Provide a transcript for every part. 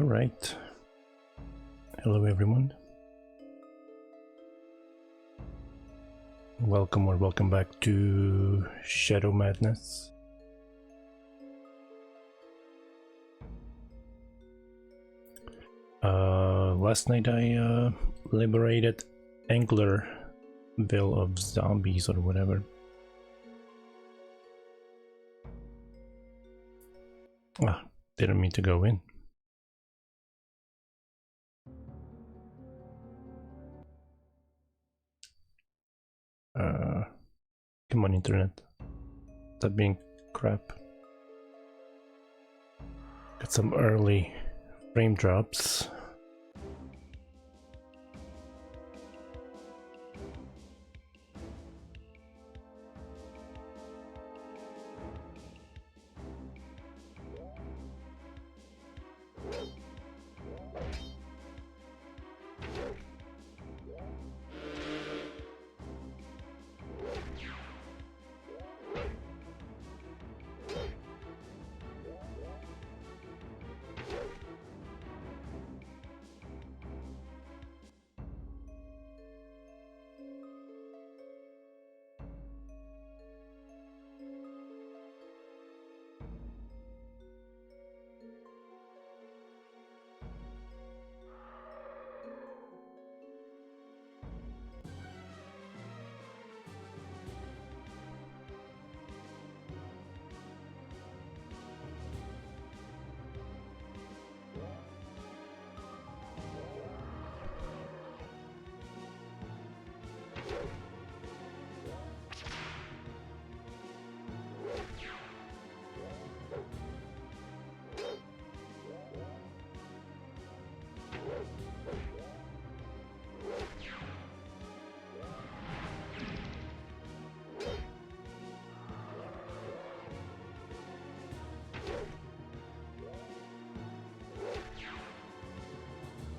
All right. Hello, everyone. Welcome or welcome back to Shadow Madness. Last night I liberated Anglerville of zombies or whatever. Ah, didn't mean to go in. Come on, internet. Stop being crap. Got some early frame drops.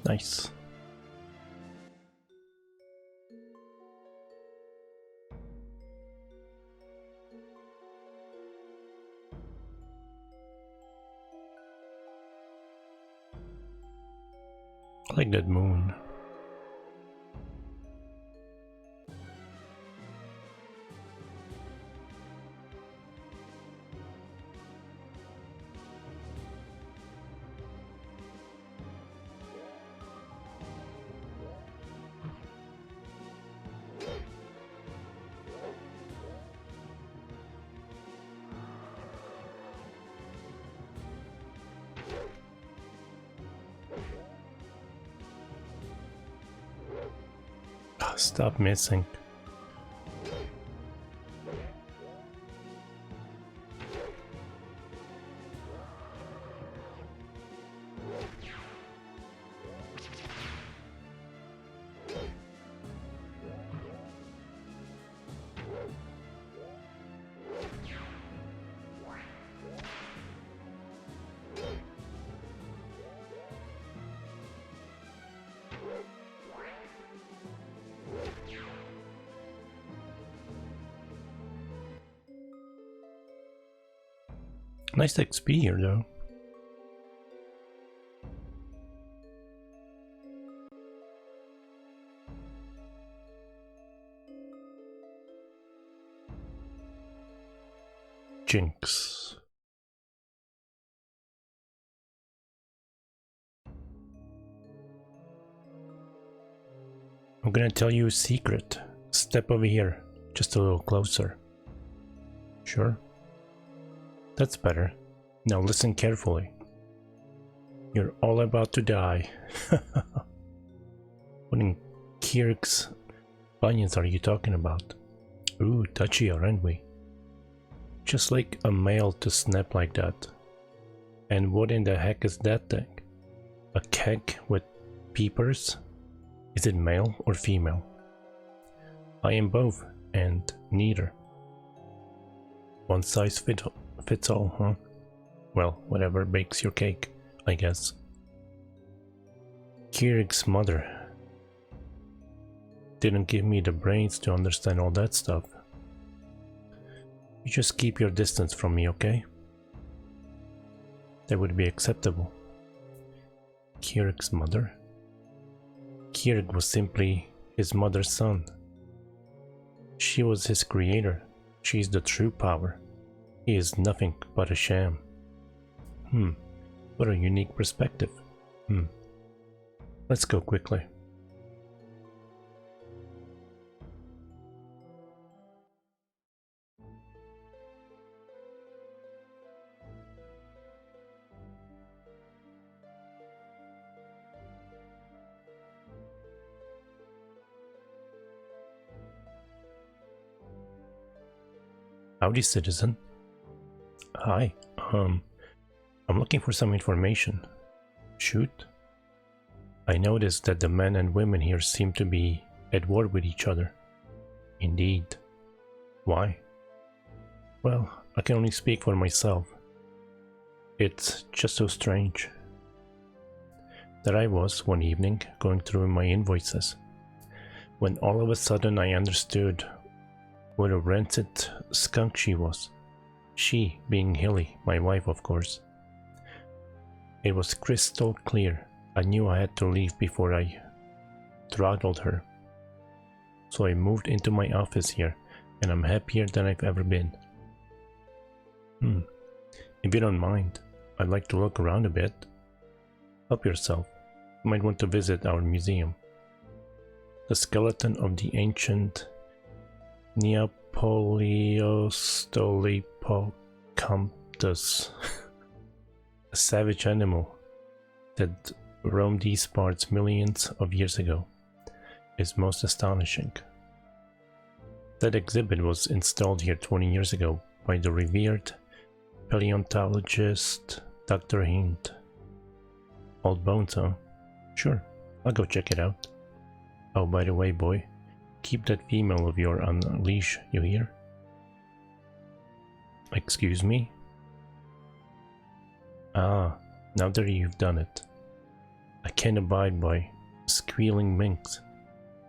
Nice. I like that moon. Stop missing. Nice XP here though. Jinx. I'm gonna tell you a secret. Step over here, just a little closer. Sure? That's better. Now listen carefully. You're all about to die. What in Kirk's bunions are you talking about? Ooh, touchy, aren't we? Just like a male to snap like that. And what in the heck is that thing? A keg with peepers? Is it male or female? I am both, and neither. One size fits all, huh? Well, whatever bakes your cake, I guess. Kirk's mother didn't give me the brains to understand all that stuff. You just keep your distance from me, okay? That would be acceptable. Kirk's mother? Kirk was simply his mother's son. She was his creator. She is the true power. He is nothing but a sham. What a unique perspective. Let's go quickly. Howdy, citizen. Hi, I'm looking for some information. Shoot. I noticed that the men and women here seem to be at war with each other. Indeed. Why? Well, I can only speak for myself. It's just so strange. There I was one evening going through my invoices, when all of a sudden I understood what a rancid skunk she was. She being Hilly, my wife, of course. It was crystal clear. I knew I had to leave before I throttled her. So I moved into my office here, and I'm happier than I've ever been. If you don't mind, I'd like to look around a bit. Help yourself. You might want to visit our museum. The skeleton of the ancient Neapoliostolipocamptus, a savage animal that roamed these parts millions of years ago, is most astonishing. That exhibit was installed here 20 years ago by the revered paleontologist Dr. Hind. Old bones, huh? Sure, I'll go check it out. Oh, by the way, boy, keep that female of yours on a leash, you hear? Excuse me? Ah, now that you've done it. I can't abide by squealing minks.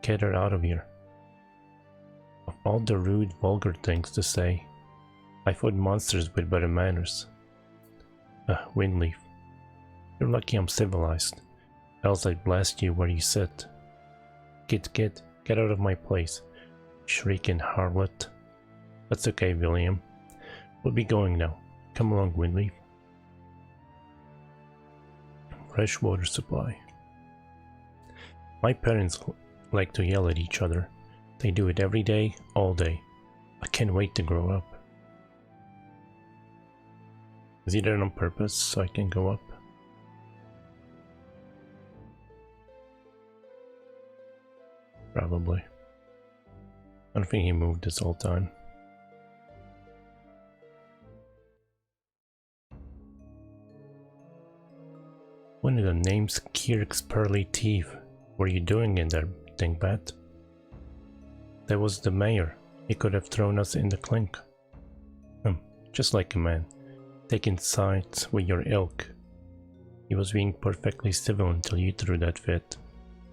Get her out of here. Of all the rude, vulgar things to say, I fought monsters with better manners. Windleaf. You're lucky I'm civilized, else I'd blast you where you sit. Get out of my place, shrieking harlot. That's okay, William. We'll be going now. Come along, Windleaf. Fresh water supply. My parents like to yell at each other. They do it every day, all day. I can't wait to grow up. Is he there on purpose so I can go up? Probably. I don't think he moved this whole time. One of the names Kirk's pearly teeth. What are you doing in there, dingbat? That was the mayor. He could have thrown us in the clink. Just like a man, taking sides with your ilk. He was being perfectly civil until you threw that fit.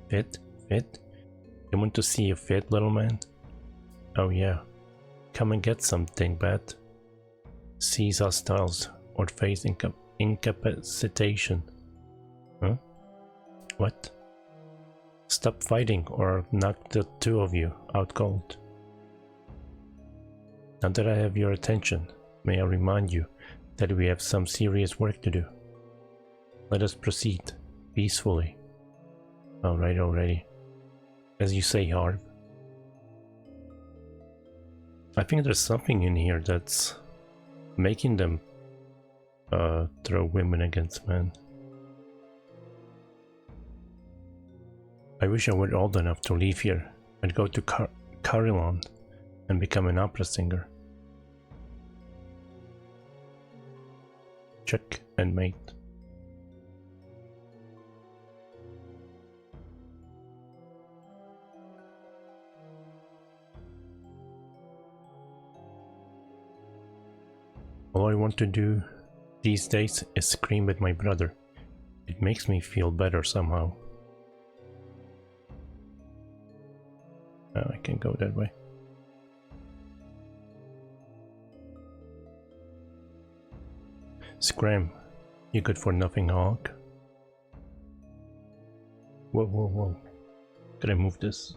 Fit? You want to see a fit, little man? Oh yeah. Come and get some, dingbat. Cease hostiles or face incapacitation. Huh? What? Stop fighting or I'll knock the two of you out cold. Now that I have your attention, may I remind you that we have some serious work to do. Let us proceed peacefully. Alright, already. As you say, Harv. I think there's something in here that's making them throw women against men. I wish I were old enough to leave here and go to Carilon and become an opera singer. Check and mate. All I want to do these days is scream at my brother. It makes me feel better somehow. I can go that way. Scram, you good for nothing, hog. Whoa, whoa, whoa. Can I move this?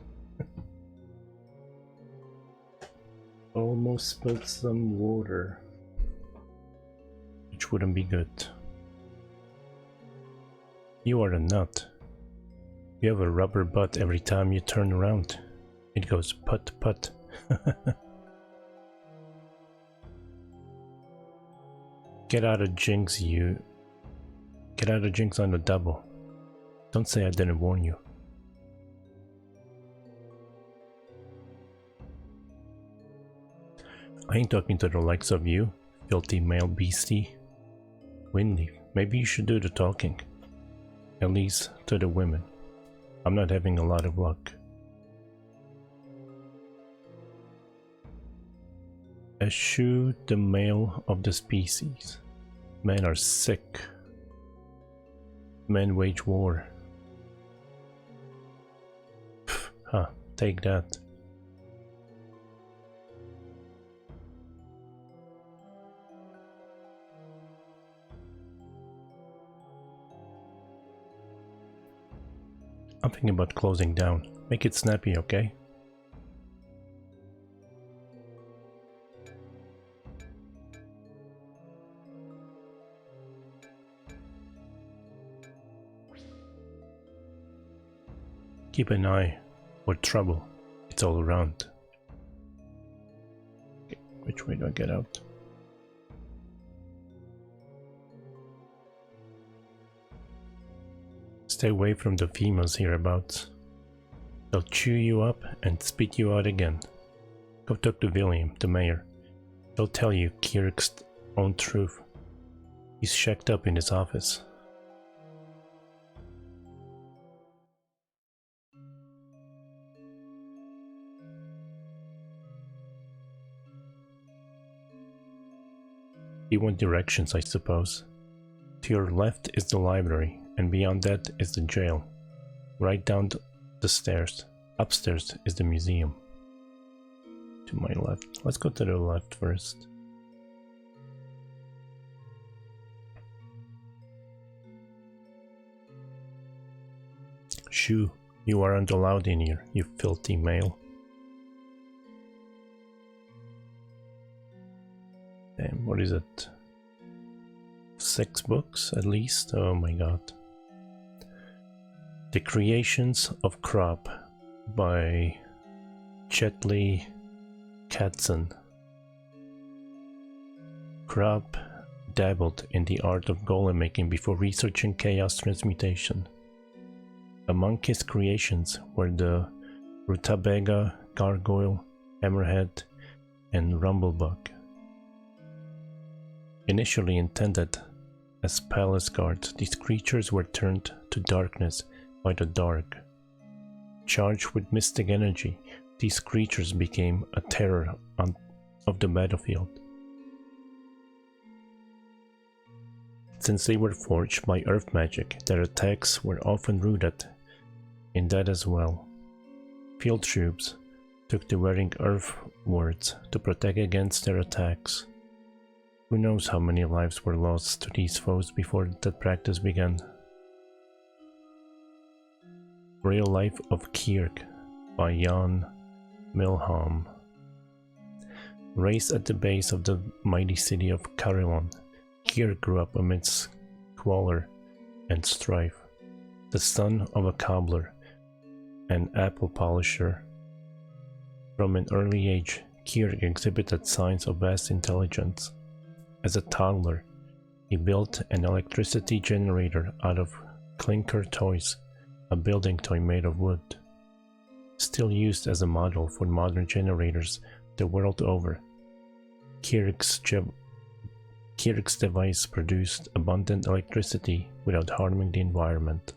Almost spilled some water. Which wouldn't be good. You are a nut. You have a rubber butt every time you turn around. It goes putt putt. Get out of Jinx, you. Get out of Jinx on the double. Don't say I didn't warn you. I ain't talking to the likes of you, filthy male beastie. Windy, maybe you should do the talking. At least to the women. I'm not having a lot of luck. Eschew the male of the species. Men are sick. Men wage war. Pff, huh, take that. I'm thinking about closing down. Make it snappy, okay? Keep an eye for trouble. It's all around. Okay, which way do I get out? Stay away from the females hereabouts. They'll chew you up and spit you out again. Go talk to William, the mayor. He'll tell you Kirk's own truth. He's shacked up in his office. You want directions, I suppose. To your left is the library, and beyond that is the jail. Right down the stairs. Upstairs is the museum. To my left. Let's go to the left first. Shoo, you aren't allowed in here, you filthy male. Damn, what is it? 6 books at least? Oh my god. The Creations of Crop by Chetly Katzen. Crop dabbled in the art of golem making before researching chaos transmutation. Among his creations were the Rutabaga, Gargoyle, Hammerhead, and Rumblebug. Initially intended as palace guards, these creatures were turned to darkness by the dark. Charged with mystic energy, these creatures became a terror of the battlefield. Since they were forged by earth magic, their attacks were often rooted in that as well. Field troops took to wearing earth wards to protect against their attacks. Who knows how many lives were lost to these foes before that practice began. Real Life of Kirk by Jan Milham. Raised at the base of the mighty city of Carillon, Kirk grew up amidst squalor and strife. The son of a cobbler and apple polisher, from an early age, Kirk exhibited signs of vast intelligence. As a toddler, he built an electricity generator out of clinker toys, a building toy made of wood. Still used as a model for modern generators the world over, Kirk's device produced abundant electricity without harming the environment.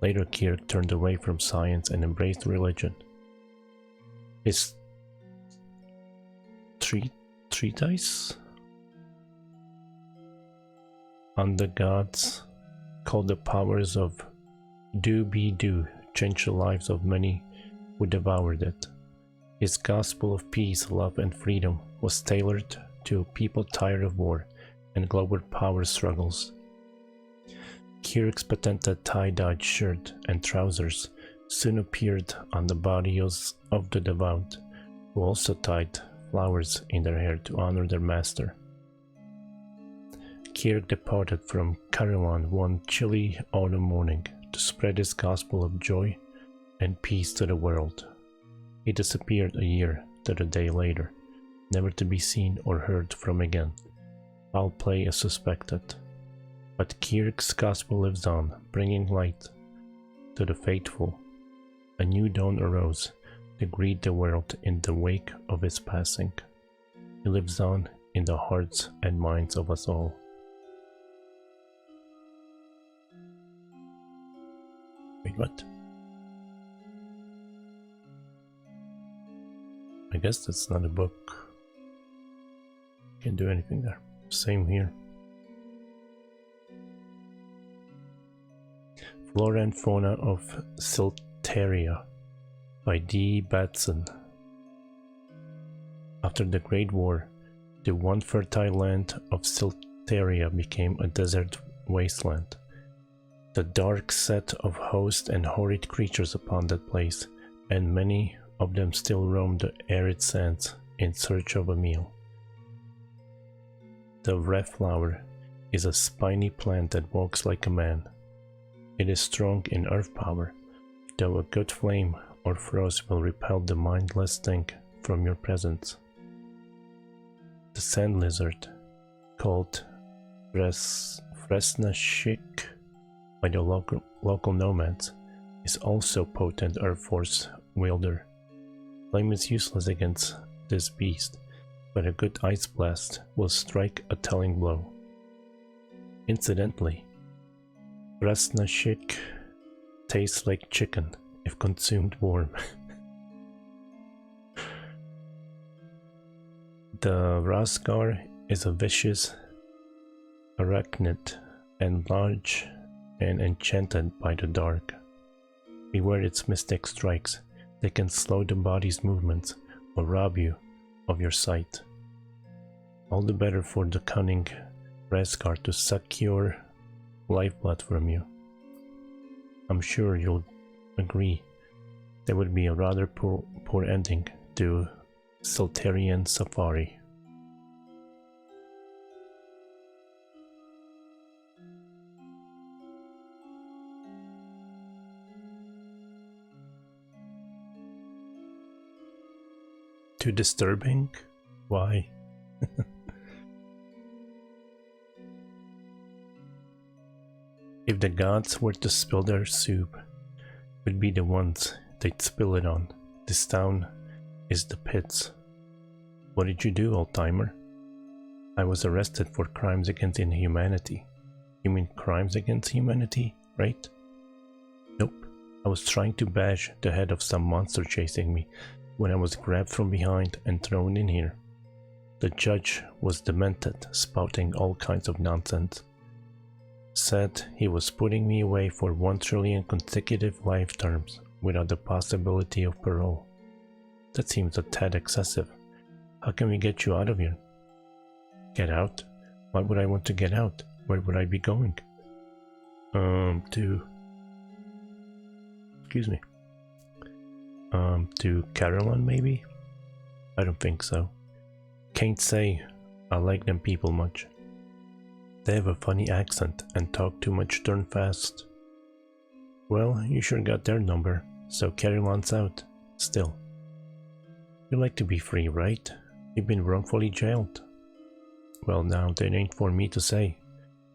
Later, Kirk turned away from science and embraced religion. His treatise on the gods, called The Powers of Do-Be-Do, changed the lives of many who devoured it. His gospel of peace, love, and freedom was tailored to people tired of war and global power struggles. Kirk's patented tie-dyed shirt and trousers soon appeared on the bodies of the devout, who also tied flowers in their hair to honor their master. Kirk departed from Caerleon one chilly autumn morning to spread his gospel of joy and peace to the world. He disappeared a year to the day later, never to be seen or heard from again. Foul play is suspected, but Kirk's gospel lives on, bringing light to the faithful. A new dawn arose to greet the world in the wake of his passing. He lives on in the hearts and minds of us all. Wait, what? I guess that's not a book. Can't do anything there. Same here. Flora and Fauna of Silteria by D. Batson. After the Great War, the one fertile land of Silteria became a desert wasteland. The dark set of host and horrid creatures upon that place, and many of them still roam the arid sands in search of a meal. The Reflower is a spiny plant that walks like a man. It is strong in earth power, though a good flame or frost will repel the mindless thing from your presence. The sand lizard, called Fresnashik by the local nomads, is also potent earth force wielder. Flame is useless against this beast, but a good ice blast will strike a telling blow. Incidentally, Fresnashik tastes like chicken if consumed warm. The Rasgar is a vicious arachnid and large and enchanted by the dark. Beware its mystic strikes. They can slow the body's movements or rob you of your sight. All the better for the cunning Rasgar to suck your lifeblood from you. I'm sure you'll agree that would be a rather poor ending to Silterian Safari. Too disturbing? Why? If the gods were to spill their soup, it would be the ones they'd spill it on. This town is the pits. What did you do, old-timer? I was arrested for crimes against inhumanity. You mean crimes against humanity, right? Nope. I was trying to bash the head of some monster chasing me when I was grabbed from behind and thrown in here. The judge was demented, spouting all kinds of nonsense. Said he was putting me away for 1 trillion consecutive life terms without the possibility of parole. That seems a tad excessive. How can we get you out of here? Get out? Why would I want to get out? Where would I be going? To Caerleon maybe? I don't think so. Can't say I like them people much. They have a funny accent and talk too much darn fast. Well, you sure got their number, so Caerleon's out. Still. You like to be free, right? You've been wrongfully jailed. Well, now, that ain't for me to say.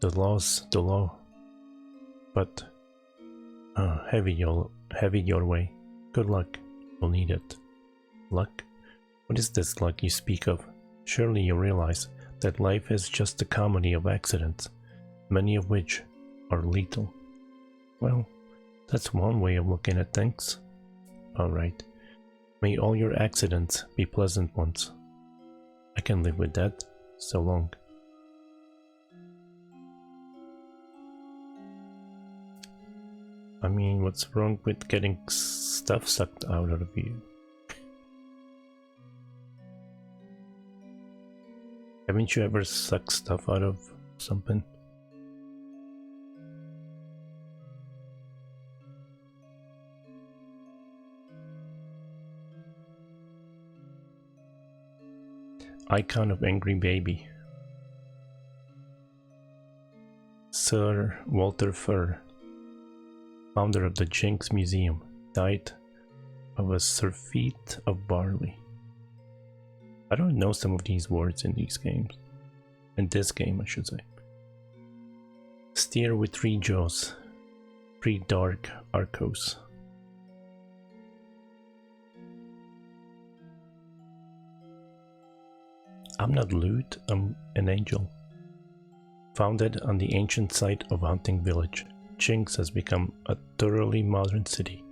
The law's the law. But, have it your way. Good luck. You'll need it. Luck? What is this luck you speak of? Surely you realize that life is just a comedy of accidents, many of which are lethal. Well, that's one way of looking at things. Alright. May all your accidents be pleasant ones. I can live with that. So long. I mean, what's wrong with getting stuff sucked out of you? Haven't you ever sucked stuff out of something? Icon of angry baby. Sir Walter Furr, founder of the Jinx Museum, died of a surfeit of barley. I don't know some of these words in these games. In this game, I should say. Steer with 3 jaws. 3 dark arcos. I'm not Lute, I'm an angel. Founded on the ancient site of Hunting Village, Jinx has become a thoroughly modern city.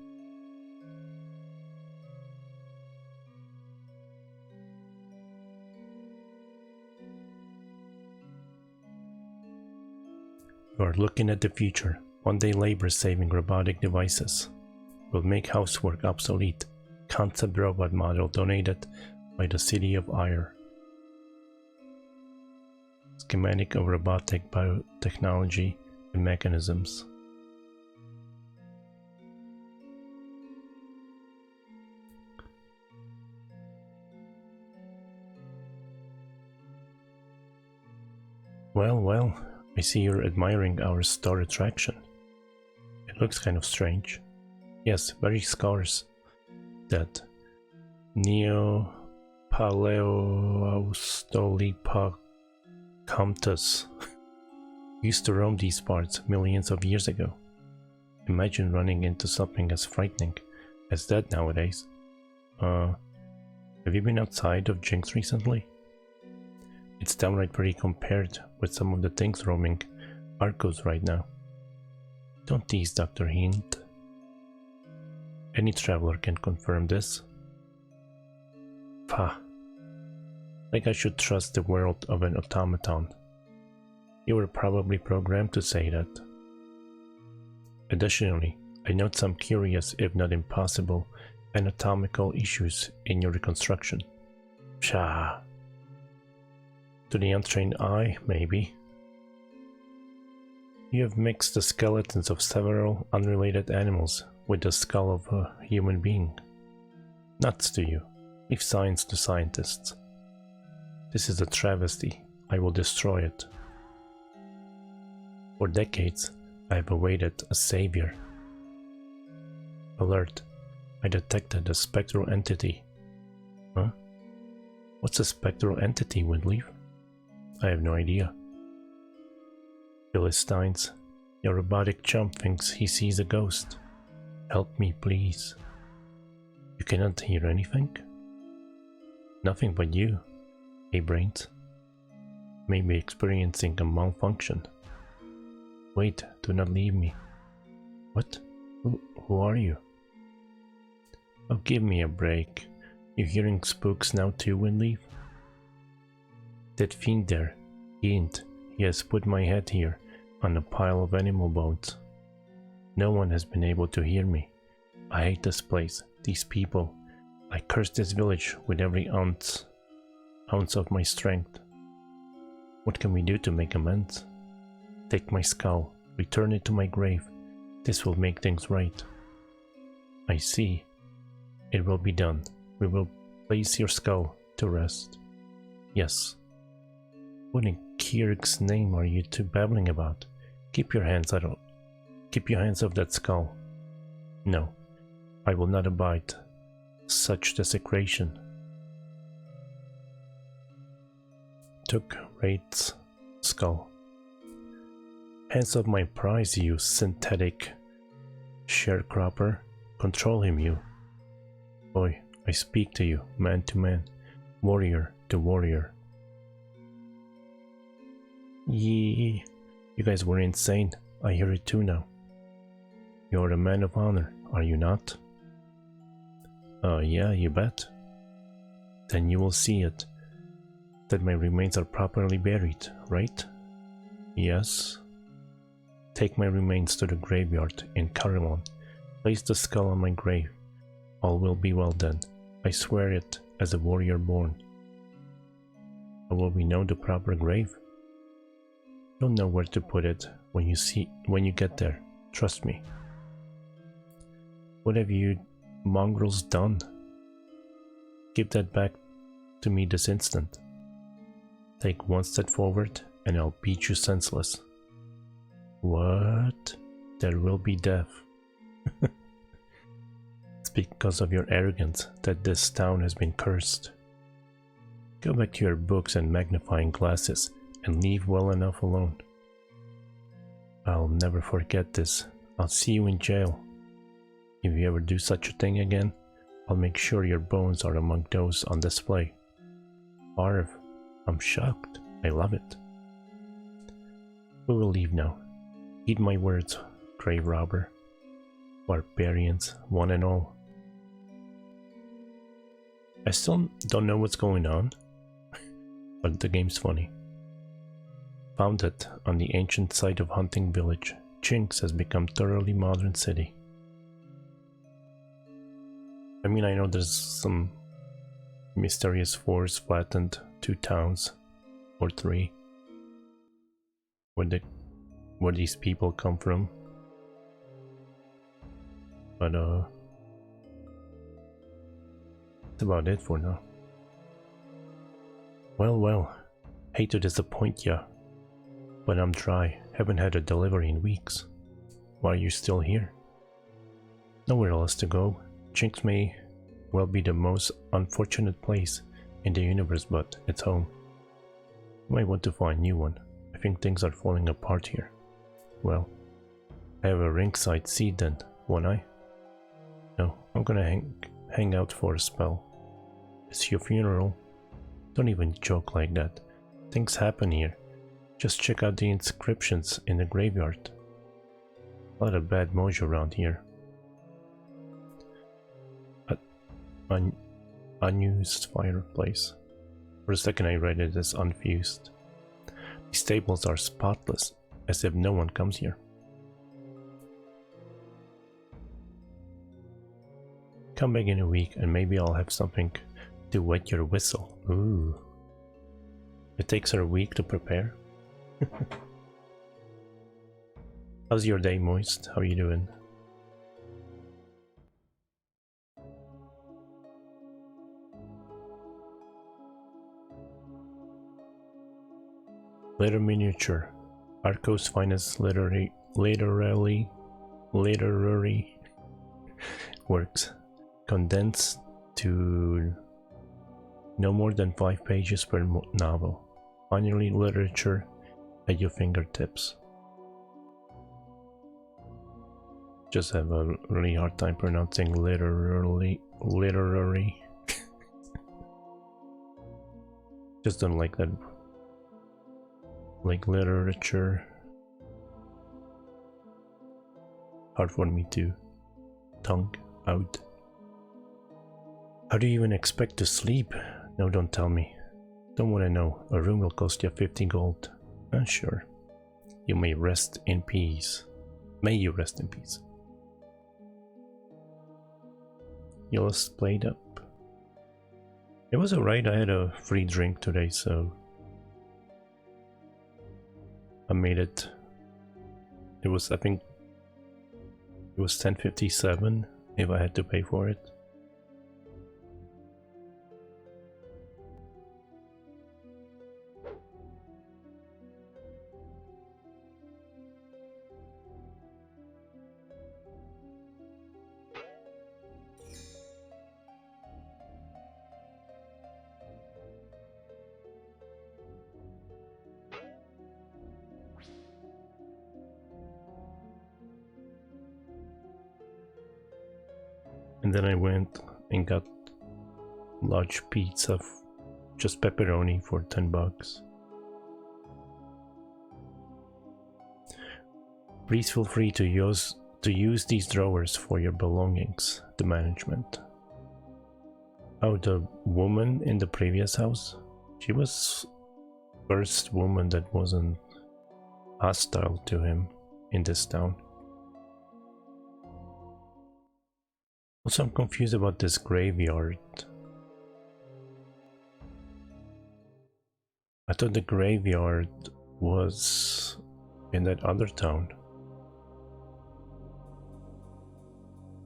You are looking at the future. One day labor-saving robotic devices will make housework obsolete. Concept robot model donated by the City of Ire. Schematic of robotic biotechnology and mechanisms. Well, I see you're admiring our star attraction. It looks kind of strange. Yes, very scarce. That Neo-Paleoaustralopithecus used to roam these parts millions of years ago. Imagine running into something as frightening as that nowadays. Have you been outside of Jinx recently? It's downright pretty compared with some of the things roaming Arcos right now. Don't tease, Dr. Hint. Any traveler can confirm this. Pah. Like I should trust the world of an automaton. You were probably programmed to say that. Additionally, I note some curious, if not impossible, anatomical issues in your reconstruction. Pshaw. To the untrained eye, maybe. You have mixed the skeletons of several unrelated animals with the skull of a human being. Nuts to you. Leave science to scientists. This is a travesty. I will destroy it. For decades, I have awaited a savior. Alert. I detected a spectral entity. Huh? What's a spectral entity, Windleaf? I have no idea. Philistines, your robotic chump thinks he sees a ghost. Help me, please. You cannot hear anything? Nothing but you, hey brains. May be experiencing a malfunction. Wait, do not leave me. What? Who are you? Oh, give me a break. You hearing spooks now too, Windleaf? That fiend there, he has put my head here on a pile of animal bones. No one has been able to hear me. I hate this place, these people. I curse this village with every ounce of my strength. What can we do to make amends? Take my skull, return it to my grave. This will make things right. I see. It will be done. We will place your skull to rest. Yes. What in Kirk's name are you two babbling about? Keep your hands off that skull. No, I will not abide such desecration. Took Wraith's skull. Hands off my prize, you synthetic sharecropper. Control him, you. Boy, I speak to you, man to man, warrior to warrior. Yee, you guys were insane. I hear it too now. You're a man of honor, are you not? Yeah, you bet. Then you will see it. That my remains are properly buried, right? Yes. Take my remains to the graveyard in Carillon. Place the skull on my grave. All will be well then. I swear it as a warrior born. But will we know the proper grave? You'll know where to put it when you get there. Trust me. What have you mongrels done? Give that back to me this instant. Take one step forward and I'll beat you senseless. What? There will be death. It's because of your arrogance that this town has been cursed. Go back to your books and magnifying glasses and leave well enough alone. I'll never forget this. I'll see you in jail. If you ever do such a thing again, I'll make sure your bones are among those on display. Arv, I'm shocked. I love it. We will leave now. Heed my words, grave robber. Barbarians, one and all. I still don't know what's going on, but the game's funny. Founded on the ancient site of Hunting Village, Jinx has become thoroughly modern city. I mean, I know there's some mysterious force flattened 2 towns, or 3. Where these people come from. But that's about it for now. Well, hate to disappoint ya, but I'm dry. Haven't had a delivery in weeks. Why are you still here? Nowhere else to go. Jinx may well be the most unfortunate place in the universe, but it's home. You might want to find a new one. I think things are falling apart here. Well, I have a ringside seat then, won't I? No, I'm gonna hang out for a spell. It's your funeral. Don't even joke like that. Things happen here. Just check out the inscriptions in the graveyard. A lot of bad mojo around here. Unused fireplace. For a second I read it as unfused. These tables are spotless, as if no one comes here. Come back in a week and maybe I'll have something to wet your whistle. Ooh. It takes her a week to prepare. How's your day, Moist? How are you doing? Letter miniature. Arco's finest literary works, condensed to no more than 5 pages per novel. Finally, literature at your fingertips. Just have a really hard time pronouncing literary. Just don't like that. Like literature. Hard for me to tongue out. How do you even expect to sleep? No, don't tell me. Don't want to know. A room will cost you 50 gold. Sure. You may rest in peace. May you rest in peace. You all played up. It was alright. I had a free drink today, so I made it. It was, I think, it was 10.57 if I had to pay for it. And then I went and got large pizza, just pepperoni for 10 bucks. Please feel free to use these drawers for your belongings, the management. Oh, the woman in the previous house? She was first woman that wasn't hostile to him in this town. Also, I'm confused about this graveyard. I thought the graveyard was in that other town.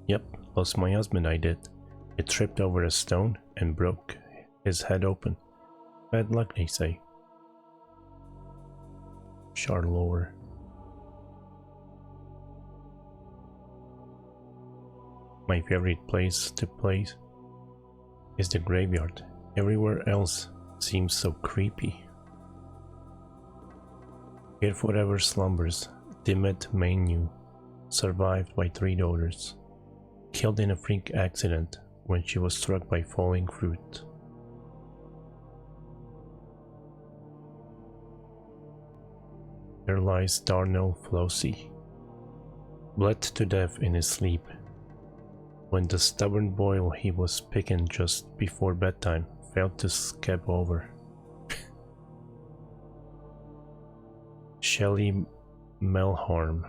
Yep, lost my husband, I did. It tripped over a stone and broke his head open. Bad luck, they say. Charlower. My favorite place to play is the graveyard. Everywhere else seems so creepy. Here forever slumbers Dimet Manu, survived by 3 daughters, killed in a freak accident when she was struck by falling fruit. There lies Darnell Flossie, bled to death in his sleep, when the stubborn boil he was picking just before bedtime failed to scab over. Shelley Melharm,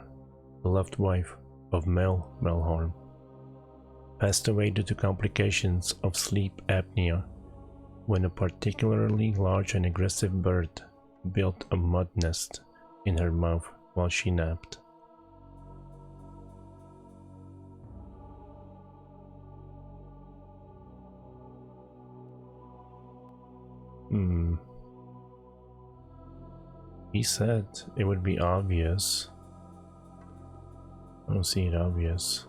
beloved wife of Mel Melharm, passed away due to complications of sleep apnea when a particularly large and aggressive bird built a mud nest in her mouth while she napped. He said it would be obvious. I don't see it obvious.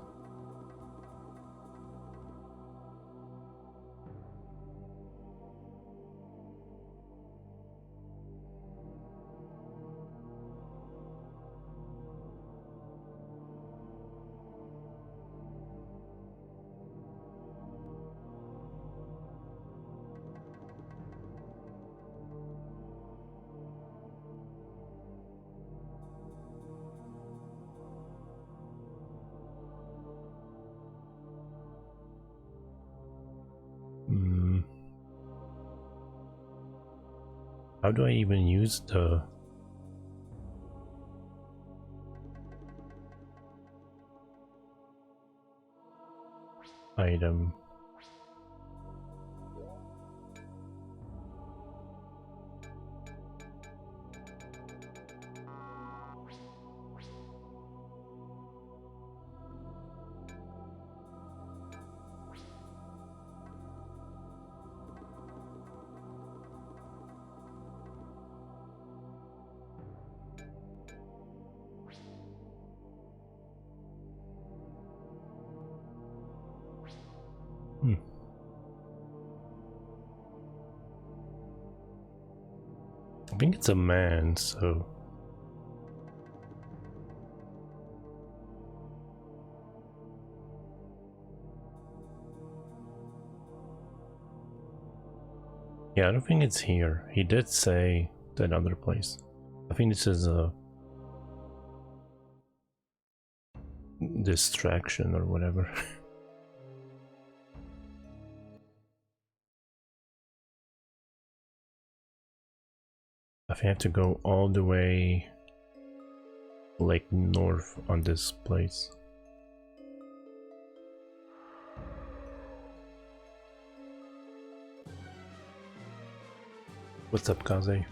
How do I even use the item? I think it's a man, so yeah, I don't think it's here. He did say that other place. I think this is a distraction or whatever. I think I have to go all the way like north on this place. What's up, Kaze?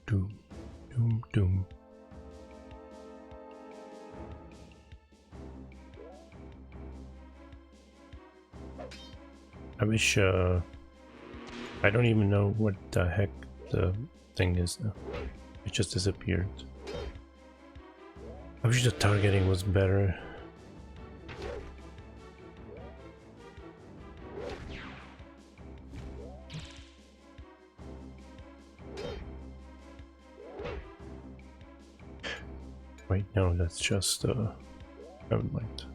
Doom, doom, doom. I wish, I don't even know what the heck the thing is now. It just disappeared. I wish the targeting was better. Wait, no, that's just never mind.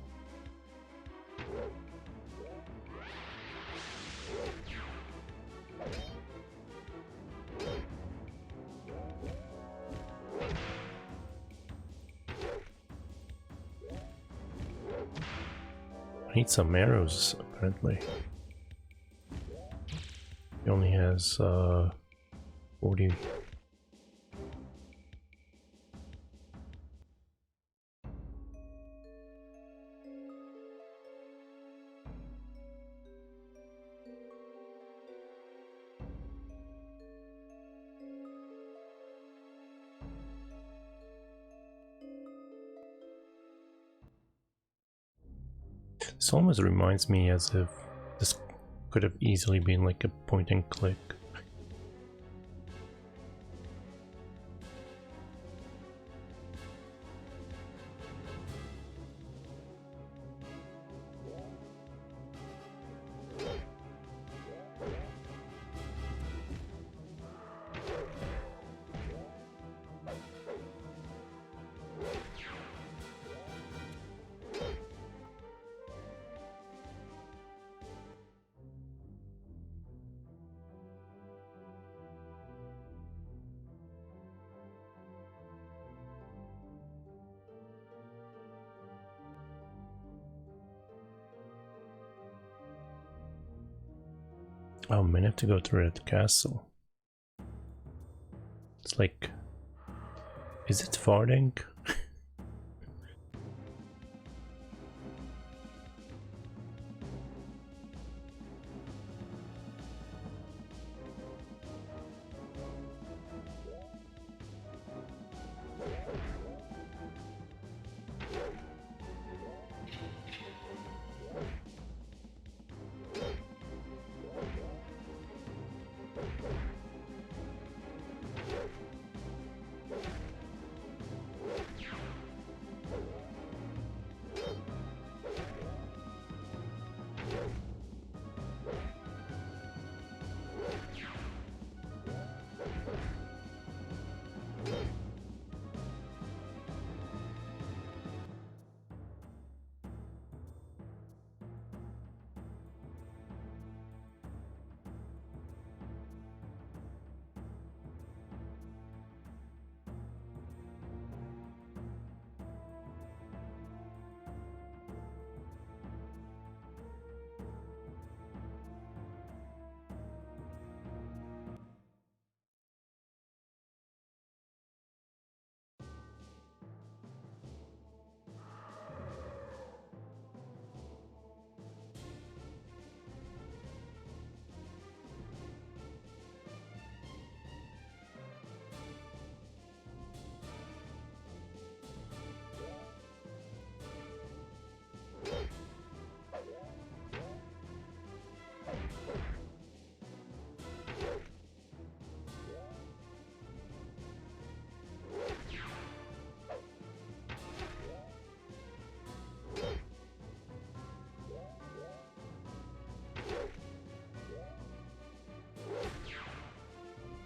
I need some arrows, apparently. He only has 40. This almost reminds me as if this could have easily been like a point and click. Oh man, I have to go through that castle. It's like... Is it farting?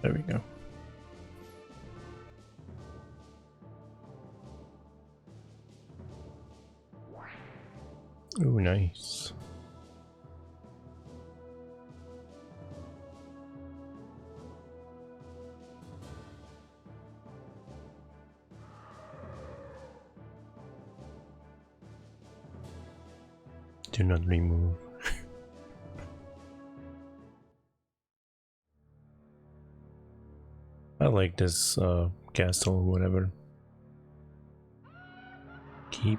There we go. Ooh, nice. Do not remove. I like this castle or whatever. Keep.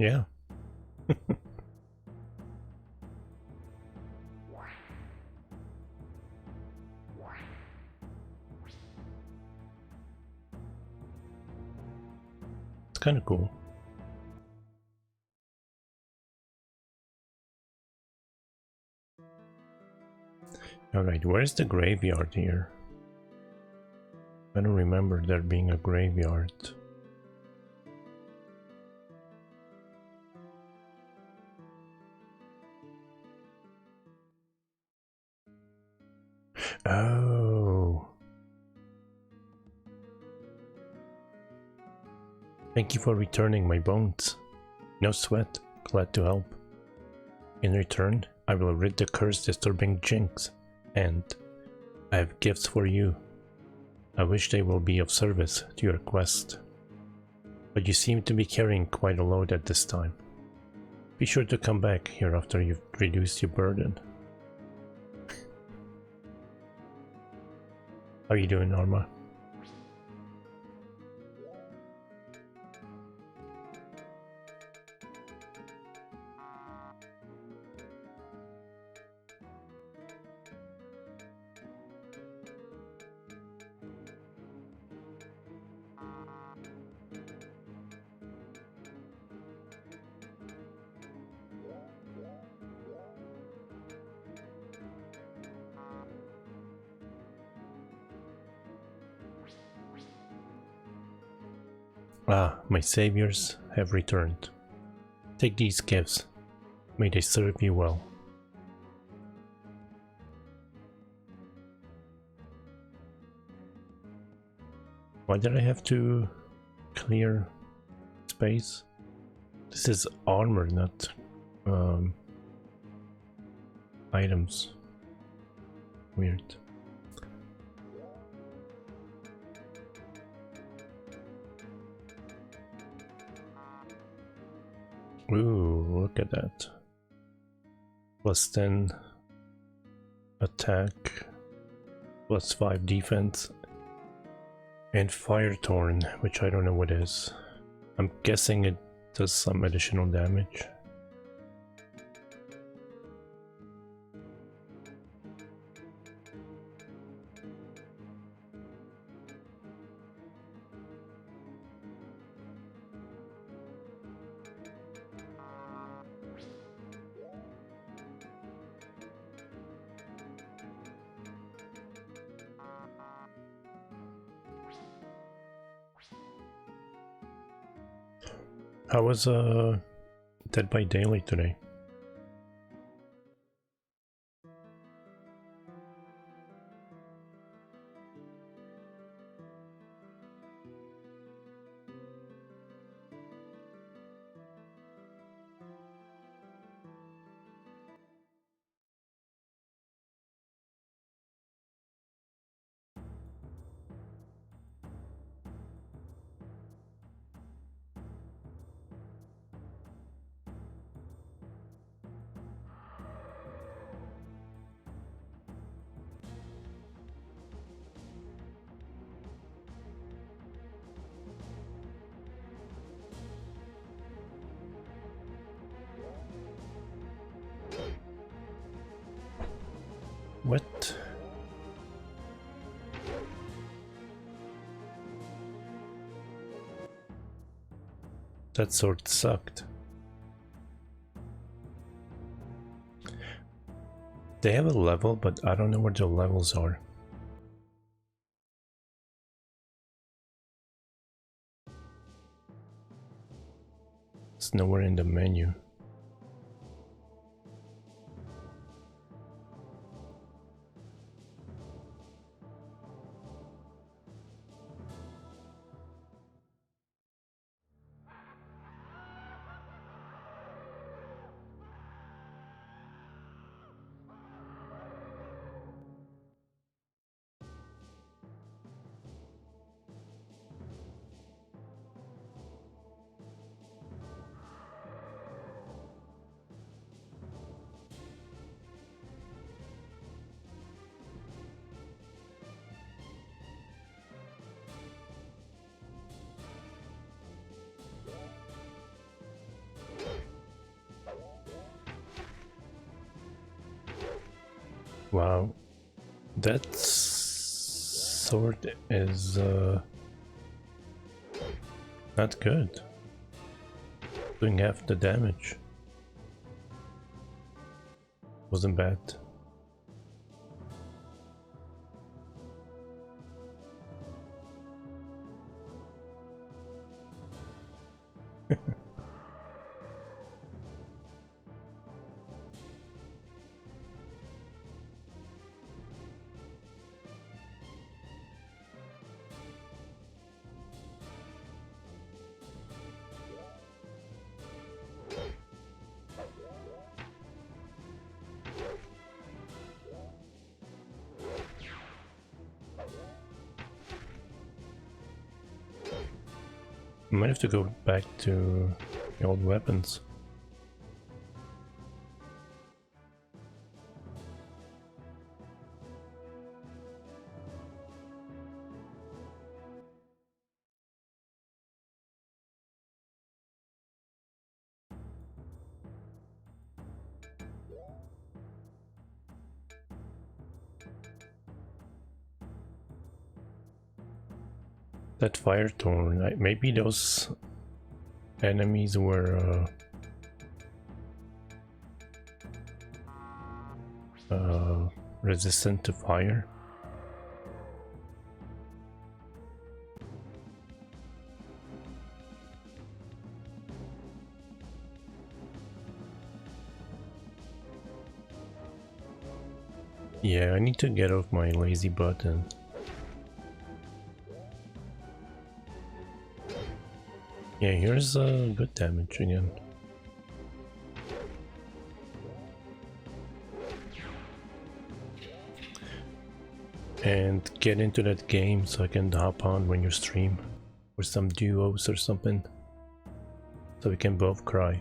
Yeah. It's kind of cool. Alright, where's the graveyard here? I don't remember there being a graveyard. Oh. Thank you for returning my bones. No sweat, glad to help. In return, I will rid the curse disturbing Jinx, and I have gifts for you. I wish they will be of service to your quest. But you seem to be carrying quite a load at this time. Be sure to come back here after you've reduced your burden. How are you doing, Norma? Ah, my saviors have returned. Take these gifts. May they serve you well. Why did I have to clear space? This is armor, not items. Weird. Ooh, look at that. Plus 10 attack, plus 5 defense, and Fire Torn, which I don't know what is. I'm guessing it does some additional damage. How was Dead by Daylight today? What? That sword sucked. They have a level, but I don't know where the levels are. It's nowhere in the menu. Wow, that sword is not good. Doing half the damage. Wasn't bad. I might have to go back to the old weapons. That fire thorn, maybe those enemies were resistant to fire. Yeah, I need to get off my lazy button. Yeah, here's good damage again. And get into that game so I can hop on when you stream. Or some duos or something. So we can both cry.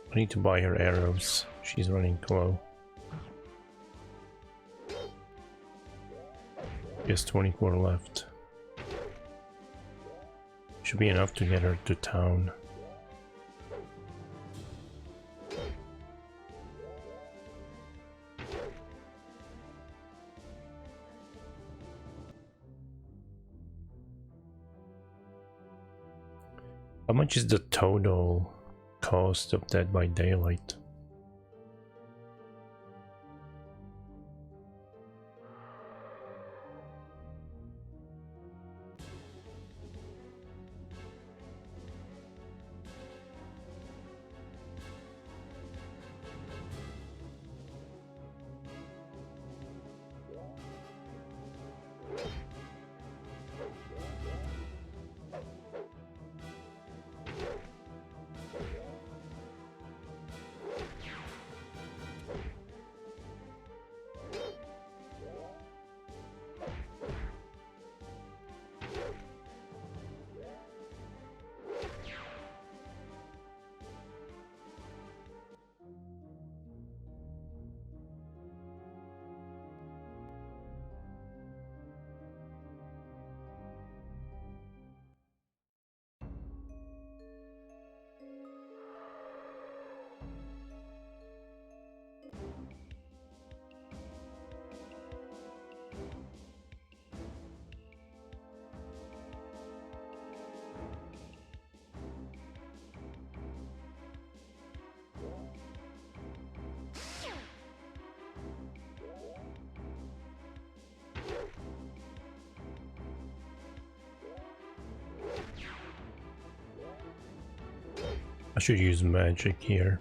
I need to buy her arrows. She's running low. Just 24 left. Should be enough to get her to town. How much is the total cost of Dead by Daylight? I should use magic here.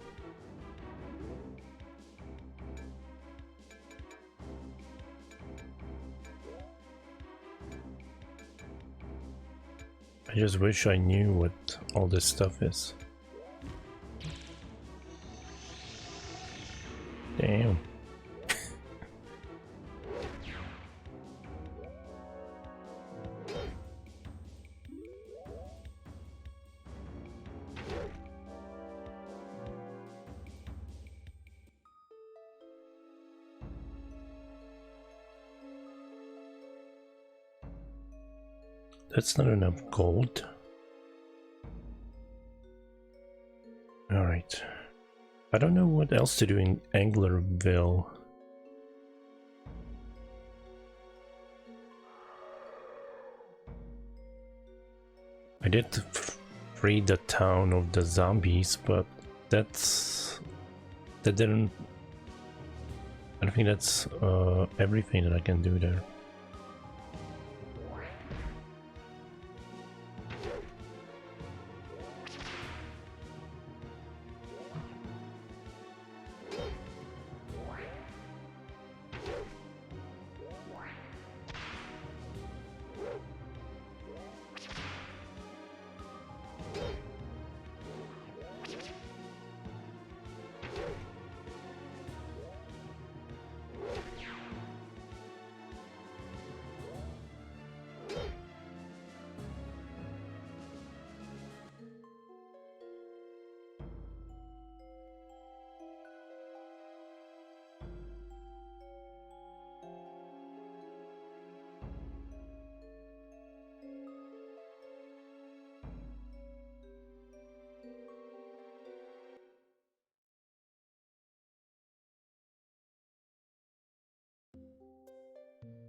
I just wish I knew what all this stuff is. Damn. That's not enough gold. Alright. I don't know what else to do in Anglerville. I did free the town of the zombies, but that didn't... I don't think that's everything that I can do there.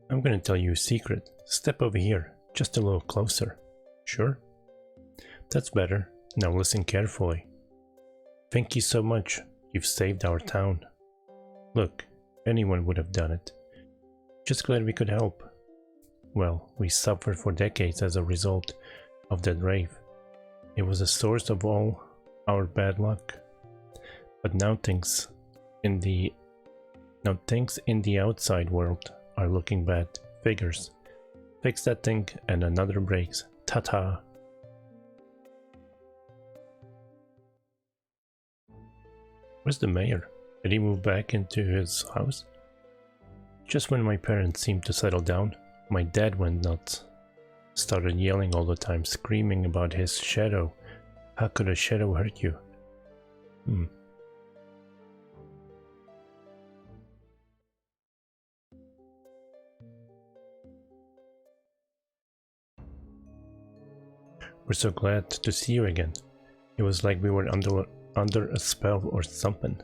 I'm gonna tell you a secret. Step over here, just a little closer. Sure? That's better. Now listen carefully. Thank you so much. You've saved our town. Look, anyone would have done it. Just glad we could help. Well, we suffered for decades as a result of that rave. It was the source of all our bad luck. But now things in the outside world are looking bad. Figures. Fix that thing and another breaks. Ta-ta. Where's the mayor? Did he move back into his house? Just when my parents seemed to settle down, my dad went nuts. Started yelling all the time, screaming about his shadow. How could a shadow hurt you? We're so glad to see you again. It was like we were under a spell or something.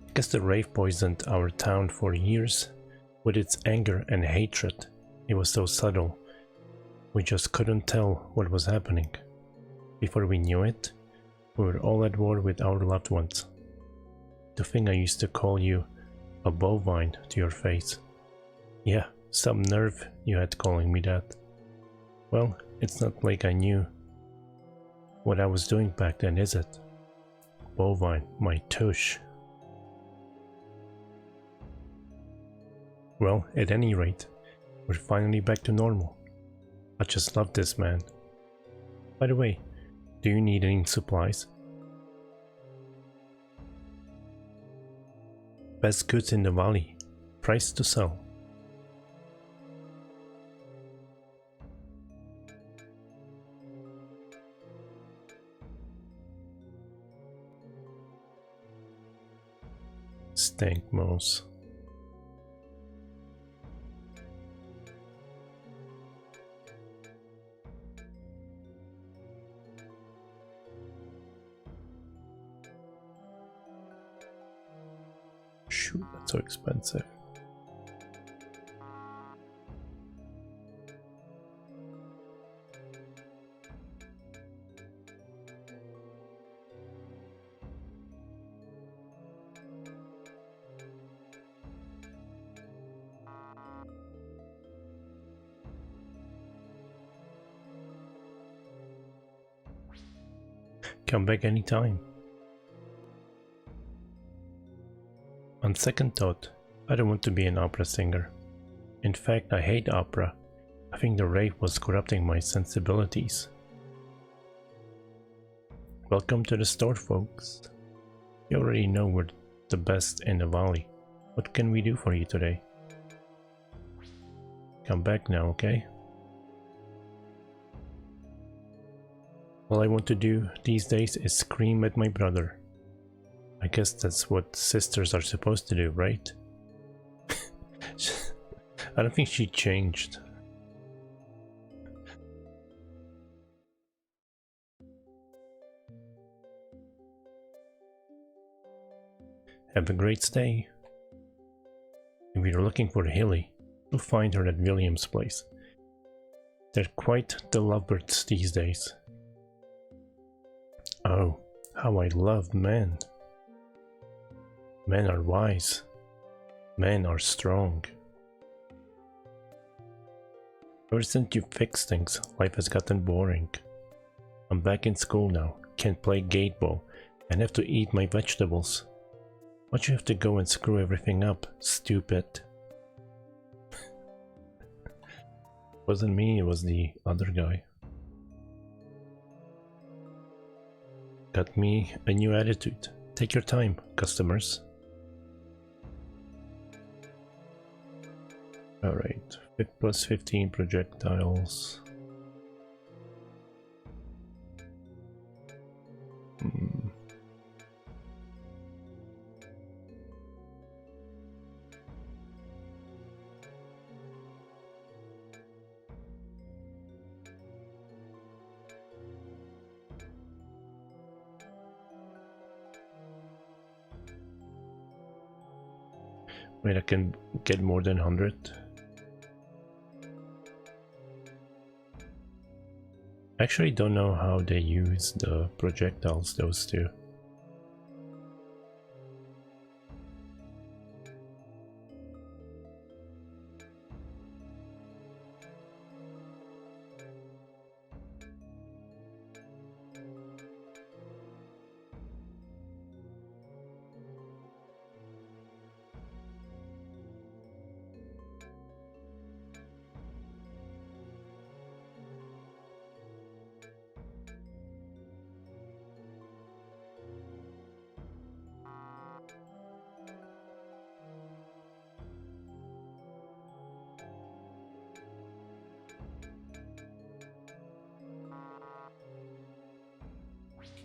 I guess the rave poisoned our town for years with its anger and hatred. It was so subtle, we just couldn't tell what was happening. Before we knew it, we were all at war with our loved ones. To think I used to call you a bovine to your face. Yeah, some nerve you had calling me that. Well, it's not like I knew what I was doing back then, is it? Bovine, my tush. Well, at any rate, we're finally back to normal. I just love this, man. By the way, do you need any supplies? Best goods in the valley. Price to sell. Stank mouse. Shoot, that's so expensive. Come back anytime. On second thought, I don't want to be an opera singer. In fact, I hate opera. I think the rape was corrupting my sensibilities. Welcome to the store, folks. You already know we're the best in the valley. What can we do for you today? Come back now, okay? All I want to do these days is scream at my brother. I guess that's what sisters are supposed to do, right? I don't think she changed. Have a great stay. If you're looking for Hilly, you'll find her at William's place. They're quite the lovebirds these days. Oh, how I love men. Men are wise. Men are strong. Ever since you fixed things, life has gotten boring. I'm back in school now, can't play gate ball, and have to eat my vegetables. Why'd you have to go and screw everything up, stupid? Wasn't me, it was the other guy. Got me a new attitude. Take your time, customers. Alright, plus 15 projectiles. Wait, I can get more than 100. I actually don't know how they use the projectiles, those two.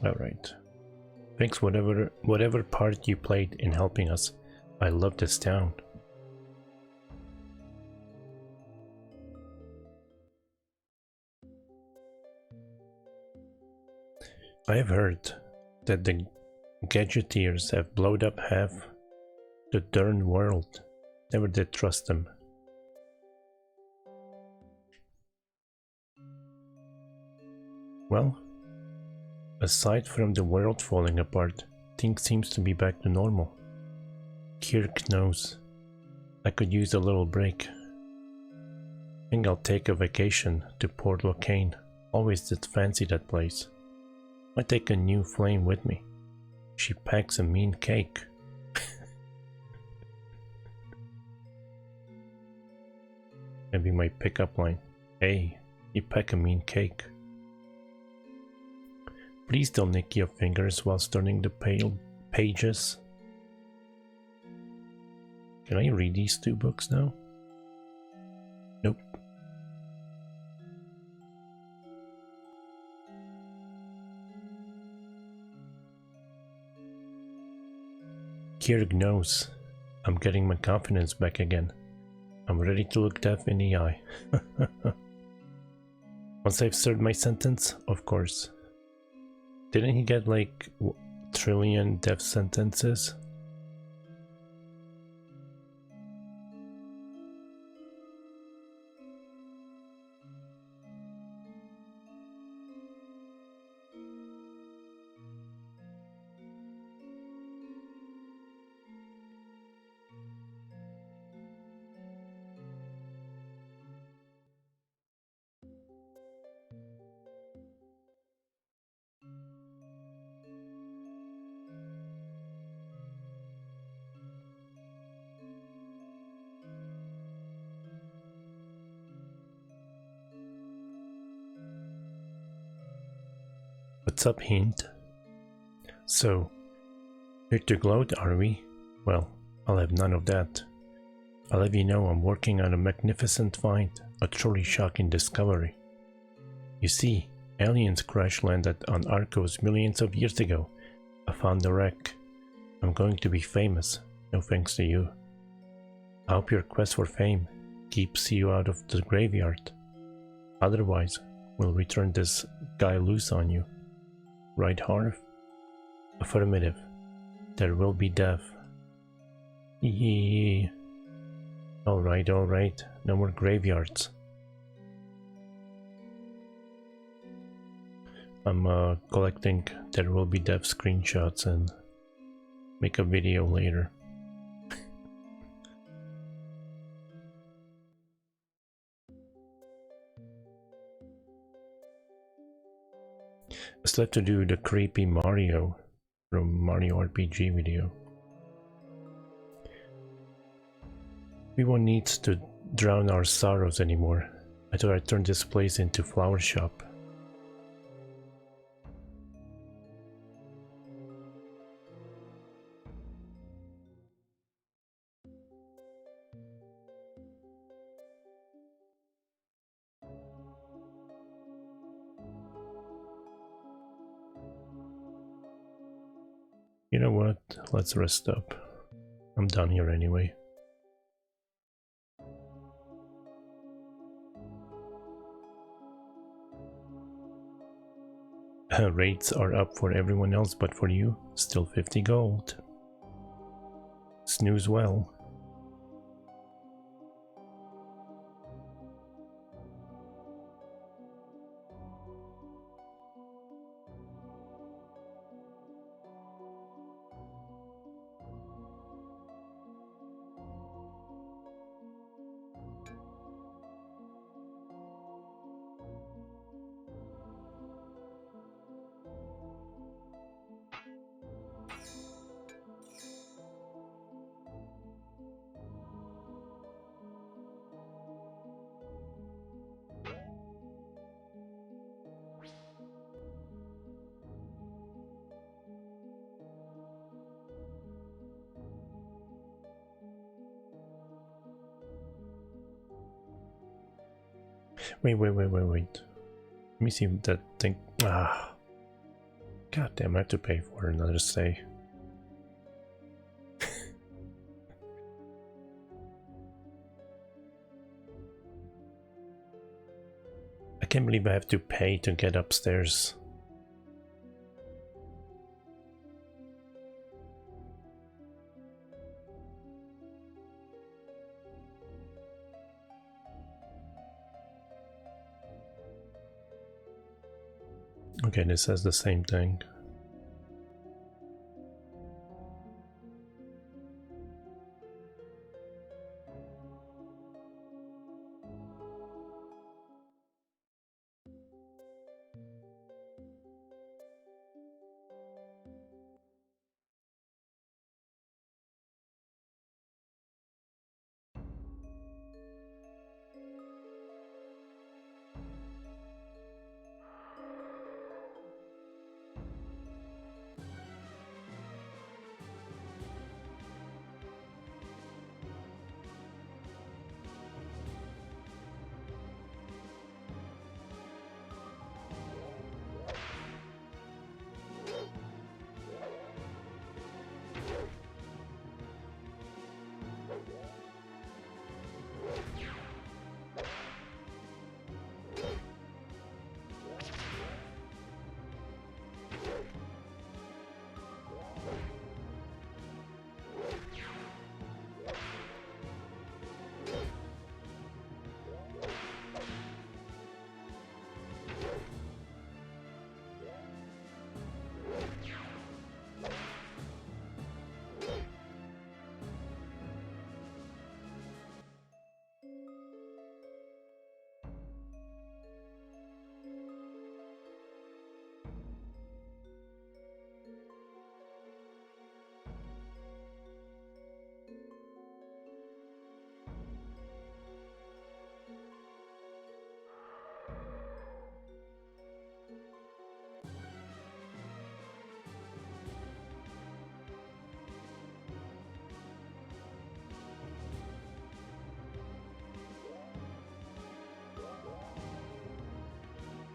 Alright. Thanks whatever part you played in helping us. I love this town. I have heard that the Gadgeteers have blowed up half the darn world. Never did trust them. Well, aside from the world falling apart, things seems to be back to normal. Kirk knows. I could use a little break. Think I'll take a vacation to Port Locane. Always did fancy that place. Might take a new flame with me. She packs a mean cake. Maybe my pickup line. Hey, you pack a mean cake. Please don't nick your fingers whilst turning the pale pages. Can I read these two books now? Nope. Kirk knows. I'm getting my confidence back again. I'm ready to look death in the eye. Once I've served my sentence, of course. Didn't he get like trillion death sentences? What's up, Hint? So, here to gloat, are we? Well, I'll have none of that. I'll have you know I'm working on a magnificent find, a truly shocking discovery. You see, aliens crash landed on Arcos millions of years ago. I found the wreck. I'm going to be famous, no thanks to you. I hope your quest for fame keeps you out of the graveyard. Otherwise, we'll return this guy loose on you. Right, Harv? Affirmative. There will be death. Yee. Alright, no more graveyards. I'm collecting There Will Be Death screenshots and make a video later. I still have to do the creepy Mario from Mario RPG video. We won't need to drown our sorrows anymore. I thought I'd turn this place into flower shop. You know what? Let's rest up. I'm done here anyway. Rates are up for everyone else, but for you, still 50 gold. Snooze well. Wait. Let me see if that thing. Ah. God damn, I have to pay for another stay. I can't believe I have to pay to get upstairs. Okay, this says the same thing.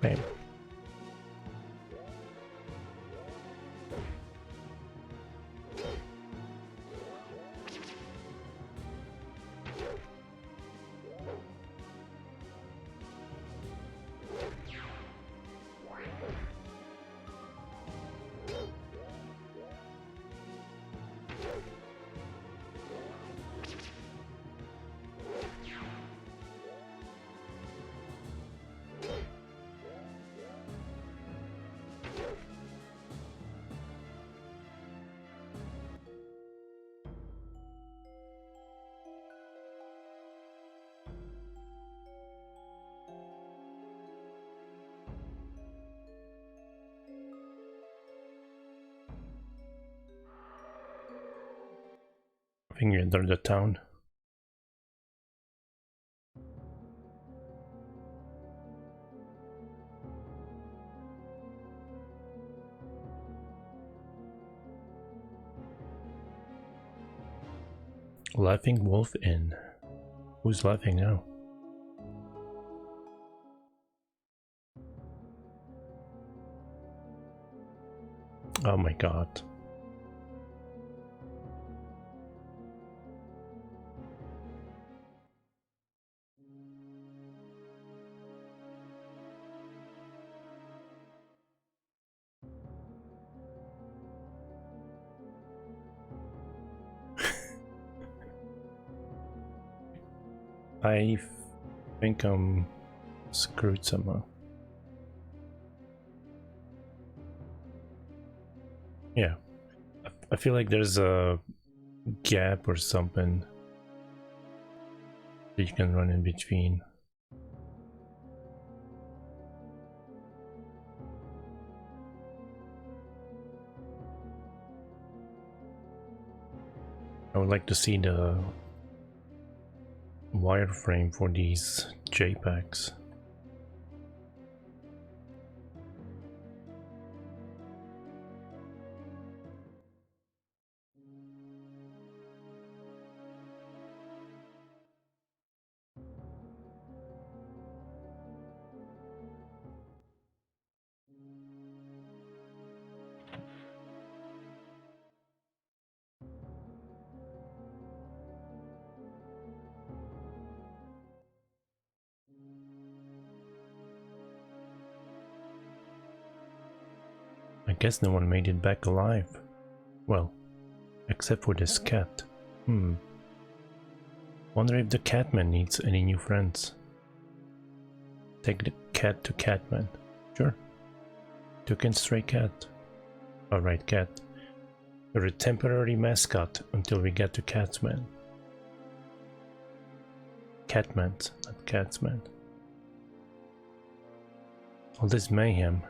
Bam. I think you enter the town. Laughing Wolf Inn. Who's laughing now? Oh my god. I think I'm screwed somehow. Yeah. I feel like there's a gap or something that you can run in between. I would like to see the wireframe for these JPEGs. I guess no one made it back alive. Well, except for this cat. Wonder if the Catman needs any new friends. Take the cat to Catman. Sure. Took in stray cat. Alright, cat. You're a temporary mascot until we get to Catman. Catman, not Catsman. All this mayhem.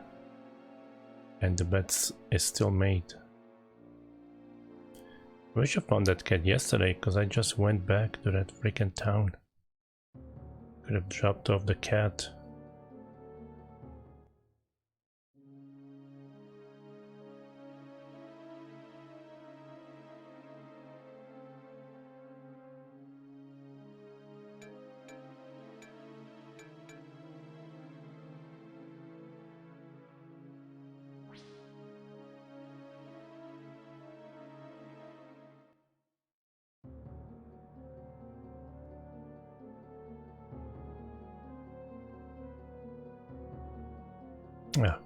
And the bet is still made. I wish I found that cat yesterday, because I just went back to that freaking town. Could have dropped off the cat. Yeah.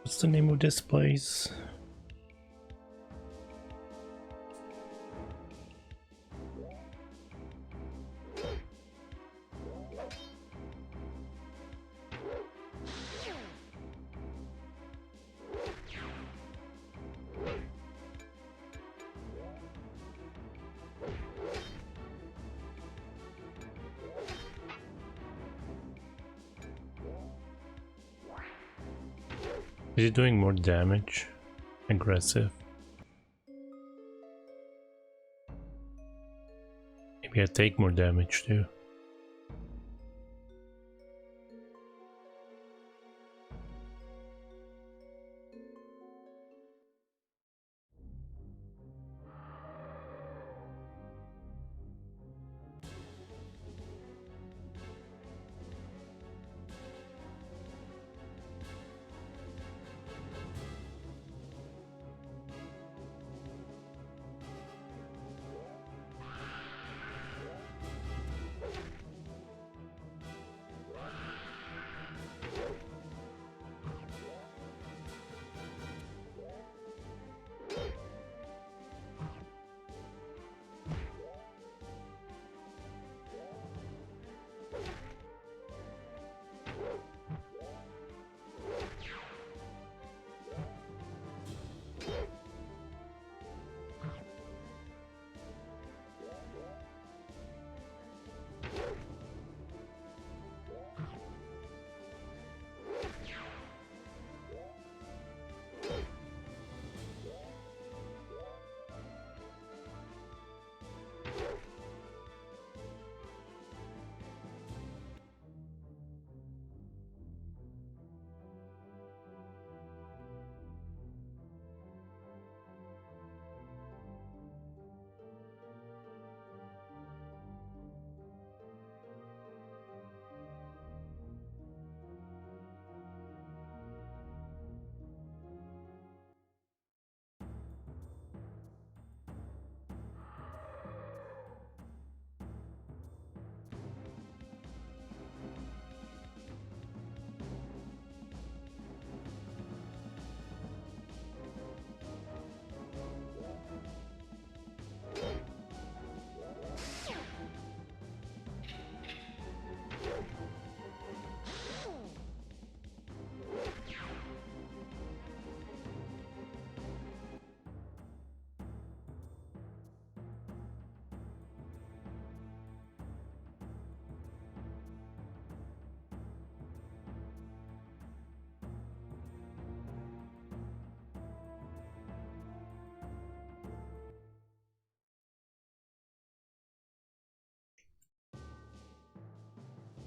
What's the name of this place? Is it doing more damage? Aggressive? Maybe I take more damage too.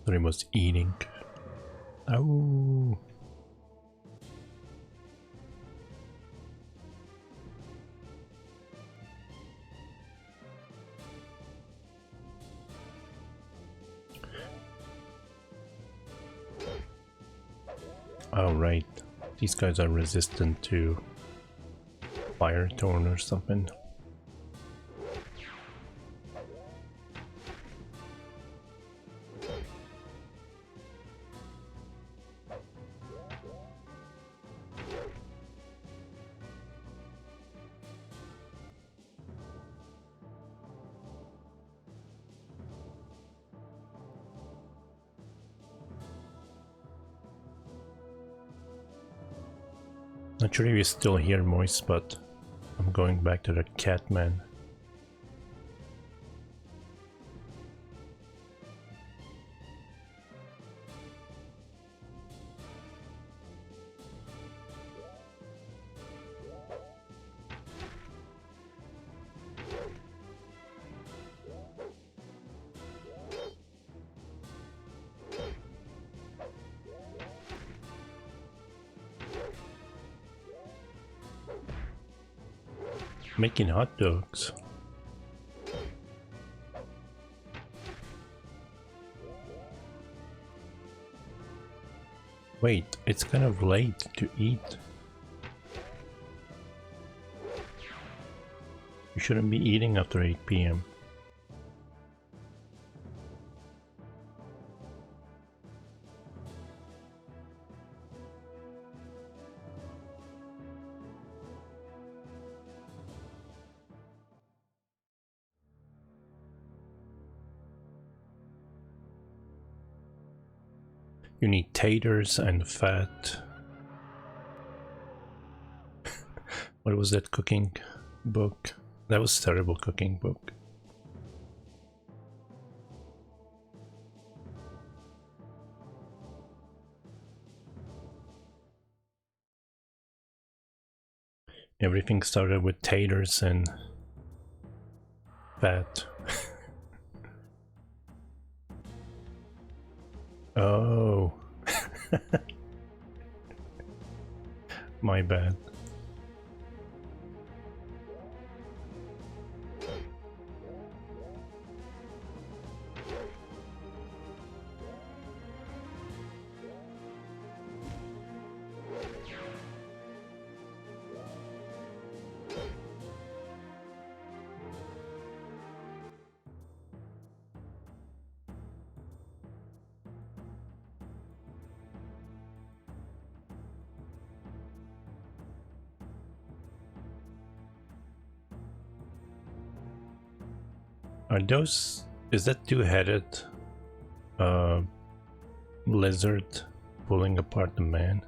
Thought he was eating. Oh. Oh, right. These guys are resistant to fire thorn or something. Not sure if you still hear Moist, but I'm going back to the Catman. Making hot dogs. Wait, it's kind of late to eat. You shouldn't be eating after 8 p.m. You need taters and fat. What was that cooking book? That was a terrible cooking book. Everything started with taters and fat. Oh. My bad. Are those... is that two-headed lizard pulling apart the man?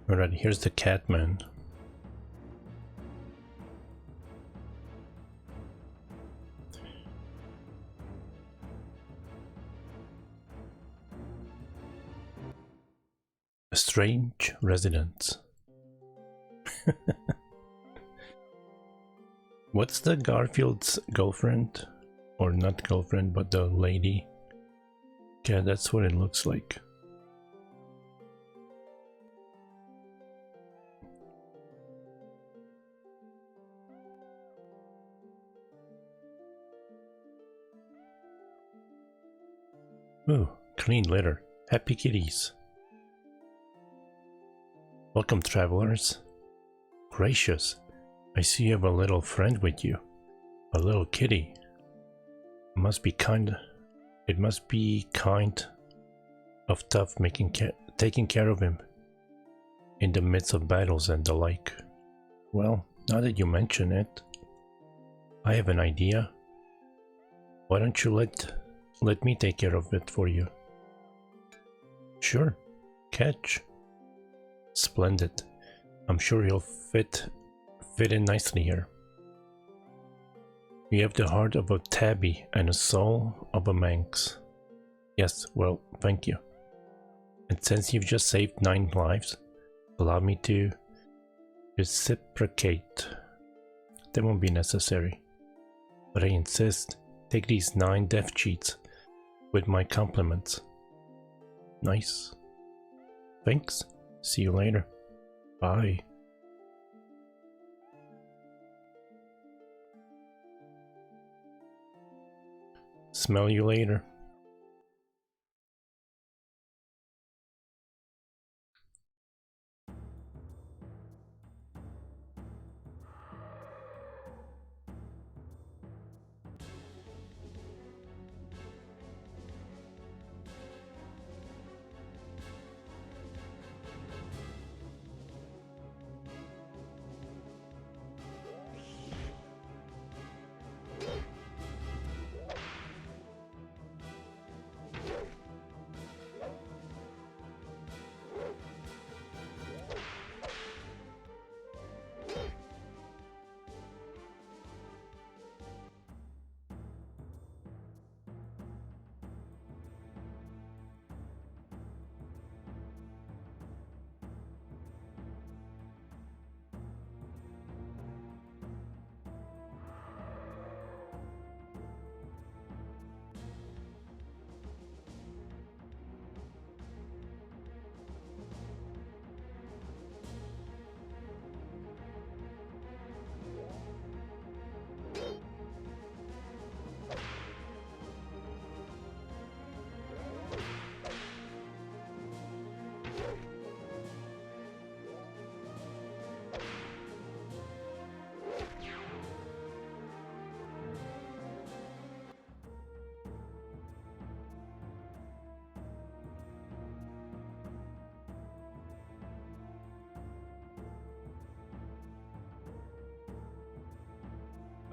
Alright, here's the Catman. A strange residence. What's the Garfield's girlfriend? Or not girlfriend, but the lady? Yeah, that's what it looks like. Ooh, clean litter. Happy kitties. Welcome, travelers. Gracious, I see you have a little friend with you. A little kitty. It must be kind of tough taking care of him in the midst of battles and the like. Well, now that you mention it, I have an idea. Why don't you let me take care of it for you? Sure, catch. Splendid. I'm sure he'll fit in nicely here. You have the heart of a tabby and a soul of a Manx. Yes, well, thank you. And since you've just saved 9 lives, allow me to reciprocate. That won't be necessary. But I insist, take these 9 death cheats with my compliments. Nice. Thanks. See you later. Bye. Smell you later.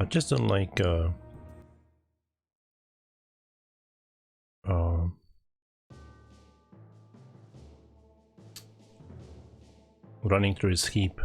I just don't like running through his heap.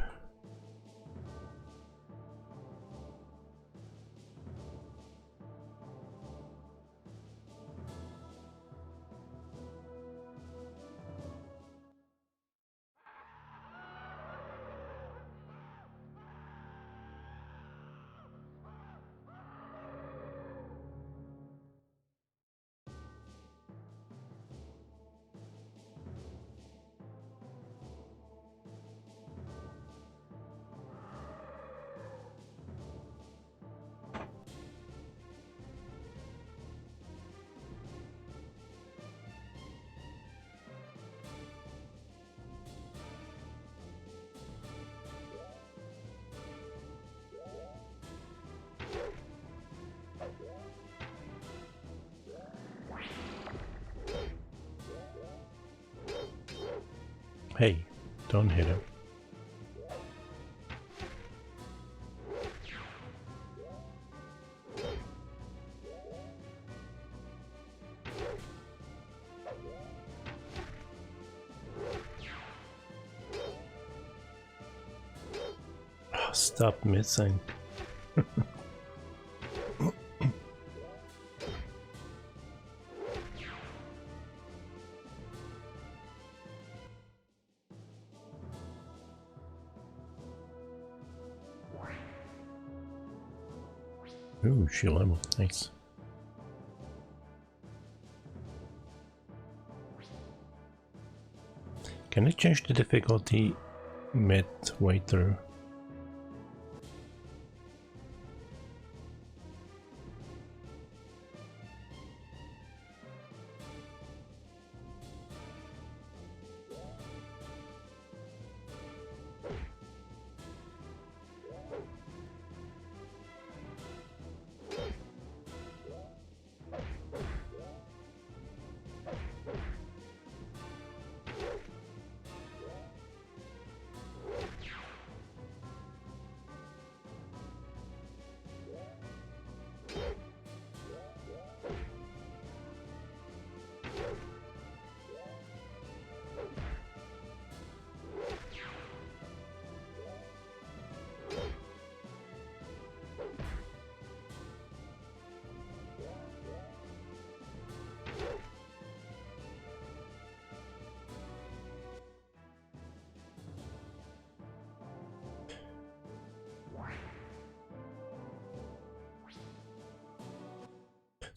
Hey, don't hit him. Oh, stop missing. Ooh, she level. Nice. Can I change the difficulty midway through?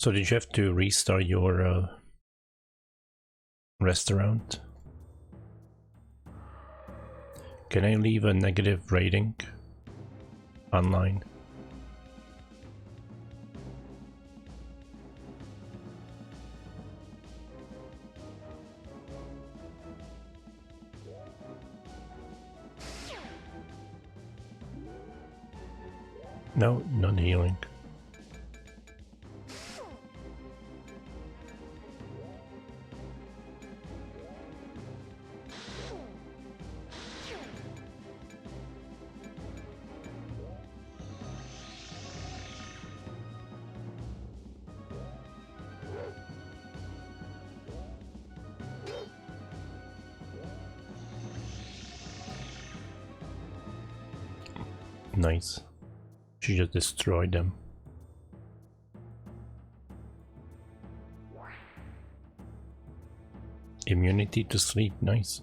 So did you have to restart your restaurant? Can I leave a negative rating online? No, not healing. Nice. She just destroyed them. Immunity to sleep, nice.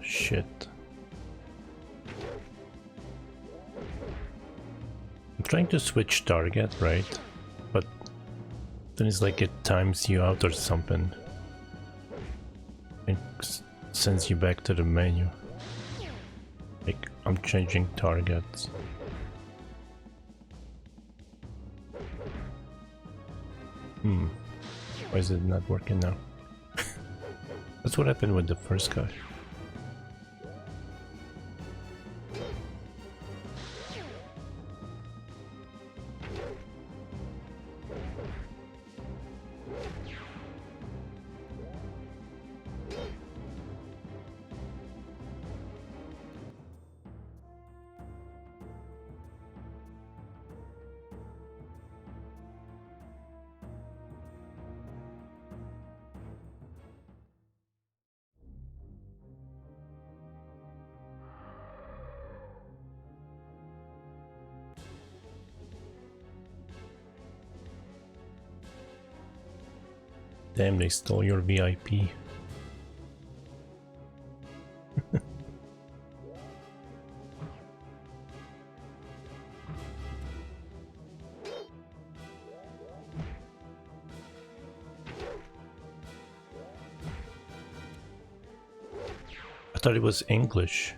Shit. I'm trying to switch target, right? But then it's like it times you out or something. sends you back to the menu. Like, I'm changing targets. Why is it not working now? That's what happened with the first guy. Damn, they stole your VIP. I thought it was English.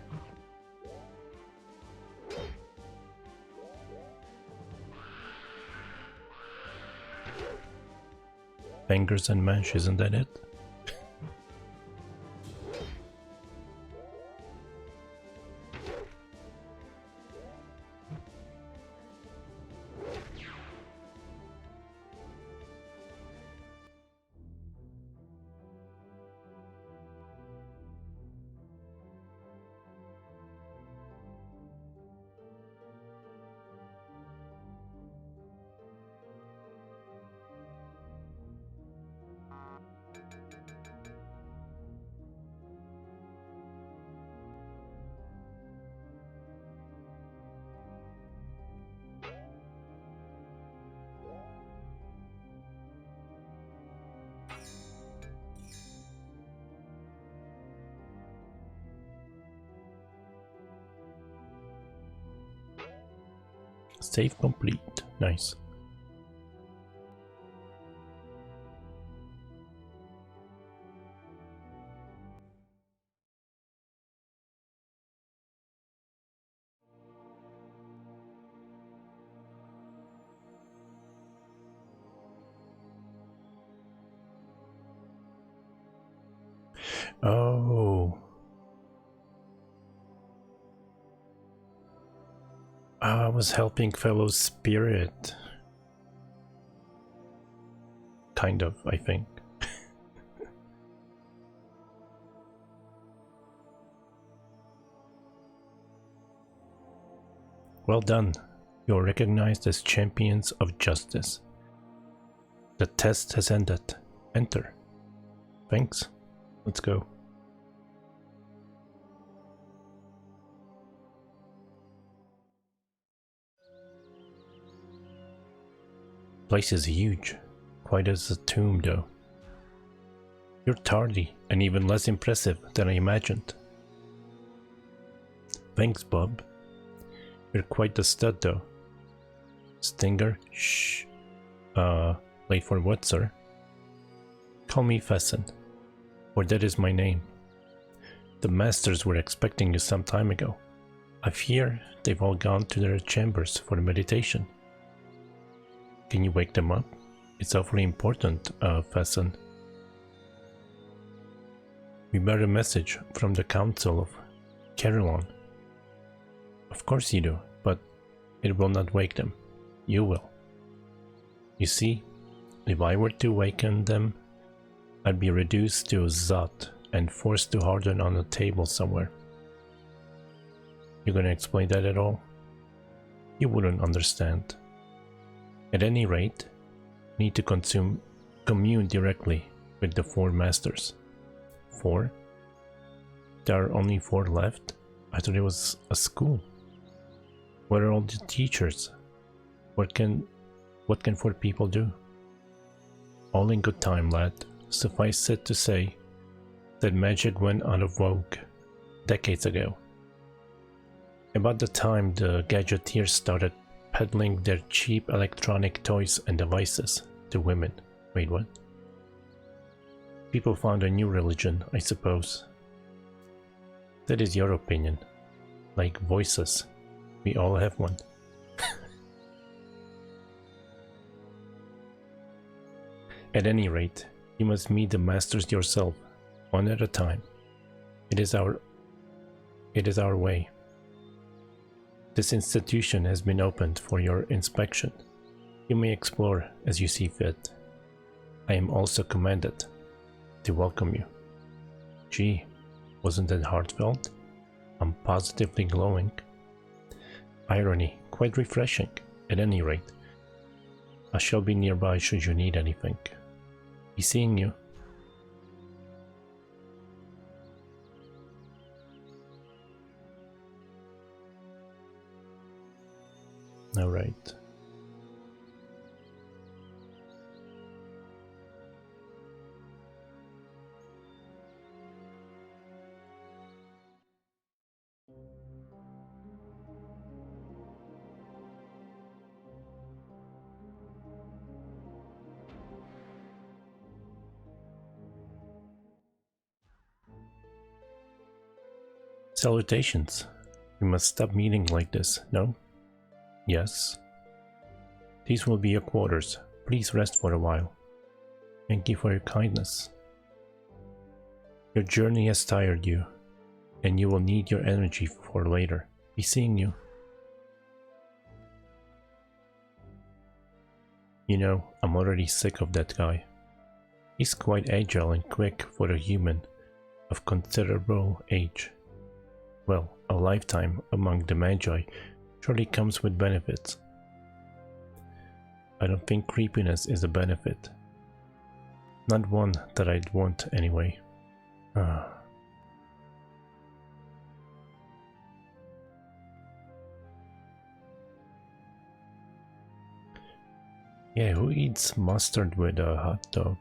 Bangers and mash, isn't that it? Save complete. Nice. Oh. I was helping fellow spirit. Kind of, I think. Well done. You're recognized as champions of justice. The test has ended. Enter. Thanks. Let's go. Place is huge, quite as a tomb though. You're tardy and even less impressive than I imagined. Thanks, Bob. You're quite the stud though. Stinger? Shh. Late for what, sir? Call me Fesson, for that is my name. The masters were expecting you some time ago. I fear they've all gone to their chambers for meditation. Can you wake them up? It's awfully important, Fesson. We bear a message from the Council of Carillon. Of course you do, but it will not wake them. You will. You see, if I were to waken them, I'd be reduced to a Zot and forced to harden on a table somewhere. You gonna explain that at all? You wouldn't understand. At any rate, you need to commune directly with the 4 masters. 4? There are only 4 left? I thought it was a school. Where are all the teachers? What can 4 people do? All in good time, lad. Suffice it to say that magic went out of vogue decades ago. About the time the gadgeteers started peddling their cheap electronic toys and devices to women. Wait, what? People found a new religion, I suppose. That is your opinion. Like voices. We all have one. At any rate, you must meet the masters yourself, one at a time. It is our way. This institution has been opened for your inspection. You may explore as you see fit. I am also commanded to welcome you. Gee, wasn't that heartfelt? I'm positively glowing. Irony, quite refreshing. At any rate, I shall be nearby should you need anything. Be seeing you. All right. Salutations. We must stop meeting like this, no? Yes. These will be your quarters. Please rest for a while. Thank you for your kindness. Your journey has tired you, and you will need your energy for later. Be seeing you. You know, I'm already sick of that guy. He's quite agile and quick for a human of considerable age. Well, a lifetime among the Magi surely comes with benefits. I don't think creepiness is a benefit. Not one that I'd want anyway. Yeah, who eats mustard with a hot dog?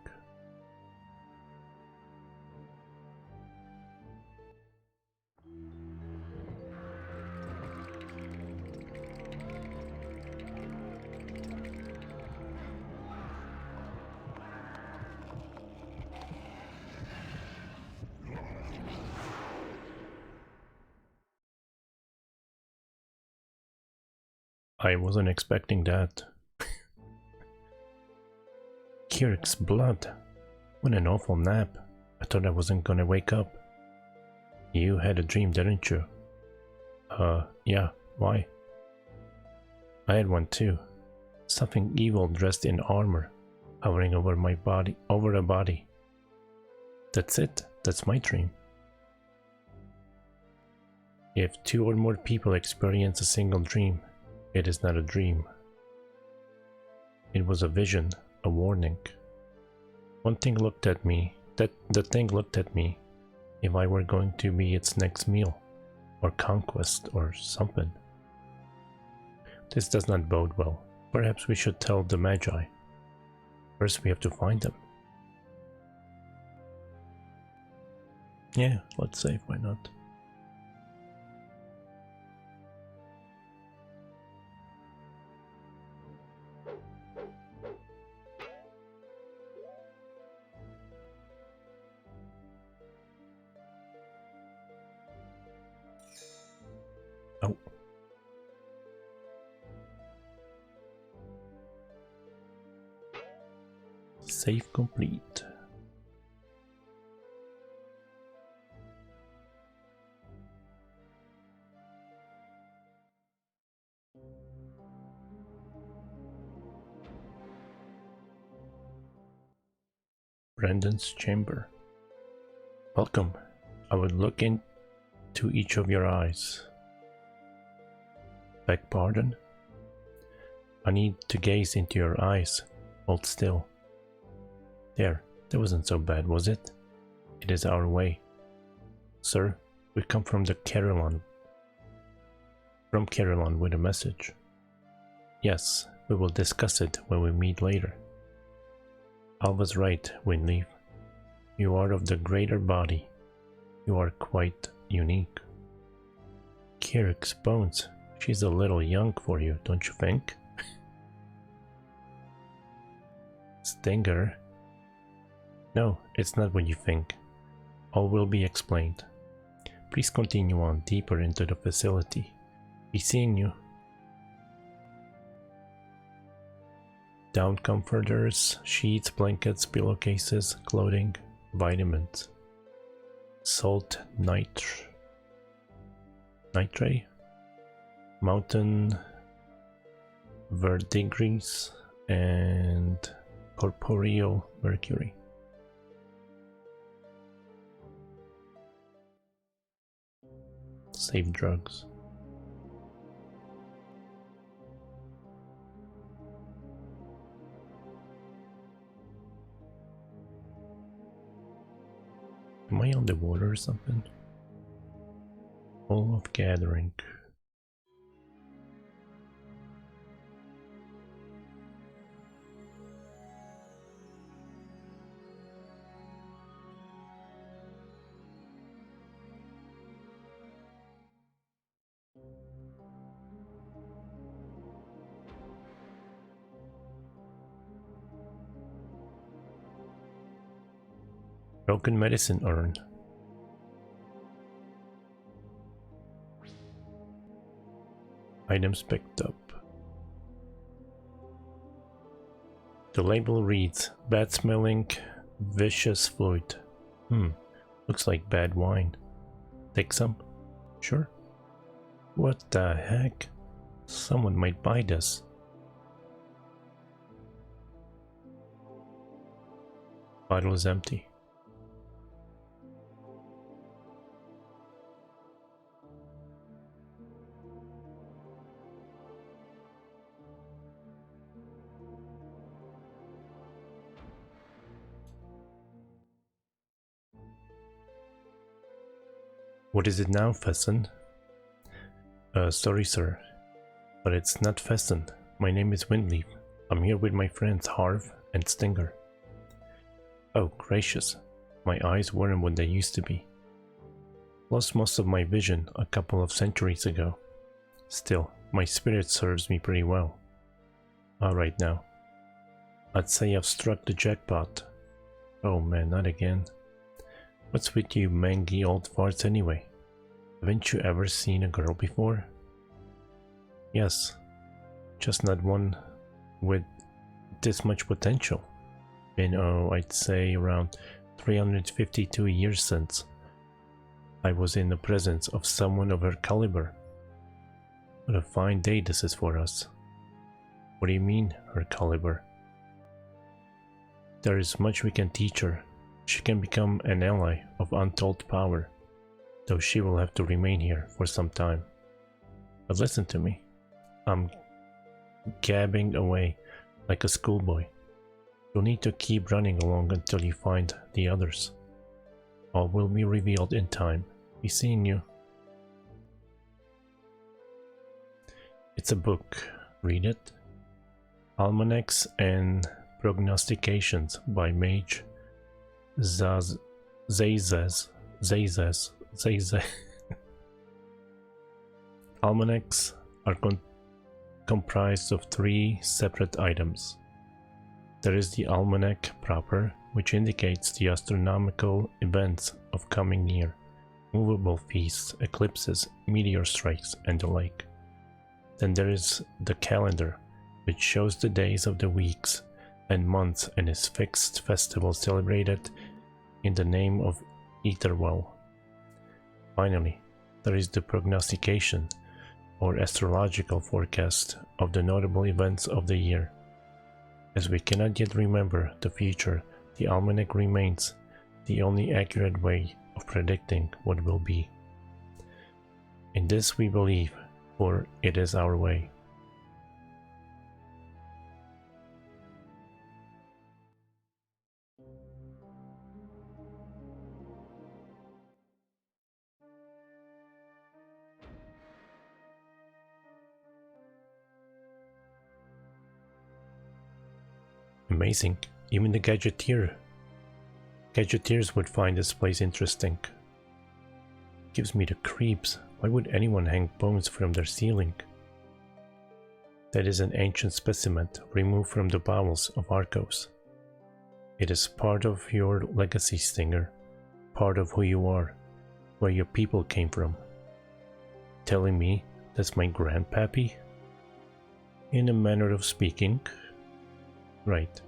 I wasn't expecting that. Kirk's blood. What an awful nap. I thought I wasn't gonna wake up. You had a dream, didn't you? Yeah, why? I had one too. Something evil dressed in armor, hovering over my body, over a body. That's it, that's my dream. If two or more people experience a single dream, it is not a dream. It was a vision, a warning. The thing looked at me if I were going to be its next meal, or conquest, or something. This does not bode well. Perhaps we should tell the Magi. First we have to find them. Yeah, let's save, why not? Oh. Save complete. Brendan's chamber. Welcome. I would look into each of your eyes. Beg pardon? I need to gaze into your eyes. Hold still. There, that wasn't so bad, was it? It is our way. Sir, we come from Carillon with a message. Yes, we will discuss it when we meet later. I was right, Winleaf. You are of the greater body. You are quite unique. Kirk's bones. She's a little young for you, don't you think? Stinger? No, it's not what you think. All will be explained. Please continue on deeper into the facility. Be seeing you. Down comforters, sheets, blankets, pillowcases, clothing, vitamins. Salt nitrate, mountain verdigris, and corporeal mercury. Safe drugs. Am I on the water or something? Hall of Gathering. Broken medicine urn. Items picked up. The label reads, bad smelling, vicious fluid. Looks like bad wine. Take some? Sure. What the heck? Someone might buy this. Bottle is empty. What is it now, Fesson? Sorry, sir, but it's not Fesson. My name is Windleaf. I'm here with my friends Harv and Stinger. Oh, gracious. My eyes weren't what they used to be. Lost most of my vision a couple of centuries ago. Still, my spirit serves me pretty well. Alright now. I'd say I've struck the jackpot. Oh man, not again. What's with you mangy old farts anyway? Haven't you ever seen a girl before? Yes, just not one with this much potential. Been, I'd say around 352 years since I was in the presence of someone of her caliber. What a fine day this is for us. What do you mean, her caliber? There is much we can teach her. She can become an ally of untold power, though she will have to remain here for some time. But listen to me. I'm gabbing away like a schoolboy. You'll need to keep running along until you find the others. All will be revealed in time. Be seeing you. It's a book. Read it. Almanacs and Prognostications by Mage Zazes. Almanacs are comprised of 3 separate items. There is the almanac proper, which indicates the astronomical events of coming year, movable feasts, eclipses, meteor strikes, and the like. Then there is the calendar, which shows the days of the weeks and months and is fixed festival celebrated in the name of Etherwell. Finally, there is the prognostication, or astrological forecast of the notable events of the year. As we cannot yet remember the future, the almanac remains the only accurate way of predicting what will be. In this we believe, for it is our way. Amazing. Even the gadgeteers would find this place interesting. Gives me the creeps. Why would anyone hang bones from their ceiling? That is an ancient specimen removed from the bowels of Arcos. It is part of your legacy, Stinger. Part of who you are. where your people came from. Telling me that's my grandpappy? In a manner of speaking. Right.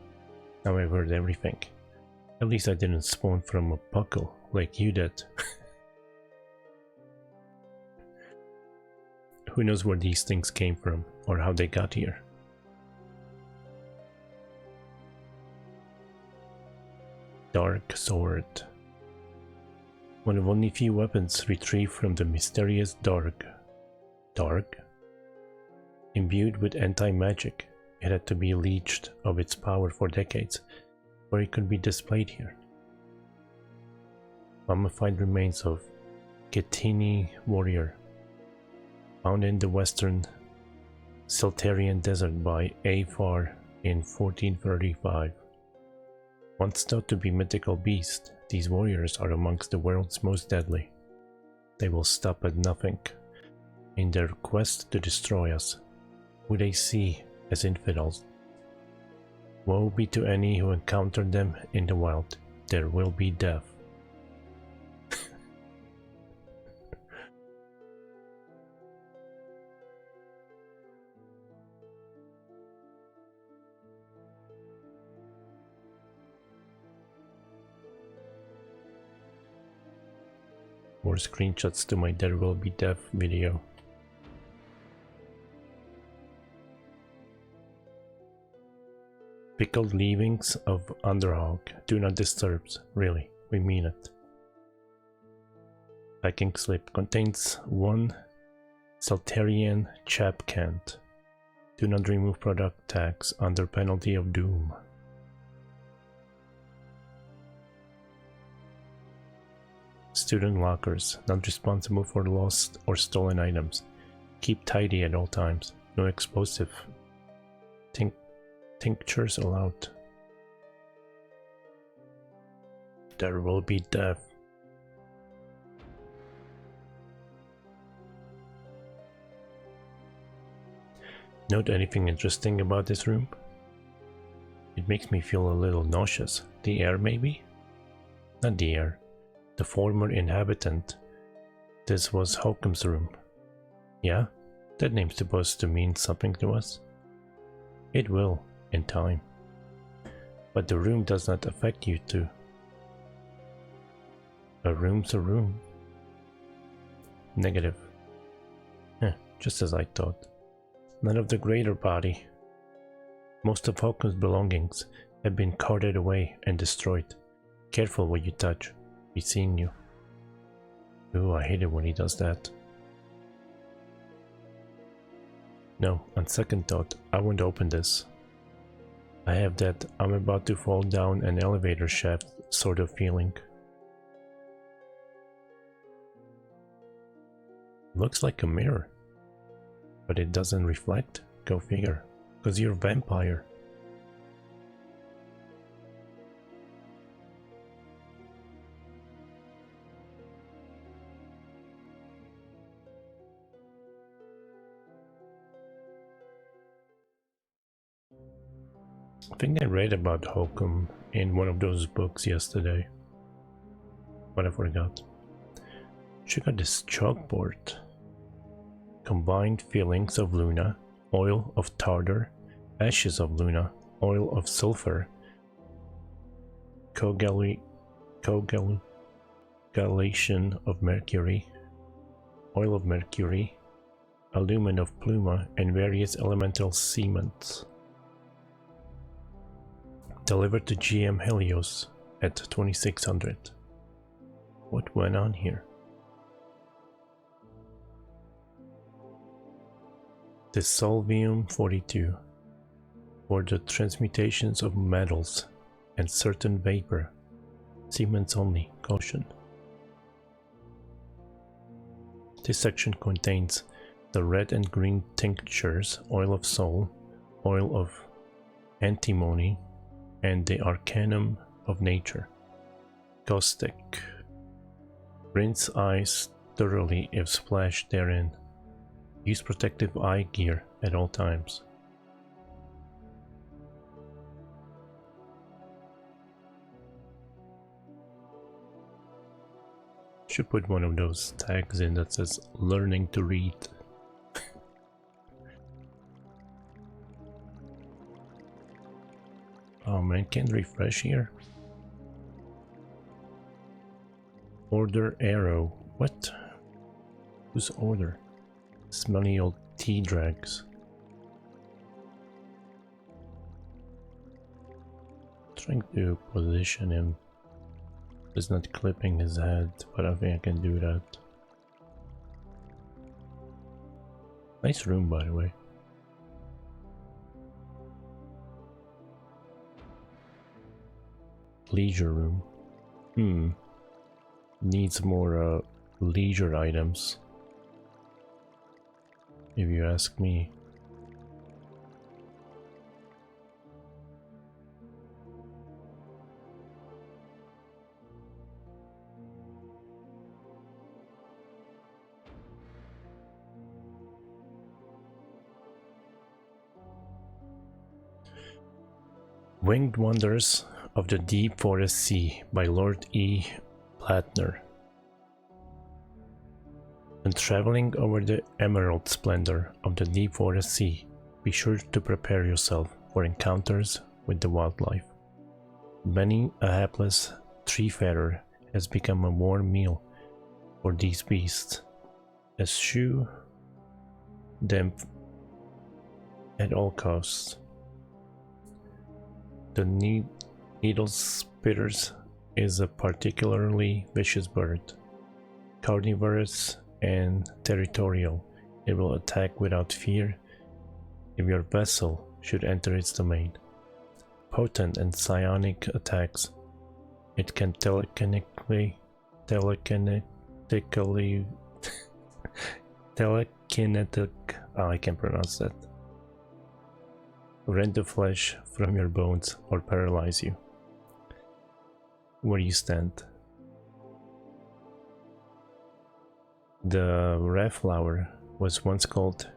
Now I've heard everything. At least I didn't spawn from a puckle like you did. Who knows where these things came from or how they got here. Dark Sword. One of only few weapons retrieved from the mysterious Dark. Dark? Imbued with anti-magic, it had to be leached of its power for decades, where it could be displayed here. Mummified remains of Getini warrior, found in the western Celtarian desert by Afar in 1435. Once thought to be mythical beasts, these warriors are amongst the world's most deadly. They will stop at nothing in their quest to destroy us, who they see as infidels. Woe be to any who encounter them in the wild. There will be death. More screenshots to my There Will Be Death video. Pickled leavings of Underhog. Do not disturb. Really, we mean it. Packing slip contains 1 Celtarian chap cant. Do not remove product tags under penalty of doom. Student lockers, not responsible for lost or stolen items. Keep tidy at all times. No explosive tinctures allowed. There will be death. Note anything interesting about this room? It makes me feel a little nauseous. The air, maybe? Not the air. The former inhabitant. This was Holcomb's room. Yeah? That name's supposed to mean something to us? It will, in time. But the room does not affect you two. A room's a room. Negative. Just as I thought. None of the greater body. Most of Holcomb's belongings have been carted away and destroyed. Careful what you touch. He's seeing you. Ooh, I hate it when he does that. No, on second thought, I won't open this. I have that I'm about to fall down an elevator shaft sort of feeling. Looks like a mirror. But it doesn't reflect? Go figure. 'Cause you're a vampire. I think I read about Holcomb in one of those books yesterday, but I forgot. Check out this chalkboard. Combined fillings of Luna, oil of tartar, ashes of Luna, oil of sulfur, coagulation of mercury, oil of mercury, alumen of pluma, and various elemental cements. Delivered to GM Helios at 2600. What went on here? Dissolvium 42 for the transmutations of metals and certain vapor. Cements only, caution. This section contains the red and green tinctures, oil of soul, oil of antimony, and the arcanum of nature. Caustic. Rinse eyes thoroughly if splashed therein. Use protective eye gear at all times. Should put one of those tags in that says learning to read. Oh man, can't refresh here. Order arrow. What? Whose order? Smelly old tea drags. Trying to position him. He's not clipping his head, but I think I can do that. Nice room, by the way. Leisure room. Needs more leisure items, if you ask me. Winged Wonders of the Deep Forest Sea by Lord E. Plattner. When traveling over the emerald splendor of the deep forest sea, be sure to prepare yourself for encounters with the wildlife. Many a hapless treefarer has become a warm meal for these beasts. Eschew them at all costs. The needle spitters is a particularly vicious bird. Carnivorous and territorial, it will attack without fear if your vessel should enter its domain. Potent and psionic attacks. It can telekinetic, I can't pronounce that. Rend the flesh from your bones or paralyze you. Where you stand. The Rafflower was once called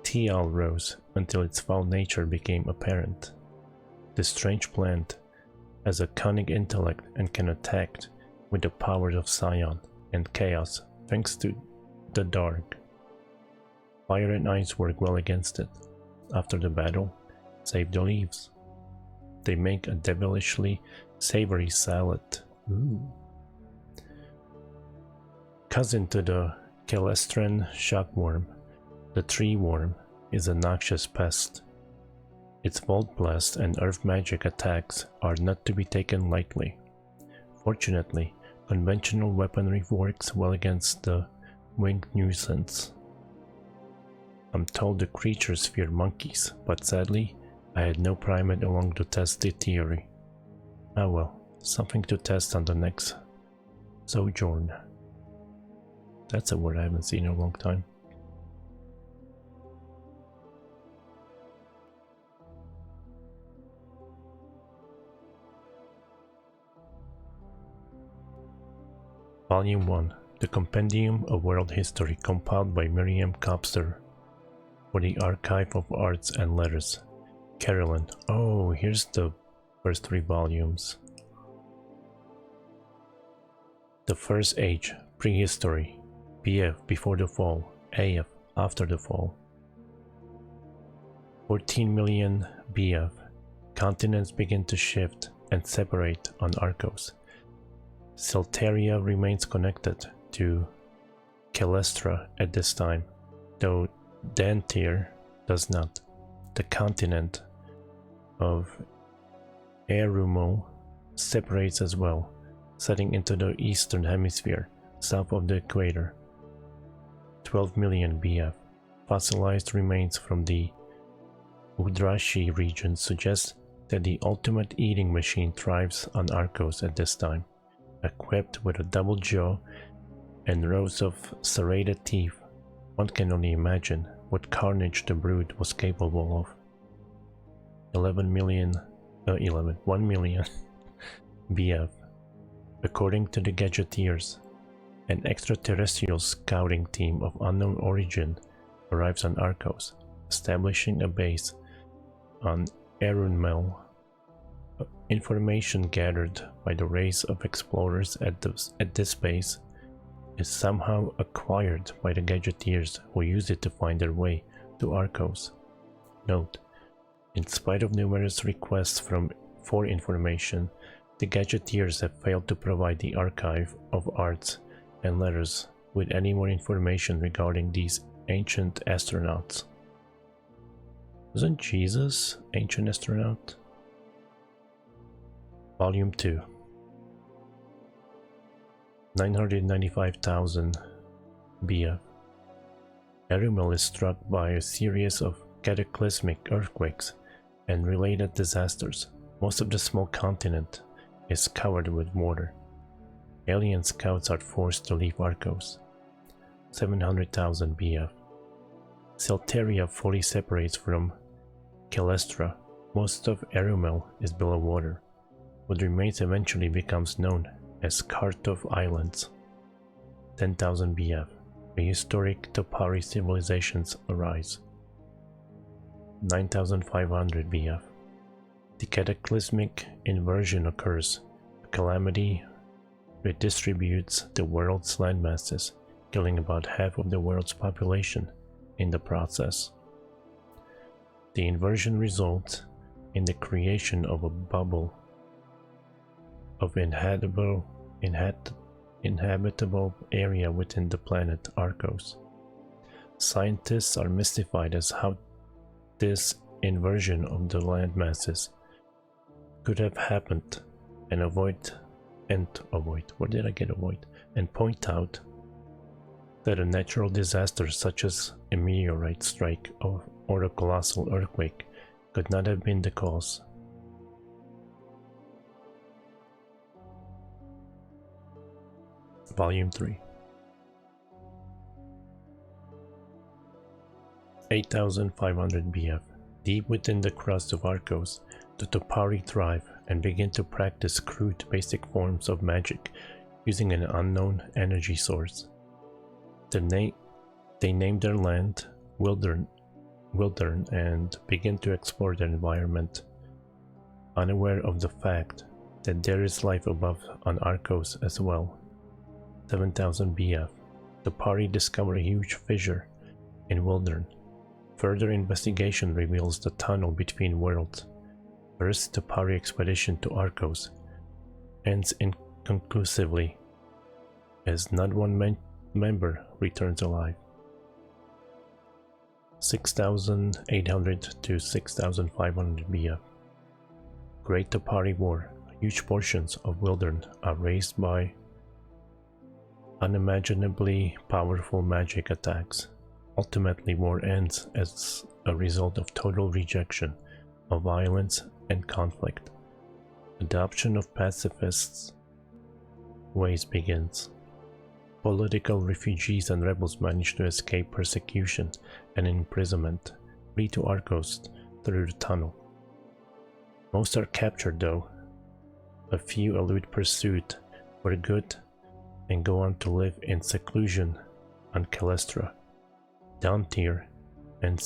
Teal Rose until its foul nature became apparent. This strange plant has a cunning intellect and can attack with the powers of Scion and Chaos thanks to the dark. Fire and ice work well against it. After the battle, save the leaves. They make a devilishly savory salad. Ooh. Cousin to the Celestran shockworm, the tree worm is a noxious pest. Its Volt Blast and Earth Magic attacks are not to be taken lightly. Fortunately, conventional weaponry works well against the winged nuisance. I'm told the creatures fear monkeys, but sadly, I had no primate along to test the theory. Ah well, something to test on the next sojourn. That's a word I haven't seen in a long time. Volume 1, The Compendium of World History, compiled by Miriam Copster for the Archive of Arts and Letters. Carolyn. Oh, here's the first 3 volumes. The First Age, Prehistory. BF, Before the Fall. AF, After the Fall. 14 million BF. Continents begin to shift and separate on Arcos. Celtaria remains connected to Celestra at this time, though Dantir does not. The continent of Erumo separates as well, setting into the eastern hemisphere, south of the equator. 12 million BF. Fossilized remains from the Udrashi region suggest that the ultimate eating machine thrives on Arcos at this time. Equipped with a double jaw and rows of serrated teeth, one can only imagine what carnage the brood was capable of. 1 million BF. According to the Gadgeteers, an extraterrestrial scouting team of unknown origin arrives on Arcos, establishing a base on Erunmel. Information gathered by the race of explorers at this base is somehow acquired by the Gadgeteers who use it to find their way to Arcos. Note: in spite of numerous requests for information, the Gadgeteers have failed to provide the Archive of Arts and Letters with any more information regarding these ancient astronauts. Wasn't Jesus ancient astronaut? Volume 2. 995,000 BF. Arumel is struck by a series of cataclysmic earthquakes and related disasters. Most of the small continent is covered with water. Alien scouts are forced to leave Arcos. 700,000 BF. Selteria fully separates from Calestra. Most of Arumel is below water. What remains eventually becomes known as Kartov Islands. 10,000 BF. Prehistoric Topari civilizations arise. 9,500 BF. The cataclysmic inversion occurs. A calamity redistributes the world's landmasses, killing about half of the world's population in the process. The inversion results in the creation of a bubble of inhabitable area within the planet Arcos. Scientists are mystified as how this inversion of the land masses could have happened and point out that a natural disaster such as a meteorite strike or a colossal earthquake could not have been the cause. Volume 3. 8,500 BF. Deep within the crust of Arcos, the Topari thrive and begin to practice crude basic forms of magic using an unknown energy source. They name their land Wildern and begin to explore their environment, unaware of the fact that there is life above on Arcos as well. 7,000 BF. The party discover a huge fissure in Wildern. Further investigation reveals the tunnel between worlds. First, the party expedition to Arcos ends inconclusively, as not one member returns alive. 6,800 to 6,500 BF. Great Topari War. Huge portions of Wildern are razed by unimaginably powerful magic attacks. Ultimately, war ends as a result of total rejection of violence and conflict. Adoption of pacifists' ways begins. Political refugees and rebels manage to escape persecution and imprisonment, flee to Arcos through the tunnel. Most are captured though. A few elude pursuit for good and go on to live in seclusion on Calestra, Downtier, and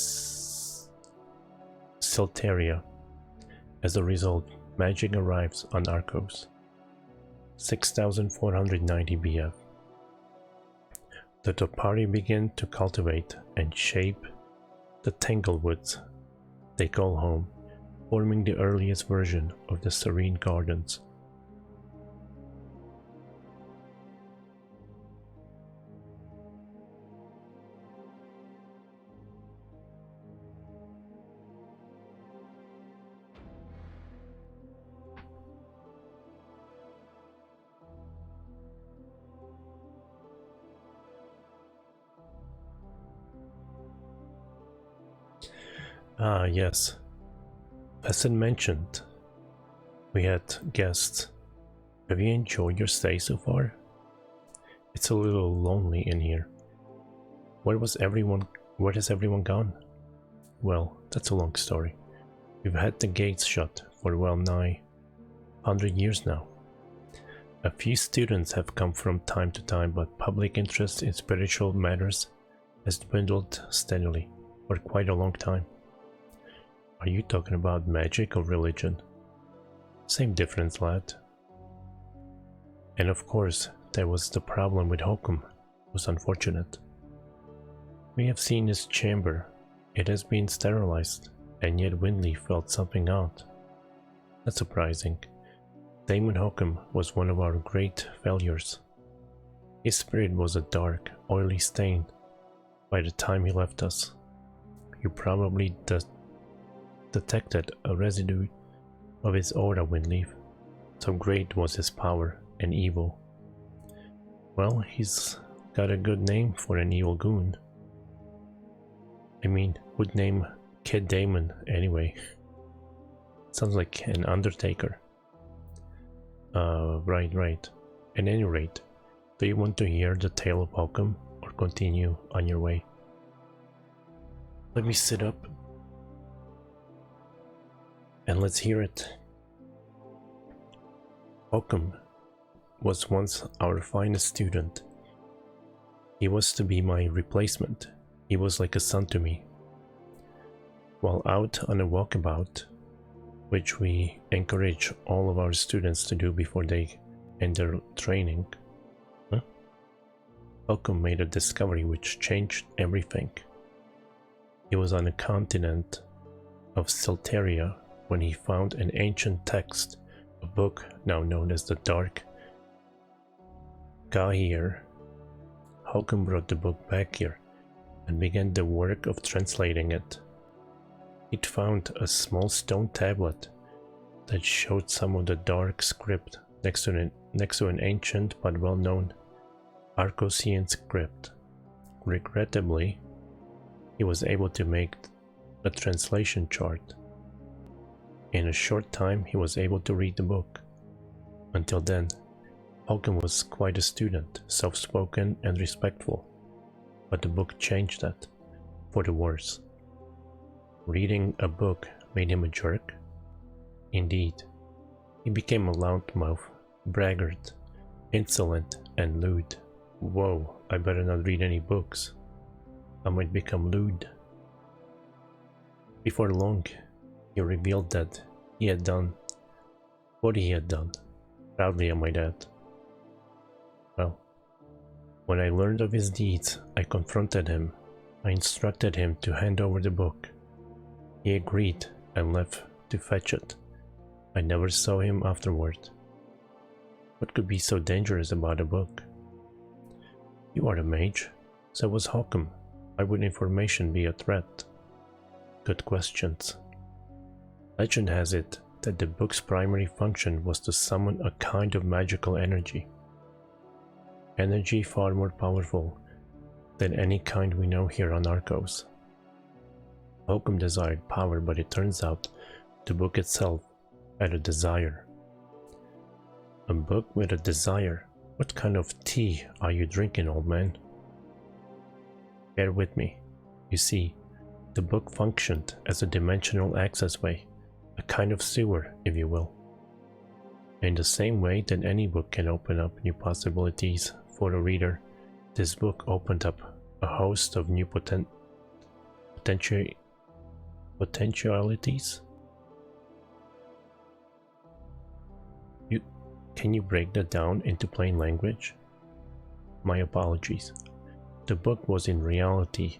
Selteria. As a result, magic arrives on Arcos. 6,490 BF. The Topari begin to cultivate and shape the Tanglewoods they call home, forming the earliest version of the Serene Gardens. Ah, yes. As I mentioned, we had guests. Have you enjoyed your stay so far? It's a little lonely in here. Where has everyone gone? Well, that's a long story. We've had the gates shut for well nigh 100 years now. A few students have come from time to time, but public interest in spiritual matters has dwindled steadily for quite a long time. Are you talking about magic or religion? Same difference, lad. And of course, there was the problem with Hokum was unfortunate. We have seen his chamber. It has been sterilized, and yet Windley felt something out. That's surprising. Damon Hockham was one of our great failures. His spirit was a dark, oily stain by the time he left us. You probably detected a residue of his aura, Windley. So great was his power and evil. Well, he's got a good name for an evil goon. I mean, would name Kid Damon anyway. Sounds like an undertaker. Right. At any rate, do you want to hear the tale of Hockham or continue on your way? Let me sit up and let's hear it. Hockham was once our finest student. He was to be my replacement. He was like a son to me. While out on a walkabout, which we encourage all of our students to do before they enter training, Hockham made a discovery which changed everything. He was on the continent of Silteria when he found an ancient text, a book now known as the Dark Kahir. Hockham brought the book back here and began the work of translating it. He'd found a small stone tablet that showed some of the dark script next to an ancient but well-known Arcosian script. Regrettably, he was able to make a translation chart. In a short time, he was able to read the book. Until then, Hockham was quite a student, soft-spoken and respectful, but the book changed that, for the worse. Reading a book made him a jerk? Indeed, he became a loudmouth, braggart, insolent, and lewd. Whoa, I better not read any books. I might become lewd. Before long, he revealed that he had done what he had done, proudly I might add. Well, when I learned of his deeds, I confronted him. I instructed him to hand over the book. He agreed and left to fetch it. I never saw him afterward. What could be so dangerous about a book? You are a mage, so was Hockham. Why would information be a threat? Good questions. Legend has it that the book's primary function was to summon a kind of magical energy. Energy far more powerful than any kind we know here on Arcos. Hockham desired power, but it turns out the book itself had a desire. A book with a desire? What kind of tea are you drinking, old man? Bear with me. You see, the book functioned as a dimensional accessway, a kind of sewer, if you will. In the same way that any book can open up new possibilities for a reader, this book opened up a host of new potentialities. Can you break that down into plain language? My apologies. The book was in reality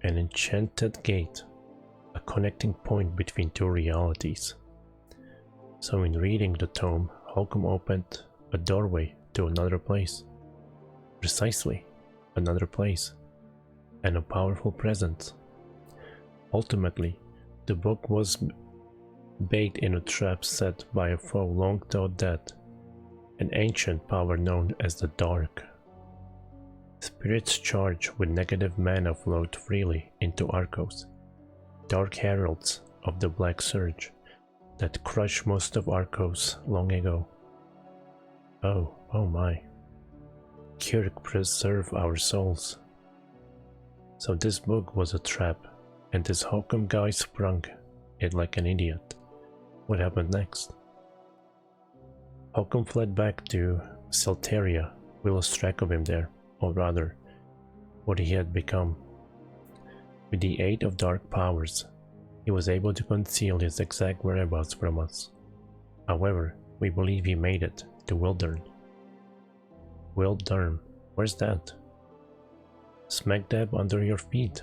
an enchanted gate, a connecting point between two realities. So in reading the tome, Hockham opened a doorway to another place. Precisely, another place, and a powerful presence. Ultimately, the book was bait in a trap set by a foe long thought dead, an ancient power known as the Dark. Spirits charged with negative mana flowed freely into Arcos, dark heralds of the Black Surge that crushed most of Arcos long ago. Oh my. Kirk preserve our souls. So this book was a trap, and this Hockham guy sprung it like an idiot. What happened next? Hockham fled back to Silteria. We lost track of him there, or rather, what he had become. With the aid of dark powers, he was able to conceal his exact whereabouts from us. However, we believe he made it to Wildern. Wildern, where's that? Smack dab under your feet.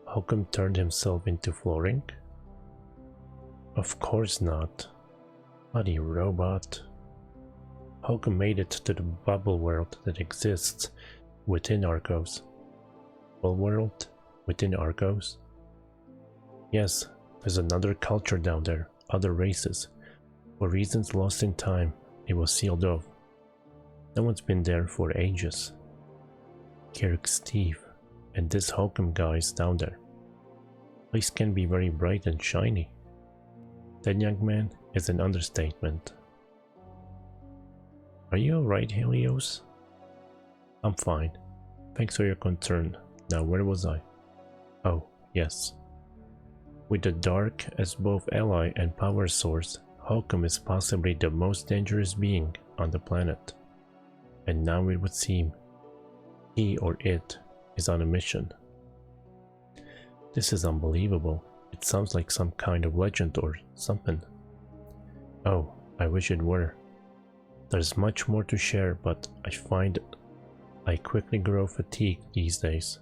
Holcomb turned himself into flooring? Of course not. Bloody robot. Holcomb made it to the bubble world that exists within Arcos. Bubble world within Arcos? Yes, there's another culture down there, other races. For reasons lost in time, it was sealed off. No one's been there for ages. Kirk, Steve, and this Holcomb guy is down there. Place can be very bright and shiny. That young man is an understatement. Are you alright, Helios? I'm fine. Thanks for your concern. Now where was I? Oh, yes. With the Dark as both ally and power source, Holcomb is possibly the most dangerous being on the planet. And now it would seem he or it is on a mission. This is unbelievable. It sounds like some kind of legend or something. Oh, I wish it were. There's much more to share, but I find I quickly grow fatigued these days.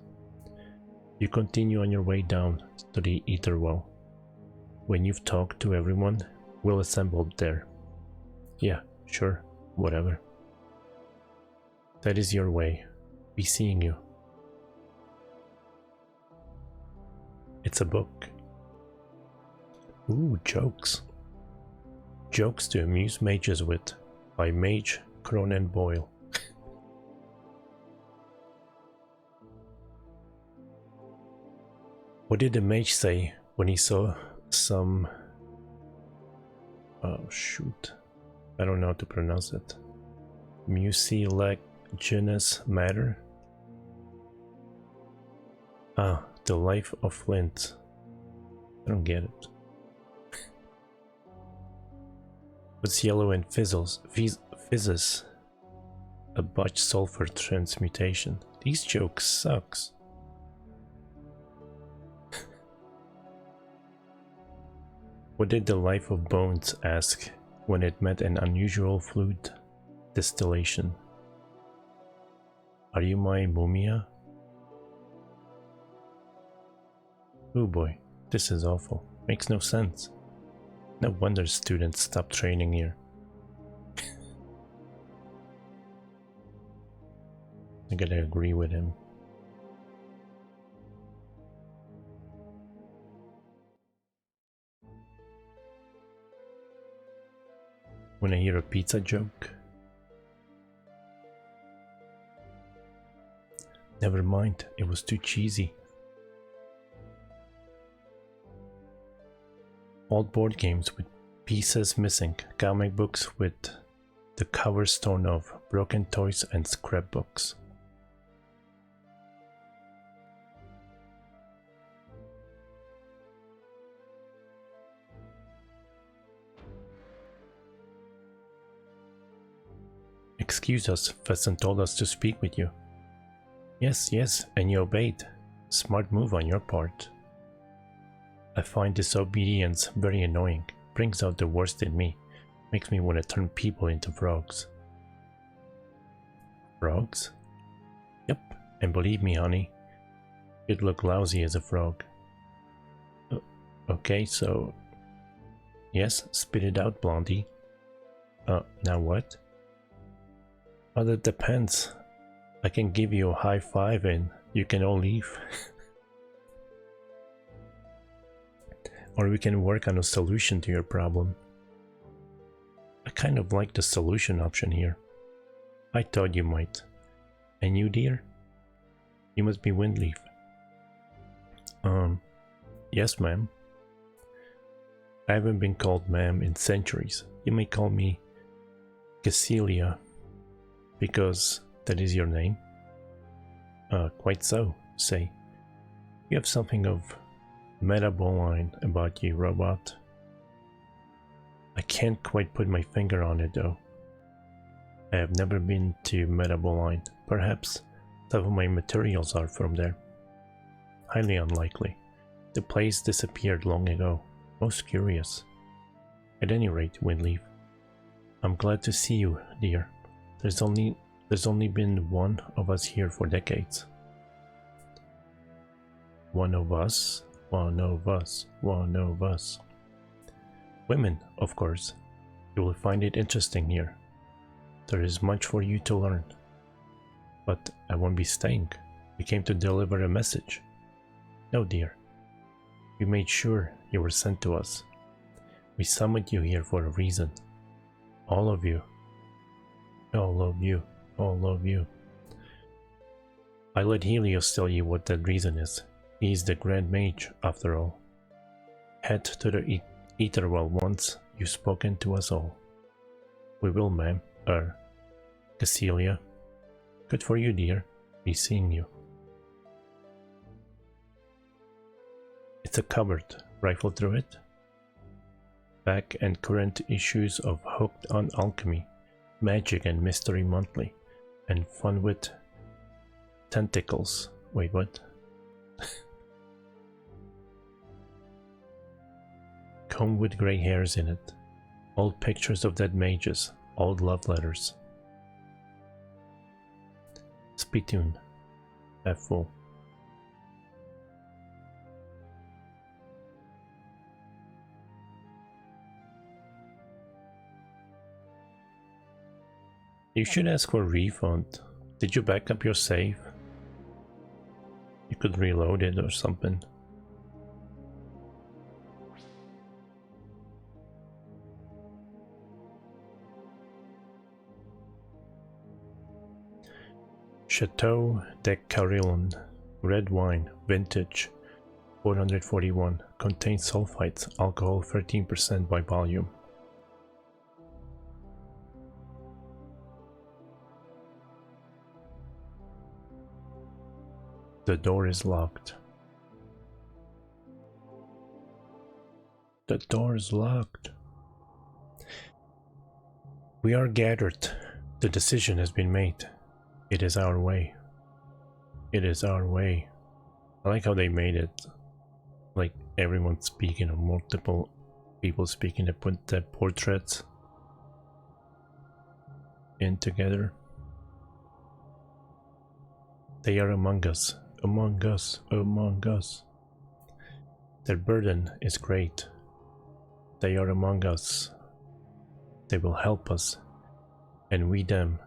You continue on your way down to the ether well. When you've talked to everyone, we'll assemble there. Yeah, sure, whatever. That is your way. Be seeing you. It's a book. Ooh, jokes. Jokes to amuse mages with, by Mage Cronin Boyle. What did the mage say when he saw some... Oh shoot, I don't know how to pronounce it. Mucilaginous matter? Ah, the life of Flint. I don't get it. What's yellow and fizzes? A botched sulfur transmutation. These jokes sucks. What did the life of Bones ask when it met an unusual fluid distillation? Are you my mumia? Oh boy, this is awful. Makes no sense. No wonder students stop training here. I gotta agree with him. When I hear a pizza joke. Never mind, it was too cheesy. Old board games with pieces missing, comic books with the covers torn off, broken toys and scrapbooks. Excuse us, Fesson told us to speak with you. Yes, yes, and you obeyed. Smart move on your part. I find disobedience very annoying, brings out the worst in me, makes me want to turn people into frogs. Frogs? Yep, and believe me honey, you'd look lousy as a frog. Okay, so... Yes, spit it out, Blondie. Now what? Well, that depends. I can give you a high five and you can all leave. Or we can work on a solution to your problem. I kind of like the solution option here. I thought you might. And you, dear? You must be Windleaf. Yes, ma'am. I haven't been called ma'am in centuries. You may call me Cassilia, because that is your name. Quite so, say. You have something of metaboline about you, robot. I can't quite put my finger on it though. I have never been to Metaboline. Perhaps some of my materials are from there. Highly unlikely. The place disappeared long ago. Most curious. At any rate, Windleaf, I'm glad to see you, dear. There's There's only been one of us here for decades. One of us, one of us, one of us. Women, of course. You will find it interesting here. There is much for you to learn. But I won't be staying. We came to deliver a message. No, dear. We made sure you were sent to us. We summoned you here for a reason. All of you. All of you. All of you. I let Helios tell you what that reason is. He is the Grand Mage, after all. Head to the Etherwell once you've spoken to us all. We will, ma'am. Cassilia. Good for you, dear. Be seeing you. It's a cupboard. Rifle through it. Back and current issues of Hooked on Alchemy, Magic and Mystery Monthly, and Fun with Tentacles. Wait, what? Comb with grey hairs in it. Old pictures of dead mages. Old love letters. Spittoon. Half full. You should ask for a refund. Did you back up your save? You could reload it or something. Chateau de Carillon, red wine, vintage, 441, contains sulfites, alcohol 13% by volume. The door is locked. The door is locked. We are gathered. The decision has been made. It is our way. It is our way. I like how they made it. Like everyone speaking, or multiple people speaking, they put their portraits in together. They are among us. Among us. Among us. Their burden is great. They are among us. They will help us. And we them.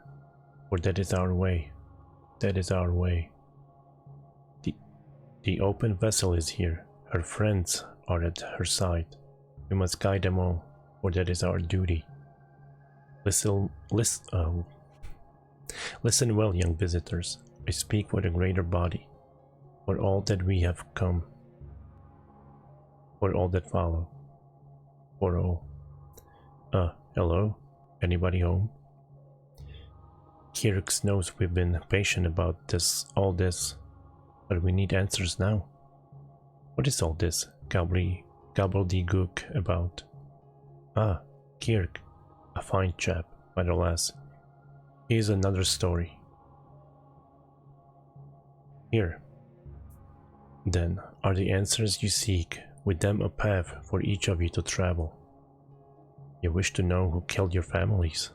For that is our way. That is our way. The open vessel is here. Her friends are at her side. We must guide them all, for that is our duty. Listen well, young visitors. I speak for the greater body, for all that we have come, for all that follow, for all. Hello? Anybody home? Kirk knows we've been patient about all this, but we need answers now. What is all this gobbledygook about? Kirk, a fine chap, but alas, here's another story. Here, then, are the answers you seek, with them a path for each of you to travel. You wish to know who killed your families?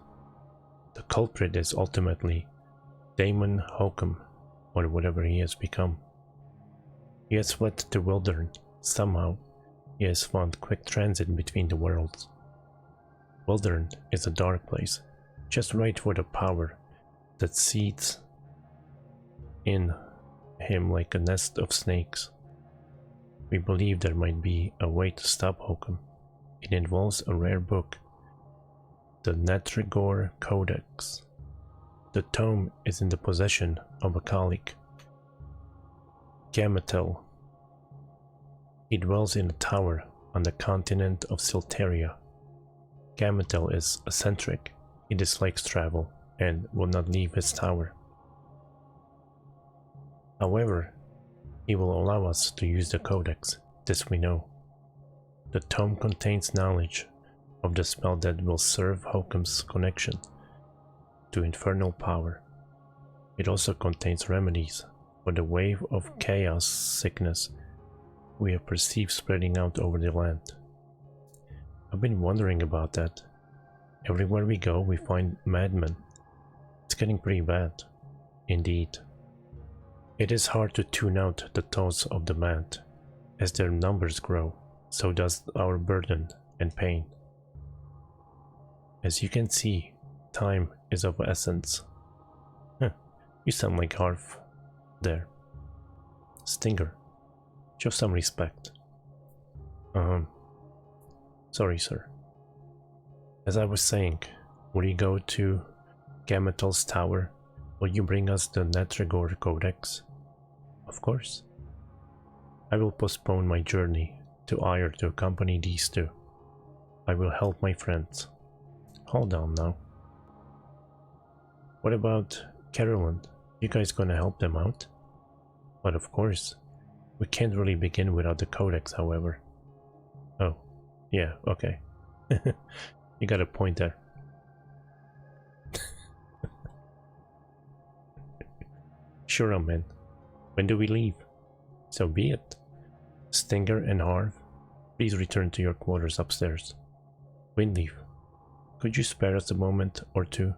The culprit is ultimately Damon Hokum, or whatever he has become. He has fled to Wildern. Somehow, he has found quick transit between the worlds. Wildern is a dark place, just right for the power that seeds in him like a nest of snakes. We believe there might be a way to stop Hokum. It involves a rare book, the Natrigor Codex. The tome is in the possession of a colleague, Gamatel. He dwells in a tower on the continent of Silteria. Gamatel is eccentric. He dislikes travel and will not leave his tower. However, he will allow us to use the codex, this we know. The tome contains knowledge of the spell that will serve Hokum's connection to infernal power. It also contains remedies for the wave of chaos sickness we have perceived spreading out over the land. I've been wondering about that. Everywhere we go, we find madmen. It's getting pretty bad. Indeed. It is hard to tune out the tones of the mad. As their numbers grow, so does our burden and pain. As you can see, time is of essence. You sound like Harv there. Stinger, show some respect. Sorry, sir. As I was saying, will you go to Gametal's tower? Will you bring us the Netrigor Codex? Of course. I will postpone my journey to Aiur to accompany these two. I will help my friends. Hold on now. What about Carolyn? You guys gonna help them out? But of course. We can't really begin without the Codex, however. Oh, yeah, okay. You got a point there. Sure, I'm in. When do we leave? So be it. Stinger and Harv, please return to your quarters upstairs. Windleaf, could you spare us a moment or two?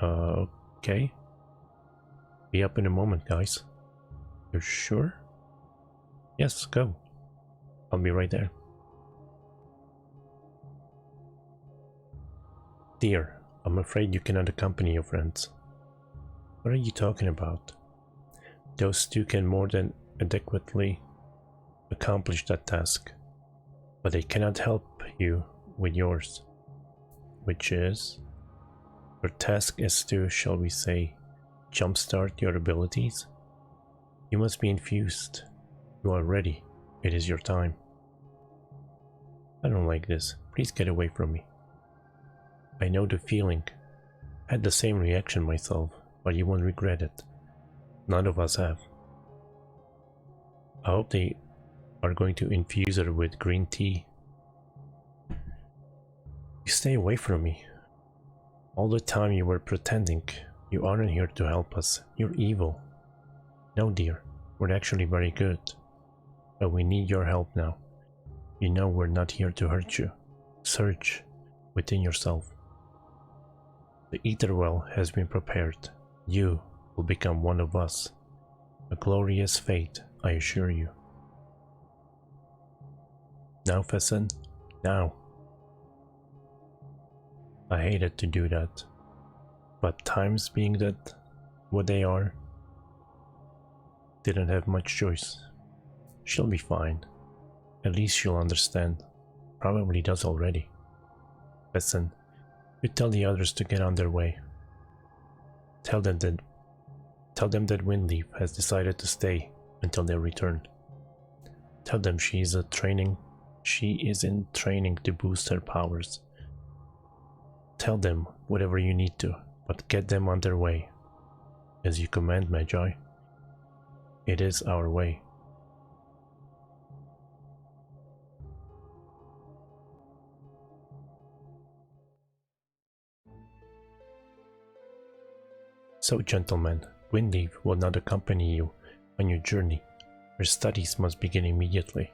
Okay. Be up in a moment, guys. You're sure? Yes, go. I'll be right there. Dear, I'm afraid you cannot accompany your friends. What are you talking about? Those two can more than adequately accomplish that task, but they cannot help you with yours, which is... Your task is to, shall we say, jumpstart your abilities? You must be infused. You are ready. It is your time. I don't like this. Please get away from me. I know the feeling. I had the same reaction myself, but you won't regret it. None of us have. I hope they are going to infuse her with green tea. You stay away from me. All the time you were pretending. You aren't here to help us. You're evil. No, dear. We're actually very good. But we need your help now. You know we're not here to hurt you. Search within yourself. The Ether Well has been prepared. You will become one of us. A glorious fate, I assure you. Now, Fessin, now. I hated to do that, but times being that what they are, didn't have much choice. She'll be fine. At least she'll understand. Probably does already. Fessin, you tell the others to get on their way. Tell them that Windleaf has decided to stay until their return. Tell them she is in training to boost her powers. Tell them whatever you need to, but get them on their way. As you command, Magi. It is our way. So, gentlemen, Windleaf will not accompany you on your journey. Her studies must begin immediately.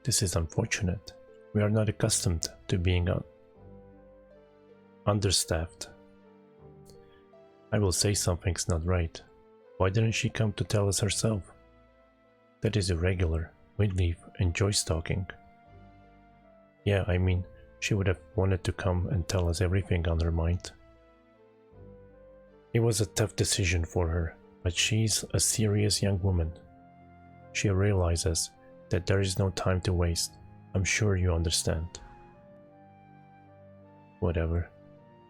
This is unfortunate. We are not accustomed to being understaffed. I will say something's not right. Why didn't she come to tell us herself? That is irregular. Windleaf enjoys talking. Yeah, I mean, she would have wanted to come and tell us everything on her mind. It was a tough decision for her, but she's a serious young woman. She realizes that there is no time to waste. I'm sure you understand. Whatever.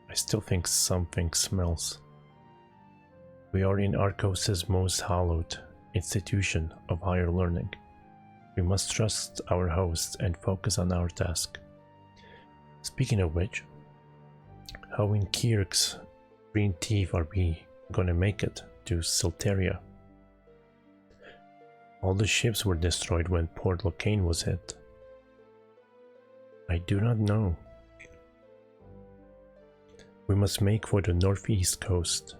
I still think something smells. We are in Arcos' most hallowed institution of higher learning. We must trust our hosts and focus on our task. Speaking of which, how in Kirk's green teeth are we gonna make it to Silteria? All the ships were destroyed when Port Locane was hit. I do not know. We must make for the northeast coast.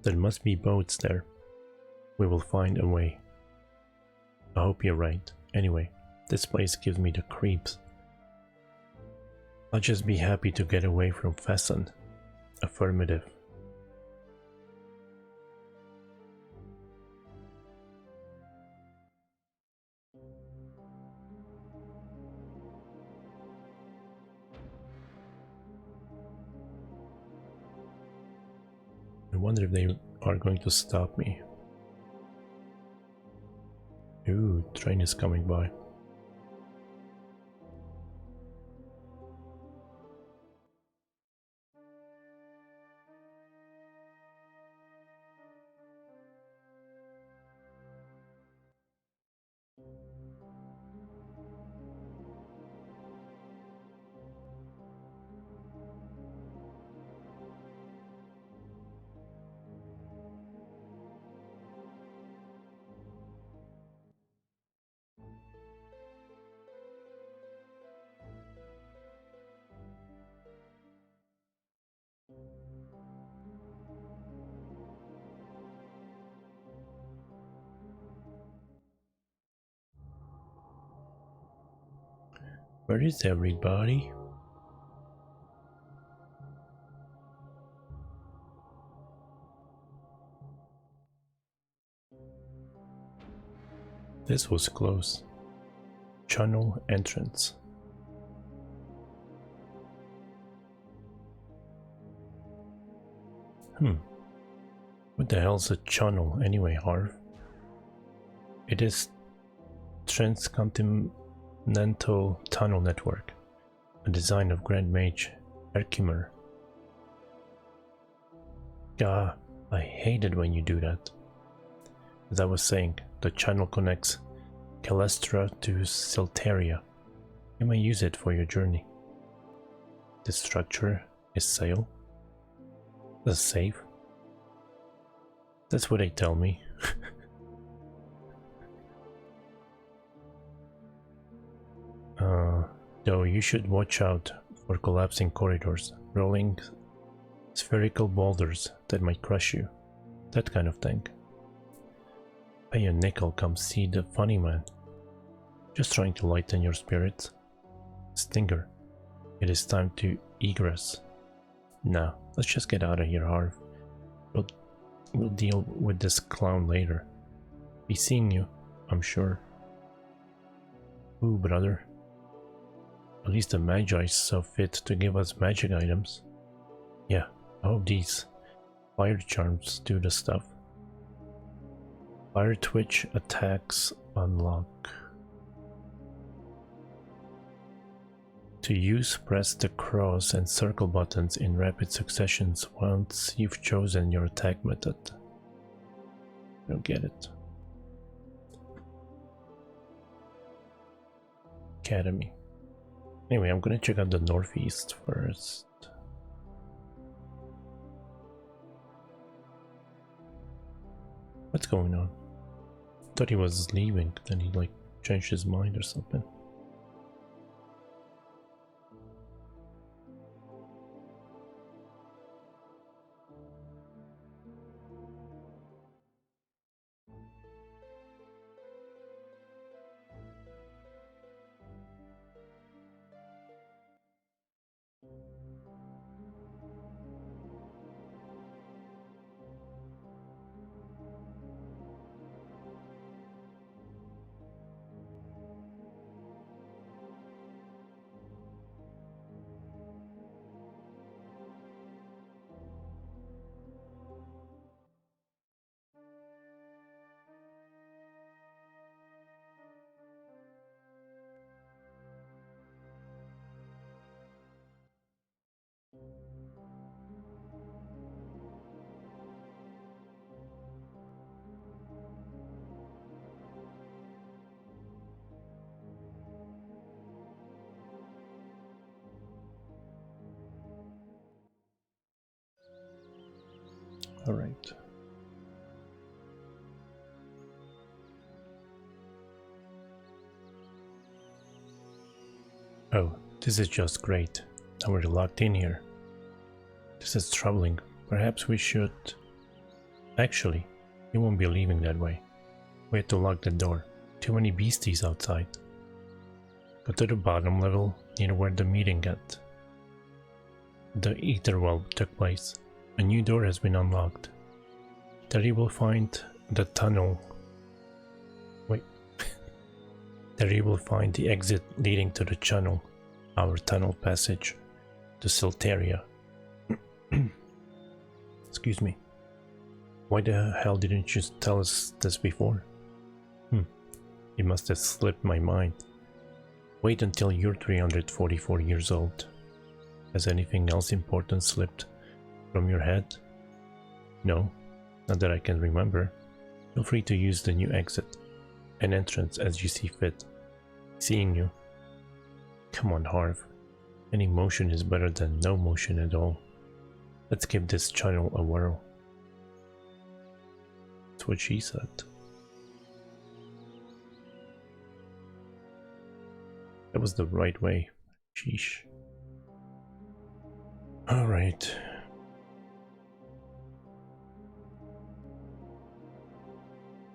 There must be boats there. We will find a way. I hope you're right. Anyway, this place gives me the creeps. I'll just be happy to get away from Fessin. Affirmative. I wonder if they are going to stop me. Ooh, train is coming by. Where is everybody? This was close. Channel entrance. What the hell's a channel anyway, Harv? It is Transcontinental Tunnel Network, a design of Grand Mage Herkimer. Gah, I hate it when you do that. As I was saying, the channel connects Calestra to Silteria. You may use it for your journey. This structure is safe. The safe? That's what they tell me. Though you should watch out for collapsing corridors, rolling spherical boulders that might crush you. That kind of thing. Pay a nickel, come see the funny man. Just trying to lighten your spirits. Stinger, it is time to egress. Now, let's just get out of here, Harv. We'll deal with this clown later. Be seeing you, I'm sure. Ooh, brother. At least the Magi saw fit to give us magic items. Yeah, I hope these fire charms do the stuff. Fire Twitch attacks unlock. To use, press the cross and circle buttons in rapid successions once you've chosen your attack method. I don't get it. Academy. Anyway, I'm gonna check out the northeast first. What's going on? Thought he was leaving, then he like changed his mind or something. All right. Oh, this is just great. Now we're locked in here. This is troubling. Perhaps we should... Actually, you won't be leaving that way. We had to lock the door. Too many beasties outside. Go to the bottom level, near where the meeting got. the ether well took place. A new door has been unlocked. Terry will find the tunnel. Wait. Terry will find the exit leading to the channel, our tunnel passage to Silteria. Excuse me. Why the hell didn't you tell us this before? It must have slipped my mind. Wait until you're 344 years old. Has anything else important slipped from your head? No, not that I can remember. Feel free to use the new exit and entrance as you see fit. Seeing you. Come on, Harv. Any motion is better than no motion at all. Let's give this channel a whirl. That's what she said. That was the right way. Sheesh. Alright.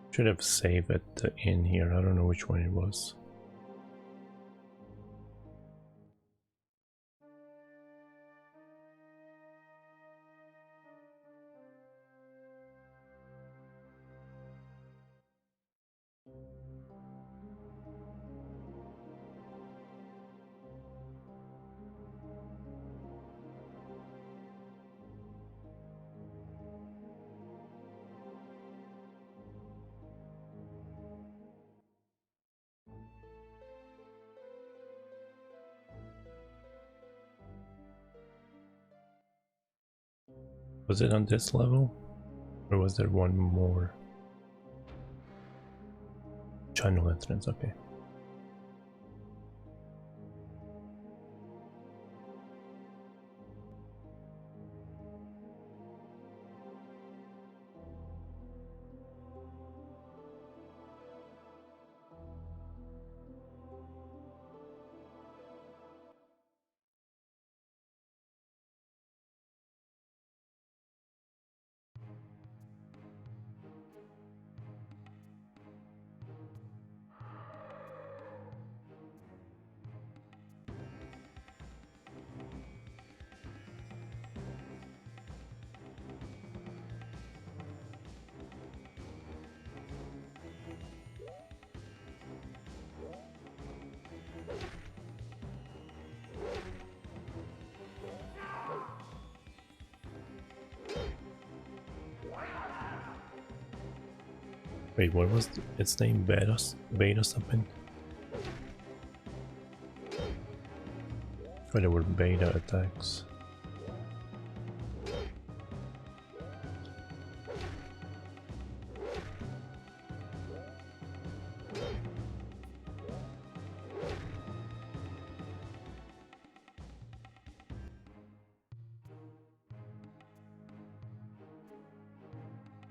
Should have saved at the inn here. I don't know which one it was. Was it on this level? Or was there one more? Channel entrance, okay. Wait, what was its name? Beta something? I thought there were beta attacks.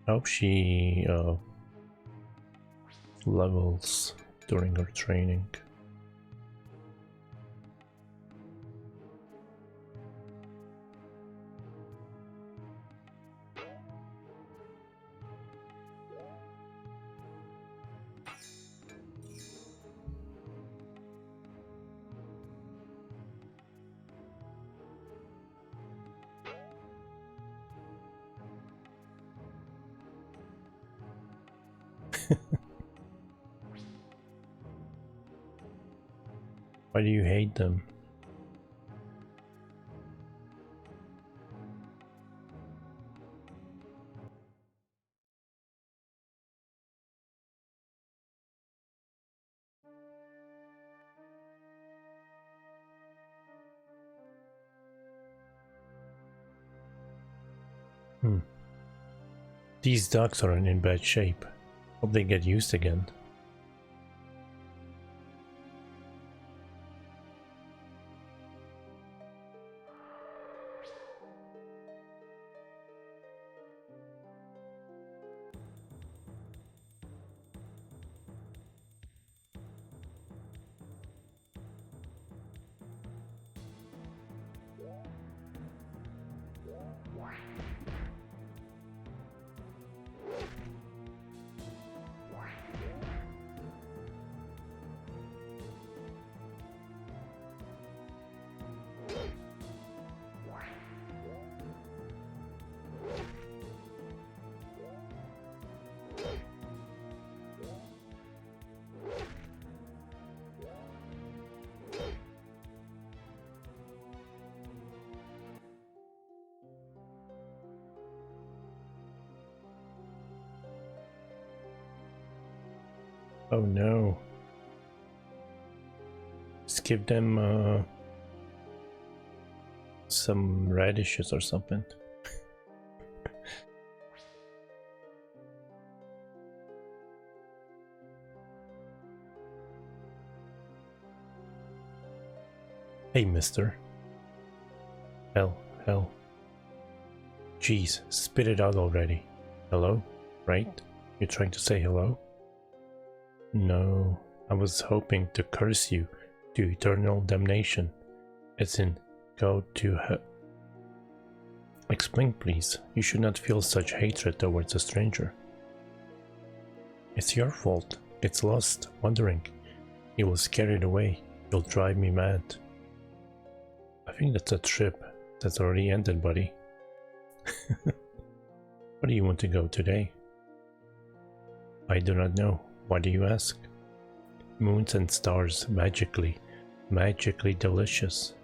I hope she levels during her training. Why do you hate them? These ducks are in bad shape. Hope they get used again. Oh no. Just give them some radishes or something. Hey, mister. Hell. Jeez, spit it out already. Hello? Right? You're trying to say hello? No, I was hoping to curse you to eternal damnation. As in, go to hell. Explain, please. You should not feel such hatred towards a stranger. It's your fault. It's lost, wandering. It was carried away. You'll drive me mad. I think that's a trip that's already ended, buddy. Where do you want to go today? I do not know. Why do you ask? Moons and stars, magically delicious.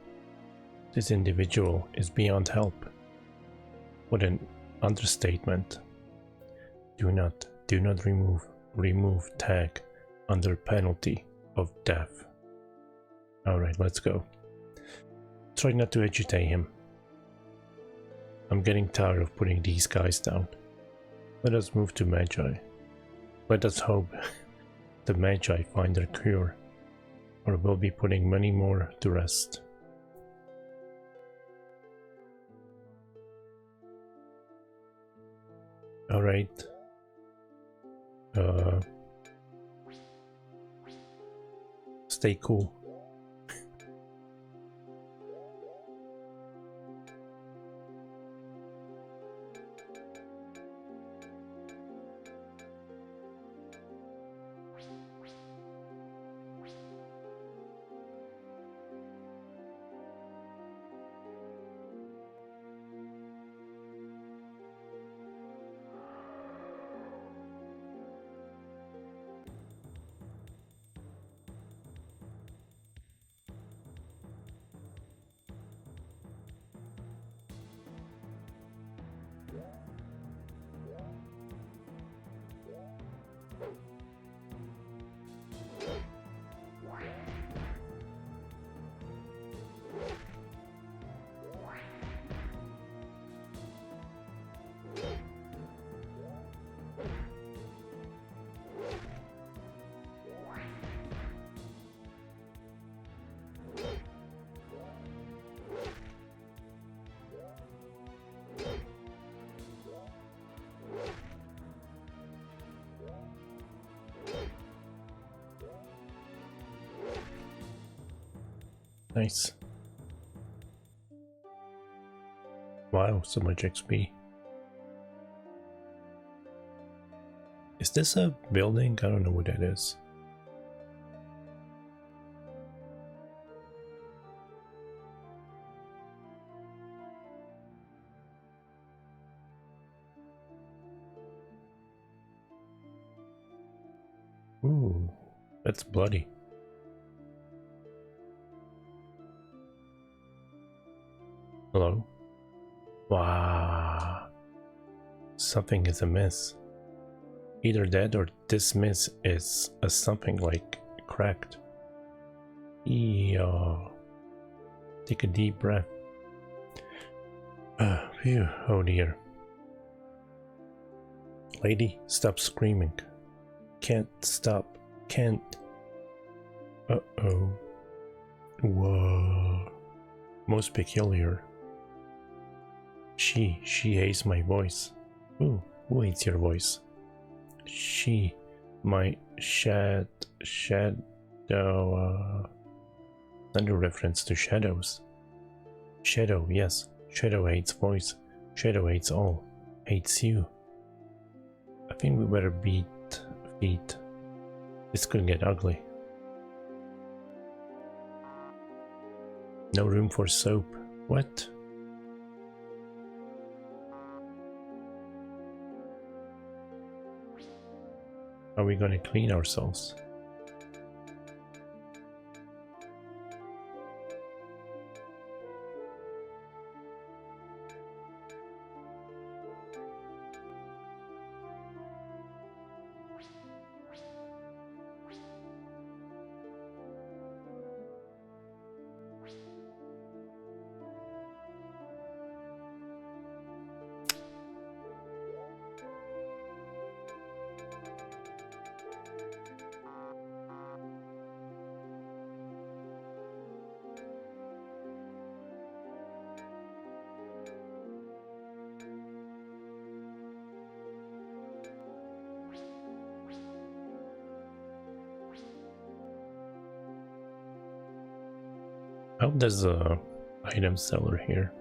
This individual is beyond help. What an understatement. Do not remove tag under penalty of death. Alright, let's go. Try not to agitate him. I'm getting tired of putting these guys down. Let us move to Magi. Let us hope the Magi find their cure, or we'll be putting many more to rest. Alright. Stay cool. Nice. Wow, so much XP. Is this a building? I don't know what that is. Ooh, that's bloody. Hello? Wow. Something is amiss. Either that or this miss is something like cracked. Yeah. Take a deep breath. Phew, oh dear. Lady, stop screaming. Can't stop. Can't. Uh-oh. Whoa. Most peculiar. She hates my voice. Who hates your voice? She, my shadow, under reference to shadows. Shadow, yes. Shadow hates voice. Shadow hates all. Hates you. I think we better beat feet. This could get ugly. No room for soap. What? Are we gonna clean ourselves? I hope there's a item seller here.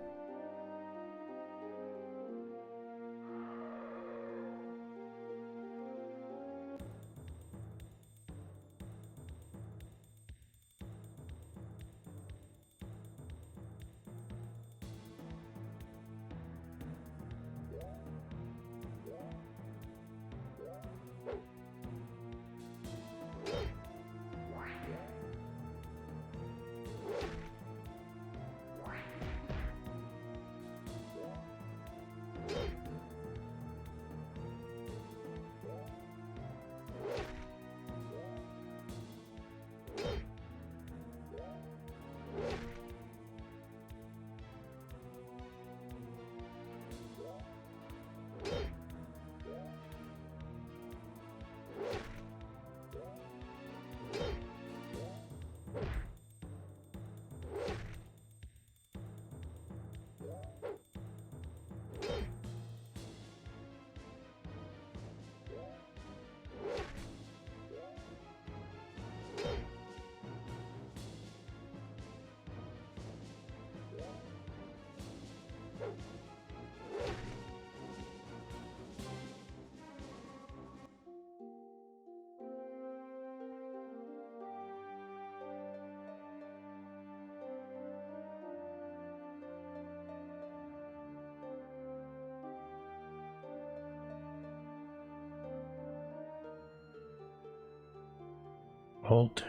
Hold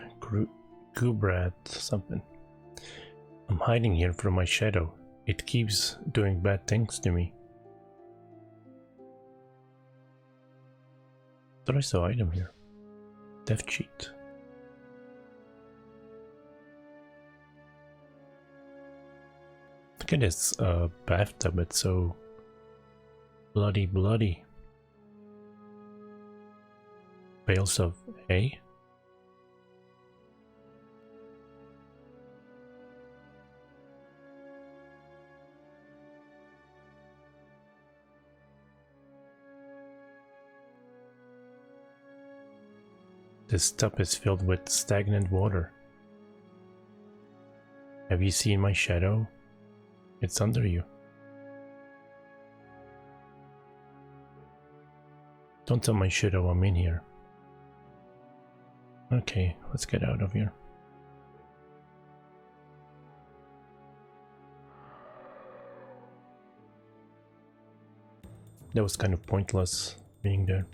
Kubrat something. I'm hiding here from my shadow. It keeps doing bad things to me. Thought I saw item here. Death cheat. Look at this bathtub, it's so bloody. Bales of hay? This tub is filled with stagnant water. Have you seen my shadow? It's under you. Don't tell my shadow I'm in here. Okay, let's get out of here. That was kind of pointless being there.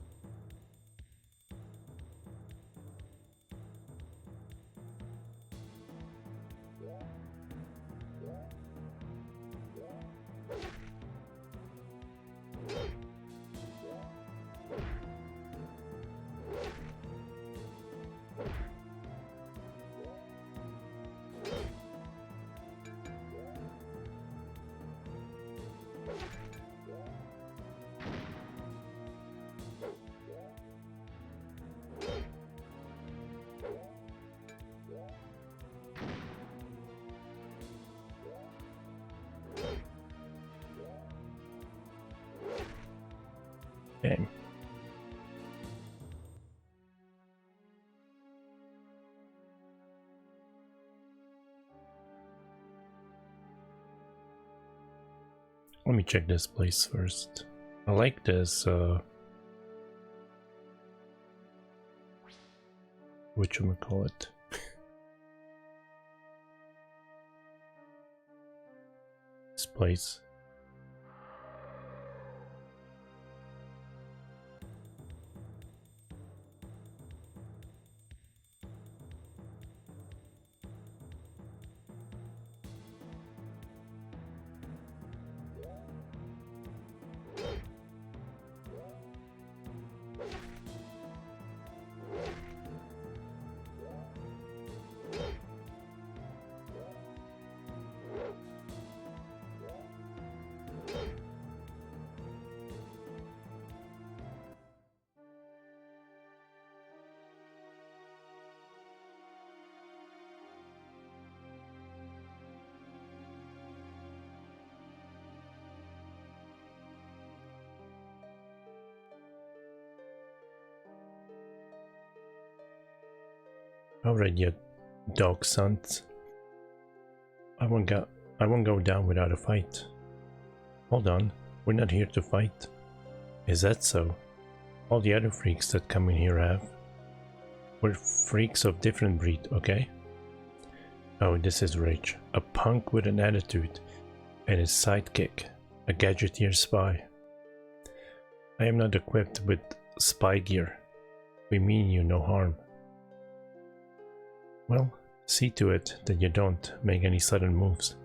Okay. Let me check this place first. I like this whatchamacallit. This place. Alright, you dog sons. I won't go down without a fight. Hold on, we're not here to fight. Is that so? All the other freaks that come in here have. We're freaks of different breed, okay? Oh, this is Rage. A punk with an attitude. And his sidekick. A gadgeteer spy. I am not equipped with spy gear. We mean you no harm. Well, see to it that you don't make any sudden moves.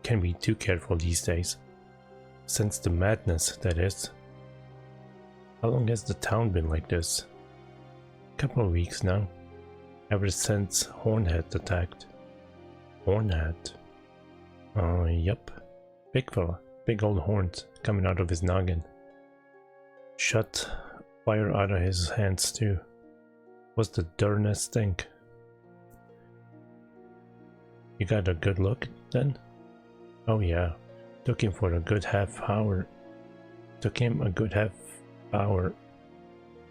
Can't be too careful these days. Since the madness, that is. How long has the town been like this? Couple of weeks now. Ever since Hornhead attacked. Hornhead? Yep. Big fella. Big old horns coming out of his noggin. Shut fire out of his hands too. Was the darnest thing. You got a good look then? Oh yeah. Took him a good half hour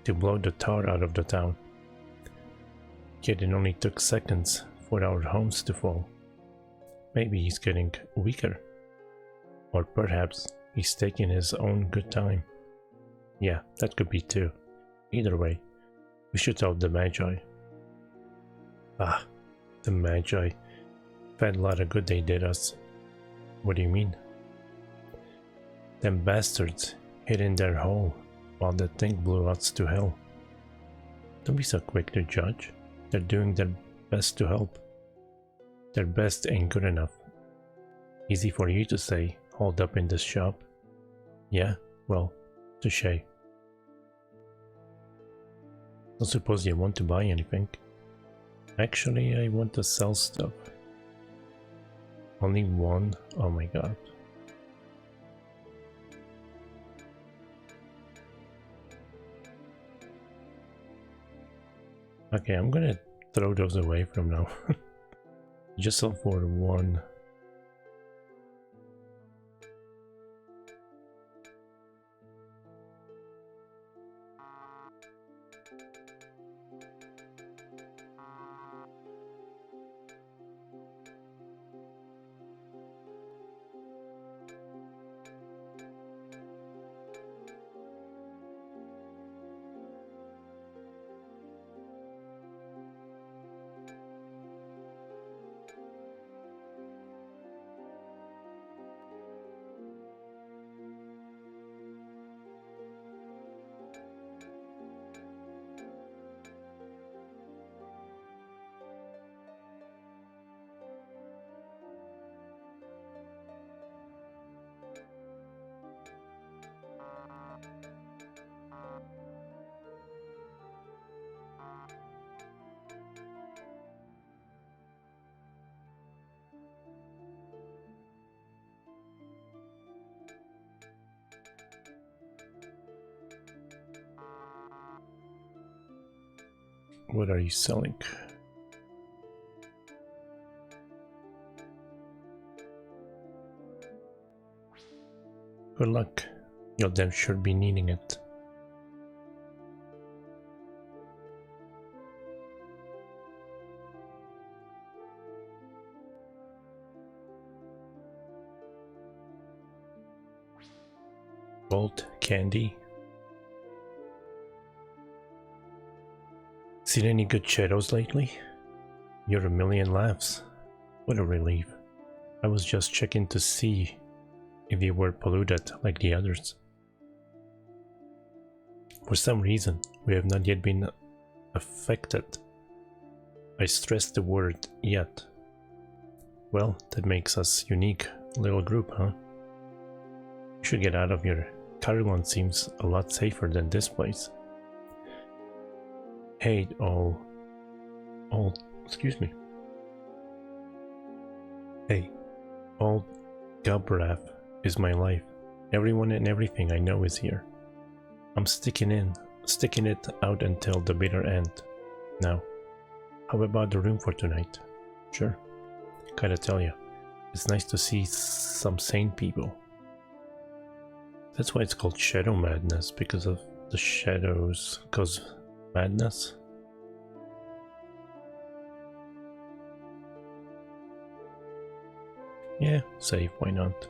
to blow the tar out of the town. Yet it only took seconds for our homes to fall. Maybe he's getting weaker. Or perhaps he's taking his own good time. Yeah, that could be too. Either way, we should help the Magi. Ah, the Magi. Fed a lot of good they did us. What do you mean? Them bastards hid in their hole while the thing blew us to hell. Don't be so quick to judge. They're doing their best to help. Their best ain't good enough. Easy for you to say, holed up in this shop. Yeah, well, touché. Don't suppose you want to buy anything. Actually, I want to sell stuff. Only one? Oh my god. Okay, I'm gonna throw those away from now. Just sell for one. What are you selling? Good luck. You'll damn sure be needing it. Bolt candy. Seen any good shadows lately? You're a million laughs. What a relief. I was just checking to see if you were polluted like the others. For some reason, we have not yet been affected. I stress the word yet. Well, that makes us unique little group, huh? You should get out of here. Carillon seems a lot safer than this place. Hey, excuse me. Hey, old Galbraith is my life. Everyone and everything I know is here. I'm sticking it out until the bitter end. Now, how about the room for tonight? Sure. Gotta tell you, it's nice to see some sane people. That's why it's called Shadow Madness, because of the shadows cause madness. Yeah, save, why not?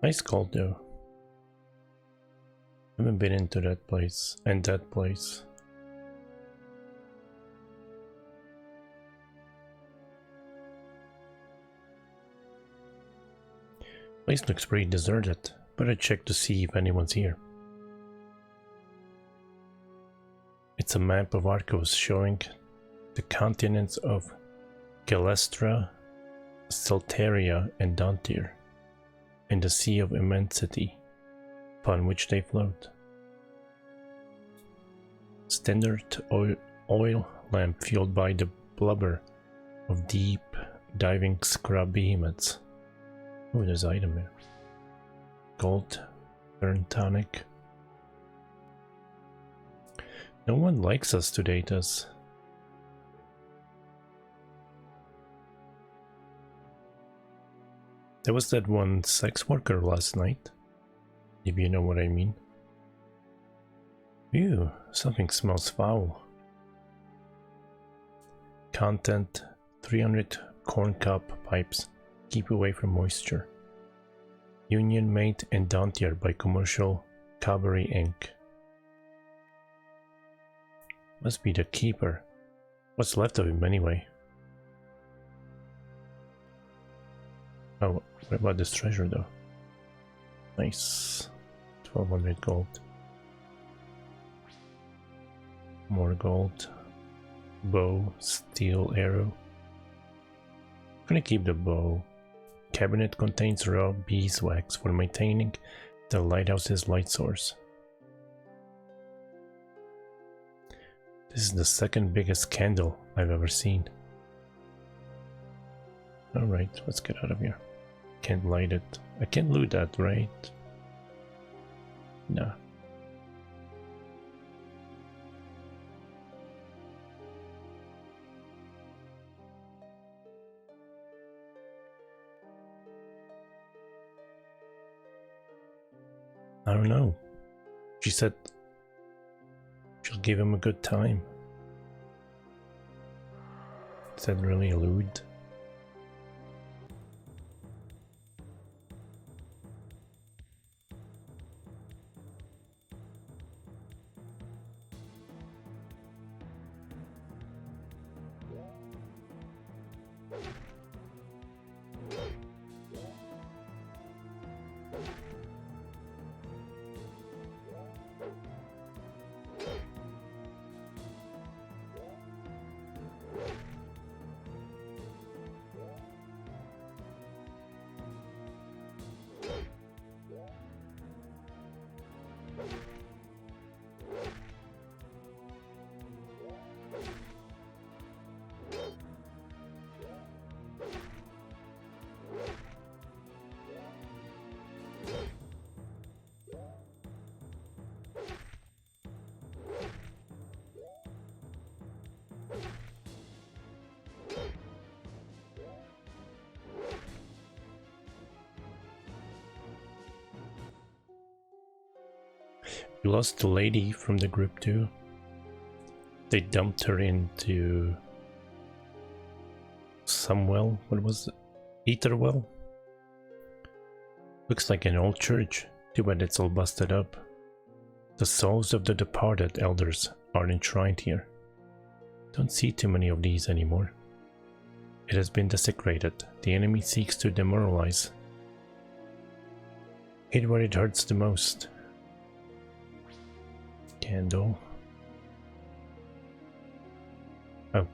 Nice gold though. Haven't been into that place and that place. Place looks pretty deserted, but I check to see if anyone's here. It's a map of Arcos showing the continents of Galestra, Celteria and Dantir, and the Sea of Immensity, upon which they float. Standard oil lamp fueled by the blubber of deep diving scrub behemoths. Oh, there's an item here. Gold, burn tonic. No one likes us today, does? There was that one sex worker last night, if you know what I mean. Ew, something smells foul. Content 300 corn cob pipes. Keep away from moisture. Union made in Dantir by Commercial Cabaret Inc. Must be the keeper. What's left of him anyway? Oh, what about this treasure though? Nice. 1200 gold. More gold. Bow, steel arrow. I'm gonna keep the bow. Cabinet contains raw beeswax for maintaining the lighthouse's light source. This is the second biggest candle I've ever seen. Alright, let's get out of here. Can't light it. I can't loot that, right? Nah. I don't know. She said she'll give him a good time. Is that really a lewd? We lost the lady from the group too. They dumped her into some well. What was it? Ether well? Looks like an old church. Too bad it's all busted up. The souls of the departed elders are enshrined here. Don't see too many of these anymore. It has been desecrated. The enemy seeks to demoralize. Hit where it hurts the most. Candle. Oh.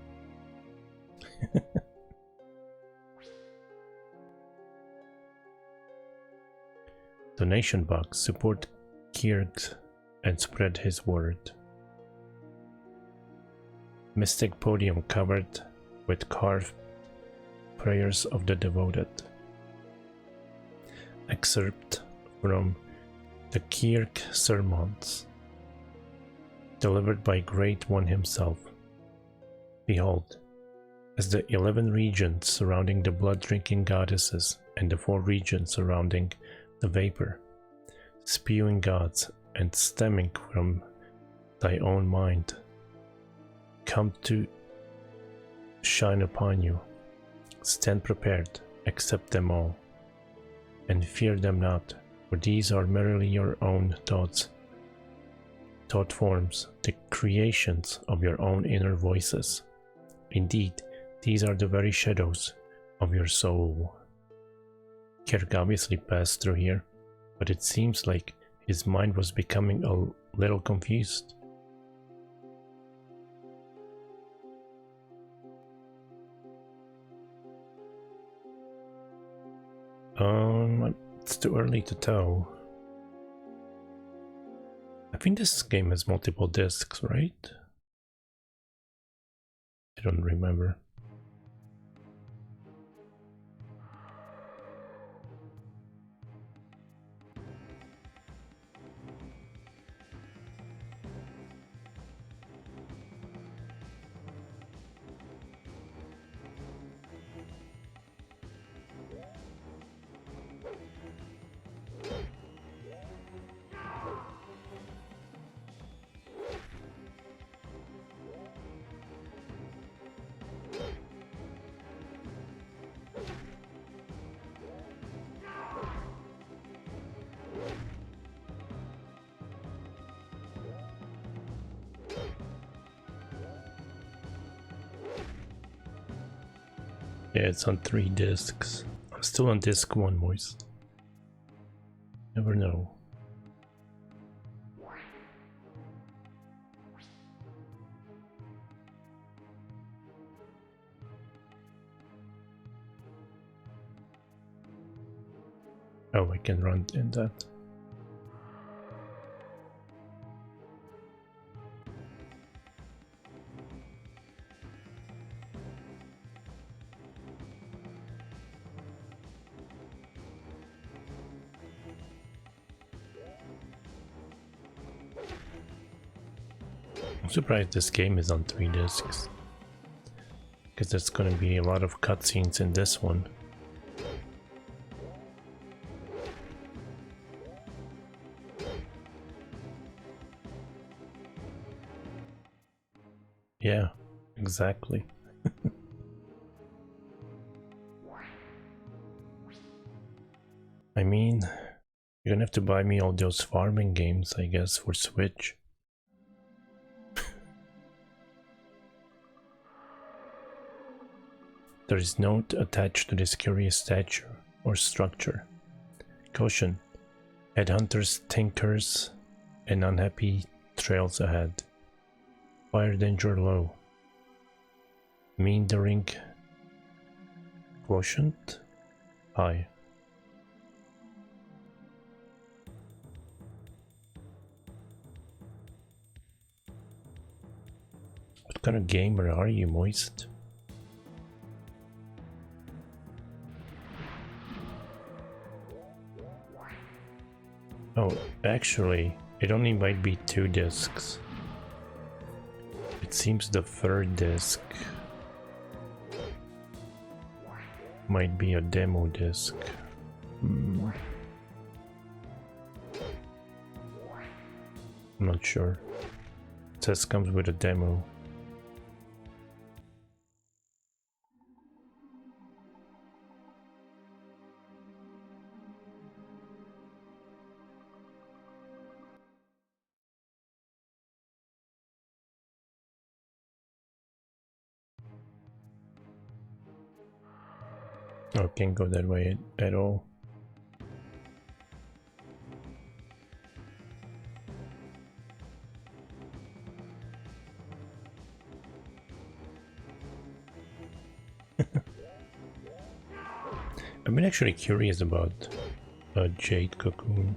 Donation box. Support Kyrgyz and spread his word. Mystic podium covered with carved prayers of the devoted. Excerpt from the Kyrgyz sermons delivered by Great One himself. Behold, as the 11 regions surrounding the blood-drinking goddesses and the 4 regions surrounding the vapor, spewing gods and stemming from thy own mind, come to shine upon you. Stand prepared, accept them all, and fear them not, for these are merely your own thought forms, the creations of your own inner voices. Indeed, these are the very shadows of your soul. Kyrgyz obviously passed through here, but it seems like his mind was becoming a little confused. It's too early to tell. I think this game has multiple discs, right? I don't remember. Yeah, it's on 3 discs. I'm still on disc 1, Moist. Never know. Oh, I can run in that. I'm surprised this game is on 3 discs, because there's gonna be a lot of cutscenes in this one. Yeah, exactly. I mean, you're gonna have to buy me all those farming games, I guess, for Switch. There is note attached to this curious statue or structure. Caution: headhunters, tinkers, and unhappy trails ahead. Fire danger low. Meandering quotient high. What kind of gamer are you, Moist? Oh, actually, it only might be 2 discs. It seems the 3rd disc might be a demo disc. I'm not sure. It says comes with a demo. Oh, can't go that way at all. I've been actually curious about a jade cocoon.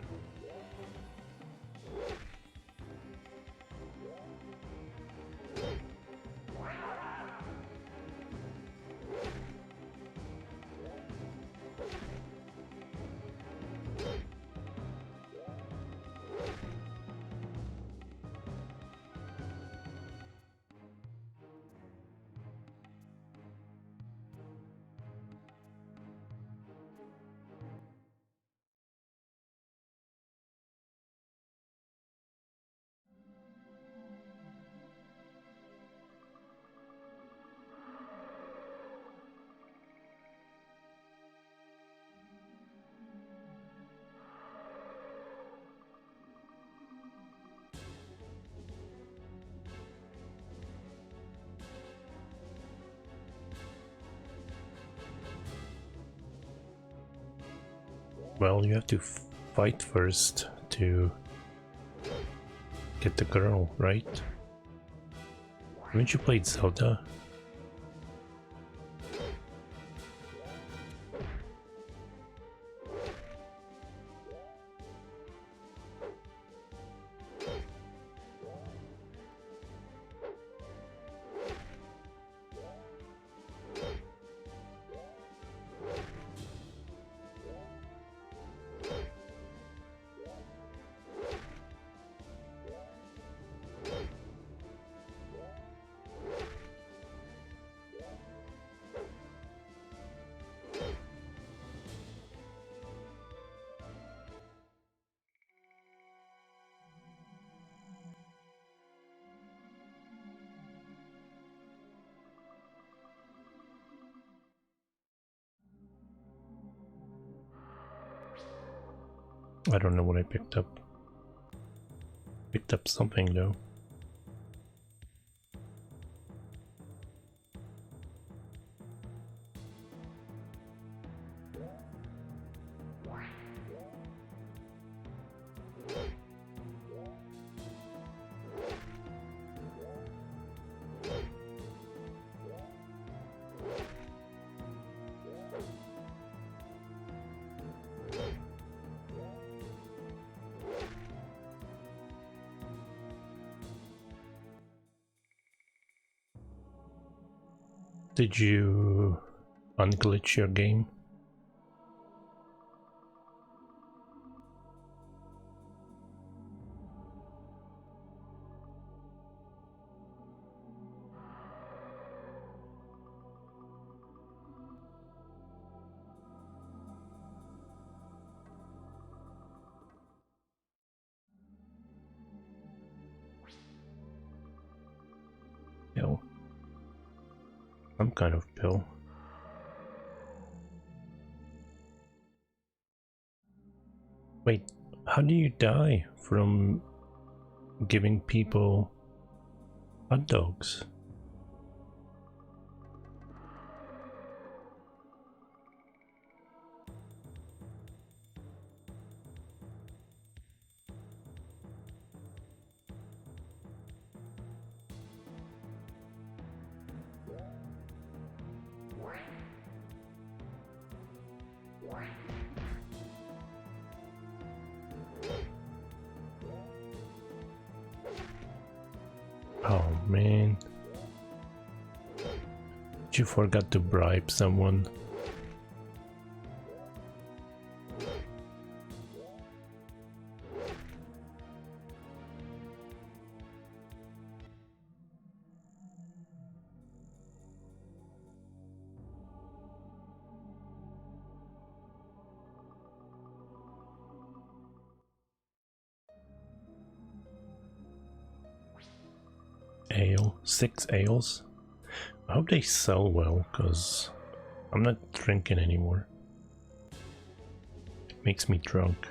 Well, you have to fight first to get the girl, right? Haven't you played Zelda? I don't know what I picked up. Picked up something though. Did you unglitch your game? No. Some kind of pill. Wait, how do you die from giving people hot dogs? Oh man. You forgot to bribe someone. ale, 6 ales. I hope they sell well, because I'm not drinking anymore. It makes me drunk.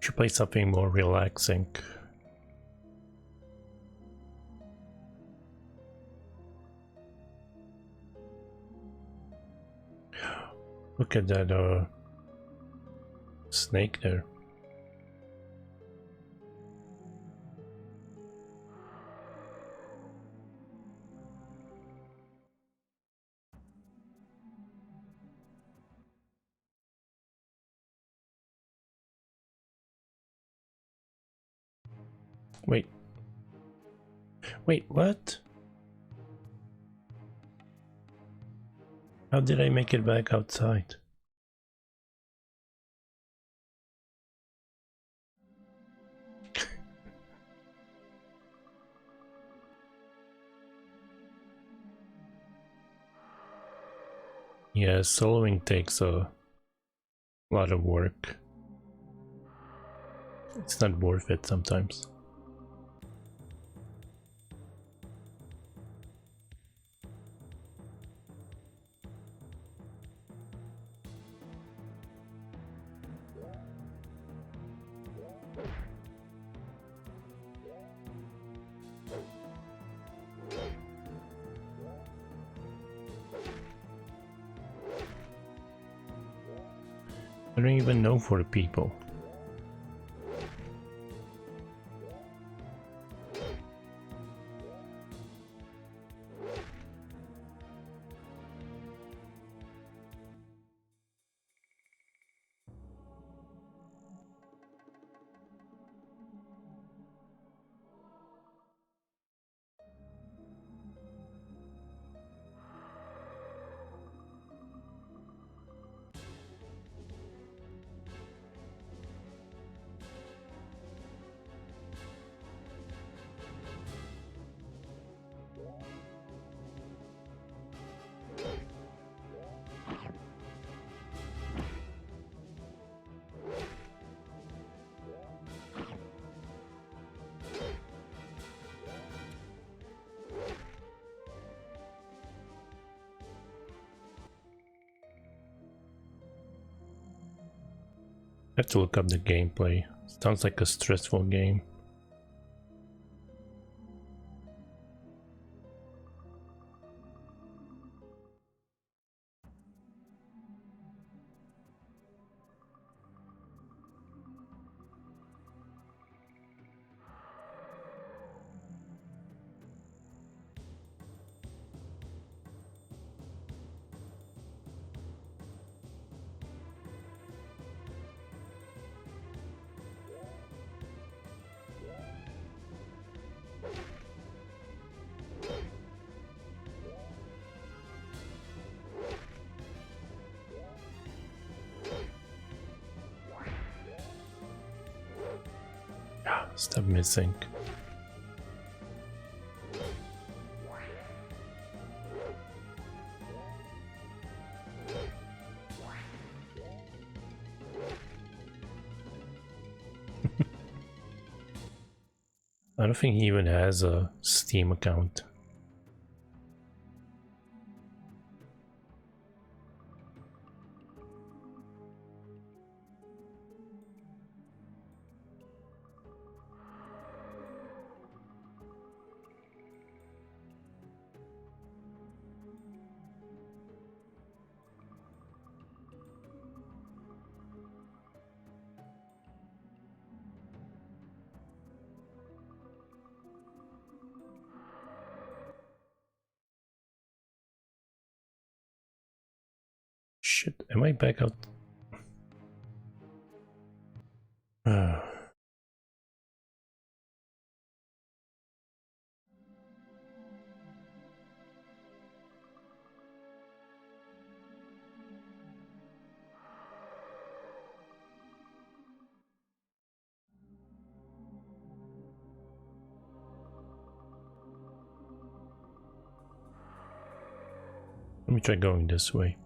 Should play something more relaxing. Look at that snake there. Wait, what? How did I make it back outside? Yeah, soloing takes a lot of work. It's not worth it sometimes. I don't even know for the people. I have to look up the gameplay. Sounds like a stressful game. Stop missing. I don't think he even has a Steam account. Shit, am I back out? Let me try going this way.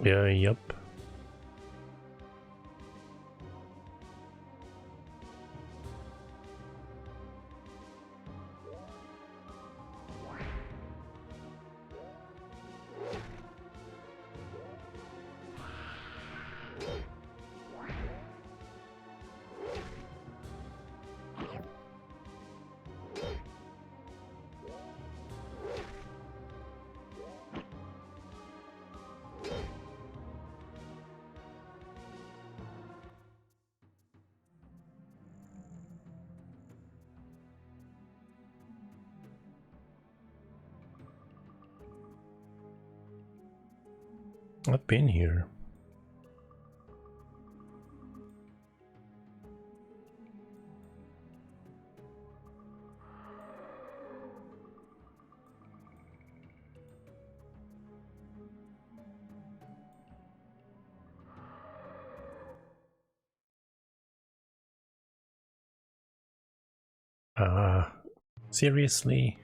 Yeah, yep. I've been here. Seriously?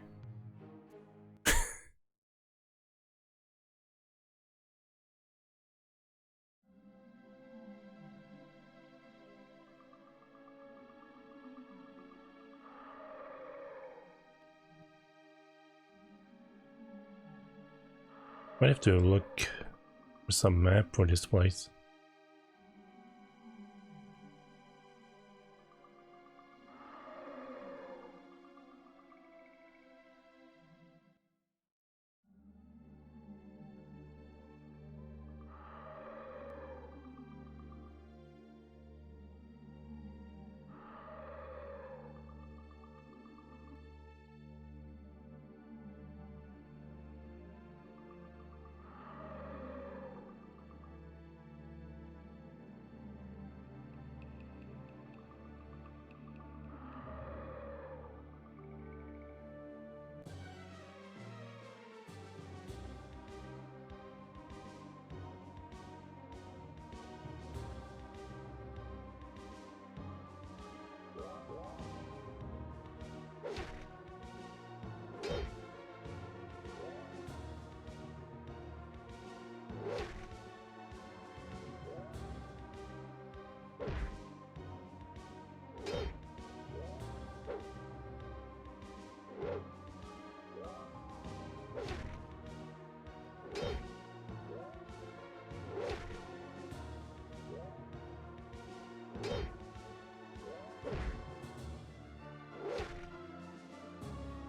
Might have to look for some map for this place.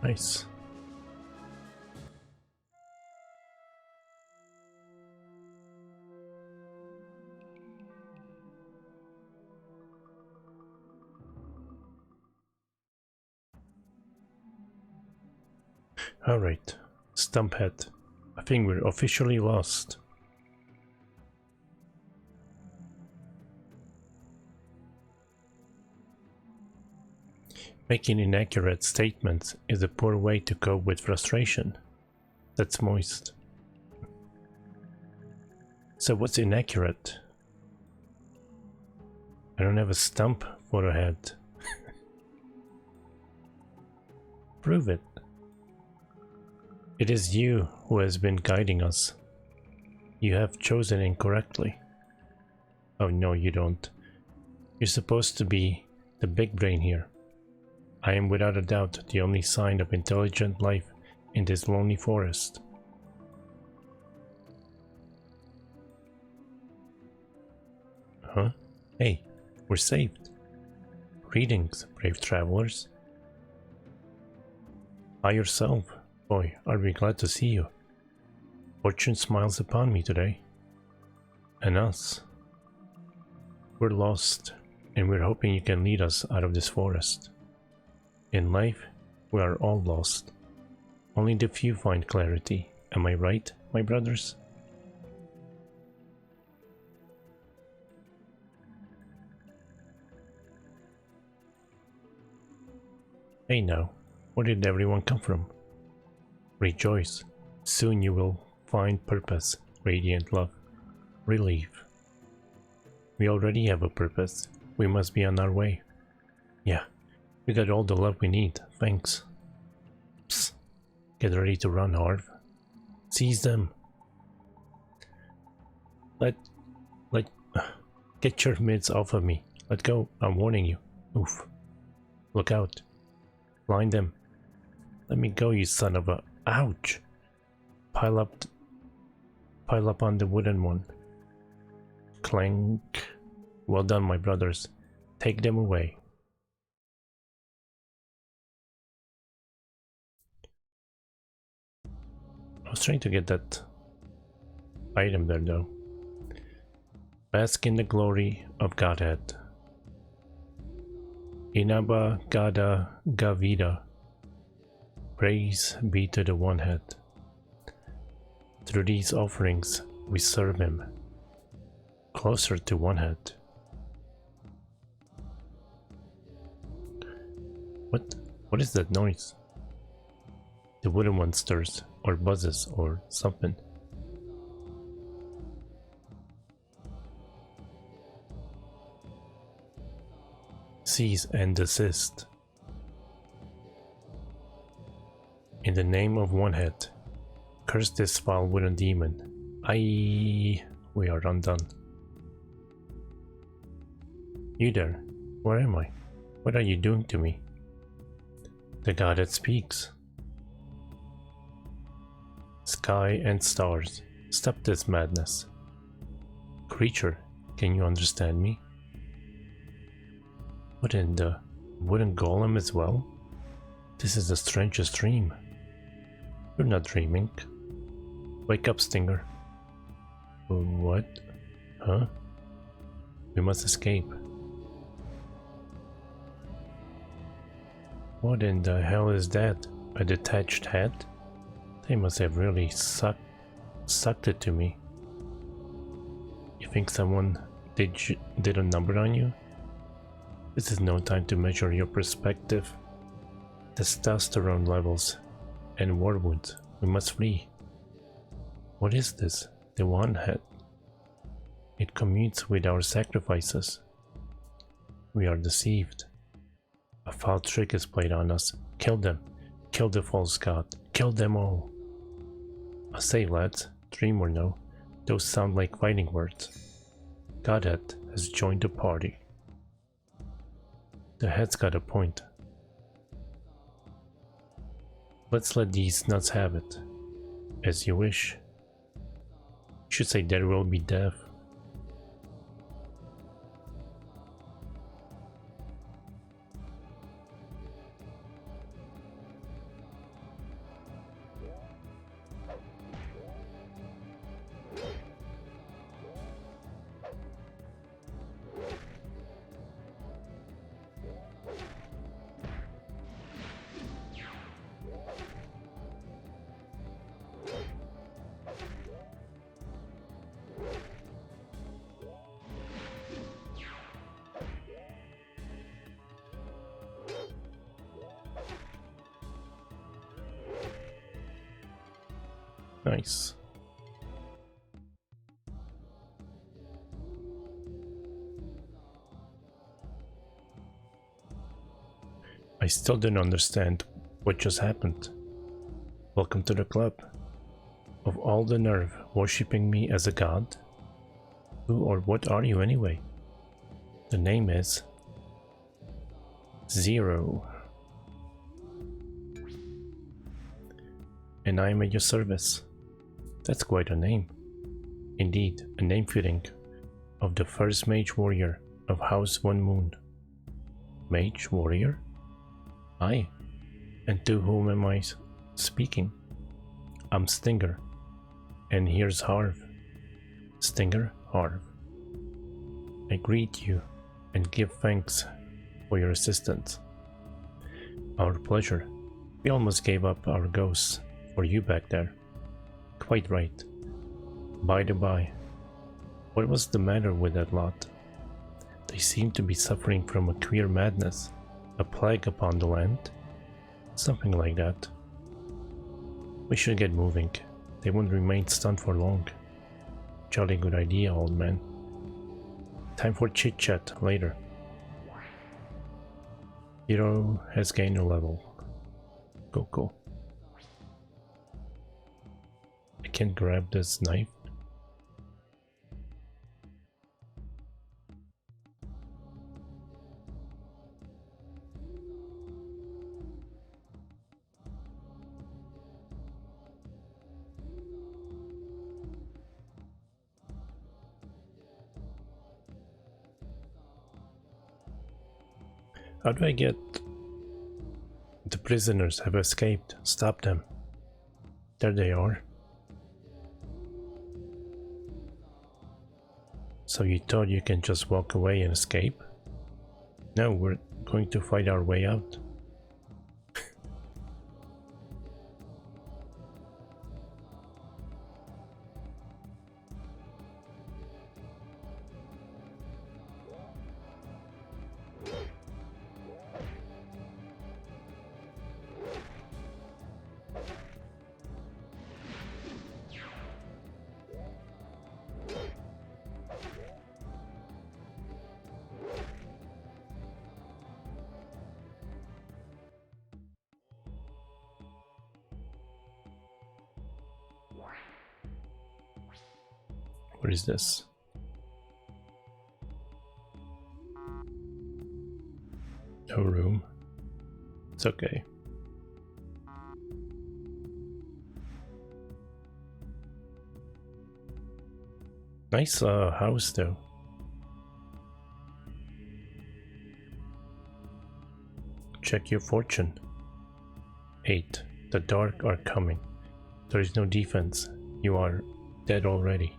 Nice. Alright, Stumphead. I think we're officially lost. Making inaccurate statements is a poor way to cope with frustration. That's moist. So what's inaccurate? I don't have a stump for a head. Prove it. It is you who has been guiding us. You have chosen incorrectly. Oh no, you don't. You're supposed to be the big brain here. I am without a doubt the only sign of intelligent life in this lonely forest. Huh? Hey, we're saved. Greetings, brave travelers. By yourself. Boy, are we glad to see you. Fortune smiles upon me today. And us. We're lost, and we're hoping you can lead us out of this forest. In life, we are all lost. Only the few find clarity. Am I right, my brothers? Hey now, where did everyone come from? Rejoice, soon you will find purpose, radiant love, relief. We already have a purpose, we must be on our way. Yeah, we got all the love we need, thanks. Psst, get ready to run, Harv. Seize them. Get your mitts off of me. Let go, I'm warning you. Oof. Look out. Blind them. Let me go, you son of a... Ouch! Pile up on the wooden one. Clank. Well done, my brothers. Take them away. I was trying to get that item there though. Bask in the glory of Godhead. Inaba Gada Gavida. Praise be to the One Head. Through these offerings we serve him. Closer to One Head. What is that noise? The wooden one stirs, or buzzes, or something. Cease and desist. In the name of One Head, curse this foul wooden demon. We are undone. You there, where am I? What are you doing to me? The Godhead speaks. Sky and stars, stop this madness. Creature, can you understand me? What in the wooden golem as well? This is the strangest dream. You're not dreaming. Wake up, Stinger. What? Huh? We must escape. What in the hell is that? A detached head? They must have really sucked it to me. You think someone did a number on you? This is no time to measure your perspective. Testosterone levels and war wounds. We must flee. What is this? The One Head. It commutes with our sacrifices. We are deceived. A foul trick is played on us. Kill them. Kill the false god. Kill them all. I say, lads, dream or no, those sound like fighting words. Godhead has joined the party. The head's got a point. Let's let these nuts have it. As you wish. You should say there will be death. Nice. I still don't understand what just happened. Welcome to the club. Of all the nerve, worshipping me as a god? Who or what are you anyway? The name is... 0. And I am at your service. That's quite a name. Indeed, a name fitting of the first mage warrior of House One Moon. Mage warrior? Aye. And to whom am I speaking? I'm Stinger. And here's Harv. Stinger, Harv. I greet you and give thanks for your assistance. Our pleasure. We almost gave up our ghosts for you back there. Quite right. By the by, what was the matter with that lot? They seem to be suffering from a queer madness, a plague upon the land. Something like that. We should get moving. They won't remain stunned for long. Jolly good idea, old man. Time for chit-chat later. Hero has gained a level. Go. I can't grab this knife. How do I get... The prisoners have escaped. Stop them. There they are. So you thought you can just walk away and escape? No, we're going to fight our way out. Where is this? No room. It's okay. Nice house though. Check your fortune. 8. The dark are coming. There is no defense. You are dead already.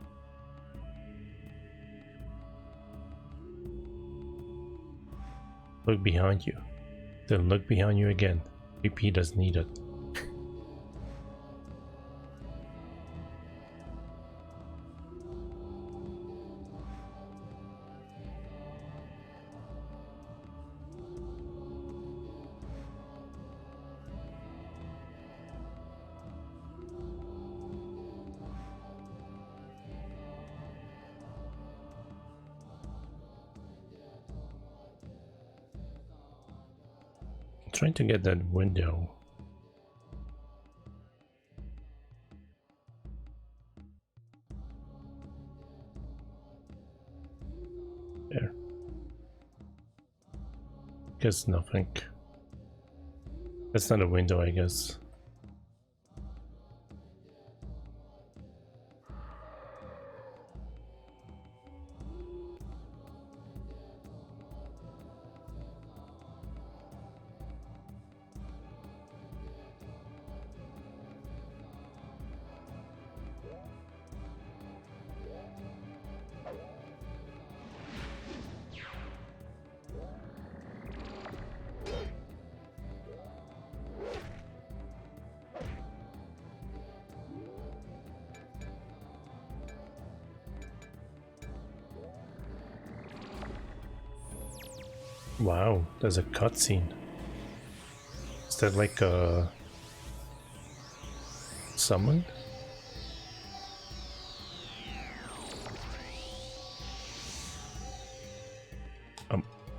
Look behind you. Then look behind you again. Repeat as needed. Trying to get that window. There. Guess nothing. That's not a window, I guess. Wow, there's a cutscene. Is that like a summon?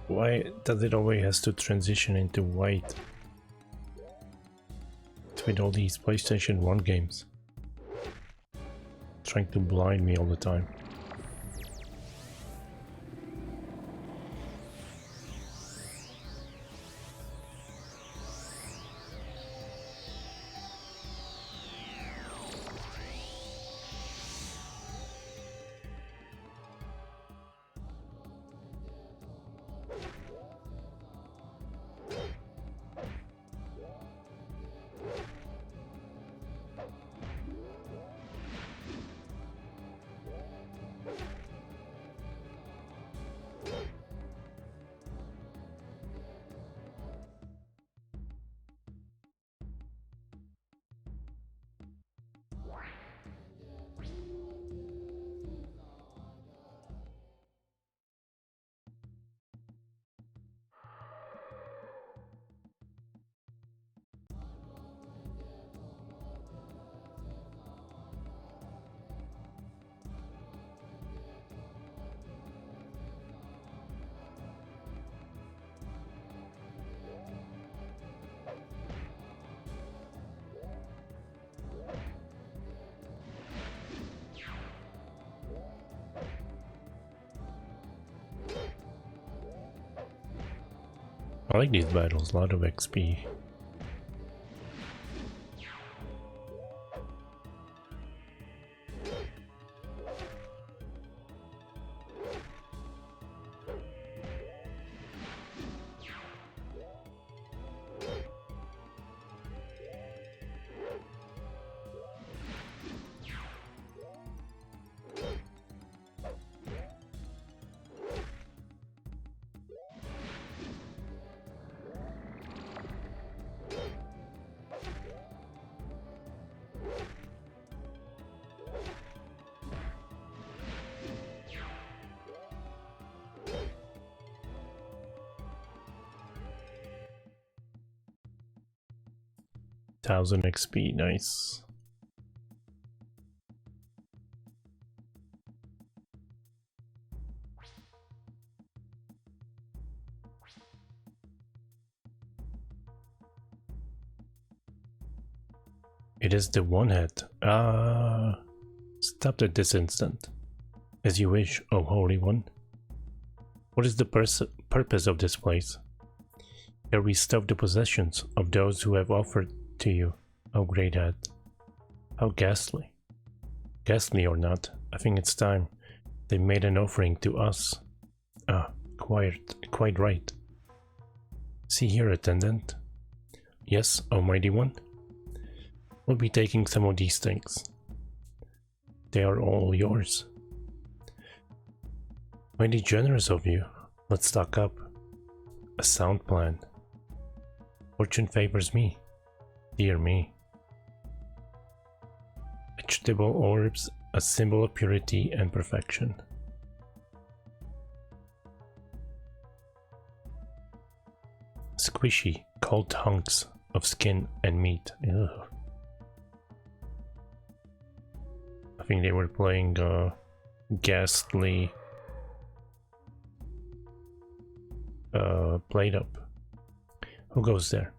Why does it always has to transition into white with all these PlayStation 1 games? Trying to blind me all the time. I like these battles, a lot of XP. Thousand XP, nice. It is the one head. Stop at this instant. As you wish, O Holy One. What is the purpose of this place? Here we stuff the possessions of those who have offered to you, O Great Head. How ghastly. Ghastly or not, I think it's time they made an offering to us. Quite right. See here, attendant. Yes, Almighty One. We'll be taking some of these things. They are all yours. Mighty generous of you. Let's stock up. A sound plan. Fortune favors me. Dear me. Vegetable orbs, a symbol of purity and perfection. Squishy, cold hunks of skin and meat. Ugh. I think they were playing ghastly played up. Who goes there?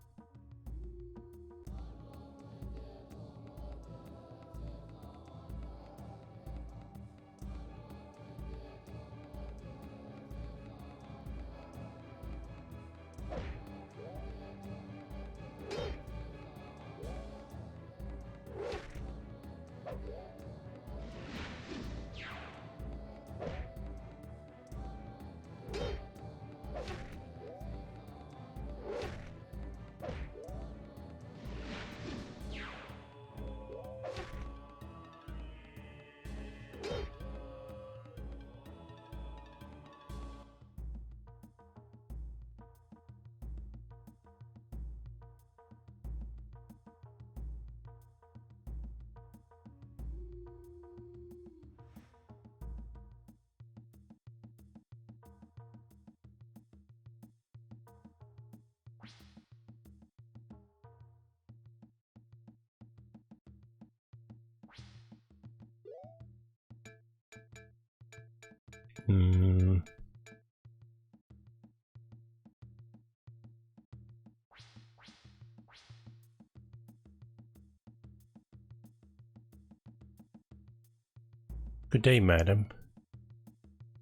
Good day, madam.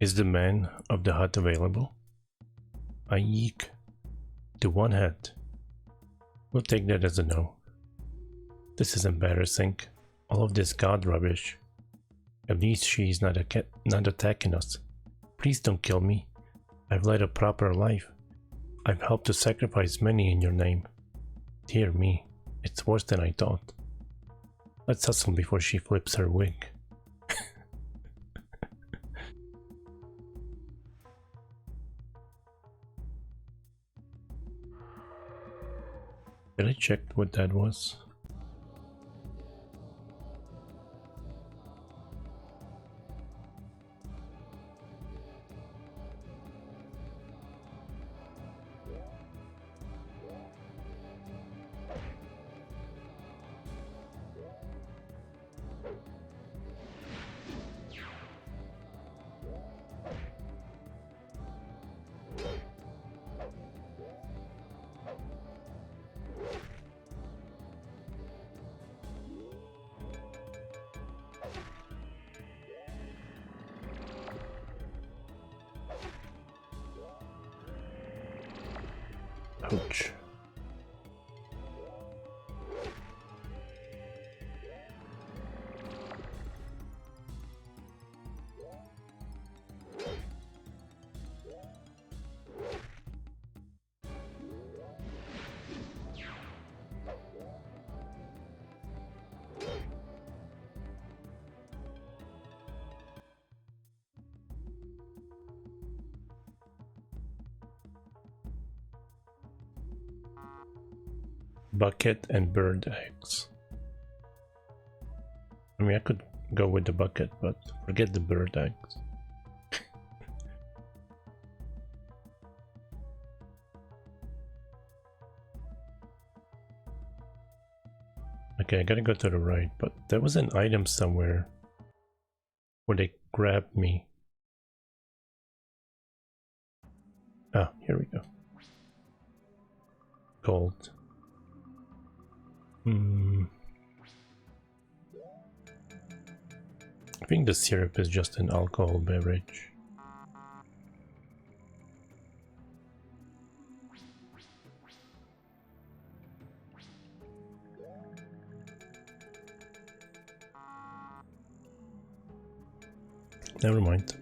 Is the man of the hut available? Eek. The one head. We'll take that as a no. This is embarrassing. All of this god rubbish. At least she's not attacking us. Please don't kill me. I've led a proper life. I've helped to sacrifice many in your name. Dear me, it's worse than I thought. Let's hustle before she flips her wig. Did I check what that was? Ouch. Bucket and bird eggs. I mean, I could go with the bucket, but forget the bird eggs. Okay, I gotta go to the right, but there was an item somewhere where they grabbed me. Ah, here we go. Gold. I think the syrup is just an alcohol beverage. Never mind.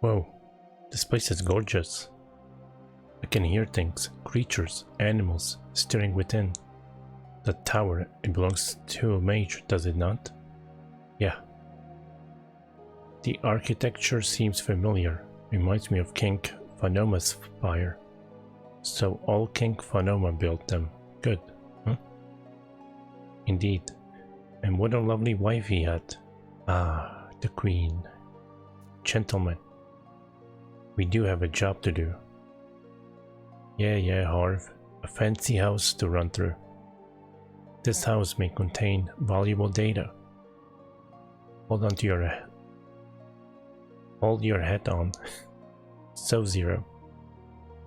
Whoa, this place is gorgeous. I can hear things, creatures, animals stirring within. The tower, it belongs to a mage, does it not? Yeah. The architecture seems familiar, reminds me of King Phanoma's spire. So all King Phanoma built them. Good, huh? Indeed. And what a lovely wife he had. Ah, the queen. Gentlemen. We do have a job to do. Yeah, Harv. A fancy house to run through. This house may contain valuable data. Hold your head on. So, Zero.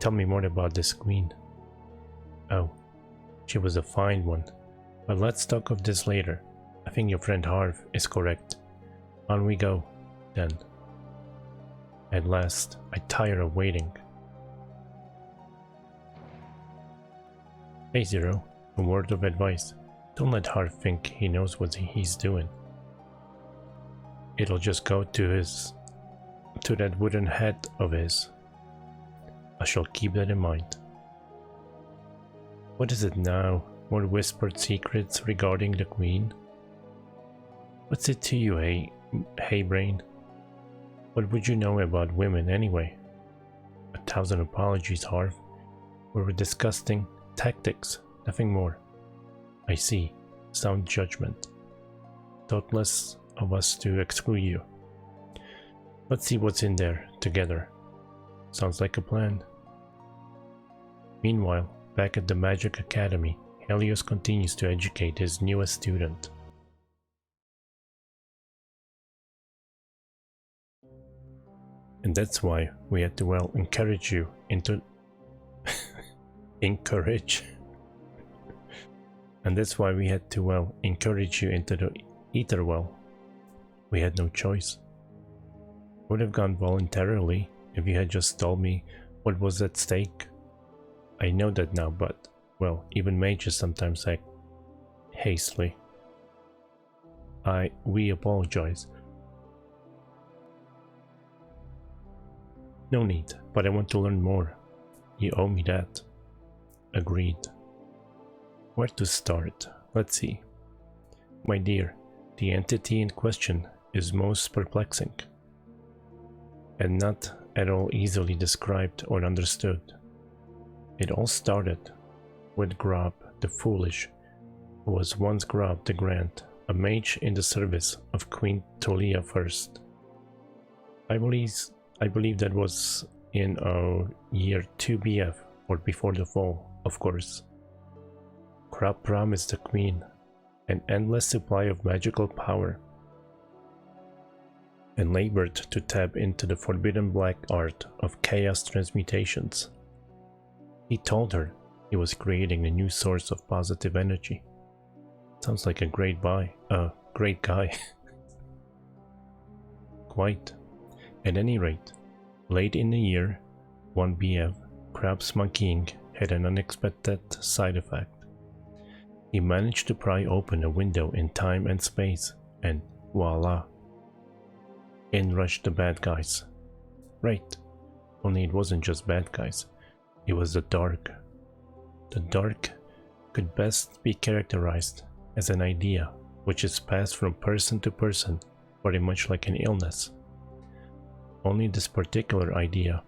Tell me more about this queen. Oh, she was a fine one. But let's talk of this later. I think your friend Harv is correct. On we go, then. At last, I tire of waiting. Hey Zero, a word of advice. Don't let Harv think he knows what he's doing. It'll just go to that wooden head of his. I shall keep that in mind. What is it now? More whispered secrets regarding the queen? What's it to you, hey brain? What would you know about women anyway? 1,000 apologies, Harv. We were discussing tactics, nothing more. I see. Sound judgment. Thoughtless of us to exclude you. Let's see what's in there together. Sounds like a plan. Meanwhile, back at the Magic Academy, Helios continues to educate his newest student. And that's why we had to, well, encourage you into... encourage? And that's why we had to, well, encourage you into the ether well. We had no choice. Would have gone voluntarily if you had just told me what was at stake. I know that now, but, well, even mages sometimes act hastily. We apologize. No need, but I want to learn more. You owe me that. Agreed. Where to start? Let's see. My dear, the entity in question is most perplexing. and not at all easily described or understood. It all started with Grob the Foolish, who was once Grob the Grand, a mage in the service of Queen Tolia I. I believe that was in year 2 BF, or before the fall, of course. Grob promised the Queen an endless supply of magical power and labored to tap into the forbidden black art of chaos transmutations. He told her he was creating a new source of positive energy. Sounds like a great guy. Quite. At any rate, late in the year 1 BF, Grob's monkeying had an unexpected side effect. He managed to pry open a window in time and space, and voila! In rushed the bad guys. Right, only it wasn't just bad guys, it was the dark. The dark could best be characterized as an idea which is passed from person to person, very much like an illness. Only this particular idea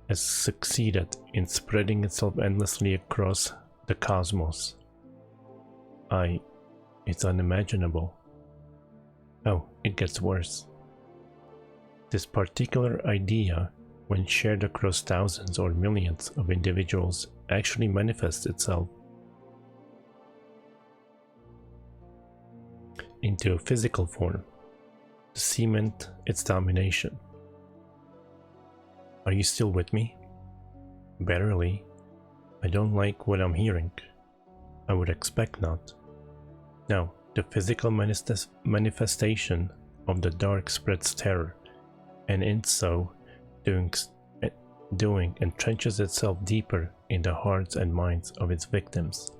has succeeded in spreading itself endlessly across the cosmos. It's unimaginable. Oh, it gets worse. This particular idea, when shared across thousands or millions of individuals, actually manifests itself into a physical form to cement its domination. Are you still with me? Barely. I don't like what I'm hearing. I would expect not. Now, the physical manifestation of the dark spreads terror, and in so doing entrenches itself deeper in the hearts and minds of its victims.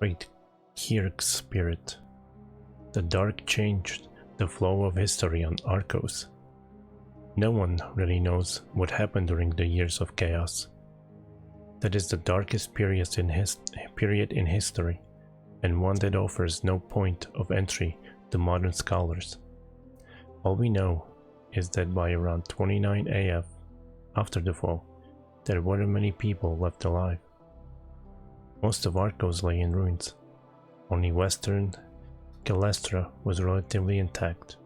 Great Kirk's spirit. The dark changed the flow of history on Arcos. No one really knows what happened during the years of chaos. That is the darkest period in history, and one that offers no point of entry to modern scholars. All we know is that by around 29 AF, after the fall, there weren't many people left alive. Most of Arcos lay in ruins. Only western Calestra was relatively intact.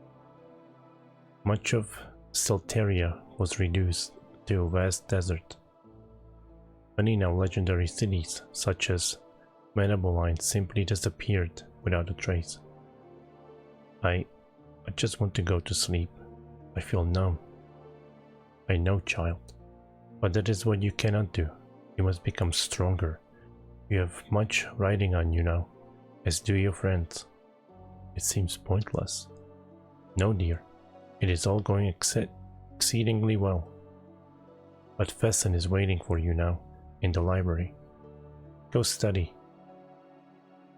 Much of Silteria was reduced to a vast desert. Many now legendary cities, such as Metaboline, simply disappeared without a trace. I just want to go to sleep. I feel numb. I know, child, but that is what you cannot do. You must become stronger. You have much riding on you now, as do your friends. It seems pointless. No, dear, it is all going exceedingly well. But Fesson is waiting for you now, in the library. Go study.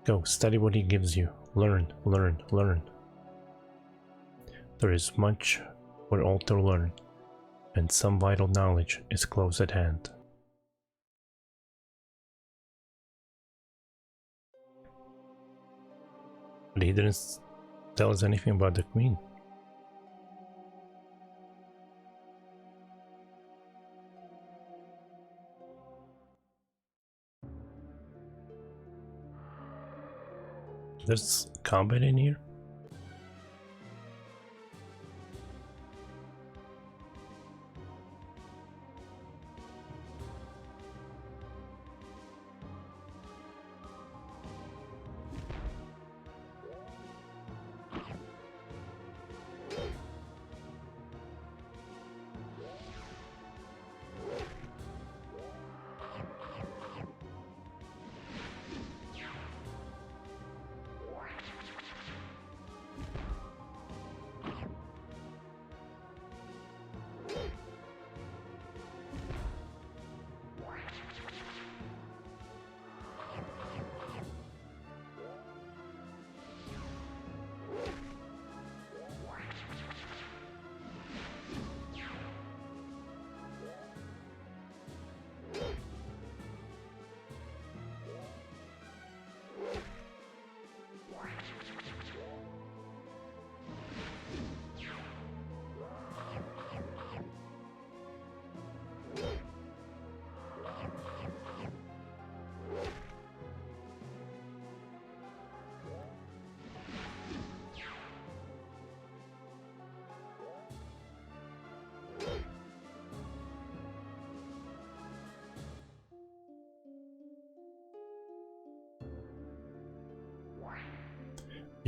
Go study what he gives you. Learn, learn, learn. There is much for all to learn, and some vital knowledge is close at hand. But he didn't tell us anything about the Queen. There's combat in here?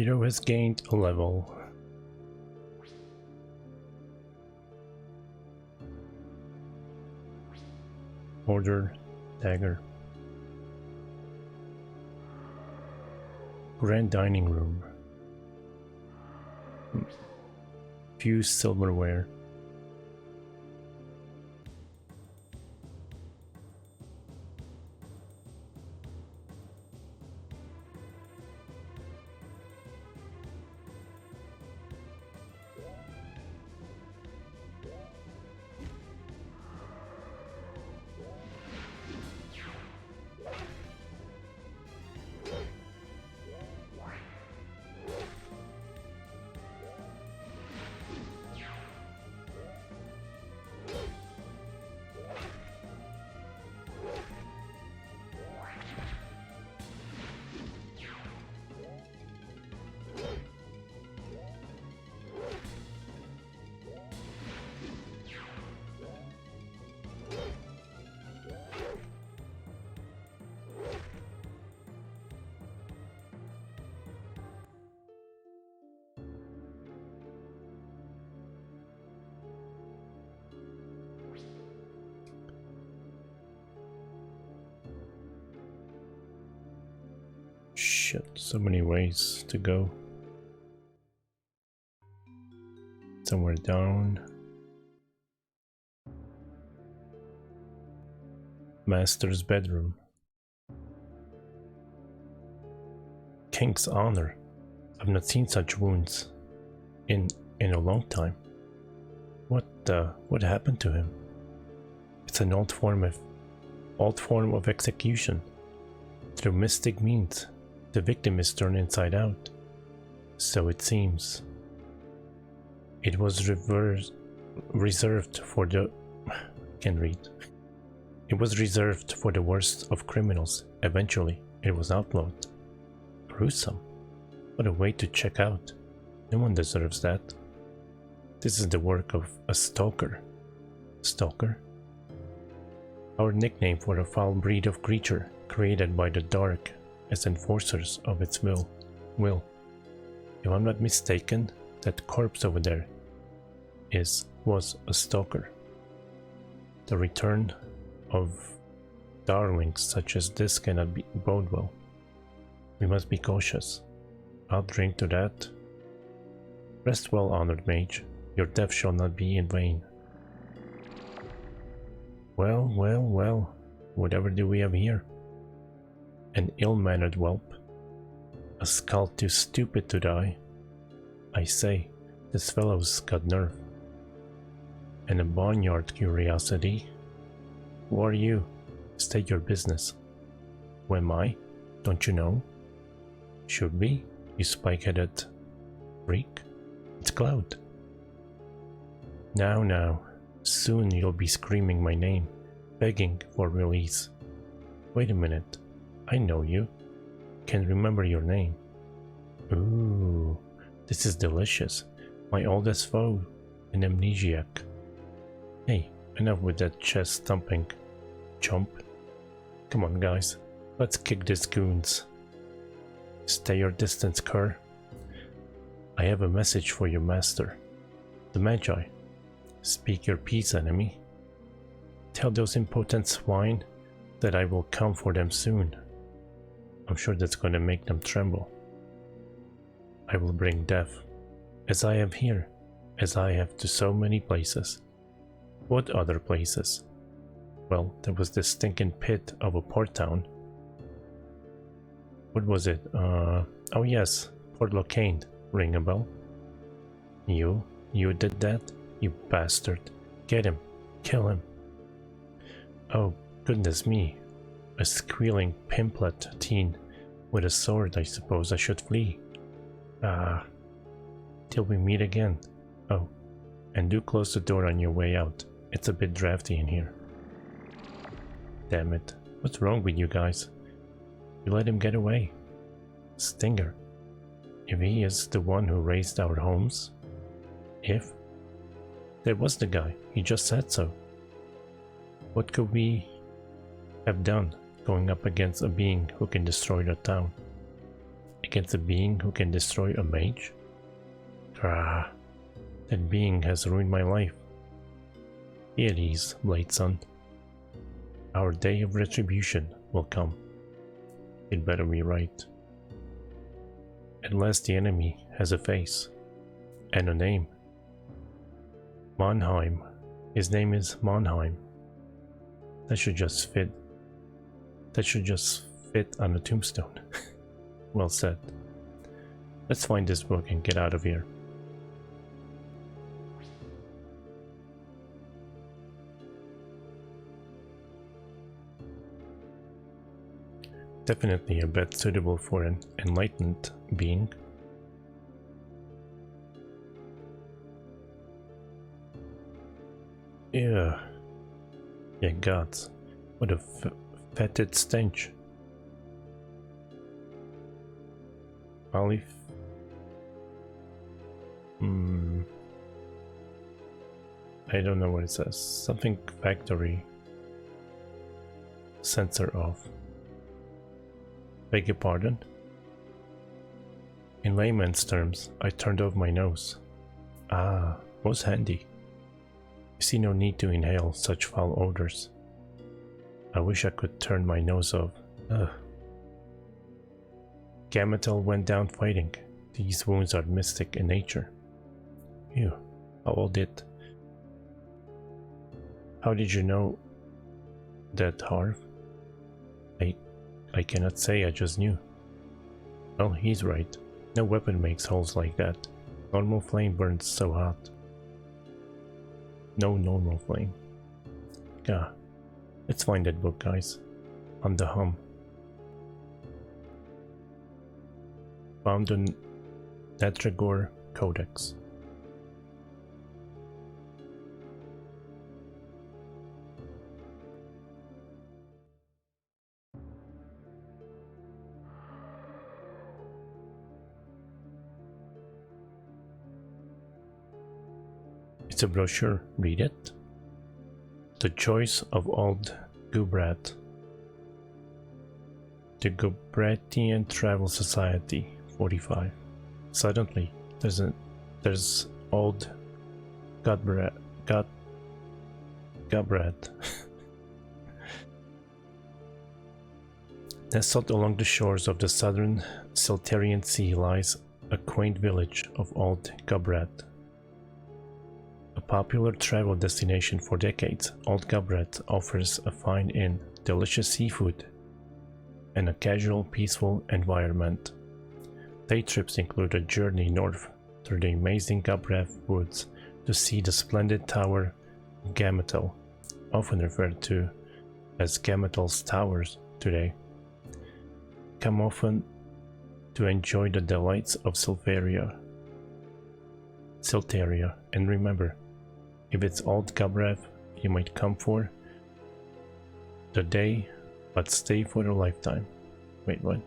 Hero has gained a level. Order dagger. Grand dining room. Fused silverware. Shit, so many ways to go. Somewhere down. Master's bedroom. King's honor. I've not seen such wounds in a long time. What happened to him? It's an old form of execution. Through mystic means, the victim is turned inside out. So it seems. It was reserved for the... can't read. It was reserved for the worst of criminals. Eventually, it was outlawed. Gruesome. What a way to check out. No one deserves that. This is the work of a stalker. Stalker? Our nickname for a foul breed of creature created by the dark as enforcers of its will. If I'm not mistaken, that corpse over there was a stalker. The return of darlings such as this cannot bode well. We must be cautious. I'll drink to that. Rest well, honored mage. Your death shall not be in vain. Well, whatever do we have here? An ill-mannered whelp. A skull too stupid to die. I say, this fellow's got nerve. And a barnyard curiosity. Who are you? State your business. Who am I? Don't you know? Should be, you spike-headed freak. It's Cloud. Now, soon you'll be screaming my name, begging for release. Wait a minute, I know you. Can't remember your name. Ooh, this is delicious. My oldest foe, an amnesiac. Hey, enough with that chest thumping, chump. Come on guys, let's kick these goons. Stay your distance, cur. I have a message for your master, the Magi. Speak your peace, enemy. Tell those impotent swine that I will come for them soon. I'm sure that's going to make them tremble. I will bring death, as I have here, as I have to so many places. What other places? Well, there was this stinking pit of a port town. What was it? Oh yes, Port Locane. Ring a bell? You did that? You bastard. Get him. Kill him. Oh, goodness me. A squealing pimplet teen with a sword. I suppose I should flee. Till we meet again. Oh, and do close the door on your way out. It's a bit drafty in here. Damn it. What's wrong with you guys? You let him get away. Stinger. If he is the one who raised our homes? If? There was the guy. He just said so. What could we have done going up against a being who can destroy the town? against a being who can destroy a mage? Ah, that being has ruined my life. Here it is, Blade Son. Our day of retribution will come. It better be right. At last the enemy has a face and a name. Mannheim. His name is Mannheim. That should just fit. That should just fit on a tombstone. Well said. Let's find this book and get out of here. Definitely a bed suitable for an enlightened being. Yeah. Yeah, gods. What a fetid stench. Olive. I don't know what it says. Something factory. Sensor off. Beg your pardon? In layman's terms, I turned off my nose. Ah, was handy. I see no need to inhale such foul odors. I wish I could turn my nose off. Ugh. Gametel went down fighting. These wounds are mystic in nature. Ew, how old it? How did you know that, Harv? I cannot say, I just knew. Well, he's right. No weapon makes holes like that. Normal flame burns so hot. No normal flame. Yeah. Let's find that book, guys. On the hum. Found in Nadragor Codex. It's a brochure. Read it. The Choice of Old Gubrat. The Gubratian Travel Society, 45. Suddenly, there's old Gubrat. Nestled along the shores of the southern Siltarian Sea lies a quaint village of Old Gubrat. A popular travel destination for decades, Old Gubrat offers a fine inn, delicious seafood, and a casual, peaceful environment. Day trips include a journey north through the amazing Gubrat woods to see the splendid Tower of Gametel, often referred to as Gametel's Towers today. Come often to enjoy the delights of Siltaria, and remember, if it's Old Gubrat, you might come for the day, but stay for a lifetime. Wait, what?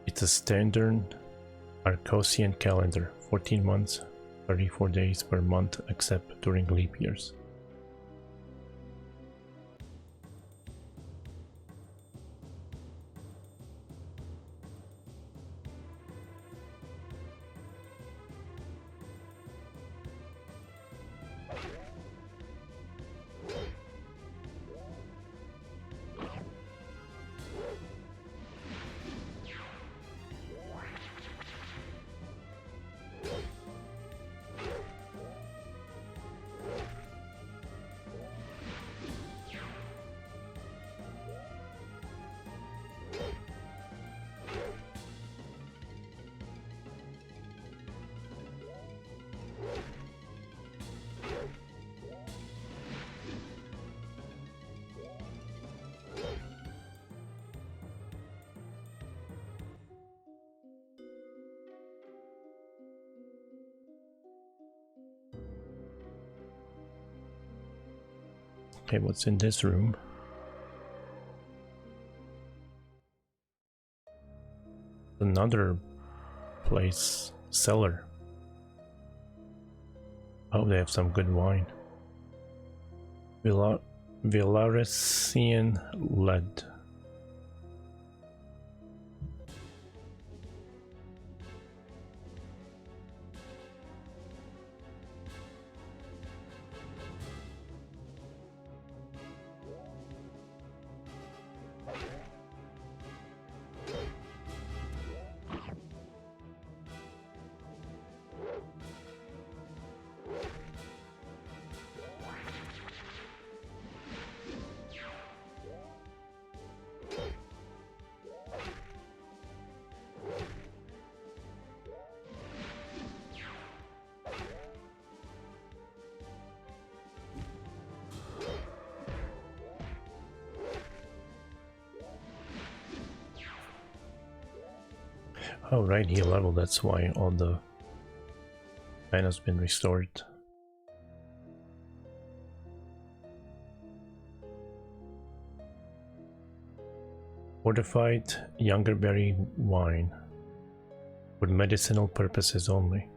It's a standard Arcosian calendar, 14 months, 34 days per month except during leap years. Okay, what's in this room? Another place, cellar. Oh, they have some good wine. Villaresian lead. Oh right, he leveled, that's why all the mana's been restored. Fortified Youngerberry wine for medicinal purposes only.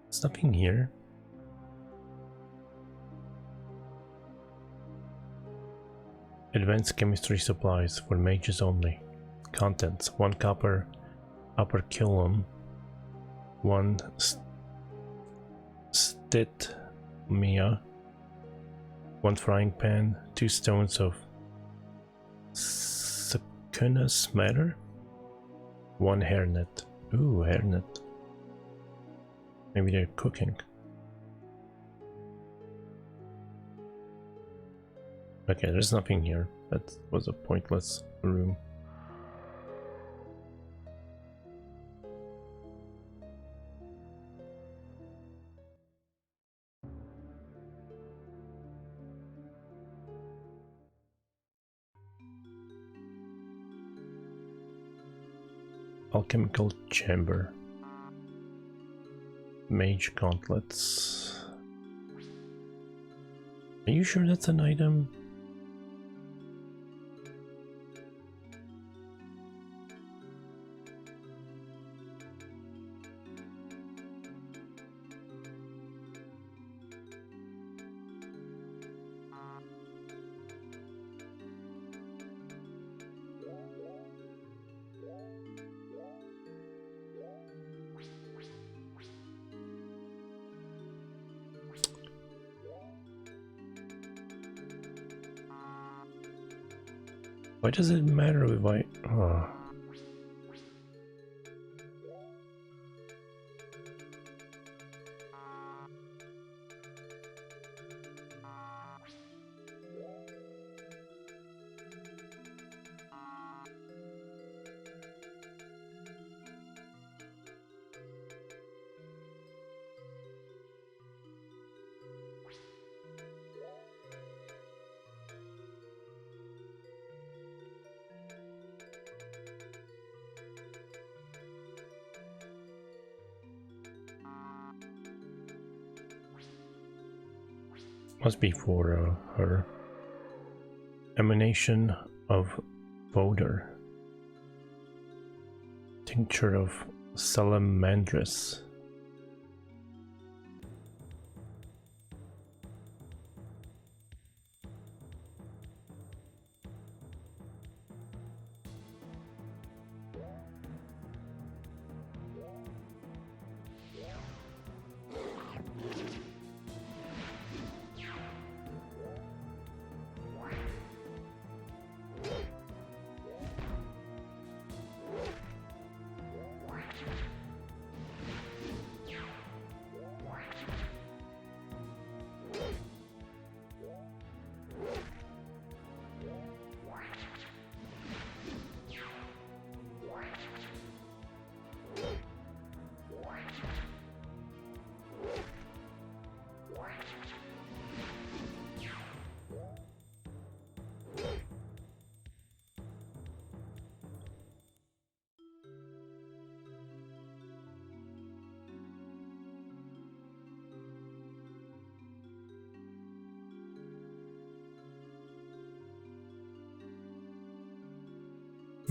There's nothing here. Advanced chemistry supplies for mages only. Contents: 1 copper operculum, 1 stitmia, 1 frying pan, 2 stones of Succinus matter, 1 hairnet. Ooh, hairnet. Maybe they're cooking. Okay, there's nothing here. That was a pointless room. Alchemical chamber. Mage gauntlets. Are you sure that's an item? Why does it matter if I... Oh. Must be for her. Emanation of Voder. Tincture of Salamandrus.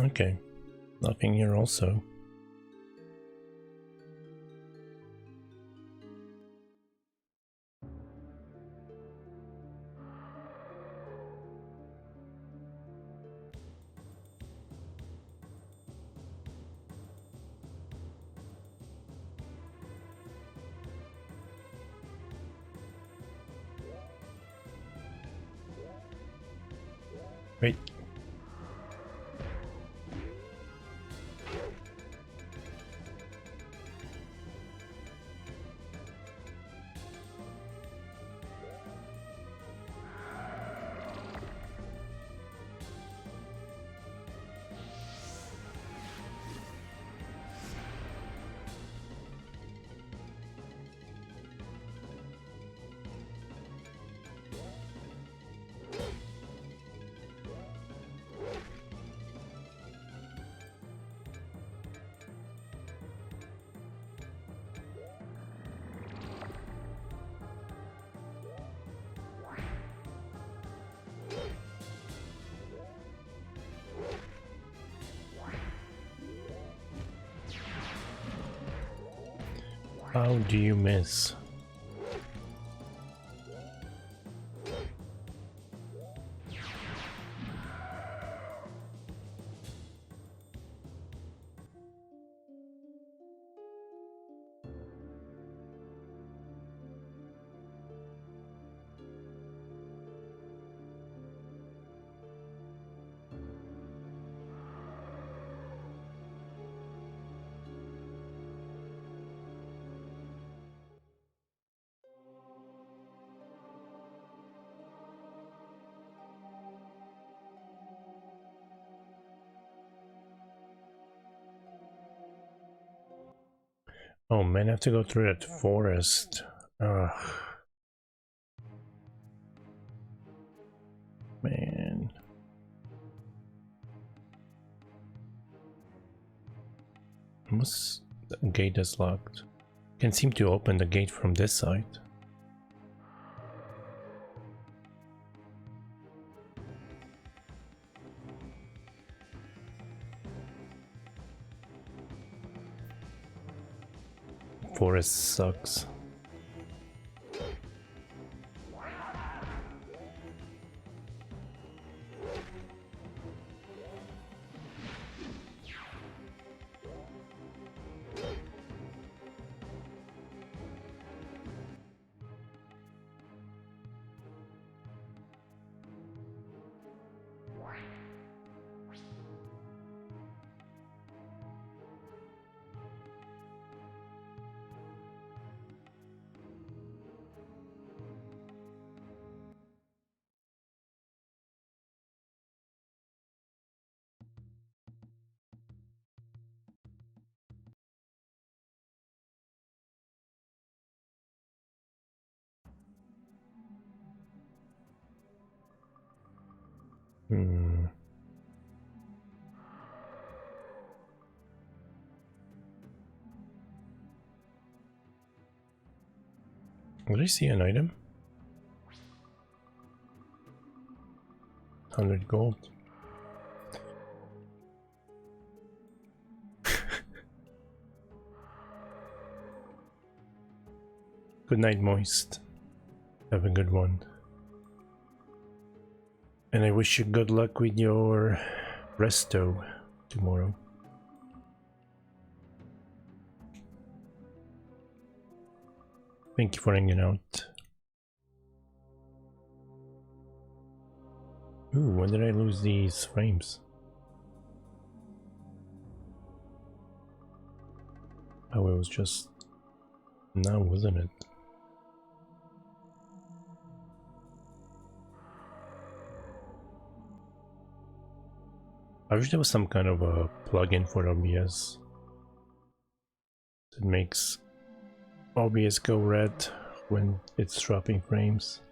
Okay, nothing here also. Wait. How do you miss? Oh man, I have to go through that forest. Ugh. Man. Almost the gate is locked. Can't seem to open the gate from this side. Forest sucks. Hmm. Did I see an item? 100 gold. Good night, Moist. Have a good one. And I wish you good luck with your resto tomorrow. Thank you for hanging out. Ooh, when did I lose these frames? Oh, it was just now, wasn't it? I wish there was some kind of a plugin for OBS that makes OBS go red when it's dropping frames.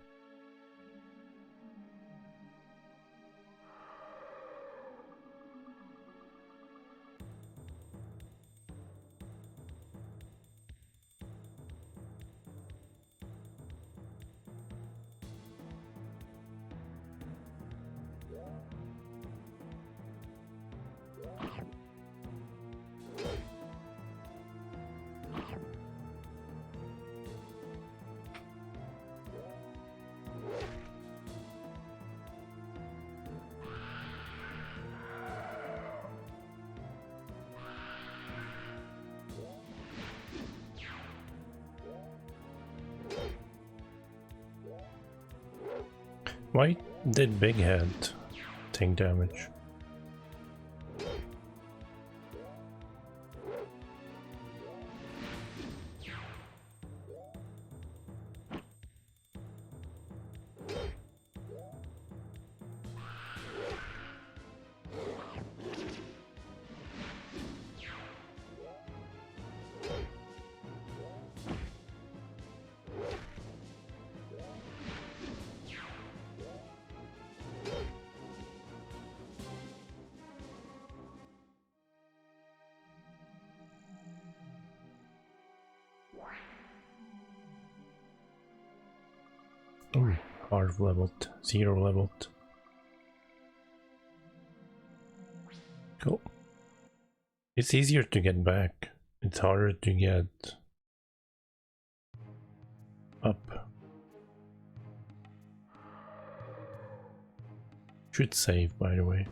Why did Big Head take damage? Ooh, half leveled, 0 leveled. Cool. It's easier to get back. It's harder to get up. Should save, by the way.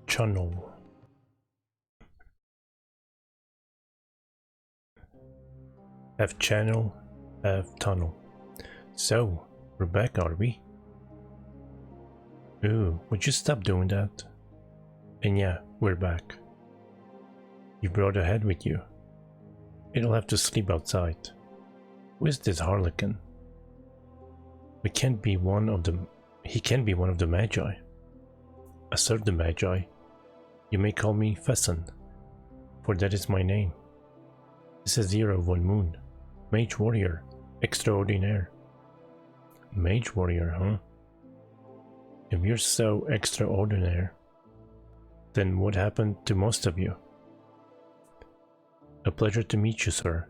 Channel. F channel, F tunnel. So, we're back, are we? Ooh, would you stop doing that? And yeah, we're back. You brought a head with you. It'll have to sleep outside. Who is this Harlequin? He can be one of the Magi. I serve the Magi. You may call me Fesson, for that is my name. This is Zero One Moon, Mage Warrior, Extraordinaire. Mage Warrior, huh? If you're so extraordinaire, then what happened to most of you? A pleasure to meet you, sir.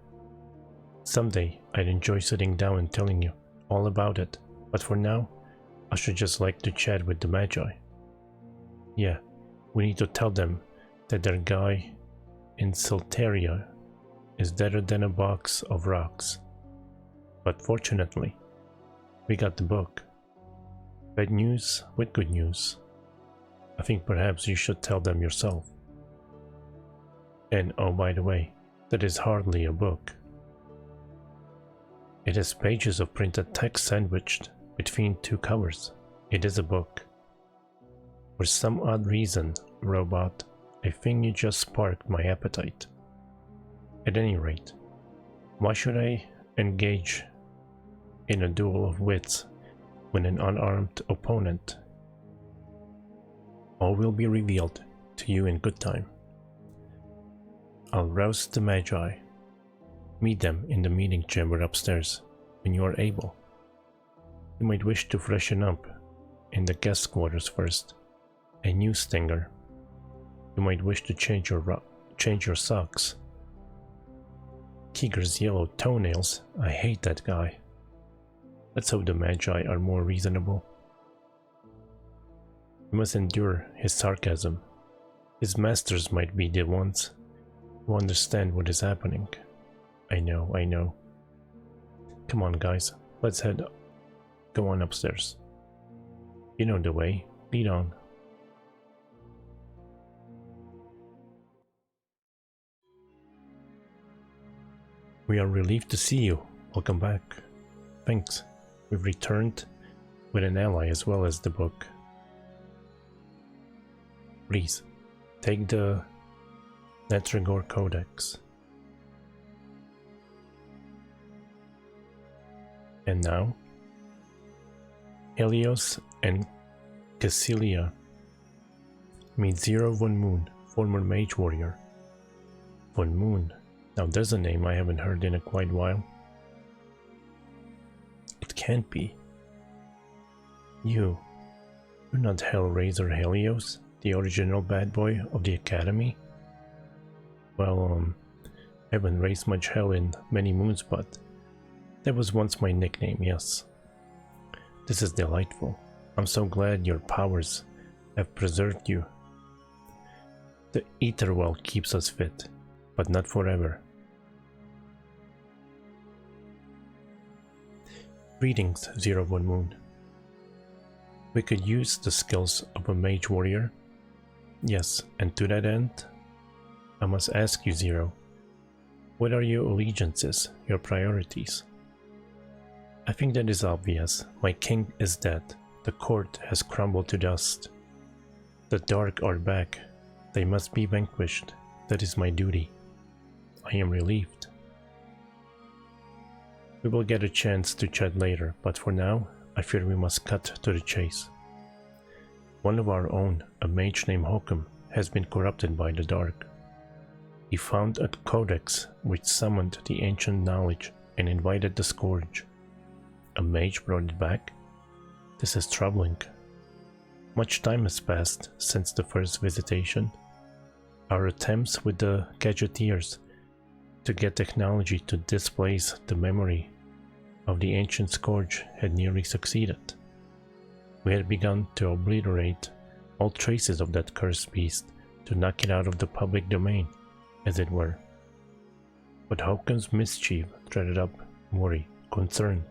Someday I'd enjoy sitting down and telling you all about it, but for now, I should just like to chat with the Magi. Yeah. We need to tell them that their guy in Silteria is deader than a box of rocks. But fortunately, we got the book. Bad news with good news. I think perhaps you should tell them yourself. And oh, by the way, that is hardly a book. It has pages of printed text sandwiched between two covers. It is a book. For some odd reason, robot, I think you just sparked my appetite. At any rate, why should I engage in a duel of wits with an unarmed opponent? All will be revealed to you in good time. I'll rouse the Magi. Meet them in the meeting chamber upstairs when you are able. You might wish to freshen up in the guest quarters first. A new stinger. You might wish to change your socks. Keeger's yellow toenails. I hate that guy. Let's hope the Magi are more reasonable. You must endure his sarcasm. His masters might be the ones who understand what is happening. I know. Come on, guys. Let's go on upstairs. You know the way. Lead on. We are relieved to see you. Welcome back. Thanks. We've returned with an ally as well as the book. Please, take the Netrigor Codex. And now, Helios and Cassilia meet Zero One Moon, former Mage Warrior. One Moon. Now there's a name I haven't heard in a quite while. It can't be. You're not Hellraiser Helios, the original bad boy of the Academy? Well, I haven't raised much hell in many moons, but that was once my nickname, yes. This is delightful. I'm so glad your powers have preserved you. The ether well keeps us fit, but not forever. Greetings, 01 Moon. We could use the skills of a mage warrior. Yes, and to that end, I must ask you, Zero, what are your allegiances, your priorities? I think that is obvious. My king is dead. The court has crumbled to dust. The dark are back. They must be vanquished. That is my duty. I am relieved. We will get a chance to chat later, but for now, I fear we must cut to the chase. One of our own, a mage named Hokum, has been corrupted by the dark. He found a codex which summoned the ancient knowledge and invited the scourge. A mage brought it back? This is troubling. Much time has passed since the first visitation. Our attempts with the gadgeteers to get technology to displace the memory of the ancient scourge had nearly succeeded. We had begun to obliterate all traces of that cursed beast, to knock it out of the public domain, as it were. But Hokum's mischief threaded up worry, concern.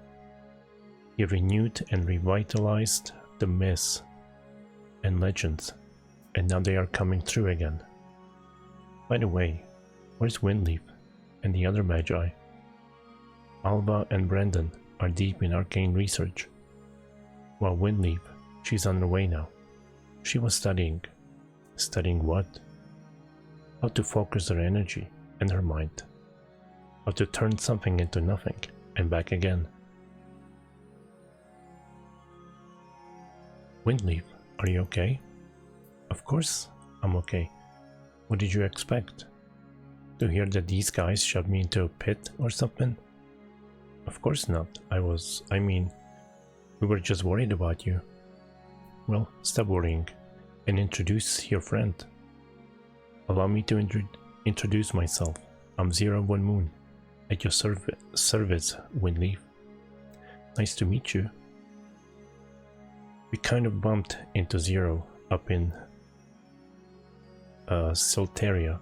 He renewed and revitalized the myths and legends, and now they are coming true again. By the way, where's Windleaf and the other magi? Alva and Brendan are deep in arcane research, while Windleaf, she's on her way now. She was studying. Studying what? How to focus her energy and her mind. How to turn something into nothing and back again. Windleaf, are you okay? Of course I'm okay. What did you expect? To hear that these guys shoved me into a pit or something? Of course not. I mean, we were just worried about you. Well, stop worrying and introduce your friend. Allow me to introduce myself. I'm 01 Moon, at your service, Windleaf. Nice to meet you. We kind of bumped into Zero up in Silteria.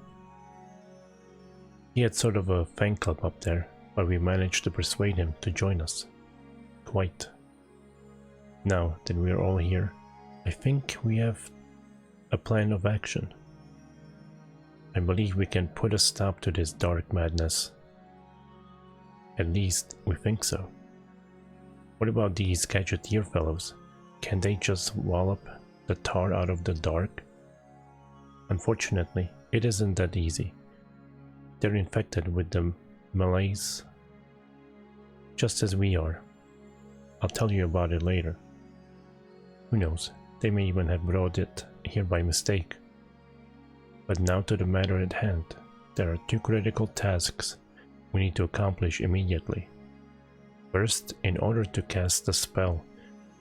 He had sort of a fan club up there, but we managed to persuade him to join us. Quite. Now that we are all here, I think we have a plan of action. I believe we can put a stop to this dark madness. At least, we think so. What about these gadgeteer fellows? Can they just wallop the tar out of the dark? Unfortunately, it isn't that easy. They're infected with the malaise, just as we are. I'll tell you about it later. Who knows, they may even have brought it here by mistake. But now to the matter at hand. There are two critical tasks we need to accomplish immediately. First, in order to cast the spell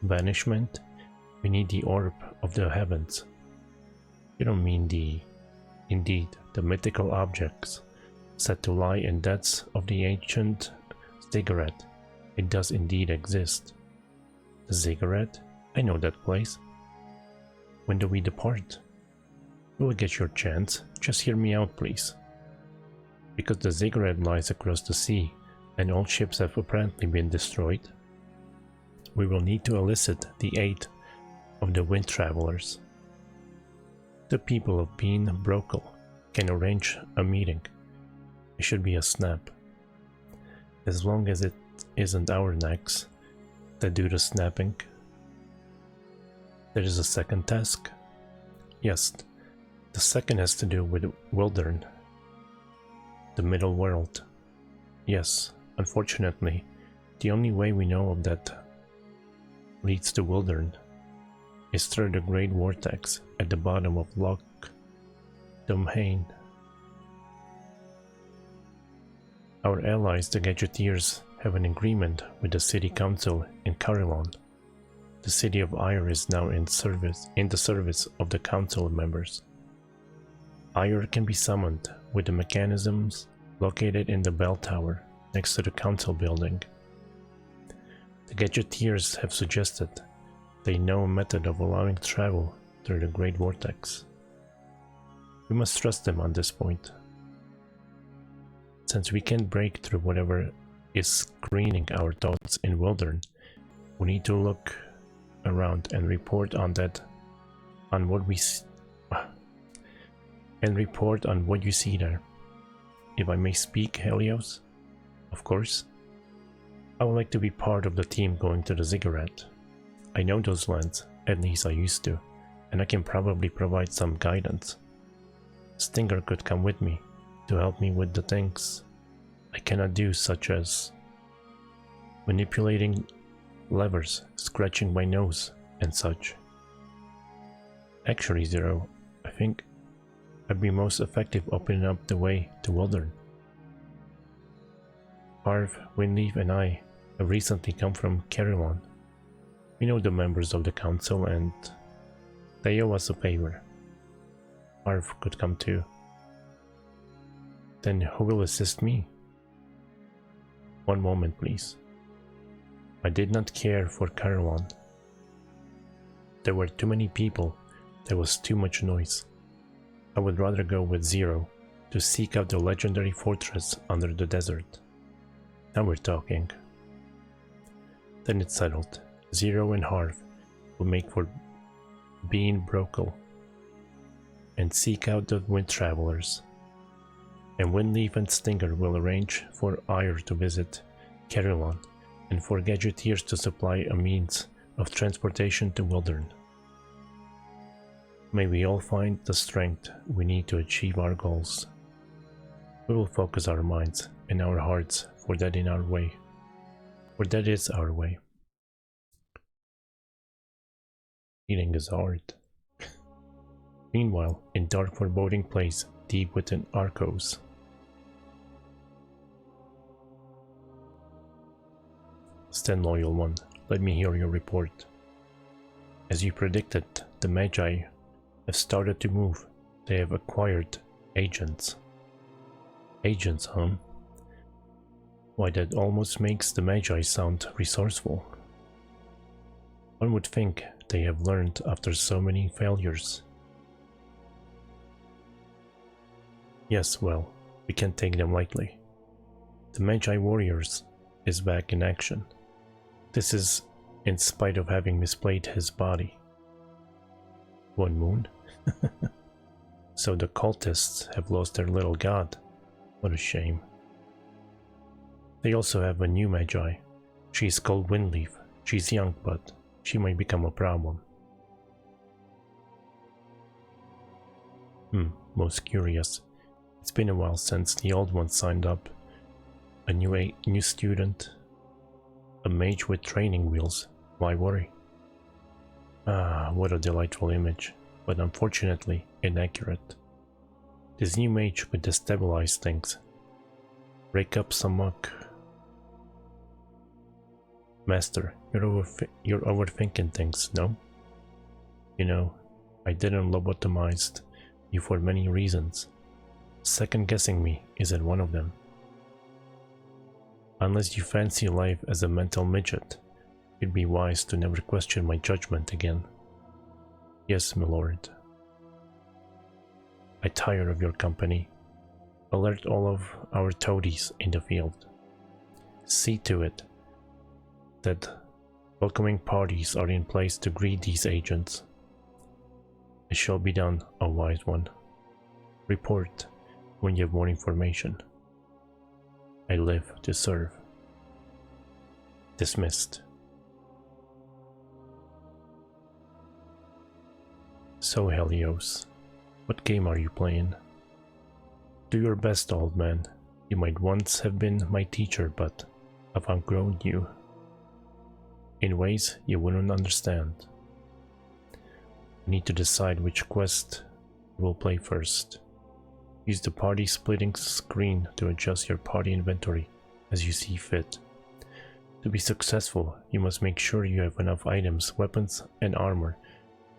Banishment, we need the Orb of the Heavens. You don't mean indeed, the mythical objects said to lie in depths of the ancient ziggurat. It does indeed exist. The ziggurat? I know that place. When do we depart? You will get your chance, just hear me out please. Because the ziggurat lies across the sea, and all ships have apparently been destroyed, we will need to elicit the aid of the Wind Travelers. The people of Bean Brokel can arrange a meeting. It should be a snap. As long as it isn't our necks that do the snapping. There is a second task. Yes, the second has to do with Wildern, the middle world. Yes, unfortunately, the only way we know of that leads to Wildern is through the Great Vortex at the bottom of Loch Domhain. Our allies, the Gadgeteers, have an agreement with the city council in Carilon. The city of Ire is now in the service of the council members. Ire can be summoned with the mechanisms located in the bell tower next to the council building. The The Gadgeteers have suggested they know a method of allowing travel through the Great Vortex. We must trust them on this point. Since we can't break through whatever is screening our thoughts in Wildern, we need to look around and report on what you see there. If I may speak, Helios, of course. I would like to be part of the team going to the Ziggurat. I know those lands, at least I used to, and I can probably provide some guidance. Stinger could come with me to help me with the things I cannot do, such as manipulating levers, scratching my nose, and such. Actually, Zero, I think I'd be most effective opening up the way to Wildern. Harv, Winleaf, and I have recently come from Carillon. We know the members of the council and they owe us a favor. Harv could come too. Then who will assist me? One moment, please. I did not care for Carillon. There were too many people, there was too much noise. I would rather go with Zero to seek out the legendary fortress under the desert. Now we're talking. Then it's settled. Zero and Harv will make for Bean Brokel and seek out the Wind Travelers. And Winleaf and Stinger will arrange for Ire to visit Carillon and for Gadgeteers to supply a means of transportation to Wildern. May we all find the strength we need to achieve our goals. We will focus our minds and our hearts for that in our way. For that is our way. Healing is hard. Meanwhile, in dark foreboding place deep within Arcos. Stand loyal one, let me hear your report. As you predicted, the Magi have started to move. They have acquired agents. Agents, huh? Why, that almost makes the Magi sound resourceful. One would think they have learned after so many failures. Yes, well, we can't take them lightly. The Magi Warriors is back in action. This is in spite of having misplayed his body. One moon? So the cultists have lost their little god. What a shame. They also have a new Magi. She's called Winleaf. She's young, but she might become a problem. Most curious. It's been a while since the old one signed up. A new student. A mage with training wheels. Why worry? Ah, what a delightful image, but unfortunately inaccurate. This new mage would destabilize things. Rake up some muck. Master, you're overthinking things, no? You know, I didn't lobotomize you for many reasons. Second guessing me isn't one of them. Unless you fancy life as a mental midget, it'd be wise to never question my judgment again. Yes, my lord. I tire of your company. Alert all of our toadies in the field. See to it that welcoming parties are in place to greet these agents. It shall be done, O wise one. Report when you have more information. I live to serve. Dismissed. So Helios, what game are you playing? Do your best, old man. You might once have been my teacher, but I've outgrown you. In ways you wouldn't understand. You need to decide which quest you will play first. Use the party splitting screen to adjust your party inventory as you see fit. To be successful, you must make sure you have enough items, weapons, and armor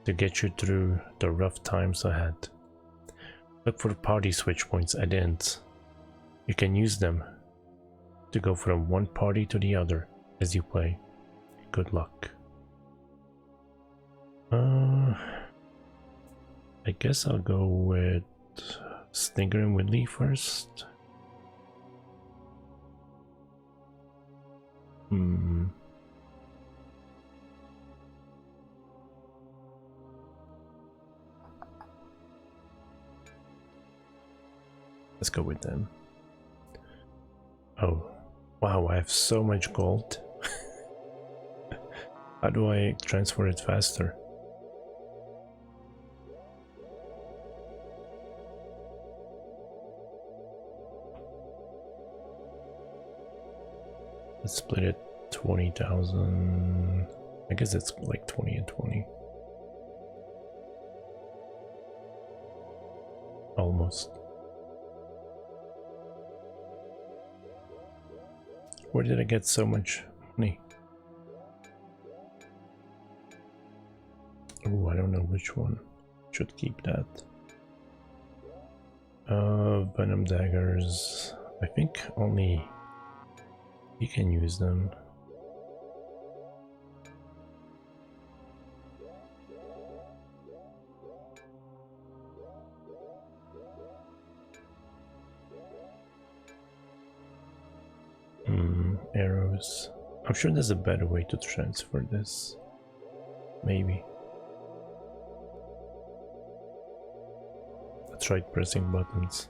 to get you through the rough times ahead. Look for party switch points at ends. You can use them to go from one party to the other as you play. good luck. I guess I'll go with Stinger and Whitley first. Let's go with them. Oh, wow, I have so much gold. How do I transfer it faster? Let's split it 20,000. I guess it's like 20 and 20. Almost. Where did I get so much money? Oh, I don't know which one. Should keep that. Venom daggers. I think only you can use them. Arrows. I'm sure there's a better way to transfer this. Maybe. I tried pressing buttons.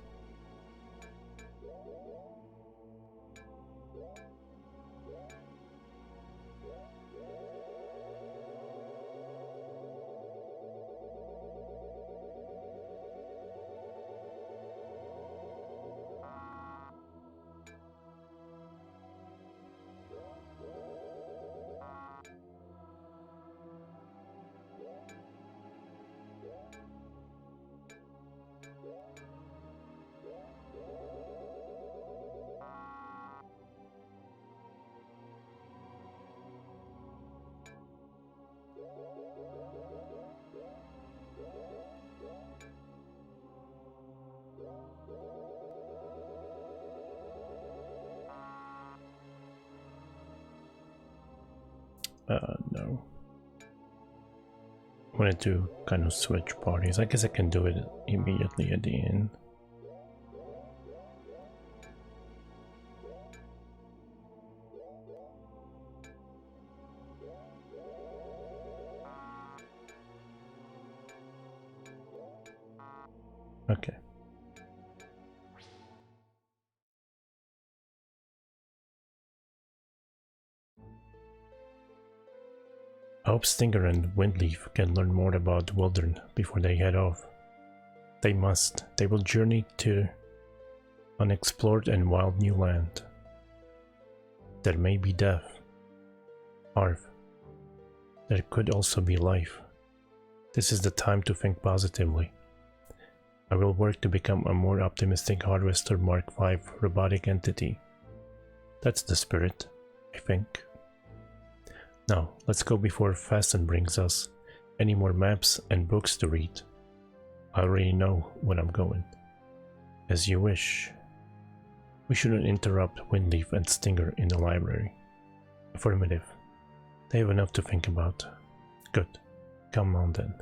No. I wanted to kind of switch parties. I guess I can do it immediately at the end. Okay. I hope Stinger and Windleaf can learn more about Wildern before they head off. They must. They will journey to unexplored and wild new land. There may be death. Harv. There could also be life. This is the time to think positively. I will work to become a more optimistic Harvester Mark V robotic entity. That's the spirit, I think. Now, let's go before Fasten brings us any more maps and books to read. I already know when I'm going. As you wish. We shouldn't interrupt Windleaf and Stinger in the library. Affirmative. They have enough to think about. Good. Come on then.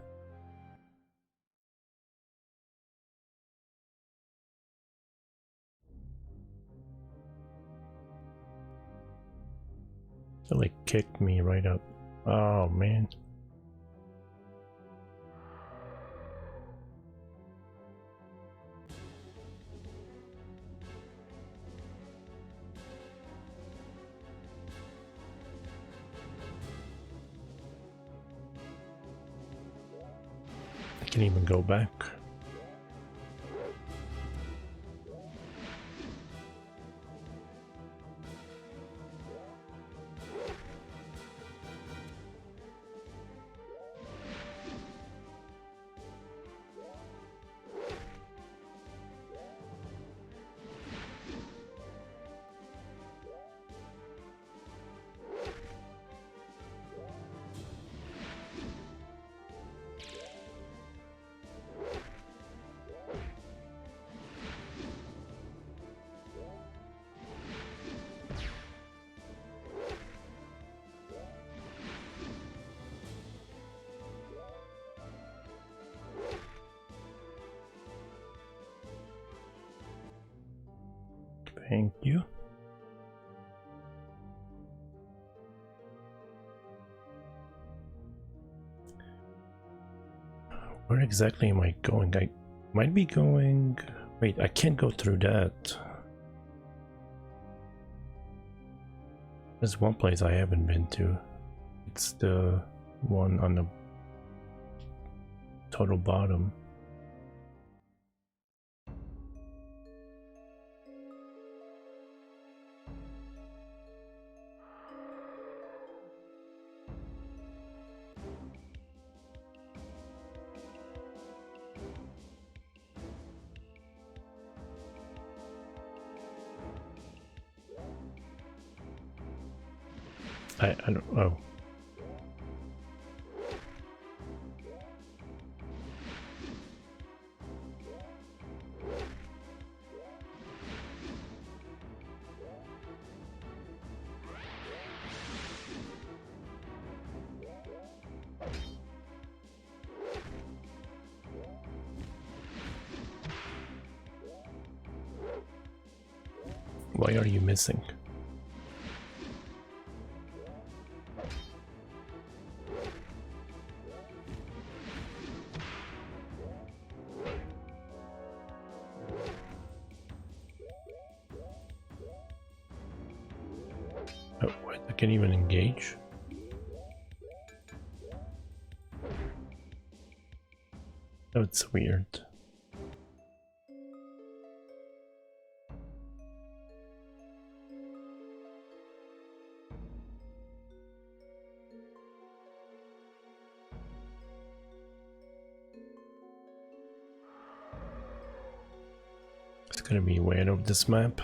So they kicked me right up. Oh man. I can even go back. Thank you. Where exactly am I going? I might be going... Wait, I can't go through that. There's one place I haven't been to. It's the one on the total bottom. I don't know. Why are you missing? Oh, what? I can't even engage? Oh, it's weird. It's gonna be way out of this map.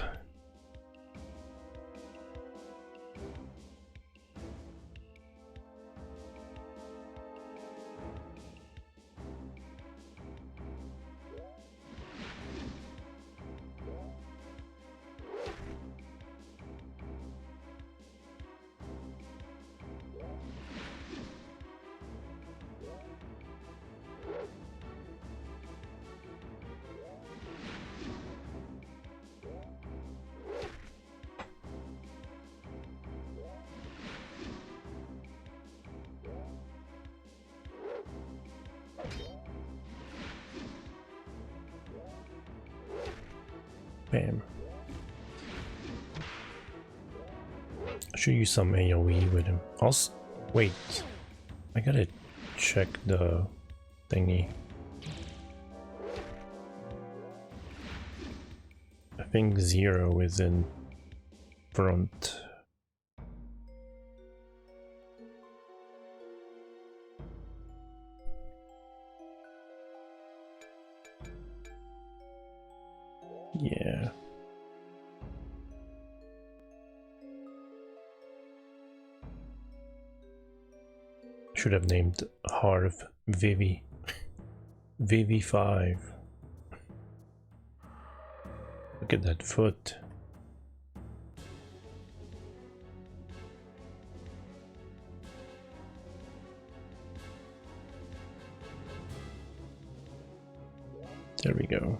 Bam. I should use some AoE with him. Also, wait. I gotta check the thingy. I think 0 is in front. Yeah. Should have named Harv Vivi. Vivi 5. Look at that foot. There we go.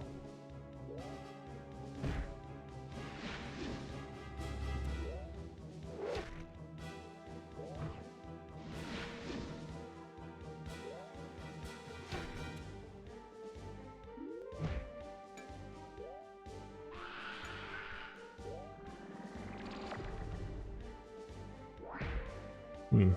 Hmm.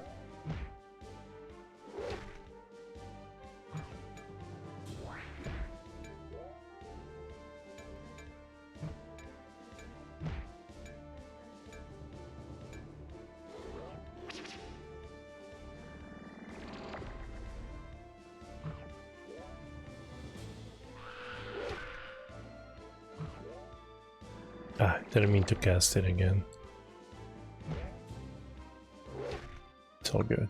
Ah, didn't mean to cast it again. It's all good.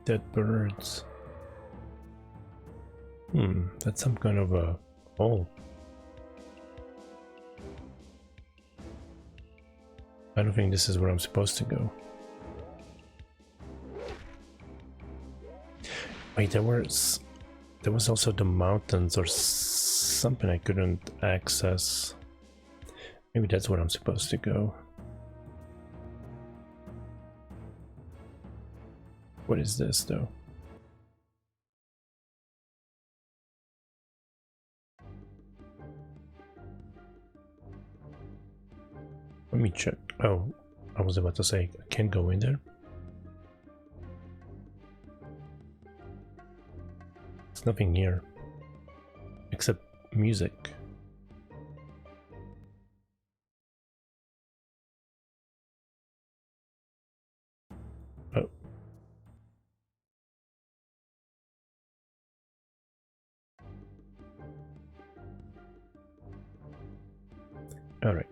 Dead birds. That's some kind of a hole. I don't think this is where I'm supposed to go. Wait, there was also the mountains or something I couldn't access. Maybe that's where I'm supposed to go. What is this though? Let me check. Oh, I was about to say I can't go in there. There's nothing here except music. Oh. All right.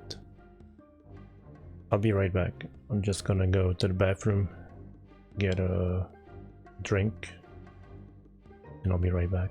I'll be right back. I'm just gonna go to the bathroom, get a drink, and I'll be right back.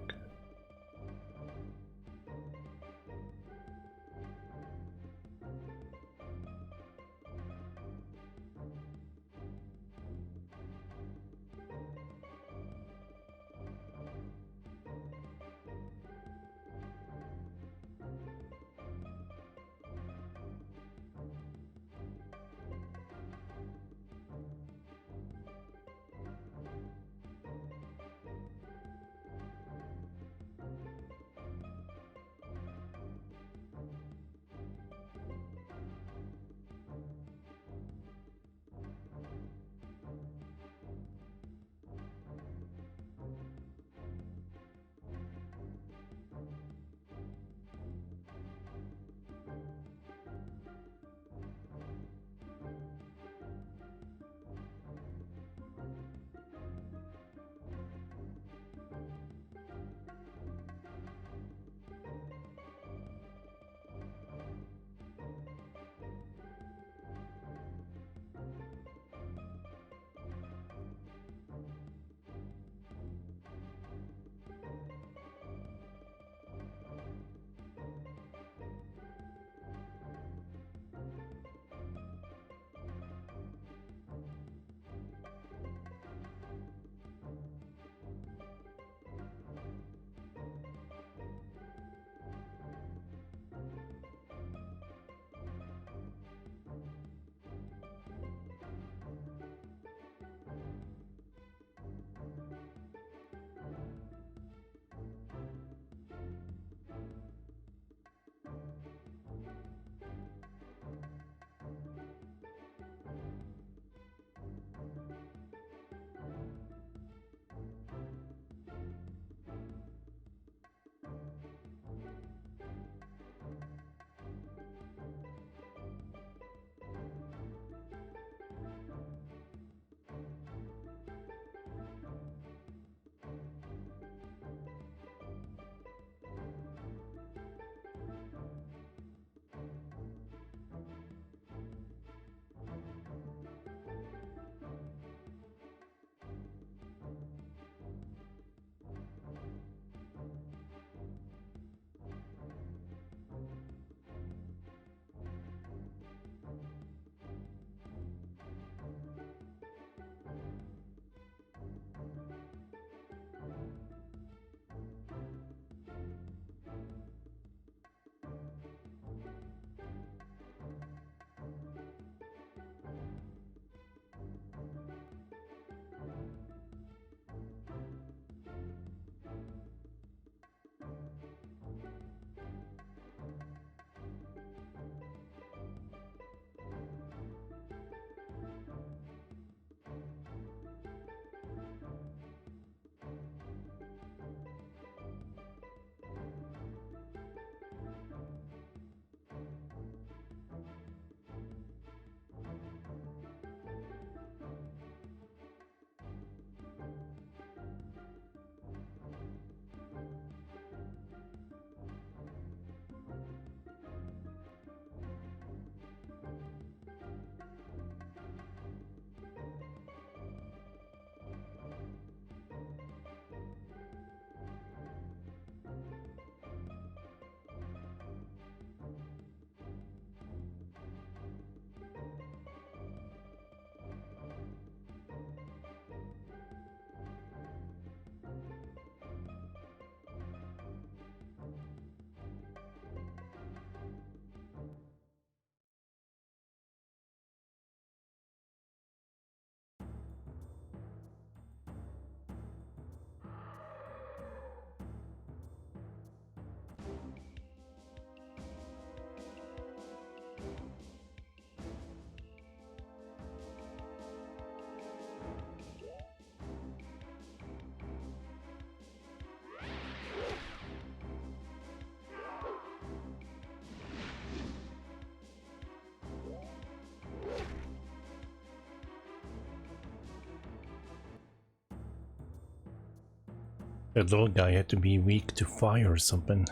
The little guy had to be weak to fire or something.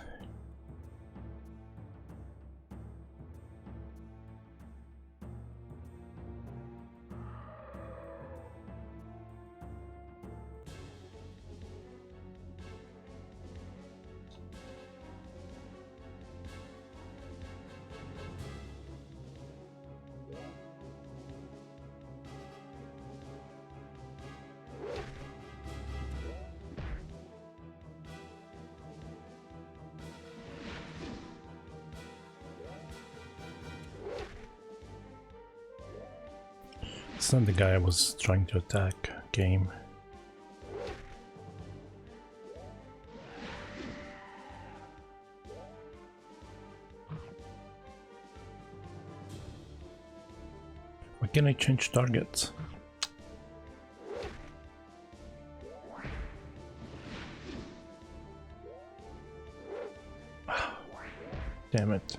It's not the guy I was trying to attack. Game. Why can't I change targets? Damn it.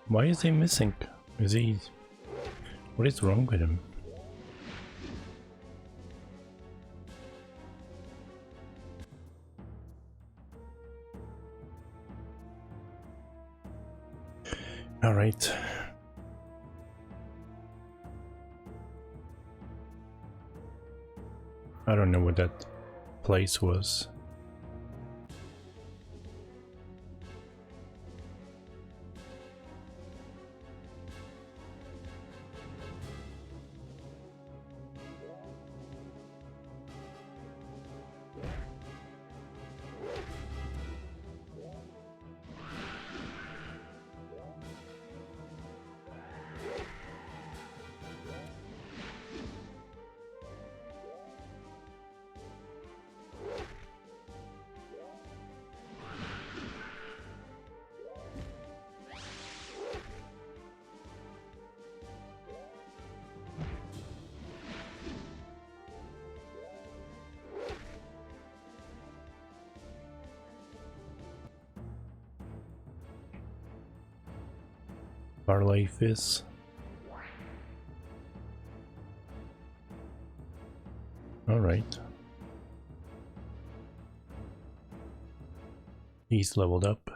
Why is he missing? Is he... What is wrong with him? Alright. I don't know what that place was. Barley Fizz. Alright. He's leveled up.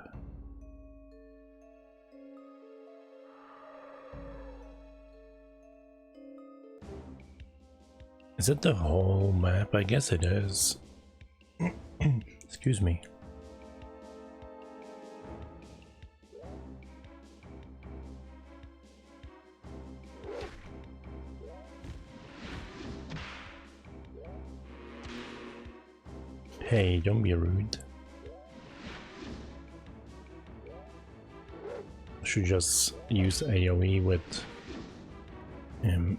Is it the whole map? I guess it is. Excuse me. Hey, don't be rude. I should just use AoE with him.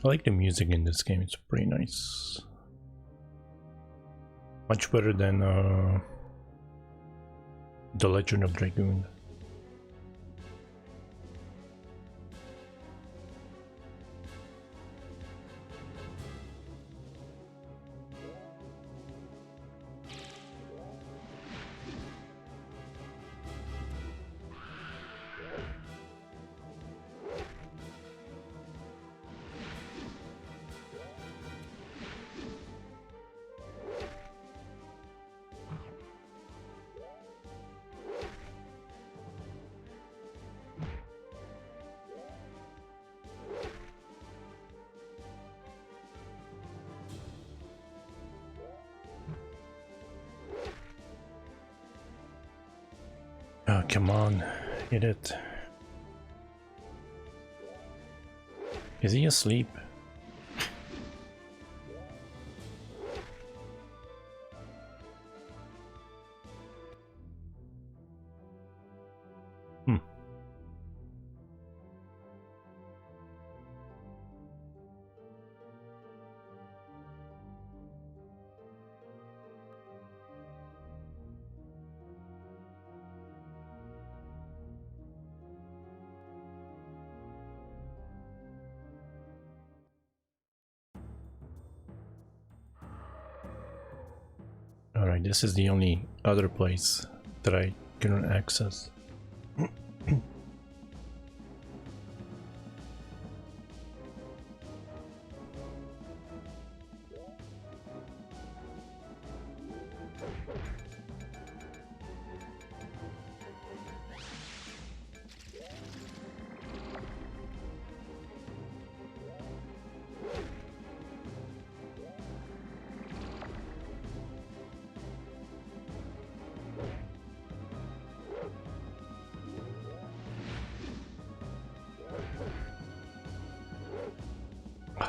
I like the music in this game, it's pretty nice. Much better than The Legend of Dragoon. come on, hit it. Is he asleep? Alright, this is the only other place that I couldn't access.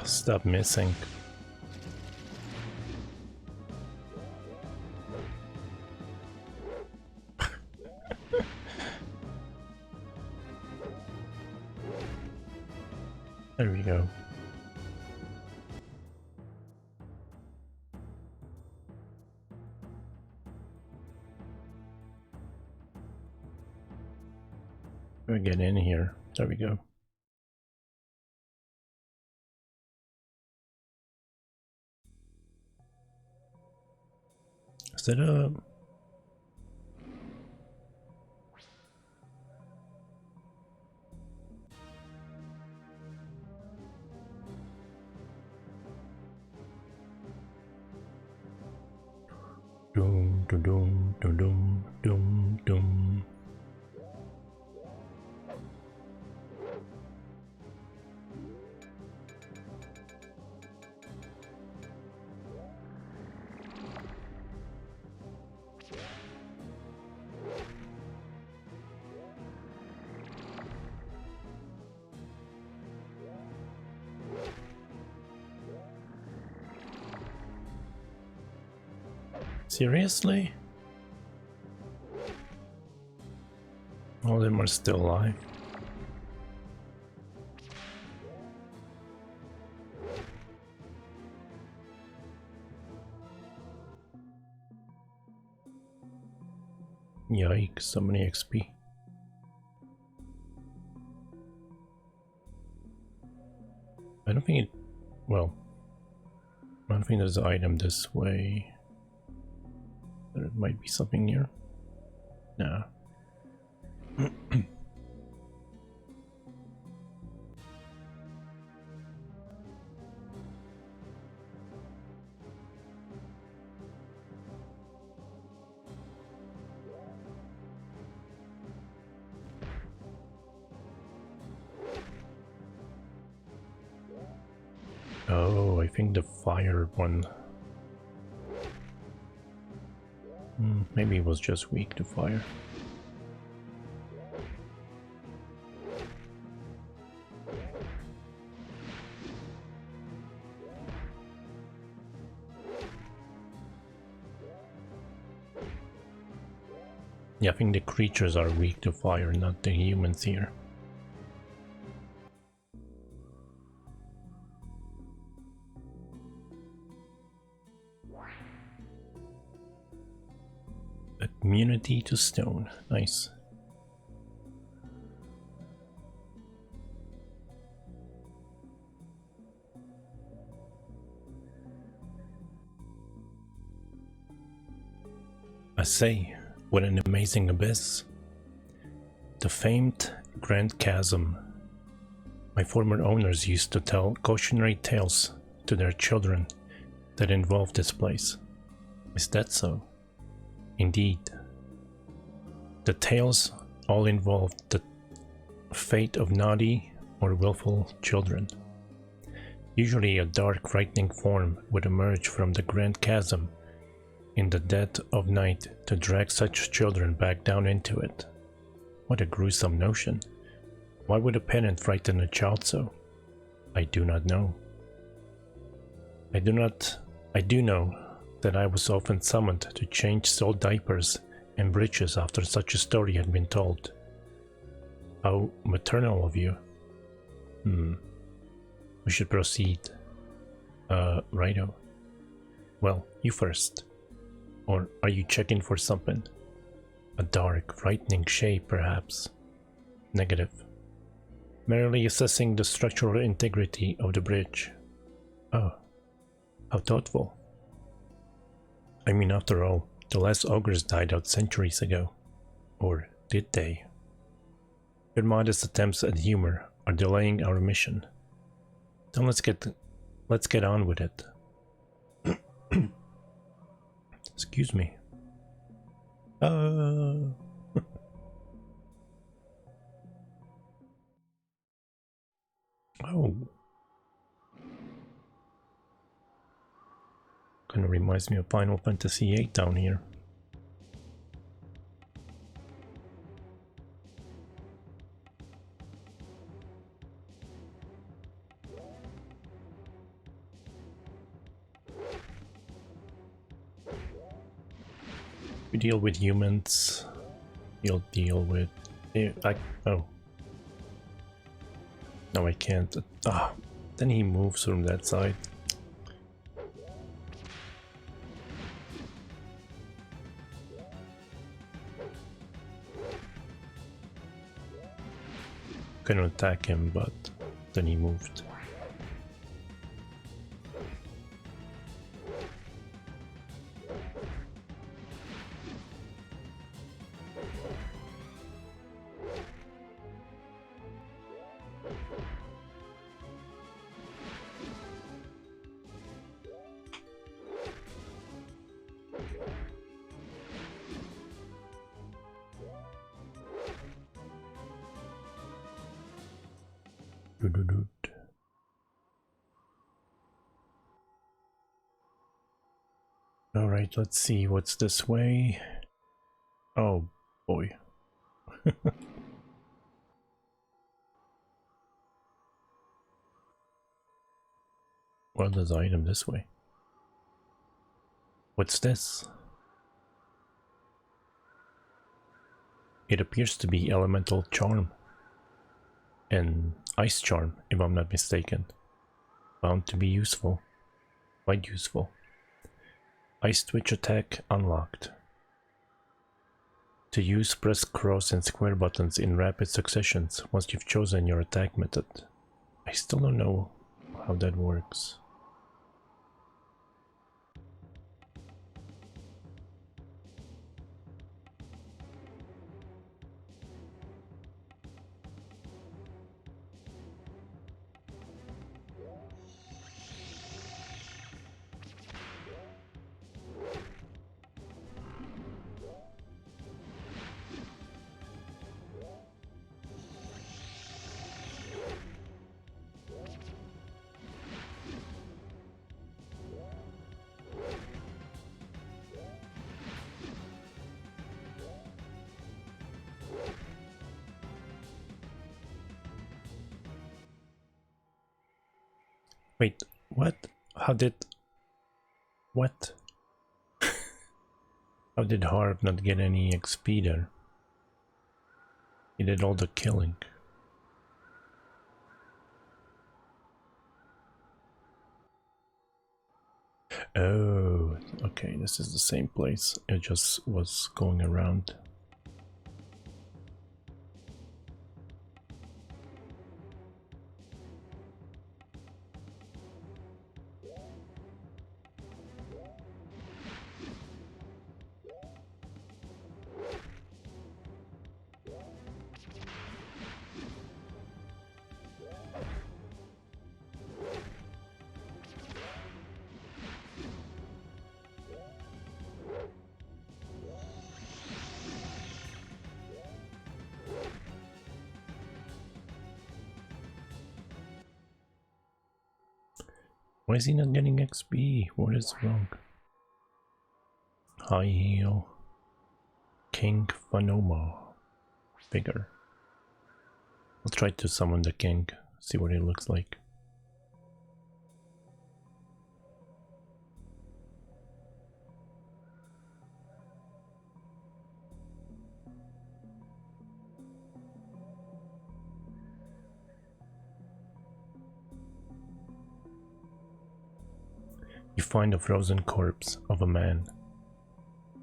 Stop missing. There we go. We'll get in here. There we go. Is that a... Doom, doom, doom, doom, doom, doom. Seriously? All of them are still alive. Yikes, so many XP. I don't think it... well... I don't think there's an item this way. There might be something near. Nah. Oh, I think the fire one. Maybe it was just weak to fire. Yeah, I think the creatures are weak to fire, not the humans here. Immunity to stone. Nice. I say, what an amazing abyss. The famed Grand Chasm. My former owners used to tell cautionary tales to their children that involved this place. Is that so? Indeed. The tales all involved the fate of naughty or willful children. Usually a dark, frightening form would emerge from the Grand Chasm in the dead of night to drag such children back down into it. What a gruesome notion. Why would a parent frighten a child so? I do not know. I do know that I was often summoned to change soiled diapers and breeches after such a story had been told. How maternal of you. We should proceed. Righto. Well, you first. Or are you checking for something? A dark, frightening shape, perhaps? Negative. Merely assessing the structural integrity of the bridge. Oh, how thoughtful. I mean, after all, the last ogres died out centuries ago. Or did they? Your modest attempts at humor are delaying our mission. Then let's get on with it. Excuse me. Oh. Kind of reminds me of Final Fantasy VIII down here. We deal with humans. You'll deal with... oh. No, I can't. Ah, then he moves from that side. Couldn't attack him, but then he moved. Alright, let's see what's this way. Oh boy. Well, there's an item this way. What's this? It appears to be elemental charm. And ice charm, if I'm not mistaken. Bound to be useful. Quite useful. Ice Twitch attack unlocked. To use, press cross and square buttons in rapid successions once you've chosen your attack method. I still don't know how that works. Wait, what? How did... What? How did Harv not get any XP there? He did all the killing. Oh, okay, this is the same place. It just was going around. Why is he not getting XP? What is wrong? High heal. King Phanoma. figure. I'll try to summon the king, see what it looks like. You find a frozen corpse of a man.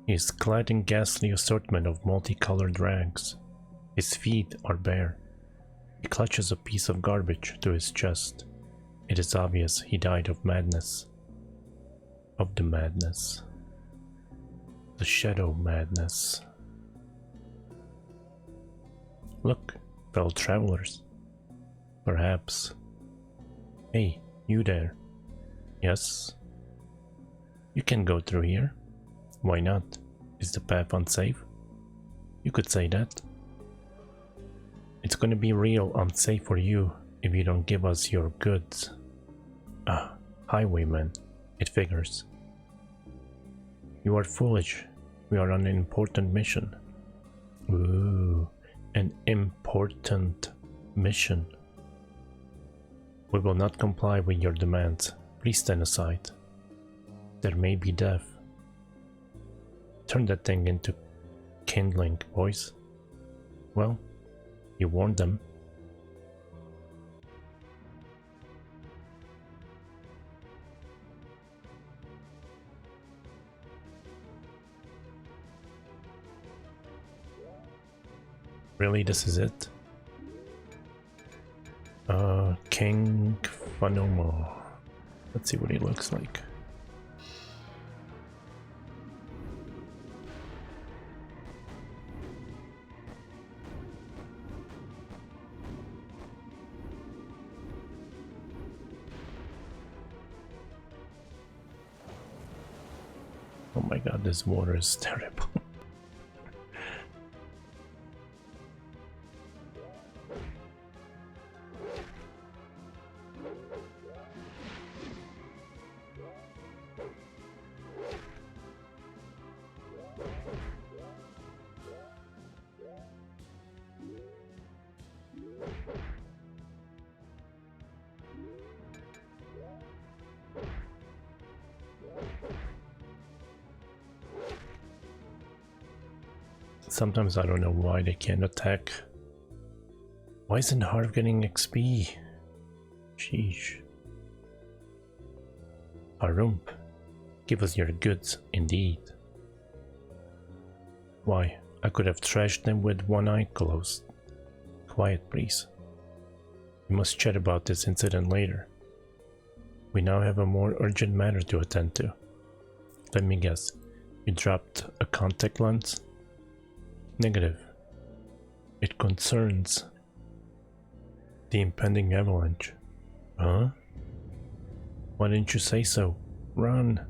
He is clad in ghastly assortment of multicolored rags. His feet are bare. He clutches a piece of garbage to his chest. It is obvious he died of madness. Of the madness. The shadow madness. Look, fellow travelers. Perhaps. Hey, you there. Yes? You can go through here. Why not? Is the path unsafe? You could say that. It's gonna be real unsafe for you if you don't give us your goods. Ah, highwayman, it figures. You are foolish. We are on an important mission. Ooh, an important mission. We will not comply with your demands. Please stand aside. There may be death. Turn that thing into kindling, boys. Well, you warned them. Really, this is it? King Phanomo. Let's see what he looks like. Oh my god, this water is terrible. Sometimes I don't know why they can't attack. Why isn't Harv getting XP? Sheesh. Harump, give us your goods, indeed. Why, I could have trashed them with one eye closed. Quiet, please. We must chat about this incident later. We now have a more urgent matter to attend to. Let me guess, you dropped a contact lens? Negative. It concerns the impending avalanche. Huh? Why didn't you say so? Run!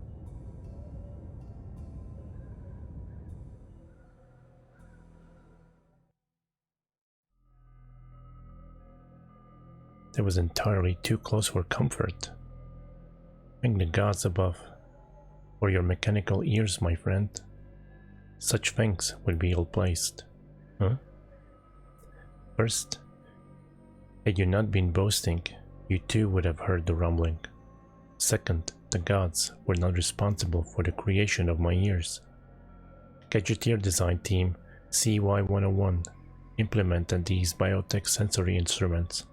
That was entirely too close for comfort. Thank the gods above for your mechanical ears, my friend. Such thanks would be ill-placed. Huh? First, had you not been boasting, you too would have heard the rumbling. Second, the gods were not responsible for the creation of my ears. Gadgeteer design team CY101 implemented these biotech sensory instruments.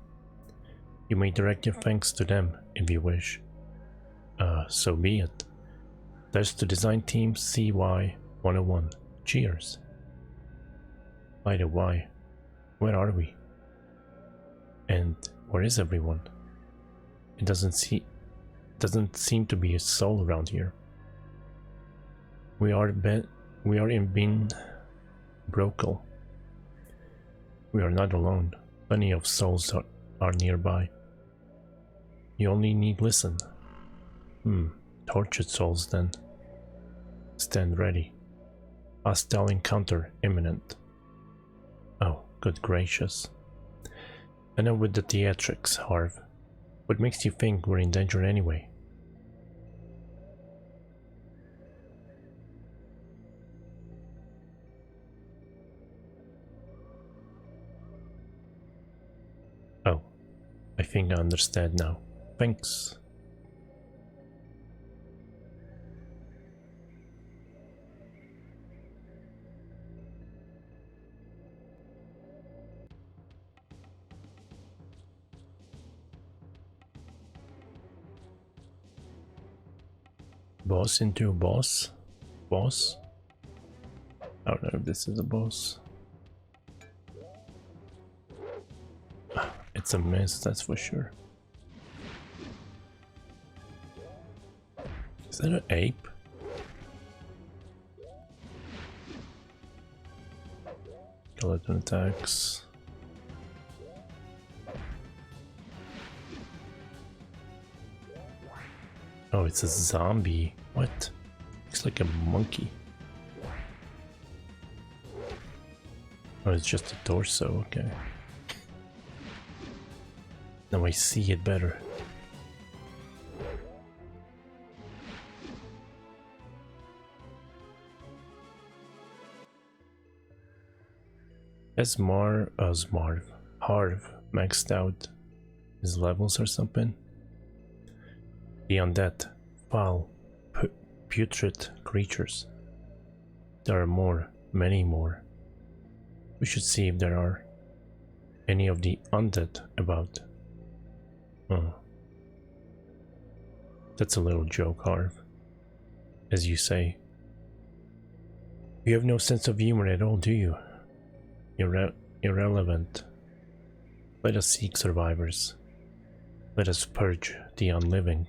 You may direct your thanks to them if you wish. So be it. There's to design team CY101. Cheers. By the way, where are we? And where is everyone? It doesn't seem to be a soul around here. We are in Bin Brokel. We are not alone. Plenty of souls are nearby. You only need listen. Tortured souls then. Stand ready. Hostile encounter imminent. Oh, good gracious. Enough with the theatrics, Harv. What makes you think we're in danger anyway? think I understand now. Thanks. Boss into a boss? Boss? I don't know if this is a boss. It's a mess, that's for sure. Is that an ape? Skeleton attacks. Oh, it's a zombie. What? Looks like a monkey. Oh, it's just a torso, okay. Now I see it better. Has Harv maxed out his levels or something? Beyond that, foul, putrid creatures. There are more, many more. We should see if there are any of the undead about. Oh. That's a little joke, Harv. As you say. You have no sense of humor at all, do you? Irrelevant. Let us seek survivors. Let us purge the unliving.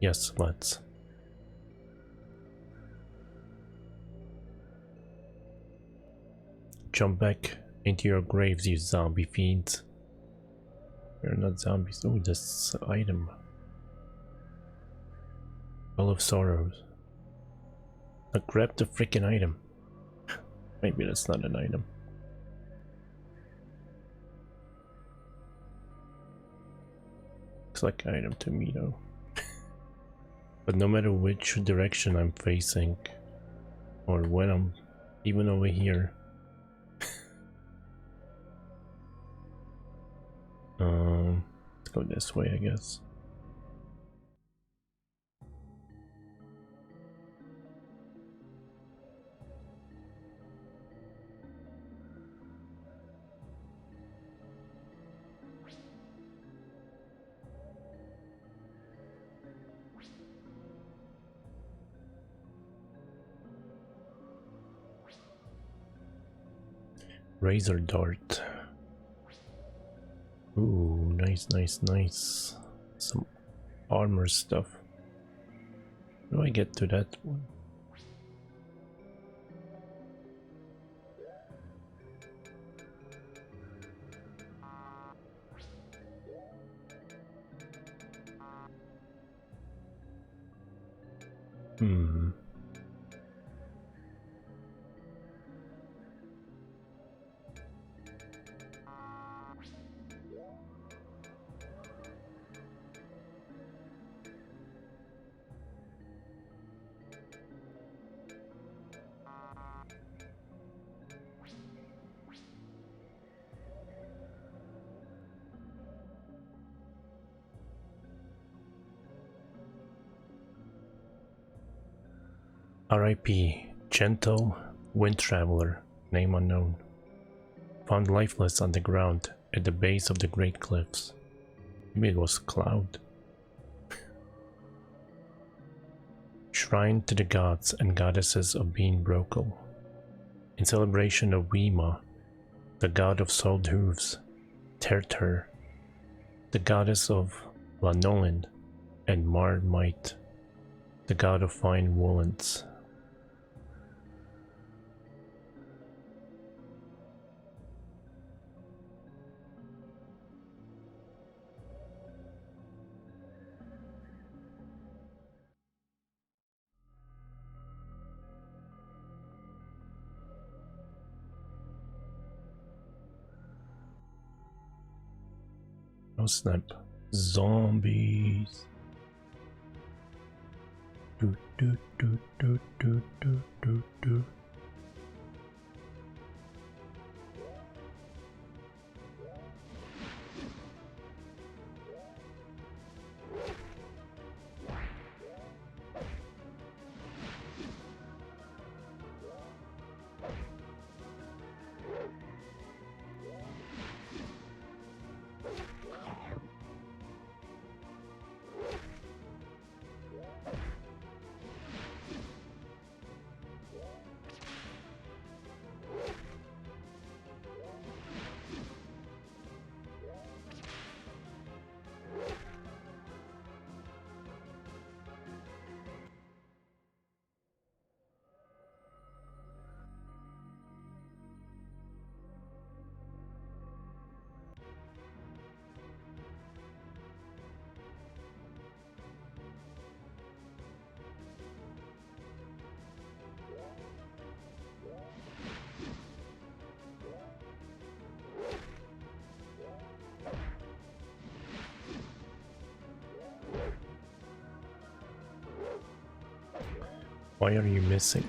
Yes, let's. Jump back into your graves, you zombie fiends. You're not zombies. Oh, this item. Full of sorrows. Now grab the freaking item. Maybe that's not an item. Looks like an item to me though. But no matter which direction I'm facing, or when I'm even over here, let's go this way, I guess. Razor dart. Ooh, nice, nice, nice. Some armor stuff. How do I get to that one? Hmm. R.I.P. Gentle Wind Traveler, name unknown. Found lifeless on the ground at the base of the Great Cliffs. Maybe it was Cloud. Shrine to the gods and goddesses of being Brokel. In celebration of Weema, the god of sold hooves, Terter, the goddess of Lanolin, and Marmite, the god of fine woolens. Oh snap. Zombies. Do, do, do, do, do, do, do, do. Why are you missing?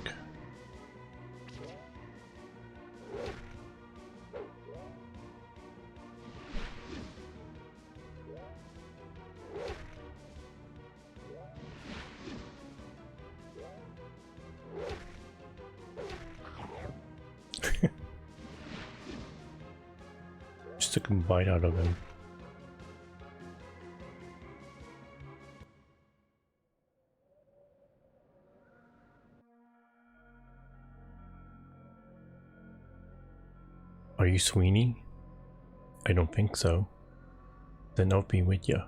Just took a bite out of him. Are you Sweeney? I don't think so. Then I'll be with ya.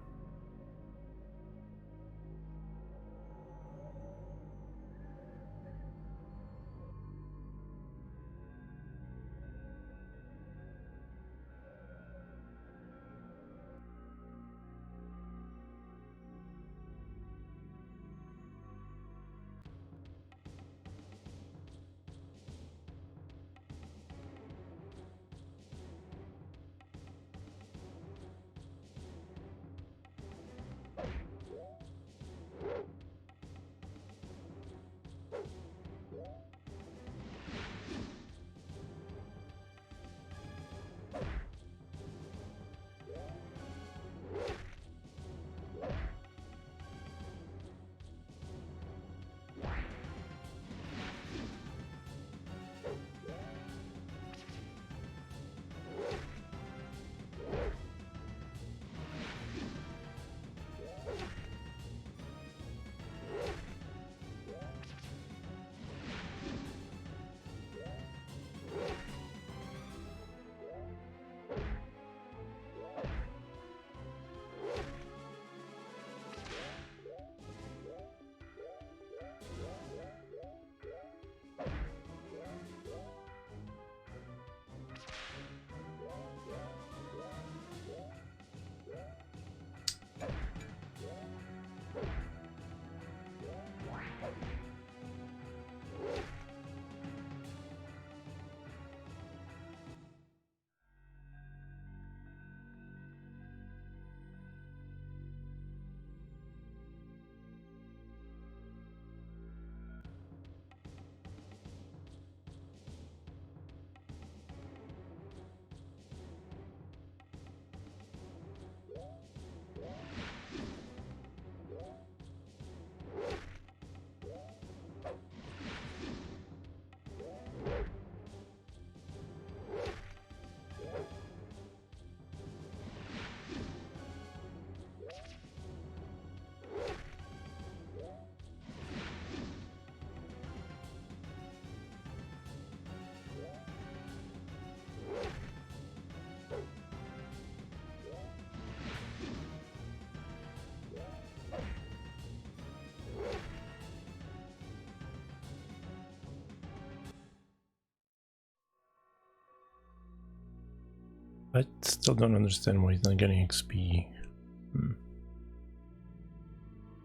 I still don't understand why he's not getting XP.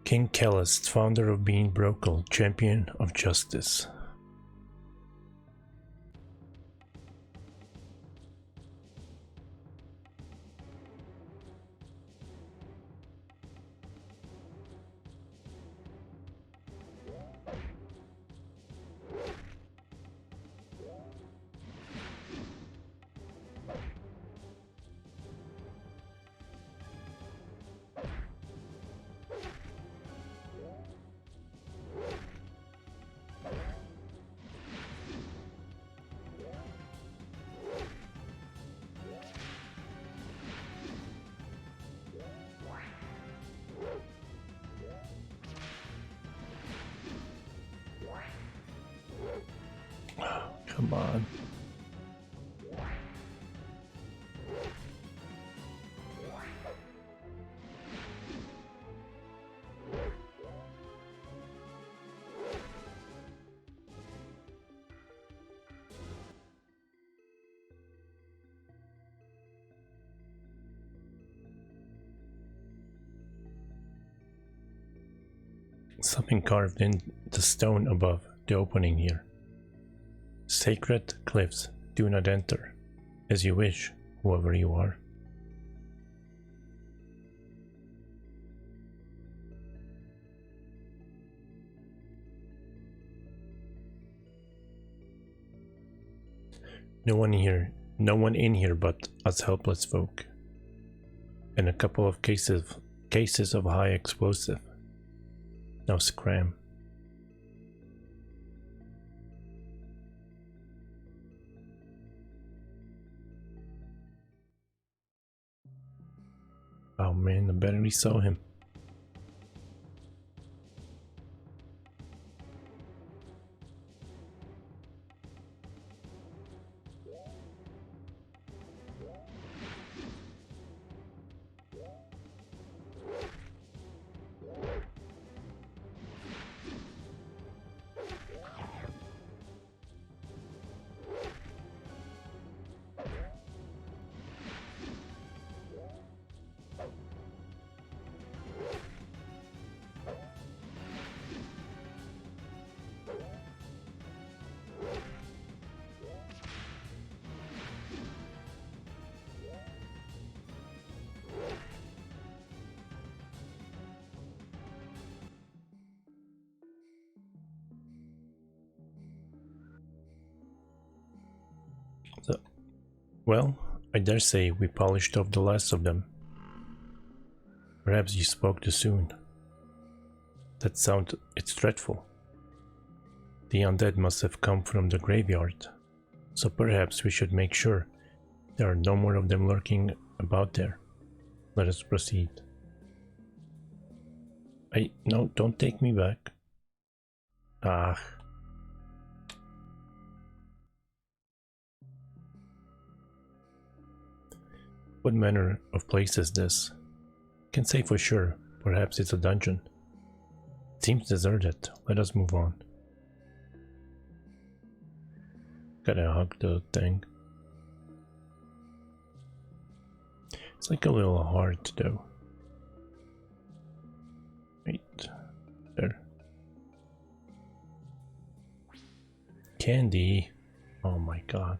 King Kellest, founder of Bean Brokel, champion of justice. Come on. Something carved in the stone above the opening here. Sacred cliffs, do not enter. As you wish, whoever you are. No one here, no one in here but us helpless folk. And a couple of cases of high explosive. Now scram. Oh man, I barely saw him. So, well, I dare say we polished off the last of them. Perhaps you spoke too soon. That sound, it's dreadful. The undead must have come from the graveyard, so perhaps we should make sure there are no more of them lurking about there. Let us proceed. No, don't take me back. Ah. What manner of place is this? Can't say for sure. Perhaps it's a dungeon. It seems deserted. Let us move on. Gotta hug the thing. It's like a little heart though. Wait. There. Candy. Oh my god.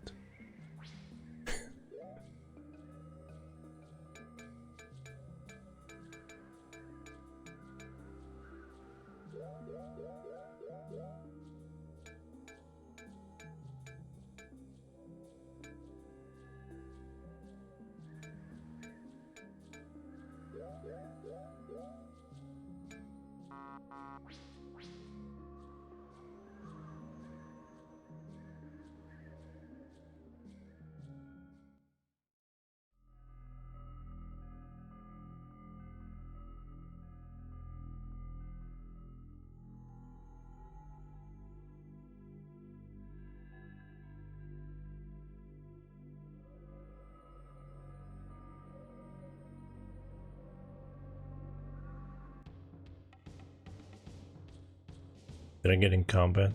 Did I get in combat?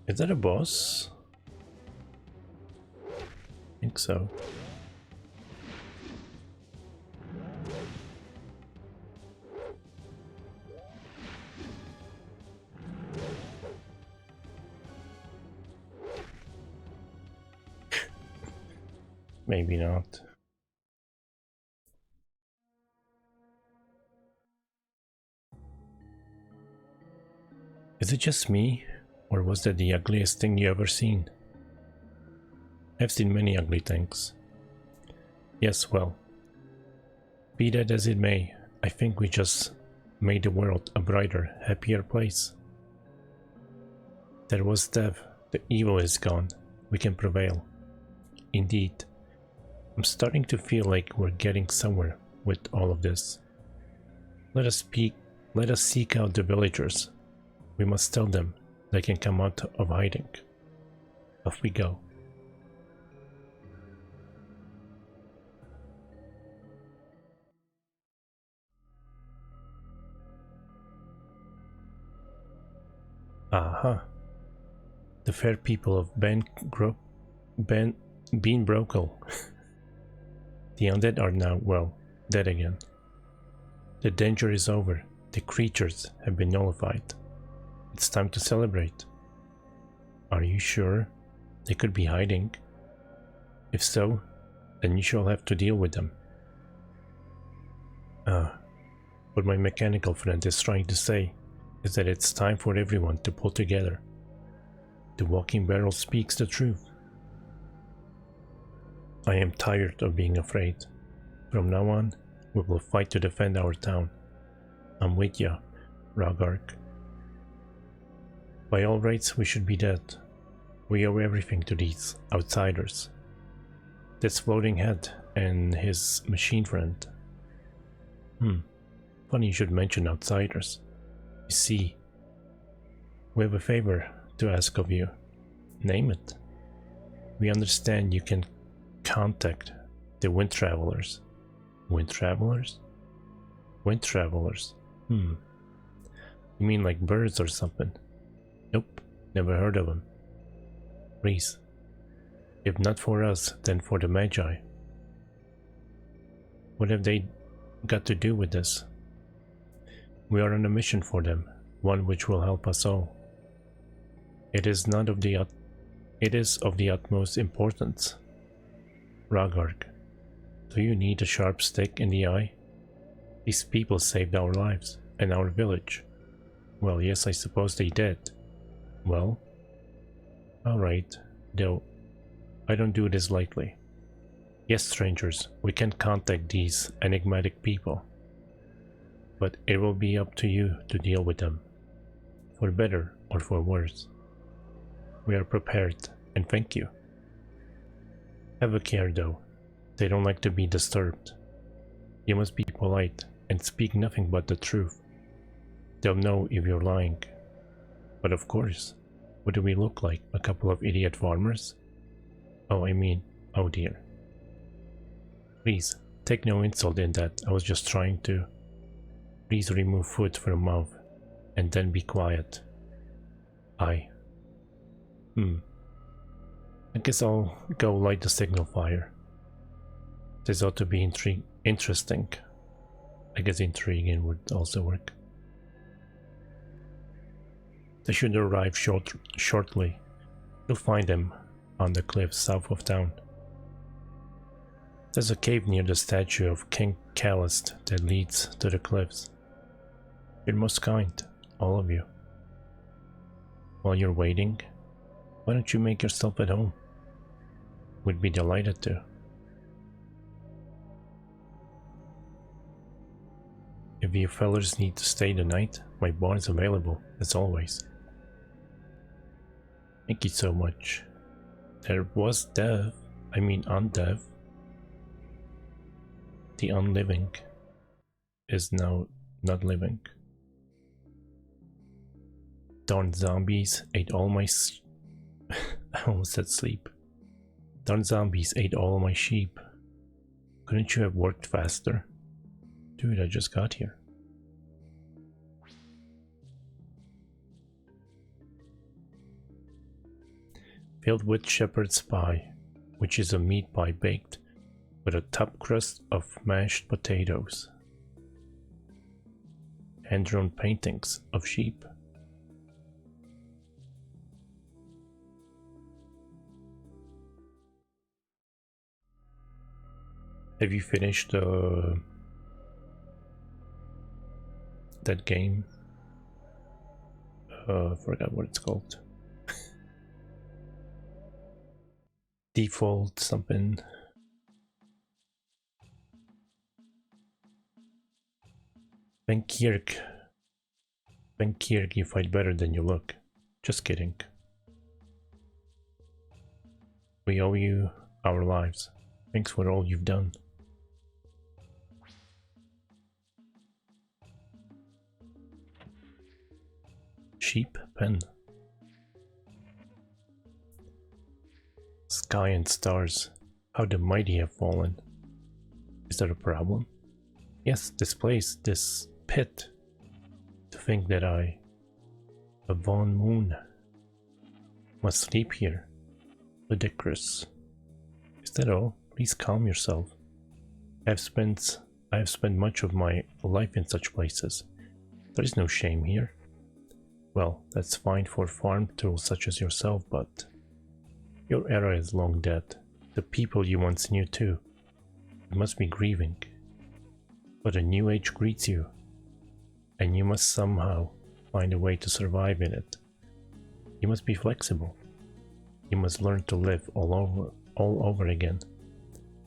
Is that a boss? I think so. Maybe not. Is it just me, or was that the ugliest thing you ever seen? I've seen many ugly things. Yes, well, be that as it may, I think we just made the world a brighter, happier place. There was death, the evil is gone, we can prevail. Indeed, I'm starting to feel like we're getting somewhere with all of this. Let us seek out the villagers. We must tell them they can come out of hiding. Off we go. Aha. The fair people of Beanbrokel. The undead are now, well, dead again. The danger is over. The creatures have been nullified. It's time to celebrate. Are you sure? They could be hiding. If so, then you shall have to deal with them. What my mechanical friend is trying to say is that it's time for everyone to pull together. The Walking Barrel speaks the truth. I am tired of being afraid. From now on, we will fight to defend our town. I'm with ya, Ragark. By all rights, we should be dead. We owe everything to these outsiders. This floating head and his machine friend. Funny you should mention outsiders. You see, we have a favor to ask of you. Name it. We understand you can contact the Wind Travelers. Wind Travelers? Wind Travelers? You mean like birds or something? Nope, never heard of them. Please. If not for us, then for the Magi. What have they got to do with this? We are on a mission for them, one which will help us all. It is of the utmost importance. Ragark, do you need a sharp stick in the eye? These people saved our lives, and our village. Well, yes, I suppose they did. Well, alright, though, I don't do this lightly. Yes, strangers, we can contact these enigmatic people. But it will be up to you to deal with them, for better or for worse. We are prepared, and thank you. Have a care though, they don't like to be disturbed. You must be polite and speak nothing but the truth. They'll know if you're lying. But of course, what do we look like, a couple of idiot farmers? Oh dear. Please, take no insult in that, I was just trying to. Please remove food from mouth, and then be quiet. I guess I'll go light the signal fire. This ought to be interesting. I guess intriguing would also work. They should arrive shortly. You'll find them on the cliffs south of town. There's a cave near the statue of King Callist that leads to the cliffs. You're most kind, all of you. While you're waiting, why don't you make yourself at home? We'd be delighted to. If you fellers need to stay the night, my barn's available, as always. Thank you so much. There was undeath. The unliving is now not living. Darn zombies ate all my I almost said sleep. Darn zombies ate all my sheep. Couldn't you have worked faster? Dude, I just got here. Filled with shepherd's pie, which is a meat pie baked with a top crust of mashed potatoes. Hand-drawn paintings of sheep. Have you finished that game? Forgot what it's called. Default something. Venkirk, you fight better than you look. Just kidding. We owe you our lives. Thanks for all you've done. Sheep pen. Sky and stars, how the mighty have fallen. Is that a problem? Yes, this place, this pit. To think that I, a Von Moon, must sleep here. Ludicrous. Is that all? Please calm yourself. I have spent much of my life in such places. There is no shame here. Well, that's fine for farm tools such as yourself, but your era is long dead. The people you once knew too. You must be grieving. But a new age greets you, and you must somehow find a way to survive in it. You must be flexible. You must learn to live all over again.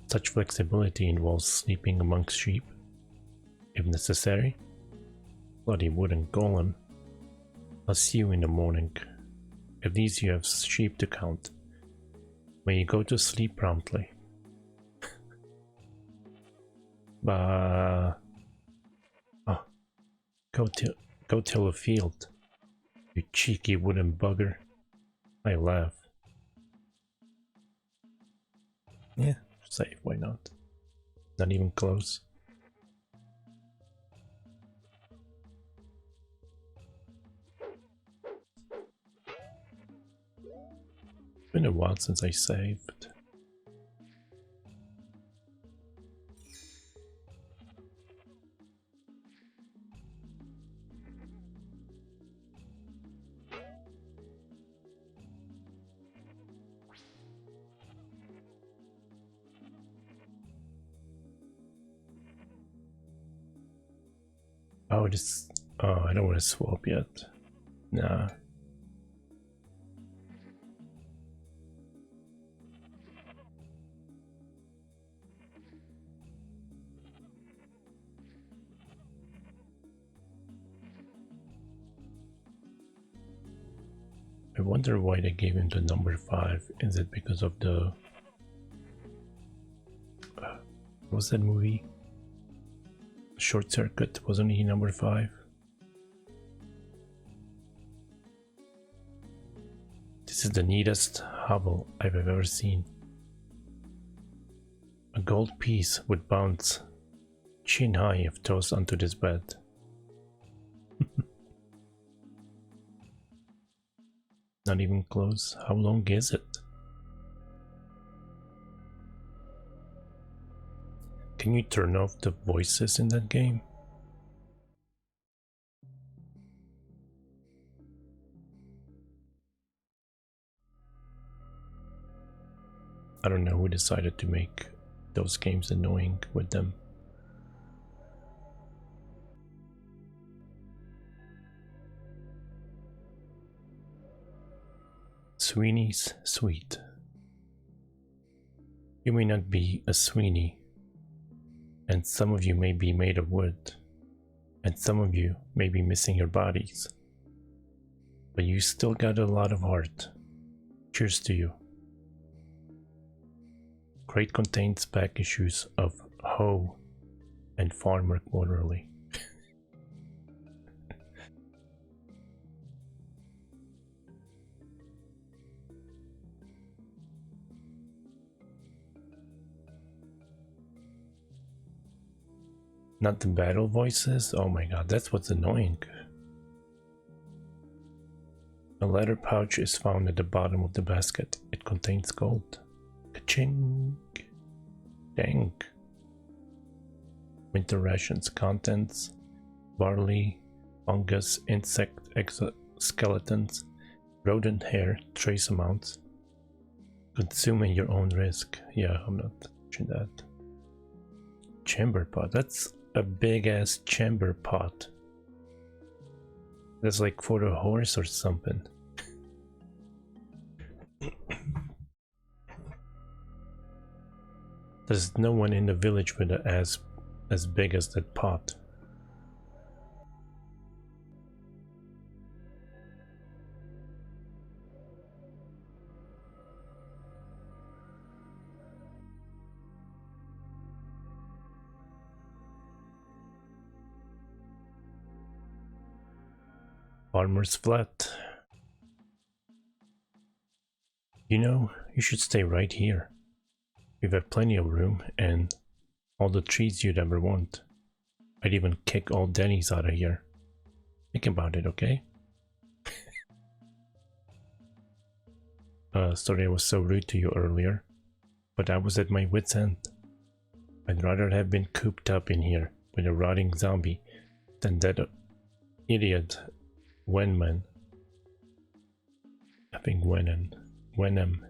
Such flexibility involves sleeping amongst sheep, if necessary. Bloody wooden golem. I'll see you in the morning. At least you have sheep to count. May you go to sleep promptly. Oh, go till a field, you cheeky wooden bugger. I laugh. Yeah, safe, why not? Not even close. It's been a while since I saved. Oh, this. Oh, I don't want to swap yet. Nah. I wonder why they gave him the number 5. Is it because of the... what was that movie? Short Circuit, wasn't he number 5? This is the neatest hovel I've ever seen. A gold piece would bounce chin high if tossed onto this bed. Not even close. How long is it? Can you turn off the voices in that game? I don't know who decided to make those games annoying with them. Sweeney's Suite. You may not be a Sweeney, and some of you may be made of wood, and some of you may be missing your bodies, but you still got a lot of heart. Cheers to you. Crate contains back issues of Ho and Farmer Quarterly. Not the battle voices? Oh my god, that's what's annoying. A leather pouch is found at the bottom of the basket. It contains gold. Ka-ching! Dang. Winter rations contents: barley, fungus, insect exoskeletons, rodent hair, trace amounts. Consume at your own risk. Yeah, I'm not touching that. Chamber pot. That's a big ass chamber pot. That's like for a horse or something. There's no one in the village with as big as that pot. Farmer's Flat. You know, you should stay right here. We've got plenty of room and all the trees you'd ever want. I'd even kick all Denny's out of here. Think about it, okay? Sorry I was so rude to you earlier, but I was at my wit's end. I'd rather have been cooped up in here with a rotting zombie than that idiot Wenman. I think Wenham.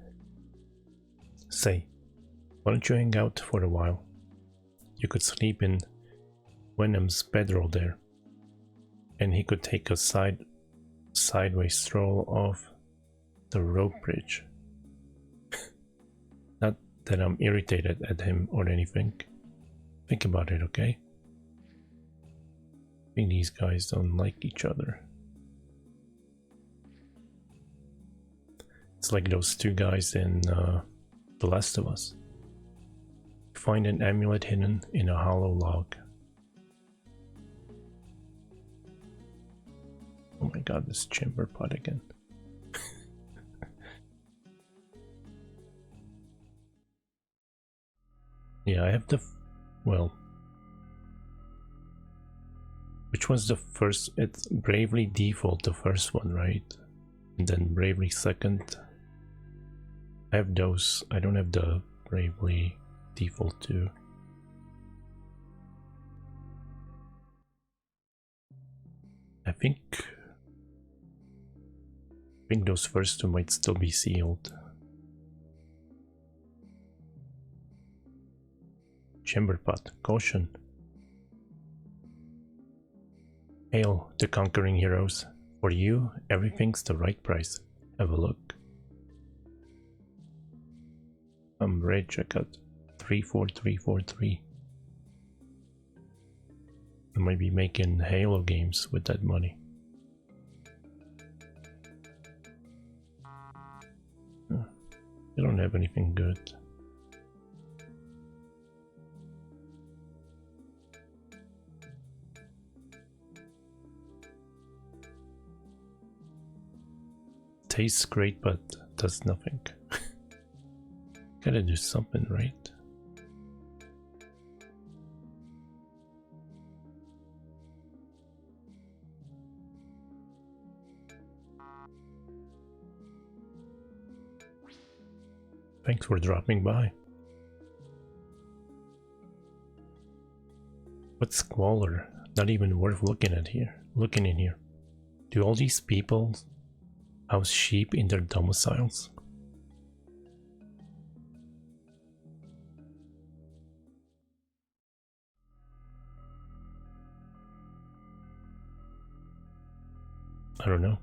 Say, why don't you hang out for a while? You could sleep in Wenham's bedroll there. and he could take a sideways stroll off the rope bridge. Not that I'm irritated at him or anything. Think about it, okay? I think these guys don't like each other. It's like those two guys in The Last of Us. Find an amulet hidden in a hollow log. Oh my god, this chamber pot again. Yeah, I have the... well... which was the first? It's Bravely Default, the first one, right? And then Bravely second. I have those. I don't have the Bravely Default 2. I think those first two might still be sealed. Chamber pot, caution. Hail, the conquering heroes. For you, everything's the right price. Have a look. I'm rich, I got 34343. I might be making Halo games with that money. I don't have anything good. Tastes great, but does nothing. Gotta do something, right? Thanks for dropping by. What squalor? Not even worth looking in here. Do all these people house sheep in their domiciles? I don't know.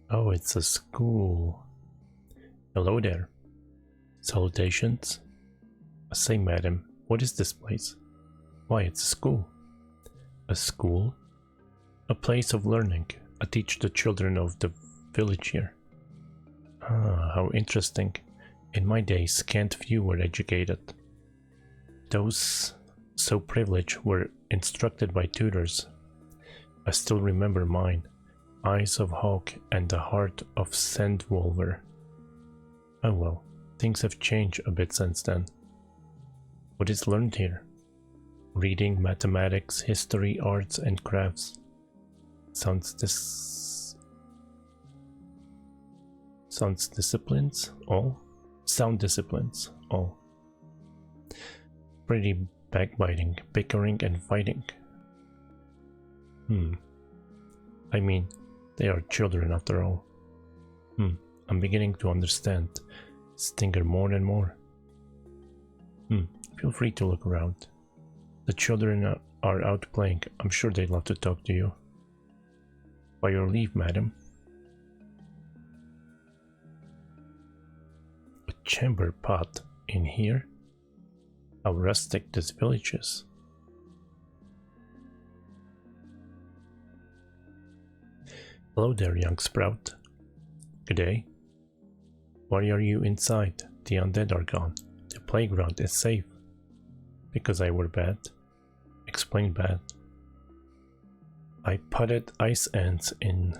Oh, it's a school. Hello there. Salutations. Say, madam, what is this place? Why, it's a school. A school? A place of learning. I teach the children of the village here. Ah, how interesting. In my days, scant few were educated. Those so privileged were instructed by tutors. I still remember mine. Eyes of hawk and the heart of sandwolver. Oh well, things have changed a bit since then. What is learned here? Reading, mathematics, history, arts, and crafts. Sounds disciplines? All? Sound disciplines? All. Pretty backbiting, bickering, and fighting. I mean, they are children after all. I'm beginning to understand Stinger more and more. Feel free to look around. The children are out playing. I'm sure they'd love to talk to you. By your leave, madam. A chamber pot in here? How rustic this village is. Hello there, young sprout. Good day. Why are you inside? The undead are gone. The playground is safe. Because I were bad. Explain bad. I putted ice ants in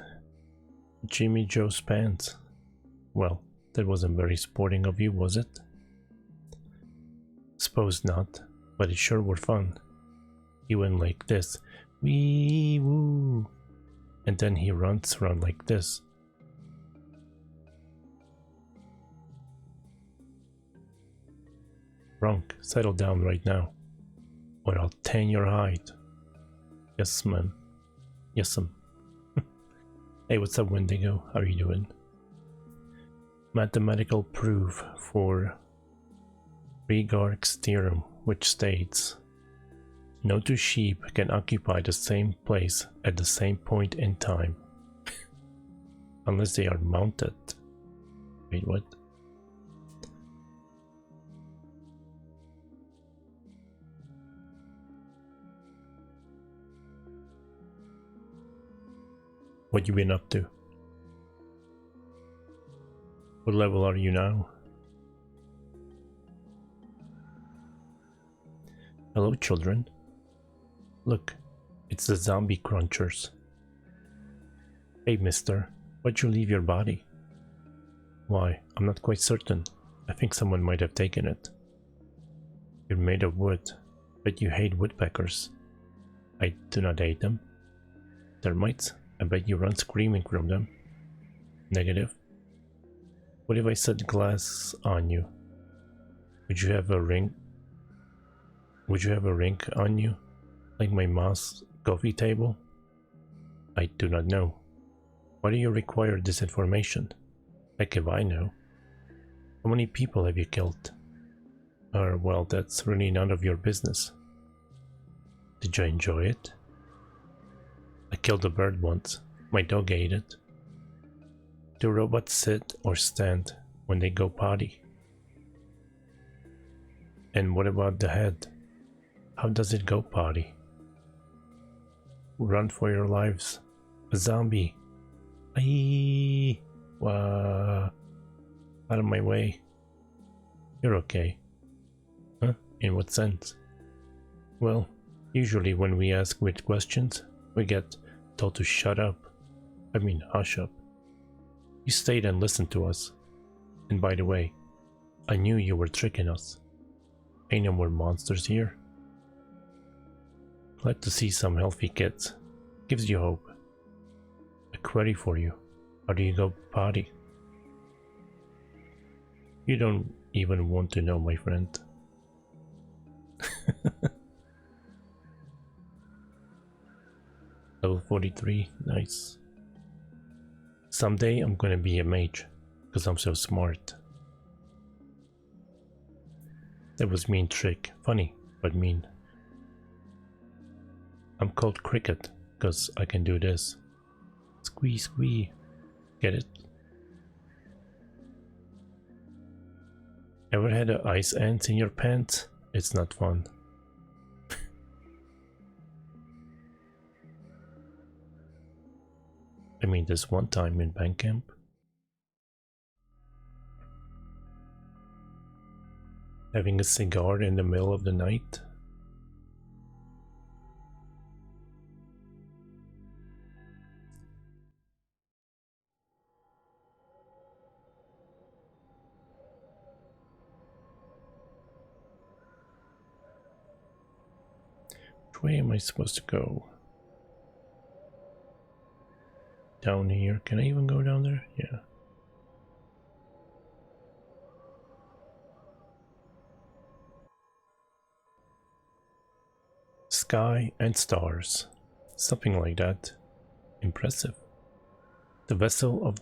Jimmy Joe's pants. Well, that wasn't very sporting of you, was it? Suppose not, but it sure were fun. He went like this. Wee woo. And then he runs around like this. Runk, settle down right now, or I'll tan your hide. Yes, ma'am. Yes, Hey, what's up, Wendigo? How are you doing? mathematical proof for Regarch's theorem, which states no two sheep can occupy the same place at the same point in time unless they are mounted. Wait, what? What you been up to? What level are you now? Hello, children. Look, it's the zombie crunchers. Hey, mister, why'd you leave your body? Why, I'm not quite certain. I think someone might have taken it. You're made of wood, but you hate woodpeckers. I do not hate them. Termites? I bet you run screaming from them. Negative. What if I set glass on you? Would you have a ring? Would you have a ring on you? Like my mom's coffee table? I do not know. Why do you require this information? Heck if I know. How many people have you killed? Well, that's really none of your business. Did you enjoy it? I killed a bird once. My dog ate it. Do robots sit or stand when they go potty? And what about the head? How does it go potty? Run for your lives. A zombie. Aye. Wah. Out of my way. You're okay. Huh? In what sense? Well, usually when we ask weird questions, we get told to shut up. I mean, hush up. You stayed and listened to us. And by the way, I knew you were tricking us. Ain't no more monsters here. Glad to see some healthy kids. Gives you hope. A query for you. How do you go potty? You don't even want to know, my friend. Level 43, nice. Someday I'm gonna be a mage, because I'm so smart. That was mean trick. Funny, but mean. I'm called Cricket, because I can do this. Squee, squee. Get it? Ever had a ice ant in your pants? It's not fun. I mean, this one time in bank camp. Having a cigar in the middle of the night. Which way am I supposed to go? Down here. Can I even go down there? Yeah. Sky and stars. Something like that. Impressive. The vessel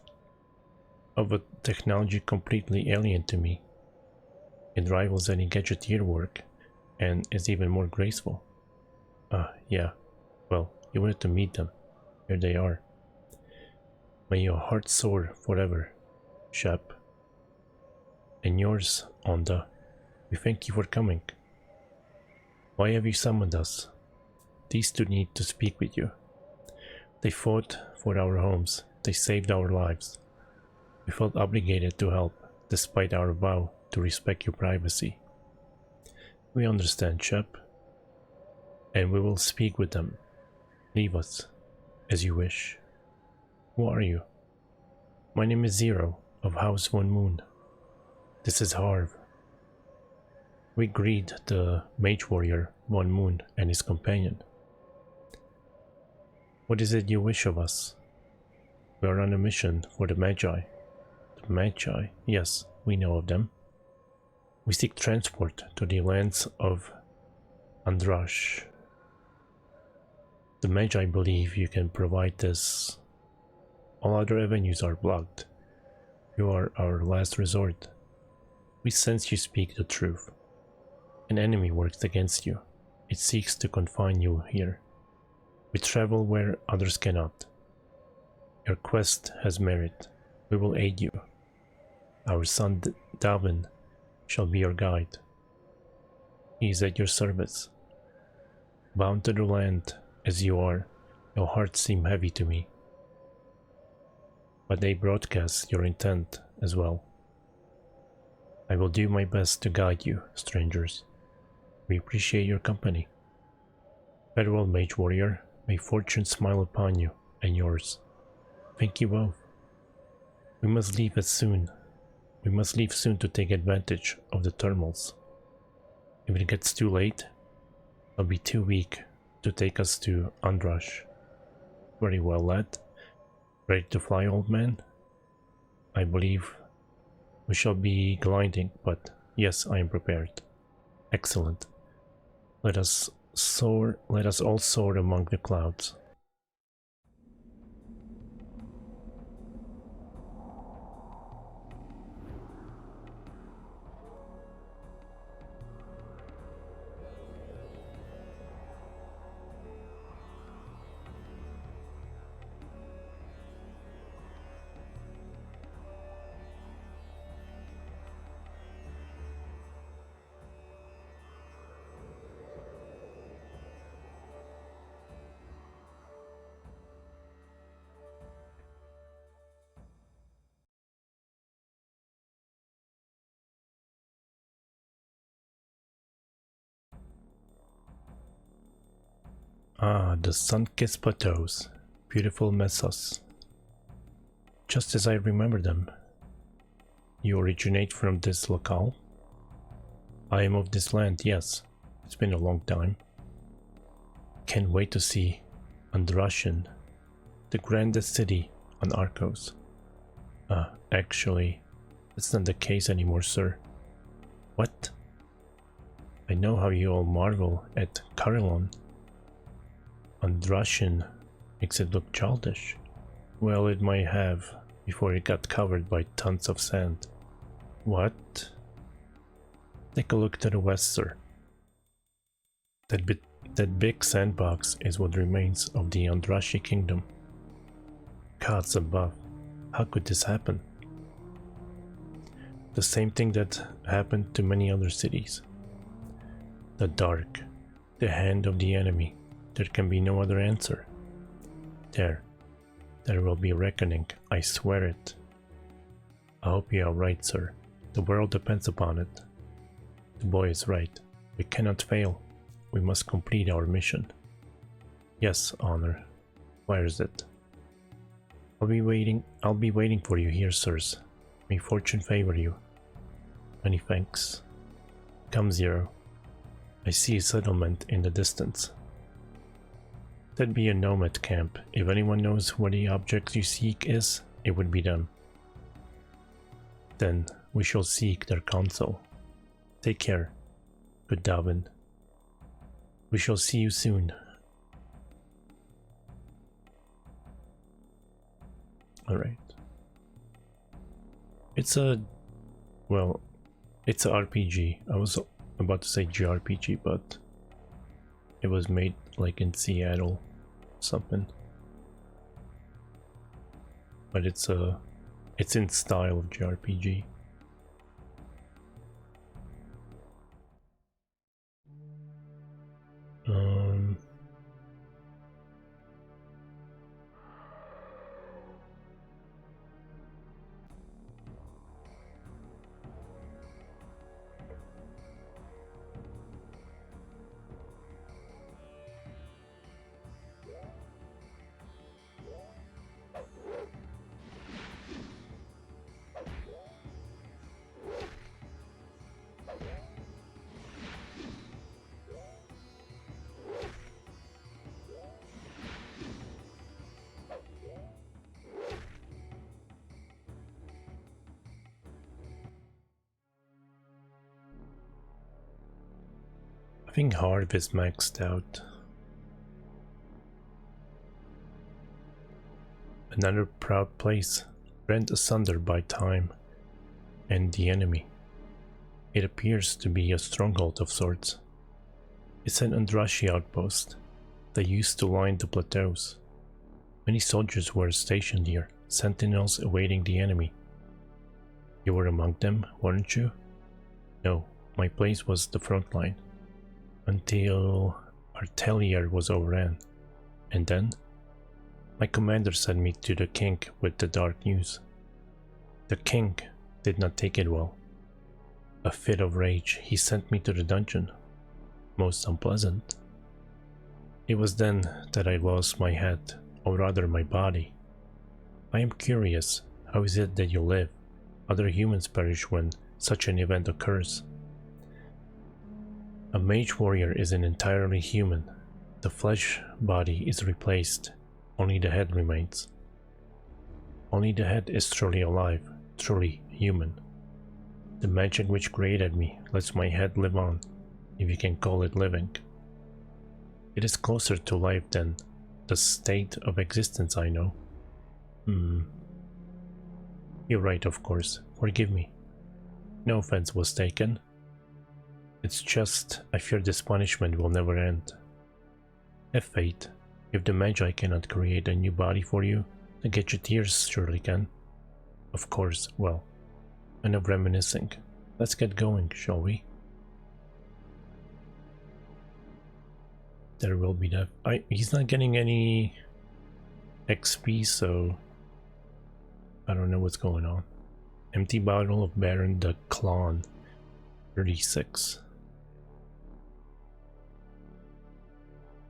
of a technology completely alien to me. It rivals any gadgeteer work and is even more graceful. Yeah. Well, you wanted to meet them. Here they are. May your heart soar forever, Shep. And yours, Onda. We thank you for coming. Why have you summoned us? These two need to speak with you. They fought for our homes. They saved our lives. We felt obligated to help, despite our vow to respect your privacy. We understand, Shep. And we will speak with them. Leave us, as you wish. Who are you? My name is Zero, of House One Moon. This is Harv. We greet the Mage Warrior, One Moon, and his companion. What is it you wish of us? We are on a mission for the Magi. The Magi? Yes, we know of them. We seek transport to the lands of Andrash. The Magi believe you can provide this. All other avenues are blocked. You are our last resort. We sense you speak the truth. An enemy works against you. It seeks to confine you here. We travel where others cannot. Your quest has merit. We will aid you. Our son Davin shall be your guide. He is at your service. Bound to the land as you are, your hearts seem heavy to me. But they broadcast your intent as well. I will do my best to guide you, strangers. We appreciate your company. Farewell, Mage Warrior. May fortune smile upon you and yours. Thank you both. We must leave soon. We must leave soon to take advantage of the thermals. If it gets too late, I'll be too weak to take us to Andrash. Very well, lad. Ready to fly, old man? I believe we shall be gliding, but yes, I am prepared. Excellent. Let us all soar among the clouds. Ah, the sun-kissed plateaus, beautiful mesas. Just as I remember them. You originate from this locale? I am of this land, yes. It's been a long time. Can't wait to see Andrashin, the grandest city on Arcos. Actually, that's not the case anymore, sir. What? I know how you all marvel at Carillon. Andrashin makes it look childish. Well, it might have, before it got covered by tons of sand. What? Take a look to the west, sir. That big sandbox is what remains of the Andrashi kingdom. Gods above, how could this happen? The same thing that happened to many other cities. The dark, the hand of the enemy. There can be no other answer. There will be reckoning, I swear it. I hope you are right, sir. The world depends upon it. The boy is right. We cannot fail. We must complete our mission. Yes, Honor. Where is it? I'll be waiting for you here, sirs. May fortune favor you. Many thanks. Come, Zero. I see a settlement in the distance. That'd be a nomad camp. If anyone knows where the object you seek is, it would be them. Then we shall seek their counsel. Take care, good Davin. We shall see you soon. Alright. It's a RPG. I was about to say JRPG, but it was made like in Seattle something. But it's in style of JRPG. I think Harv is maxed out. Another proud place. rent asunder by time and the enemy. It appears to be a stronghold of sorts. It's an Andrashi outpost that used to line the plateaus. Many soldiers were stationed here, sentinels awaiting the enemy. You were among them, weren't you? No, my place was the front line, until Artelier was overrun, and then my commander sent me to the king with the dark news. The king did not take it well. A fit of rage, he sent me to the dungeon. Most unpleasant. It was then that I lost my head, or rather my body. I am curious, how is it that you live? Other humans perish when such an event occurs. A mage warrior isn't entirely human. The flesh body is replaced, only the head remains. Only the head is truly alive, truly human. The magic which created me lets my head live on, if you can call it living. It is closer to life than the state of existence I know. You're right, of course. Forgive me. No offense was taken. It's just, I fear this punishment will never end. Have faith. If the Magi cannot create a new body for you, the Gadgeteers surely can. Of course, well, enough reminiscing. Let's get going, shall we? There will be that. He's not getting any XP, so I don't know what's going on. Empty bottle of Baron the Clon, 36.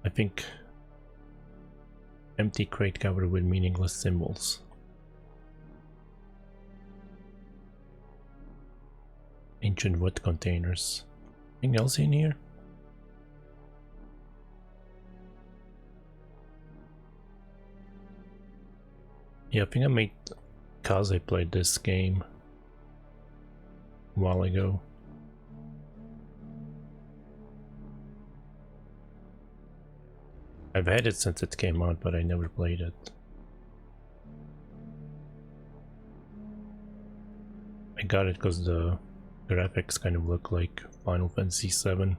I think empty crate covered with meaningless symbols. Ancient wood containers. Anything else in here? Yeah, I think I made Kaze played this game a while ago. I've had it since it came out, but I never played it. I got it because the graphics kind of look like Final Fantasy VII.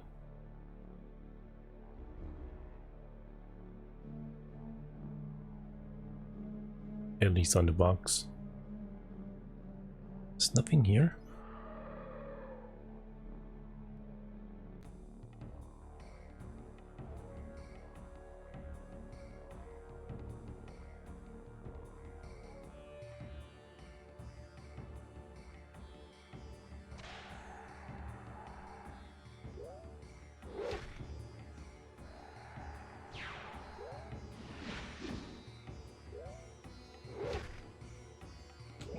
At least on the box. There's nothing here.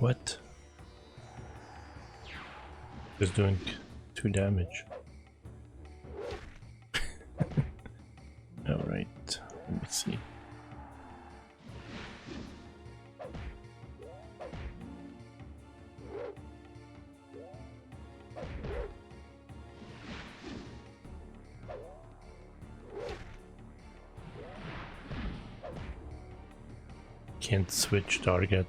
What? Just doing 2 damage. Alright, let me see. Can't switch target.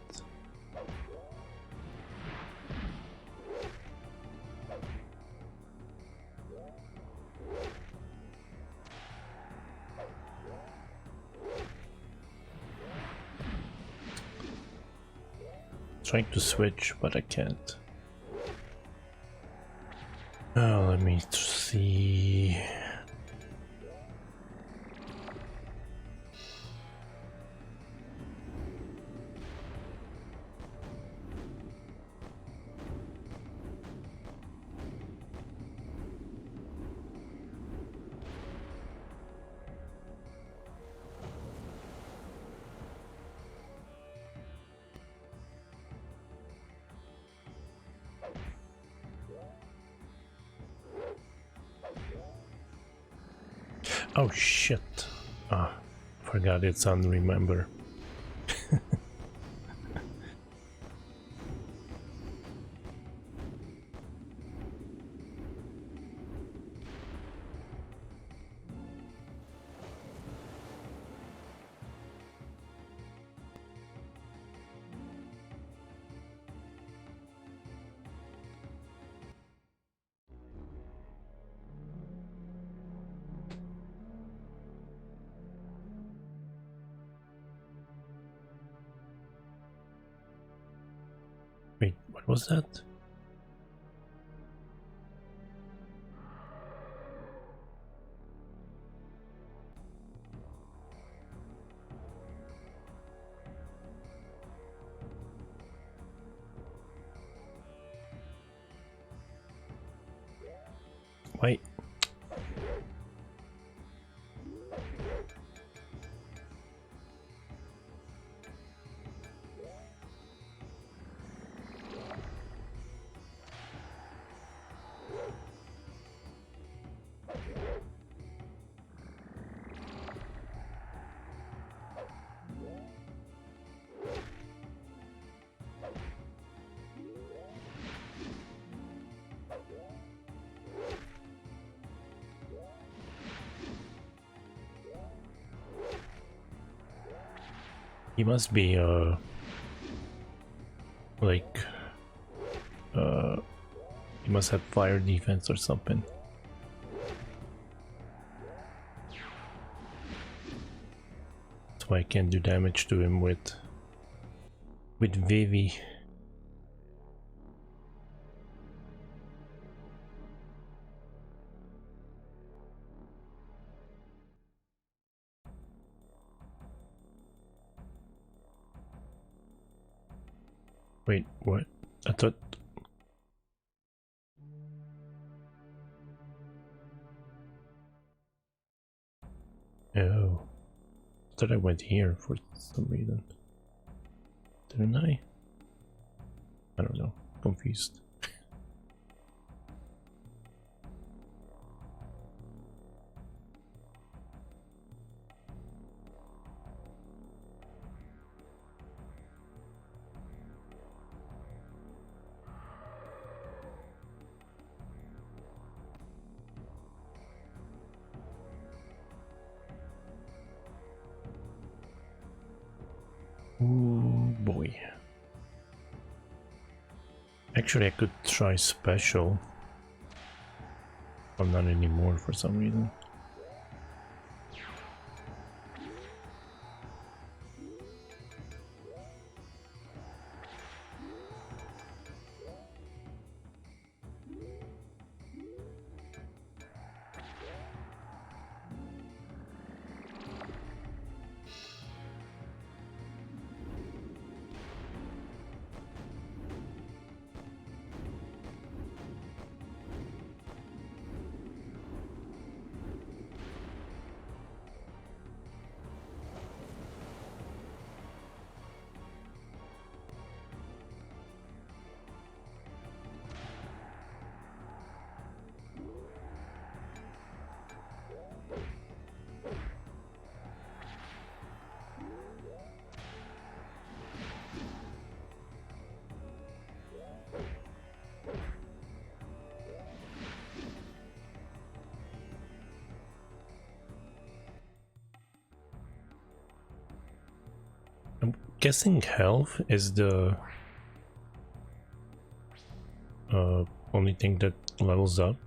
Trying to switch, but I can't. Oh, let me see. Oh shit. Ah, forgot it's on remember. was that? Wait. He must be like he must have fire defense or something. That's why I can't do damage to him with Vivi. Wait, what? I thought... Oh. I thought I went here for some reason. Didn't I? I don't know. Confused. Ooh, boy. Actually, I could try special. But not anymore for some reason. Guessing health is the only thing that levels up.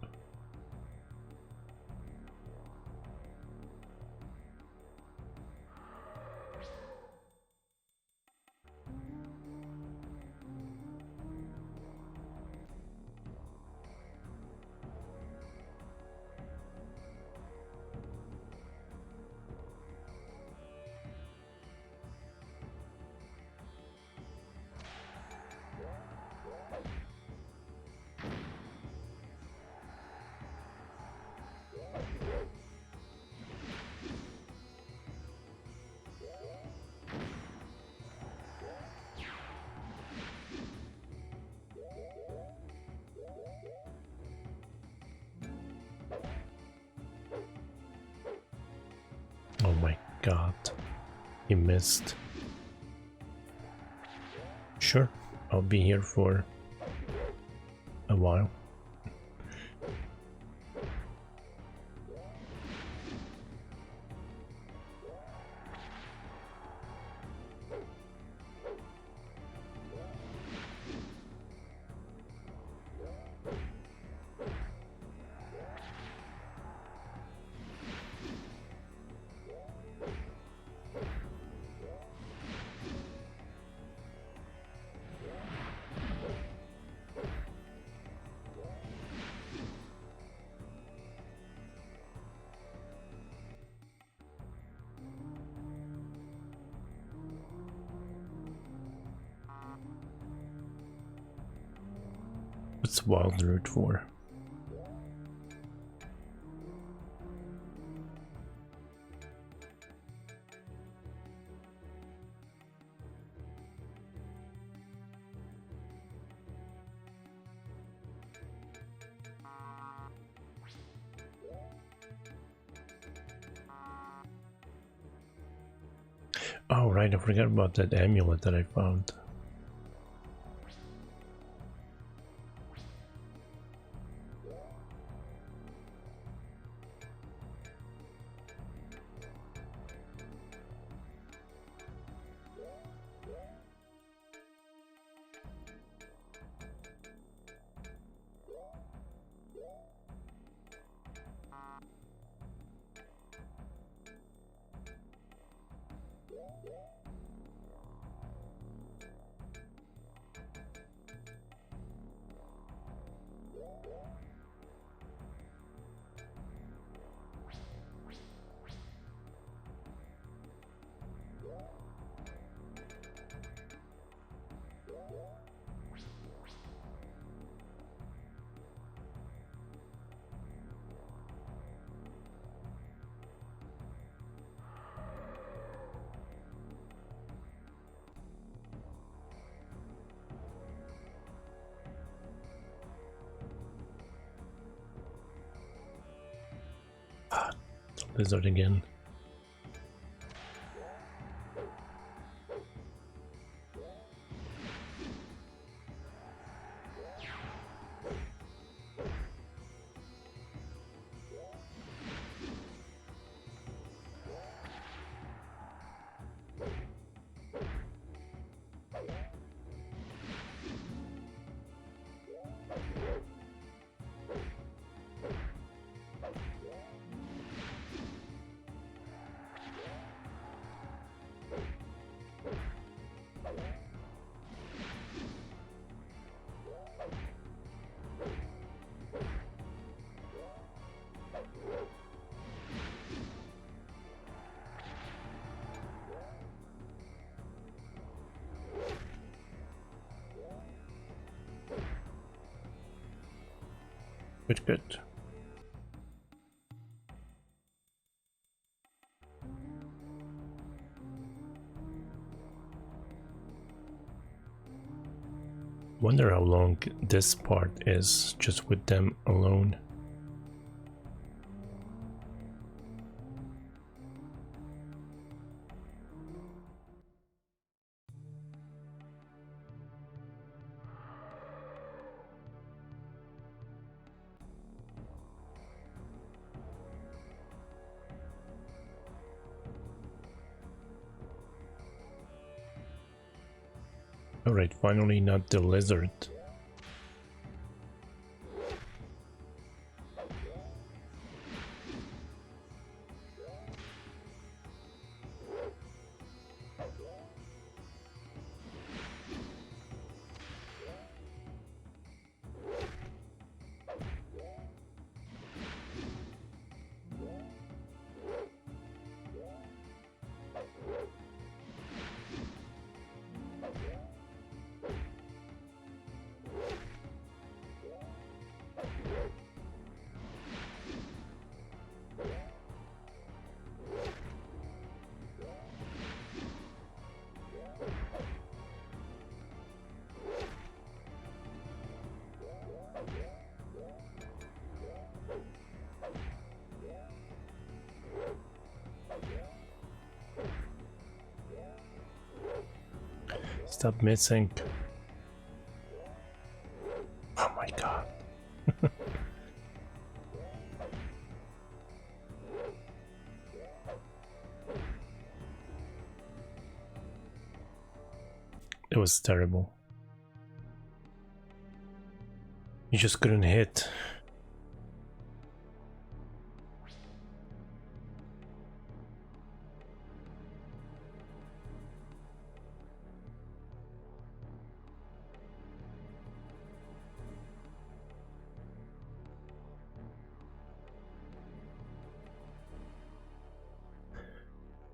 Oh my god, he missed. Sure, I'll be here for a while. What's Wild Root for? Oh right, I forgot about that amulet that I found. Lizard again. Good. Wonder how long this part is just with them alone. Alright, finally not the lizard. Stop missing. Oh my god. It was terrible. You just couldn't hit.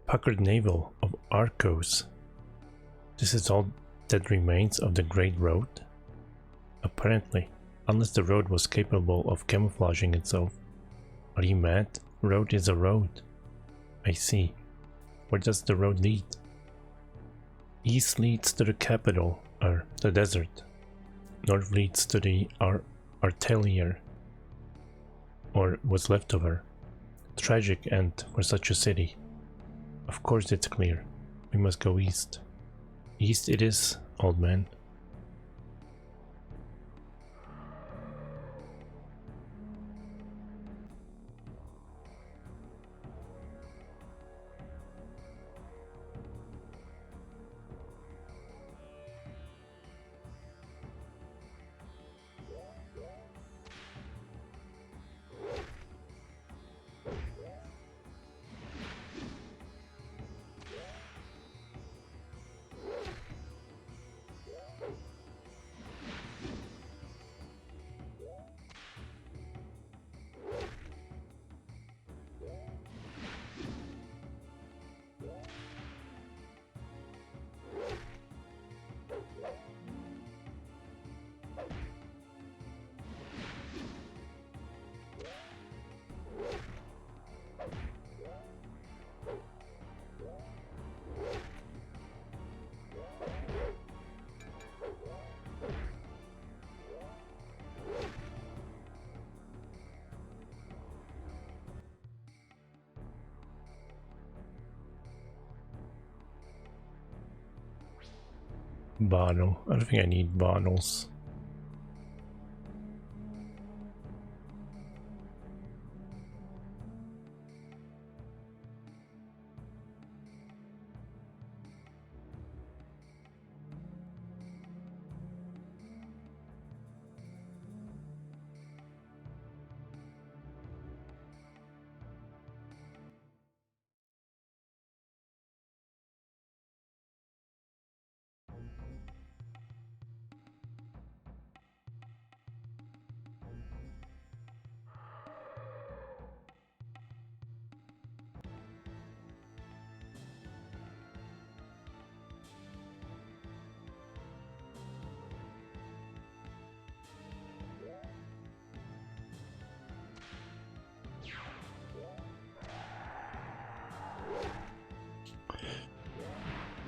Puckered navel of Arcos. This is all that remains of the Great Road? Apparently. Unless the road was capable of camouflaging itself. Are you mad? Road is a road. I see. Where does the road lead? East leads to the capital, or the desert. North leads to the Artelier, or what's left of her. Tragic end for such a city. Of course it's clear. We must go east. East it is, old man. Bottle. I don't think I need bottles.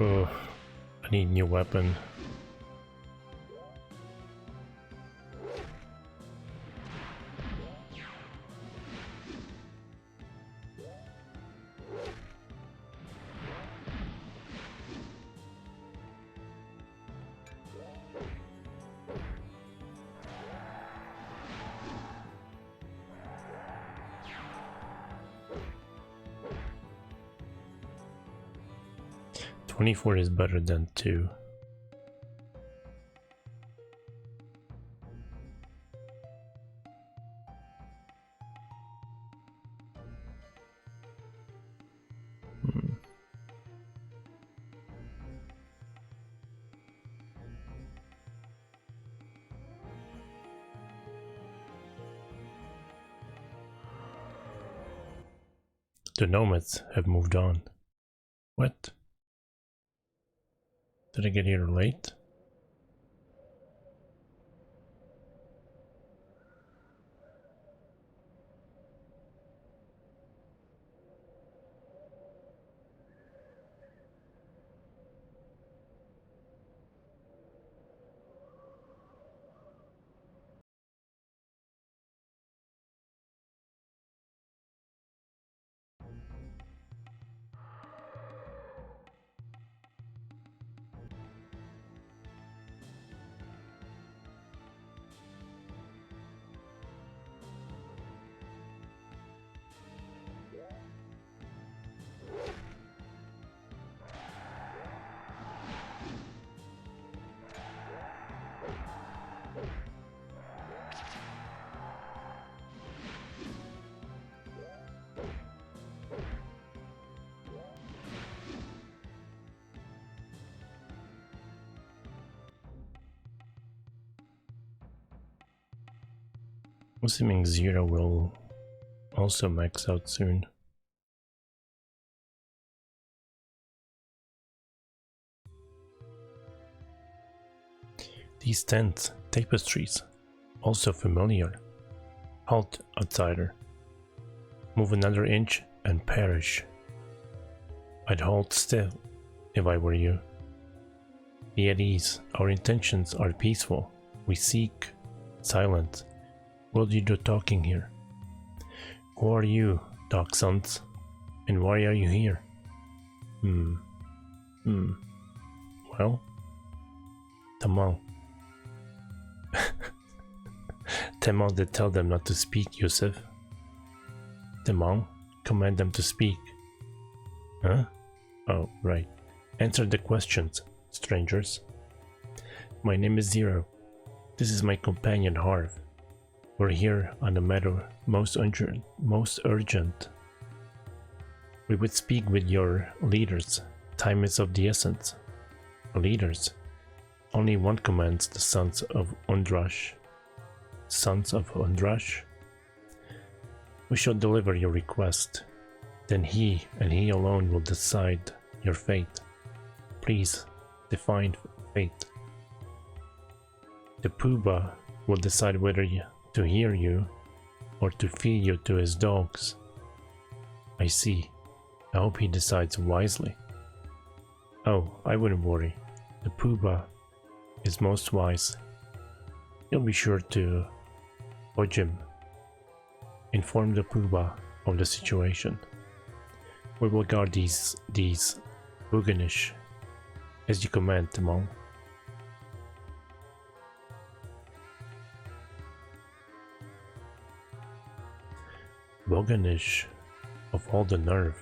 Oh, I need a new weapon. "24 is better than 2. The nomads have moved on. What? Did I get here late? I'm assuming Zero will also max out soon. These tents, tapestries. Also familiar. Halt, outsider. Move another inch and perish. I'd hold still if I were you. Be at ease. Our intentions are peaceful. We seek silence. What you do talking here? Who are you, Dark Sons? And why are you here? Well, Tamal. Tamal did tell them not to speak, Yusuf. Tamal, command them to speak. Huh? Oh, right. Answer the questions, strangers. My name is Zero. This is my companion Harv. We're here on a matter most urgent. We would speak with your leaders. Time is of the essence. Leaders. Only one commands the Sons of Undrash. Sons of Undrash? We shall deliver your request. Then he and he alone will decide your fate. Please, define fate. The Puba will decide whether to hear you or to feed you to his dogs. I see. I hope he decides wisely. Oh, I wouldn't worry. The Puba is most wise. He'll be sure to budge him. Inform the Puba of the situation. We will guard these Boganish as you command, Timon. Boganish, of all the nerve.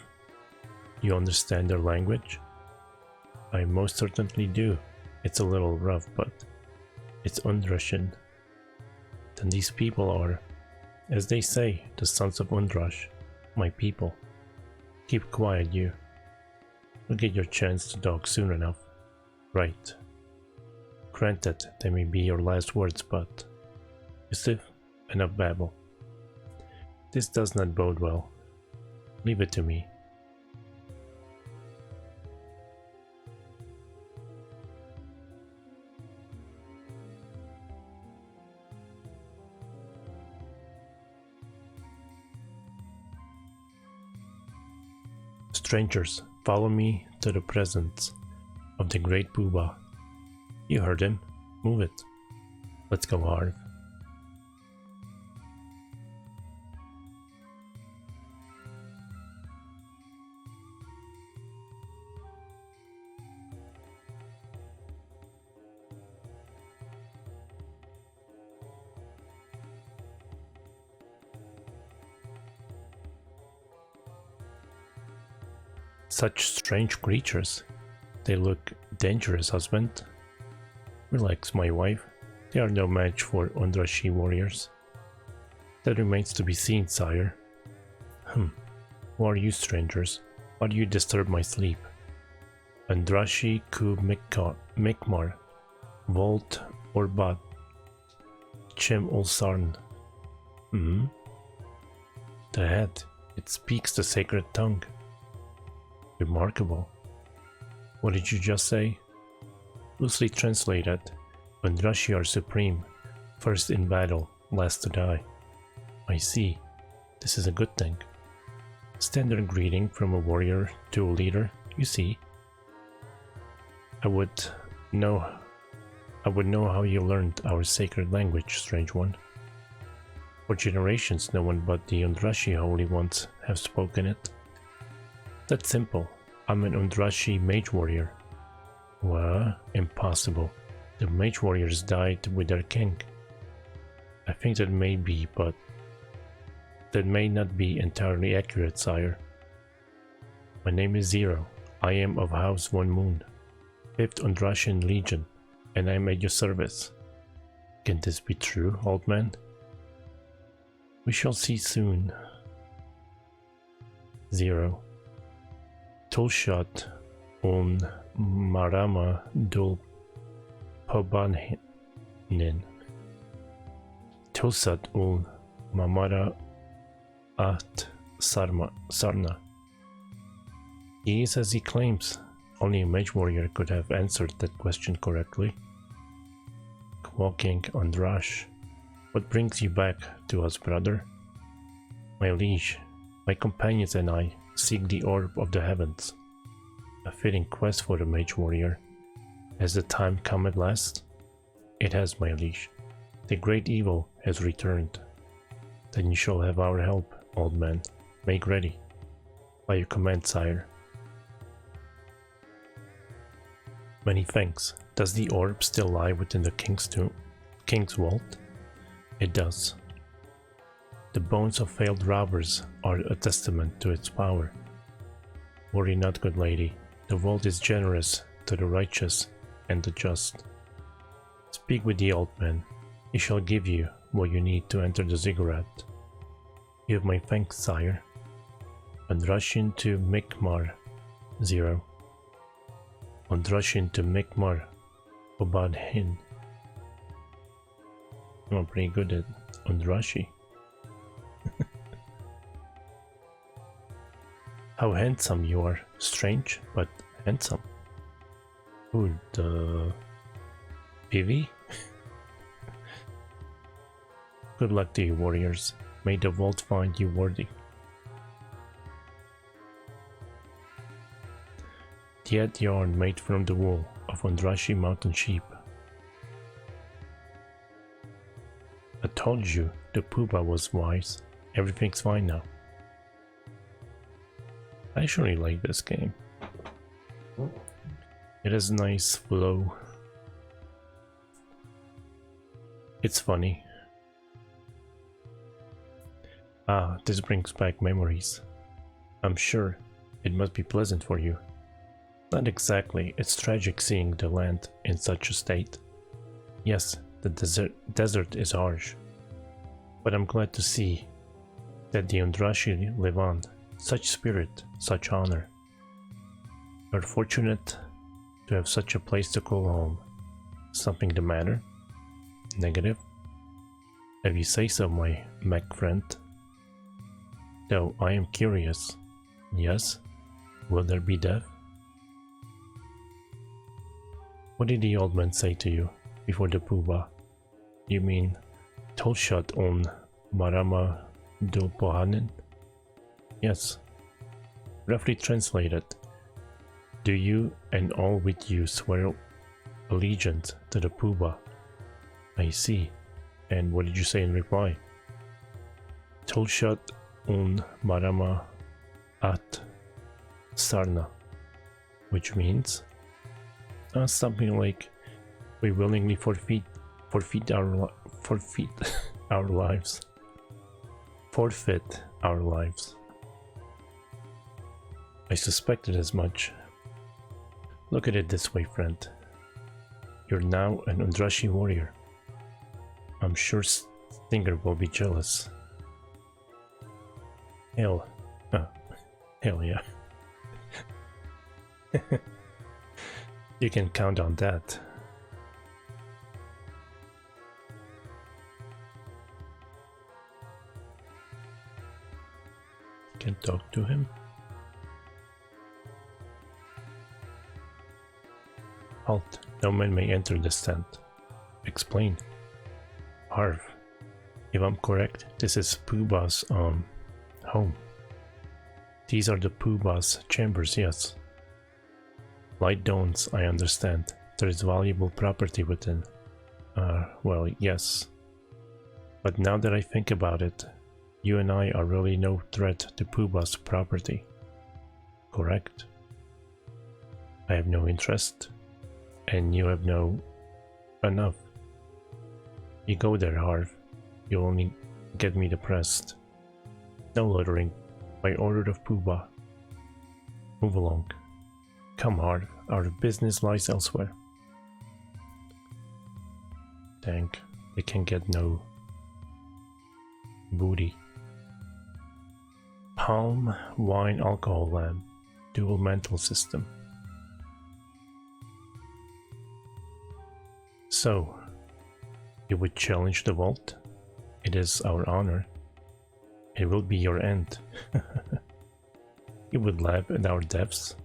You understand their language? I most certainly do. It's a little rough, but it's Undrashan. Then these people are, as they say, the Sons of Undrash, my people. Keep quiet, you. You'll get your chance to talk soon enough. Right. Granted, they may be your last words, but... Yusuf, enough babble. This does not bode well. Leave it to me. Strangers, follow me to the presence of the great Puba. You heard him. Move it. Let's go, Harv. Such strange creatures. They look dangerous, husband. Relax, my wife. They are no match for Undrashi warriors. That remains to be seen, sire. Who are you, strangers? Why do you disturb my sleep? Andrashi ku Mikmar, Volt Orbat, Chem Ulsarn. The head. It speaks the sacred tongue. Remarkable. What did you just say? Loosely translated, Andrashi are supreme, first in battle, last to die. I see. This is a good thing. Standard greeting from a warrior to a leader, you see. I would know how you learned our sacred language, strange one. For generations no one but the Andrashi holy ones have spoken it. That's simple. I'm an Undrashi mage warrior. What? Impossible. The mage warriors died with their king. I think that may be, but that may not be entirely accurate, sire. My name is Zero. I am of House One Moon, 5th Undrashian Legion, and I am at your service. Can this be true, old man? We shall see soon. Zero. Tulshat on Marama dul Pobanhin. Tulsat ul Mamara at Sarna. He is as he claims. Only a mage warrior could have answered that question correctly. Walking Andrash. What brings you back to us, brother? My liege, my companions and I seek the orb of the heavens. A fitting quest for a mage warrior. Has the time come at last? It has, my liege. The great evil has returned. Then you shall have our help, old man. Make ready. By your command, sire. Many thanks. Does the orb still lie within the king's vault? It does. The bones of failed robbers are a testament to its power. Worry not, good lady. The vault is generous to the righteous and the just. Speak with the old man. He shall give you what you need to enter the ziggurat. You have my thanks, sire. And rush into Mikmar, 0. And rush into Mikmar, Obad Hin. I'm pretty good at Undrashi. How handsome you are. Strange, but handsome. Ooh, the PV? Good luck to you, warriors. May the vault find you worthy. Yet yarn made from the wool of Undrashi mountain sheep. I told you the Puba was wise. Everything's fine now. I actually like this game. It has nice flow. It's funny. Ah, this brings back memories. I'm sure it must be pleasant for you. Not exactly, it's tragic seeing the land in such a state. Yes, the desert is harsh. But I'm glad to see that the Undrashi live on. Such spirit, such honor. You're fortunate to have such a place to call home. Something the matter? Negative? If you say so, my mech friend. Though I am curious. Yes? Will there be death? What did the old man say to you before the Puba? You mean Tolshot on Marama do Pohanen? Yes. Roughly translated, do you and all with you swear allegiance to the Puba? I see. And what did you say in reply? Tolshot on Marama at Sarna, which means something like we willingly forfeit our lives. Forfeit our lives. I suspected as much. Look at it this way, friend. You're now an Undrashi warrior. I'm sure Stinger will be jealous. Hell yeah. You can count on that. Can talk to him. Halt. No man may enter this tent. Explain. Harv. If I'm correct, this is Puba's home. These are the Puba's chambers, yes. Light dawns, I understand. There is valuable property within. Well, yes. But now that I think about it, you and I are really no threat to Puba's property. Correct? I have no interest, and you have no... enough. You go there, Harv. You'll only get me depressed. No loitering. By order of Puba. Move along. Come, Harv. Our business lies elsewhere. Dang, they can get no booty. Palm wine alcohol lamp. Dual mantle system. So, you would challenge the vault? It is our honor. It will be your end. You would laugh at our deaths?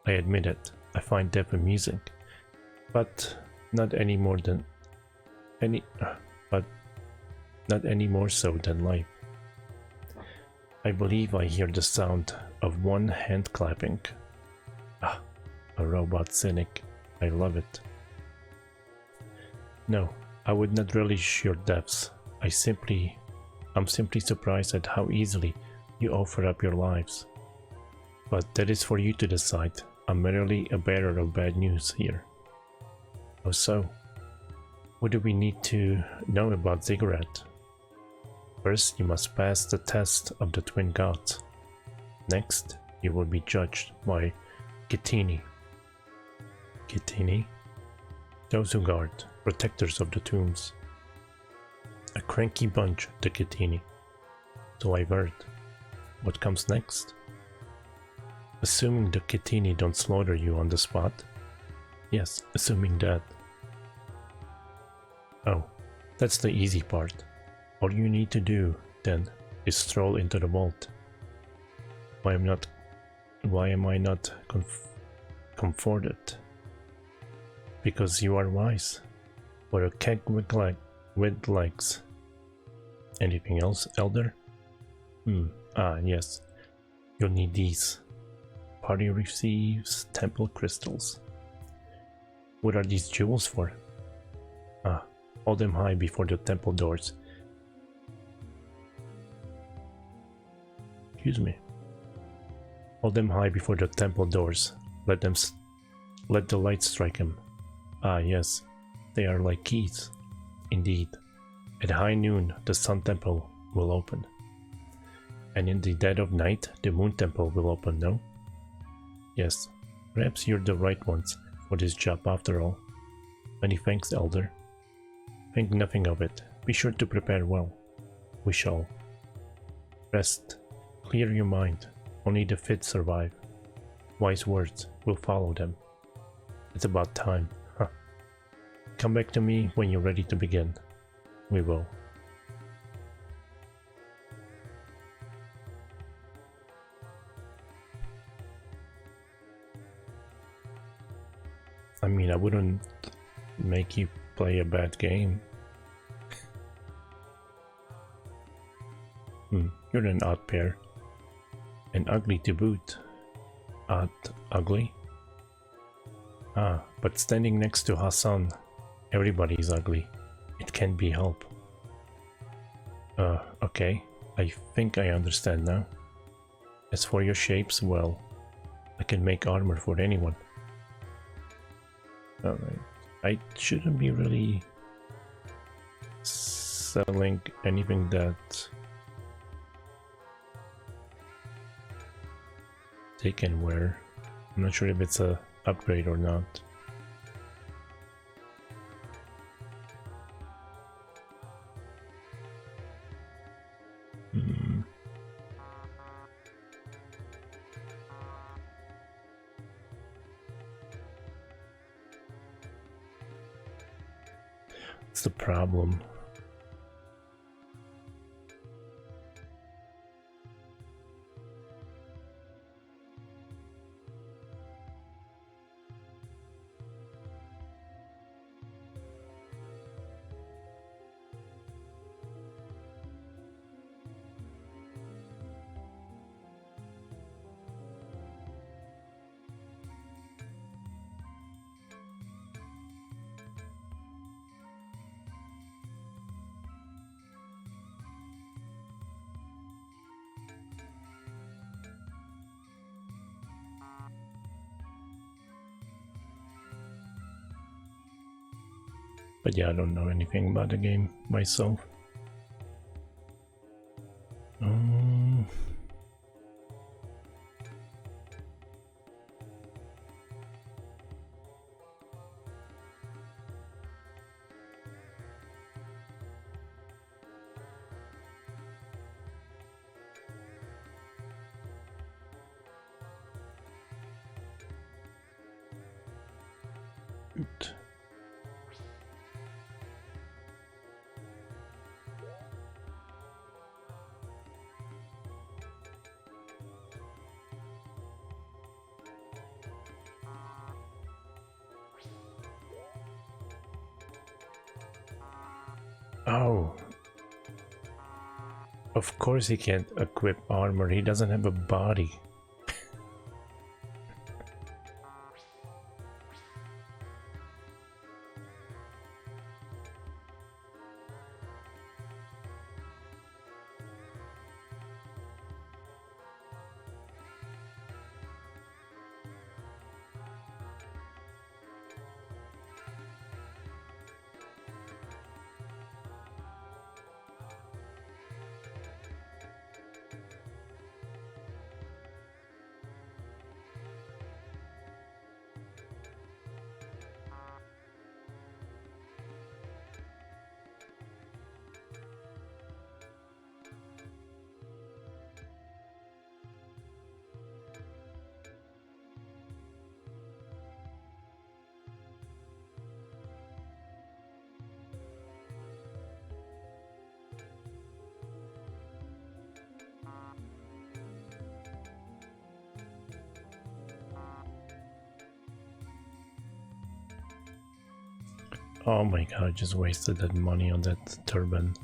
I admit it, I find death amusing. But not any more than any... but not any more so than life. I believe I hear the sound of one hand clapping. Ah, a robot cynic. I love it. No, I would not relish your deaths. I'm simply surprised at how easily you offer up your lives. But that is for you to decide. I'm merely a bearer of bad news here. Oh, so? What do we need to know about Ziggurat? First, you must pass the test of the twin gods. Next, you will be judged by Gittini. Gittini? Those who guard, protectors of the tombs. A cranky bunch, the Gittini. So I've heard. What comes next? Assuming the Gittini don't slaughter you on the spot? Yes, assuming that. Oh, that's the easy part. All you need to do, then, is stroll into the vault. Why am I not comforted? Because you are wise. Or a keg with legs. Anything else, Elder? Yes. You'll need these. Party receives temple crystals. What are these jewels for? Hold them high before the temple doors. Excuse me. Hold them high before the temple doors. Let the light strike them. Ah, yes. They are like keys. Indeed. At high noon, the Sun Temple will open. And in the dead of night, the Moon Temple will open, no? Yes. Perhaps you're the right ones for this job after all. Many thanks, Elder. Think nothing of it. Be sure to prepare well. We shall. Rest. Clear your mind. Only the fit survive. Wise words. We'll follow them. It's about time. Huh. Come back to me when you're ready to begin. We will. I mean, I wouldn't make you play a bad game. You're an odd pair. And ugly to boot. Odd, ugly? Ah, but standing next to Hassan, everybody's ugly. It can't be helped. Okay. I think I understand now. As for your shapes, well, I can make armor for anyone. Alright. I shouldn't be really selling anything that they can wear. I'm not sure if it's a upgrade or not. What's the problem? But yeah, I don't know anything about the game myself. Oh, Of course he can't equip armor, he doesn't have a body. Oh my god, I just wasted that money on that turban.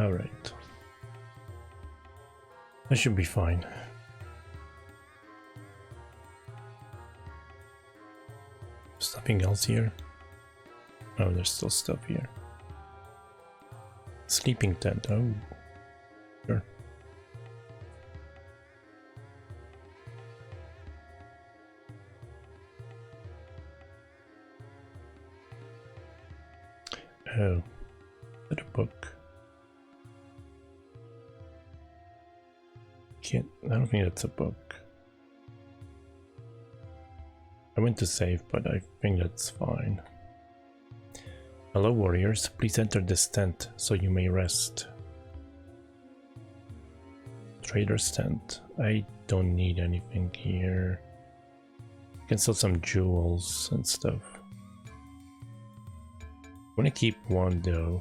Alright. That should be fine. There's nothing else here. Oh, there's still stuff here. Sleeping tent. Oh, sure. Oh, is that a book? I don't think that's a book. I went to save, but I think that's fine. Hello warriors, please enter this tent so you may rest. Trader's tent. I don't need anything here. I can sell some jewels and stuff. I want to keep one though.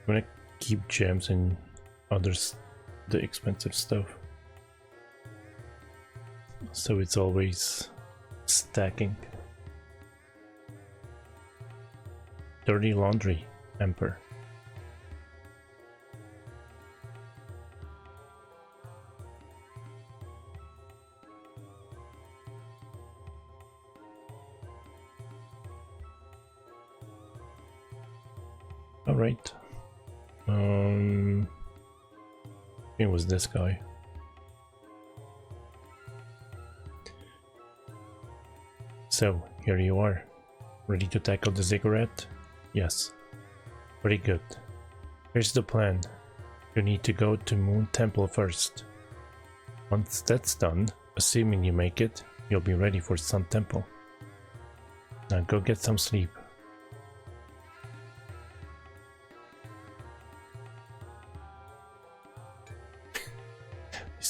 I'm gonna keep gems and others, the expensive stuff, so it's always stacking. Dirty laundry, Emperor. All right. It was this guy. So, here you are. Ready to tackle the ziggurat? Yes. Very good. Here's the plan. You need to go to Moon Temple first. Once that's done, assuming you make it, you'll be ready for Sun Temple. Now go get some sleep.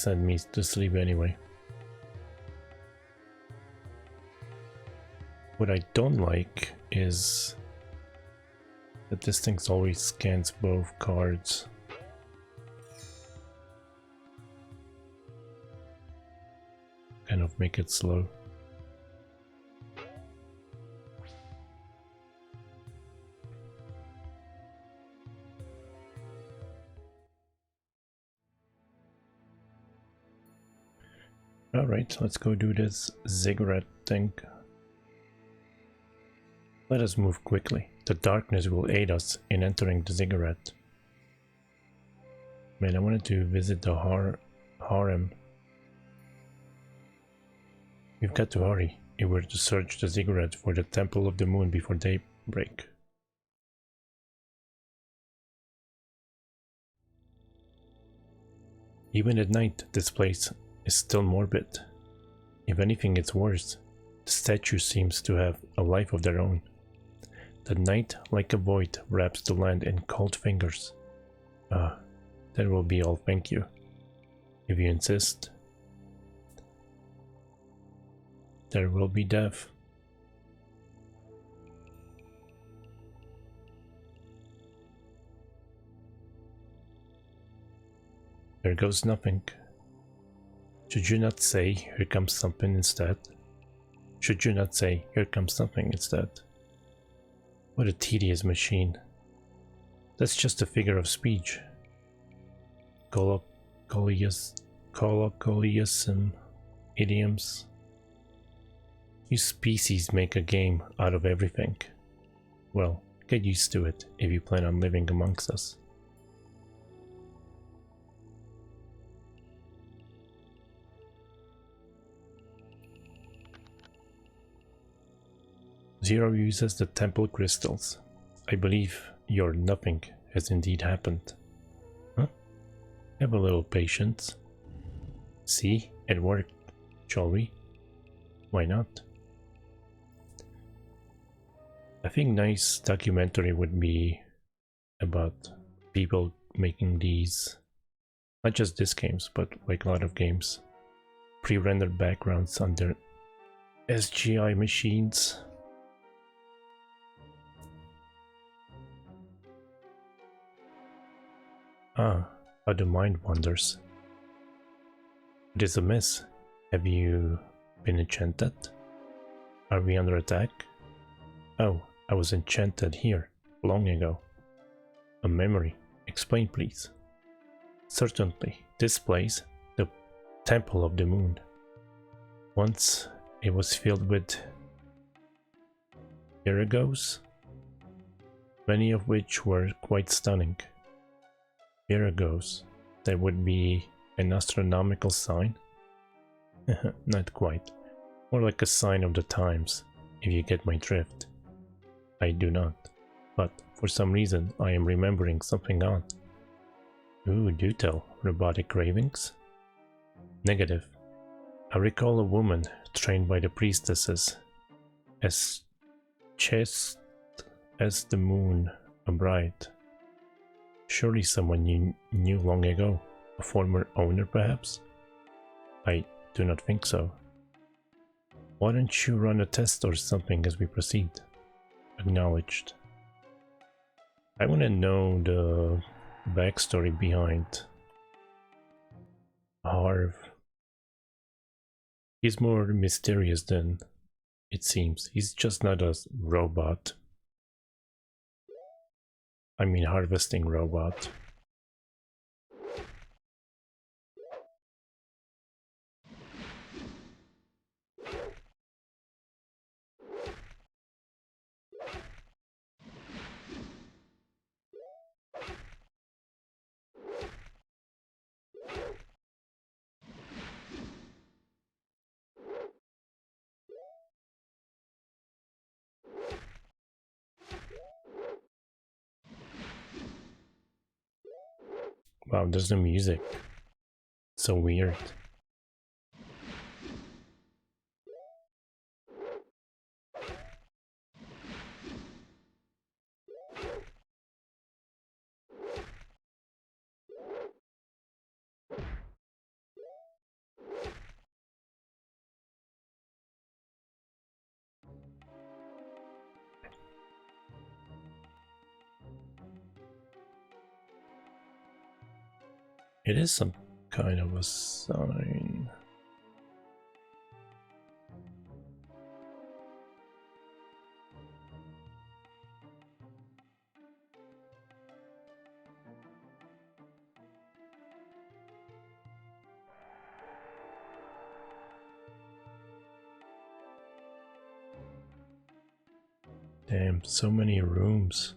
send me to sleep anyway. What I don't like is that this thing always scans both cards. Kind of make it slow. Alright, let's go do this ziggurat thing. Let us move quickly. The darkness will aid us in entering the ziggurat. Man, I wanted to visit the harem. We've got to hurry if we're to search the ziggurat for the Temple of the Moon before daybreak. Even at night, this place is still morbid. If anything, it's worse. The statue seems to have a life of their own. The night, like a void, wraps the land in cold fingers. That will be all, thank you. If you insist. There will be death. There goes nothing. Should you not say, here comes something instead? Should you not say, here comes something instead? What a tedious machine. That's just a figure of speech. Colloquialism, idioms. You species make a game out of everything. Well, get used to it if you plan on living amongst us. Zero uses the temple crystals. I believe your nothing has indeed happened. Huh? Have a little patience. See, it worked, shall we? Why not? I think nice documentary would be about people making these, not just this games, but like a lot of games, pre-rendered backgrounds on their SGI machines. Ah, how the mind wanders. It is amiss. Have you been enchanted? Are we under attack? Oh, I was enchanted here, long ago. A memory. Explain, please. Certainly, this place, the Temple of the Moon. Once it was filled with viragos, many of which were quite stunning. Viragos, that would be an astronomical sign? Not quite. More like a sign of the times, if you get my drift. I do not. But, for some reason, I am remembering something odd. Ooh, do tell. Robotic cravings? Negative. I recall a woman trained by the priestesses as chaste as the moon, a bride. Surely someone you knew long ago. A former owner, perhaps? I do not think so. Why don't you run a test or something as we proceed? Acknowledged. I want to know the backstory behind Harv. He's more mysterious than it seems. He's just not a robot. I mean, harvesting robot. Wow, there's the music. So weird. It is some kind of a sign. Damn, so many rooms.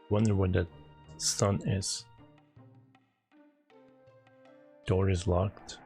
Wonder what that sun is. Door is locked.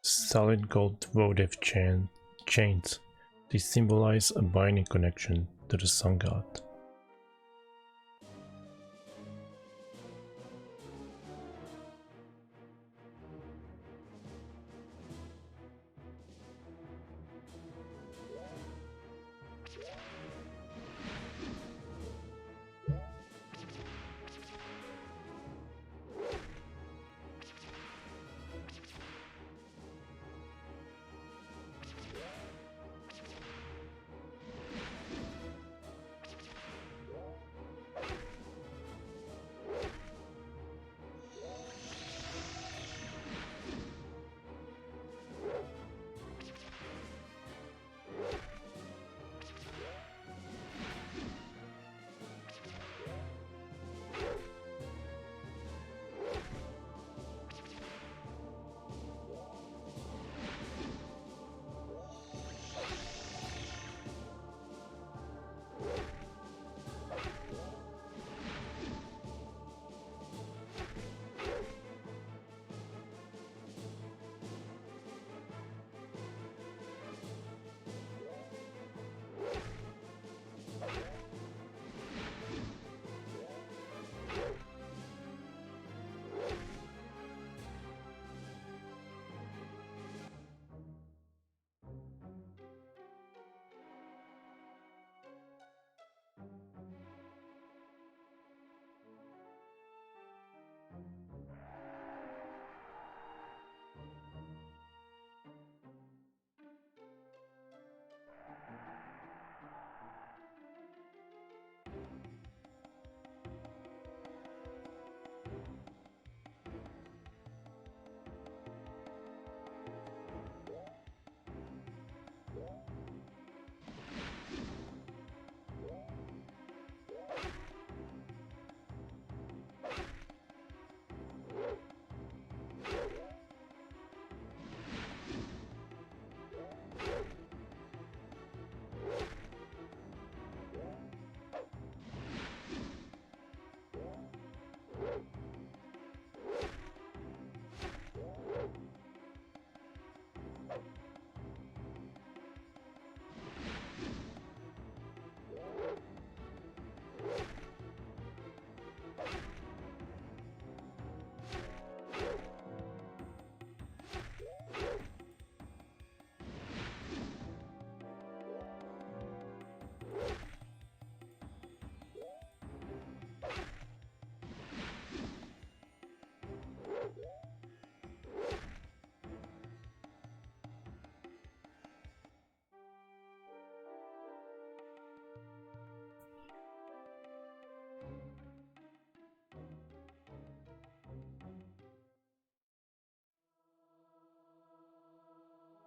Solid gold votive chains. They symbolize a binding connection to the sun god.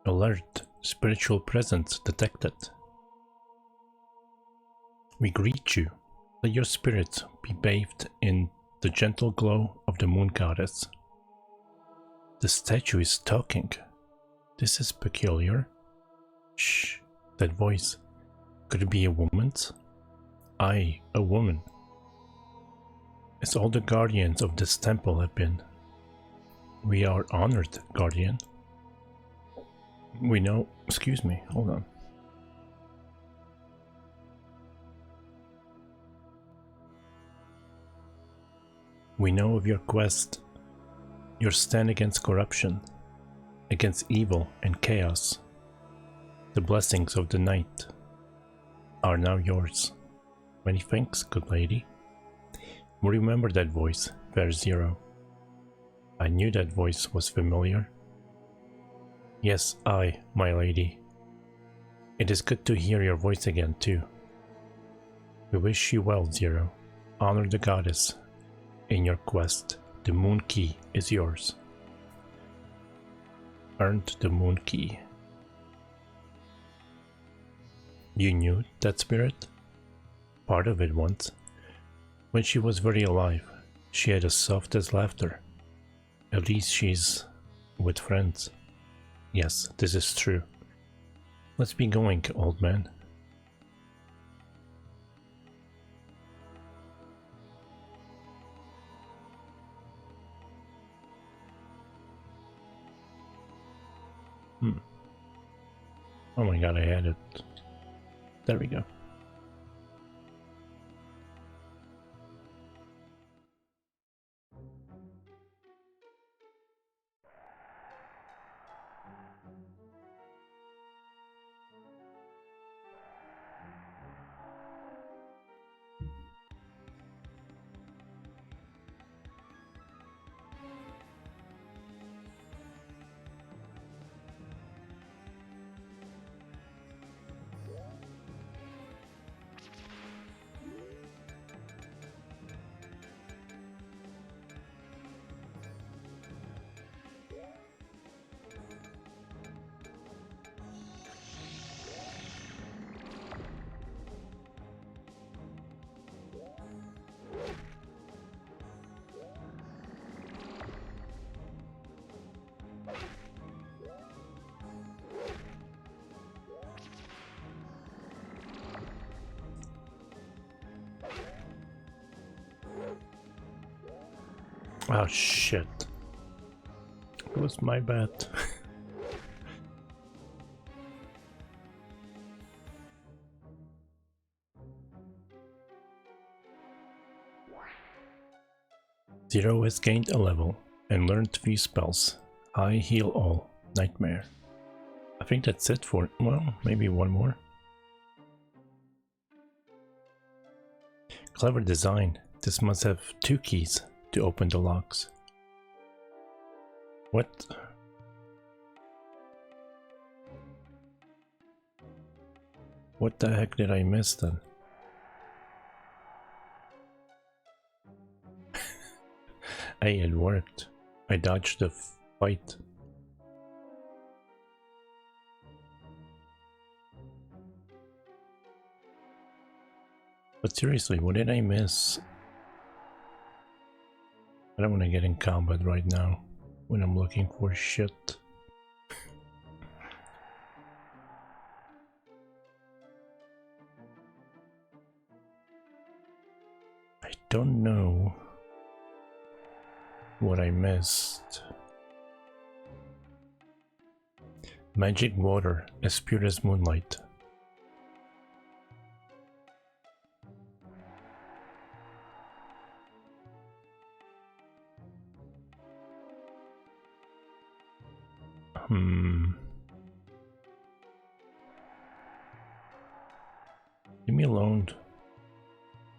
Alert, spiritual presence detected. We greet you. Let your spirit be bathed in the gentle glow of the moon goddess. The statue is talking. This is peculiar. Shh, that voice. Could it be a woman's? I, a woman. As all the guardians of this temple have been. We are honored, guardian. We know, excuse me, hold on. We know of your quest, your stand against corruption, against evil and chaos. The blessings of the night are now yours. Many thanks, good lady. We remember that voice, Fair Zero. I knew that voice was familiar. Yes, I, my lady. It is good to hear your voice again, too. We wish you well, Zero. Honor the goddess. In your quest, the moon key is yours. Earned the moon key. You knew that spirit? Part of it once. When she was very alive, she had as soft as laughter. At least she's with friends. Yes, this is true. Let's be going, old man. Oh my god, I had it. There we go. Oh shit. It was my bad. Zero has gained a level and learned 3 spells. I heal all. Nightmare. I think that's it for, well, maybe one more. Clever design. This must have 2 keys to open the locks. What? What the heck did I miss then? Hey, it worked. I dodged the fight. But seriously, what did I miss? I don't want to get in combat right now when I'm looking for shit. I don't know what I missed. Magic water as pure as moonlight. Leave me alone.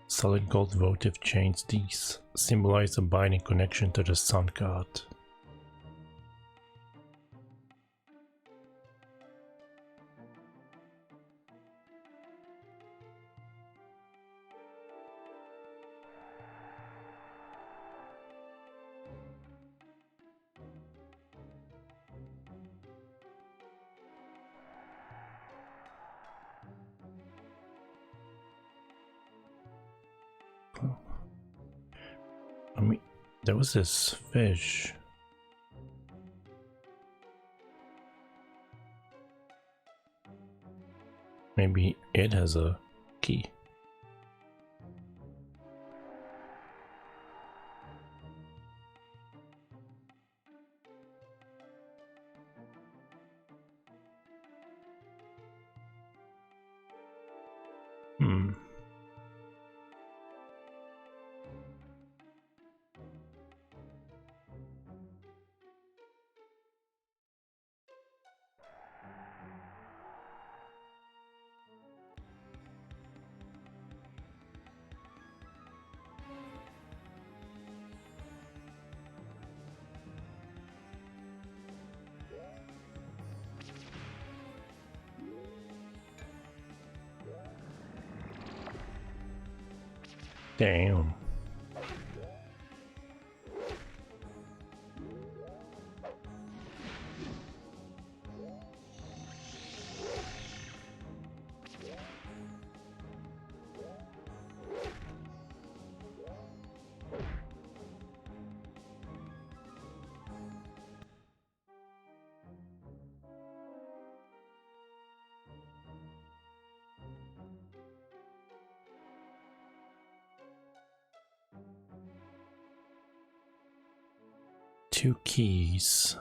Solid gold votive chains, these symbolize a binding connection to the sun god. There was this fish. Maybe it has a key. Hmm. Damn. Two keys.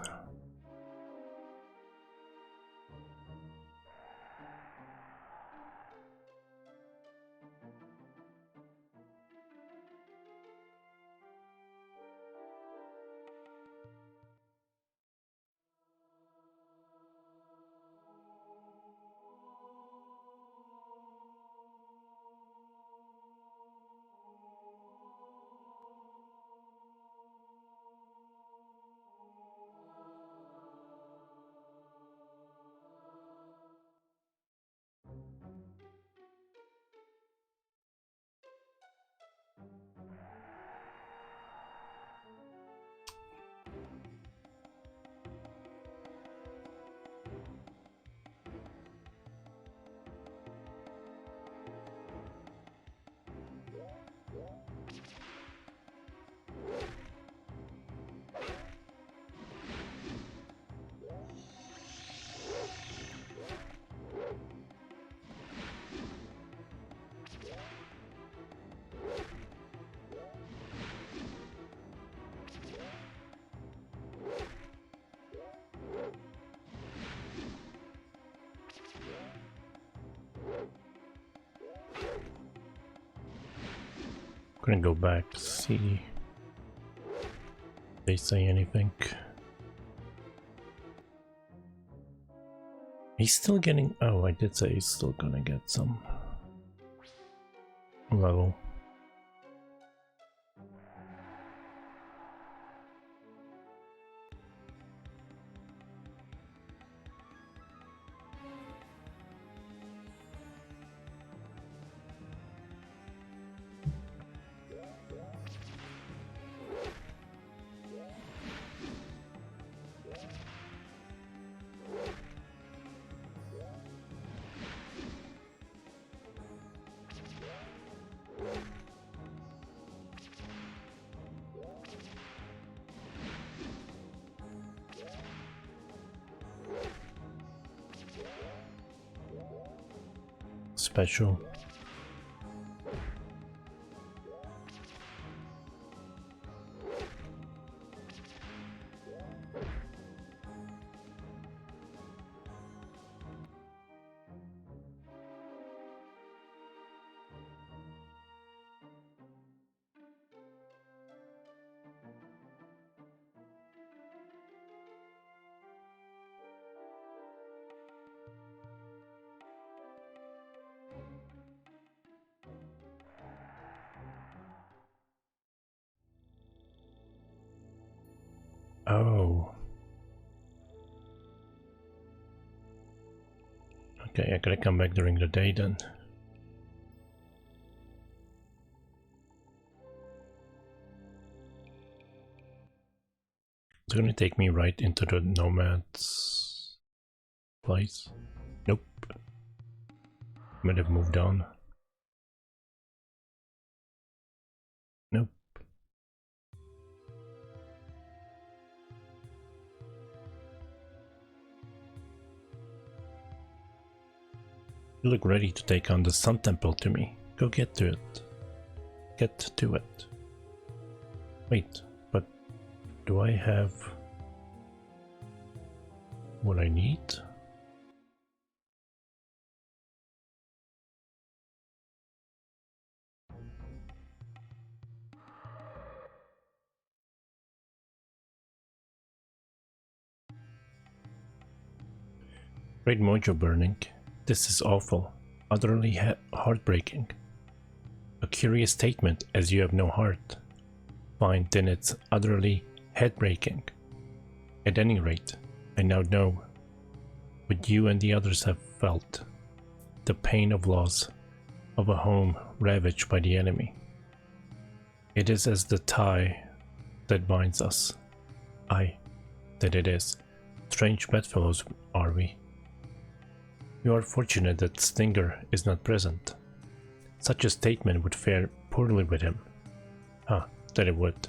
Gonna go back, see if they say anything. He's still getting. Oh, I did say he's still gonna get some level. Special. Oh. Okay, I gotta come back during the day then. It's gonna take me right into the nomad's place. Nope. Might have moved on. Nope. You look ready to take on the Sun Temple to me. Go get to it. Get to it. Wait, but do I have what I need? Great mojo burning. This is awful. Utterly heartbreaking. A curious statement, as you have no heart. Fine, then it's utterly headbreaking. At any rate, I now know what you and the others have felt. The pain of loss of a home ravaged by the enemy. It is as the tie that binds us. Aye, that it is. Strange bedfellows are we. You are fortunate that Stinger is not present. Such a statement would fare poorly with him. Huh, that it would.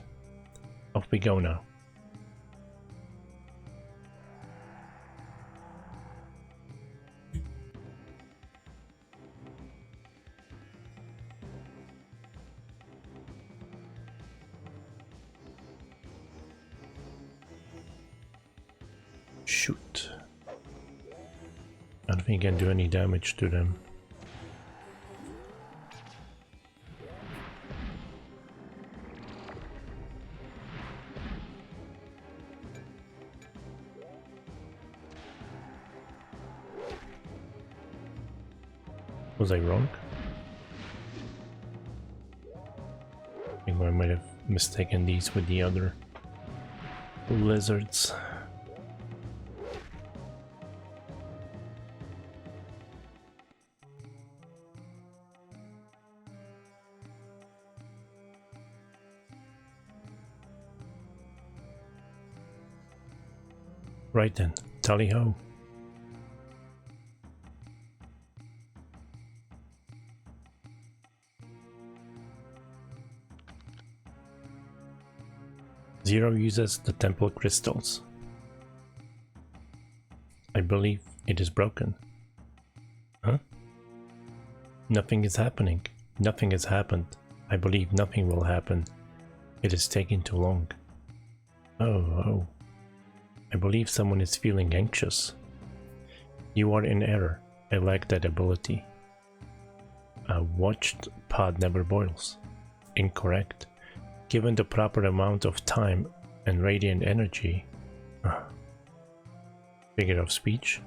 Off we go now. Shoot. I don't think I can do any damage to them. Was I wrong? I think I might have mistaken these with the other lizards. Right then, tally-ho. Zero uses the temple crystals. I believe it is broken. Huh? Nothing is happening. Nothing has happened. I believe nothing will happen. It is taking too long. Oh. I believe someone is feeling anxious. You are in error. I lack that ability. A watched pod never boils. Incorrect. Given the proper amount of time and radiant energy. Figure of speech?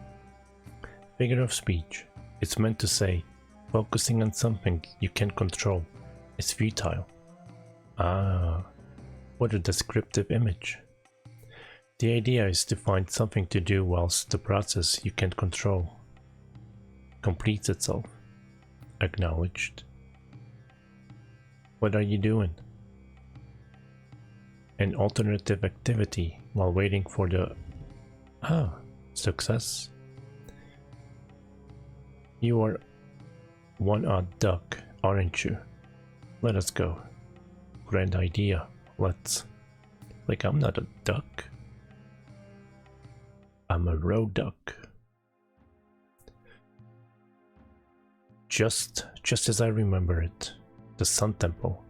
Figure of speech. It's meant to say, focusing on something you can't control is futile. Ah, what a descriptive image. The idea is to find something to do whilst the process you can't control completes itself. Acknowledged. What are you doing? An alternative activity while waiting for the... success. You are one odd duck, aren't you? Let us go. Grand idea. Let's... Like, I'm not a duck. I'm a road duck. Just as I remember it. The Sun Temple.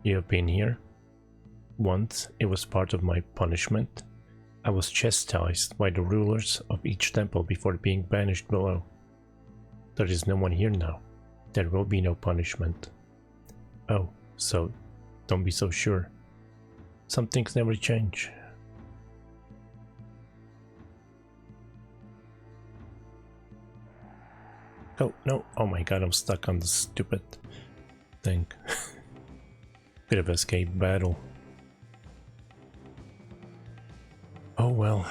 You have been here? Once it was part of my punishment. I was chastised by the rulers of each temple before being banished below. There is no one here now. There will be no punishment. Oh, so don't be so sure. Some things never change. Oh, no. Oh my god, I'm stuck on this stupid thing. Bit of escape battle. Oh well.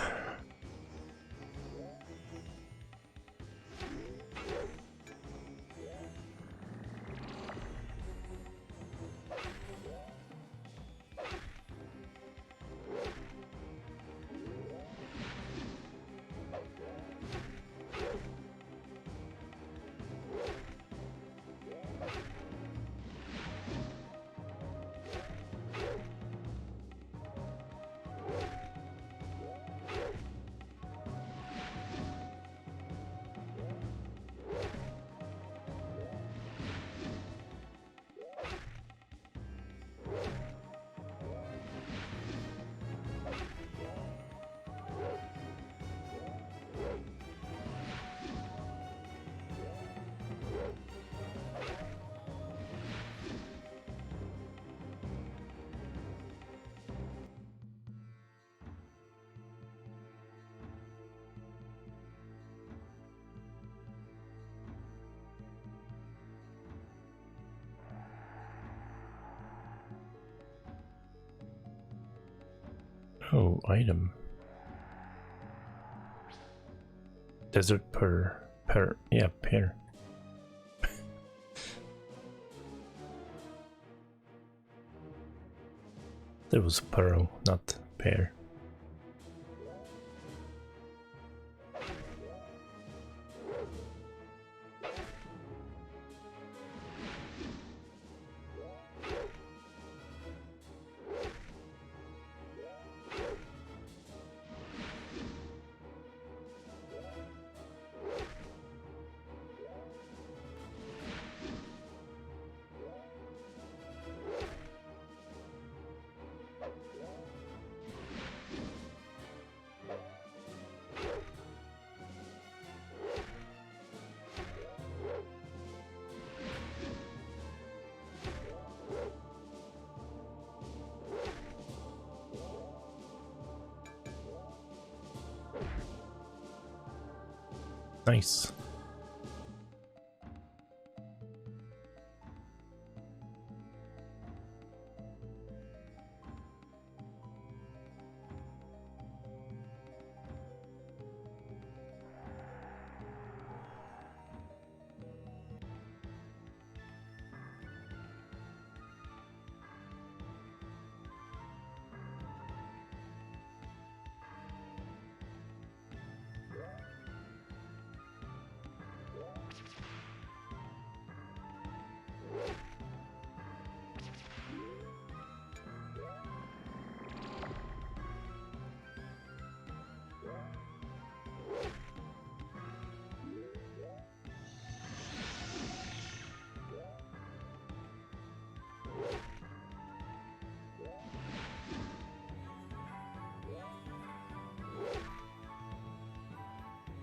Oh, item. Desert pear. Pear. Yeah, pear. There was pearl, not pear. Nice.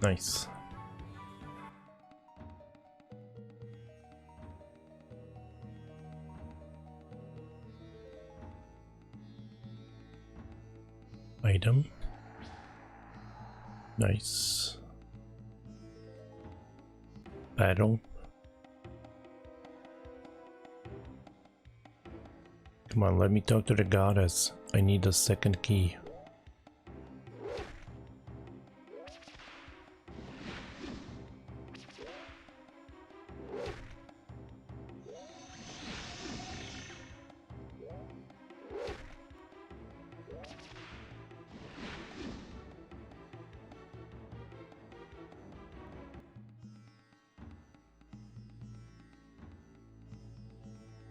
Nice. Item. Nice. Battle. Come on, let me talk to the goddess. I need a second key.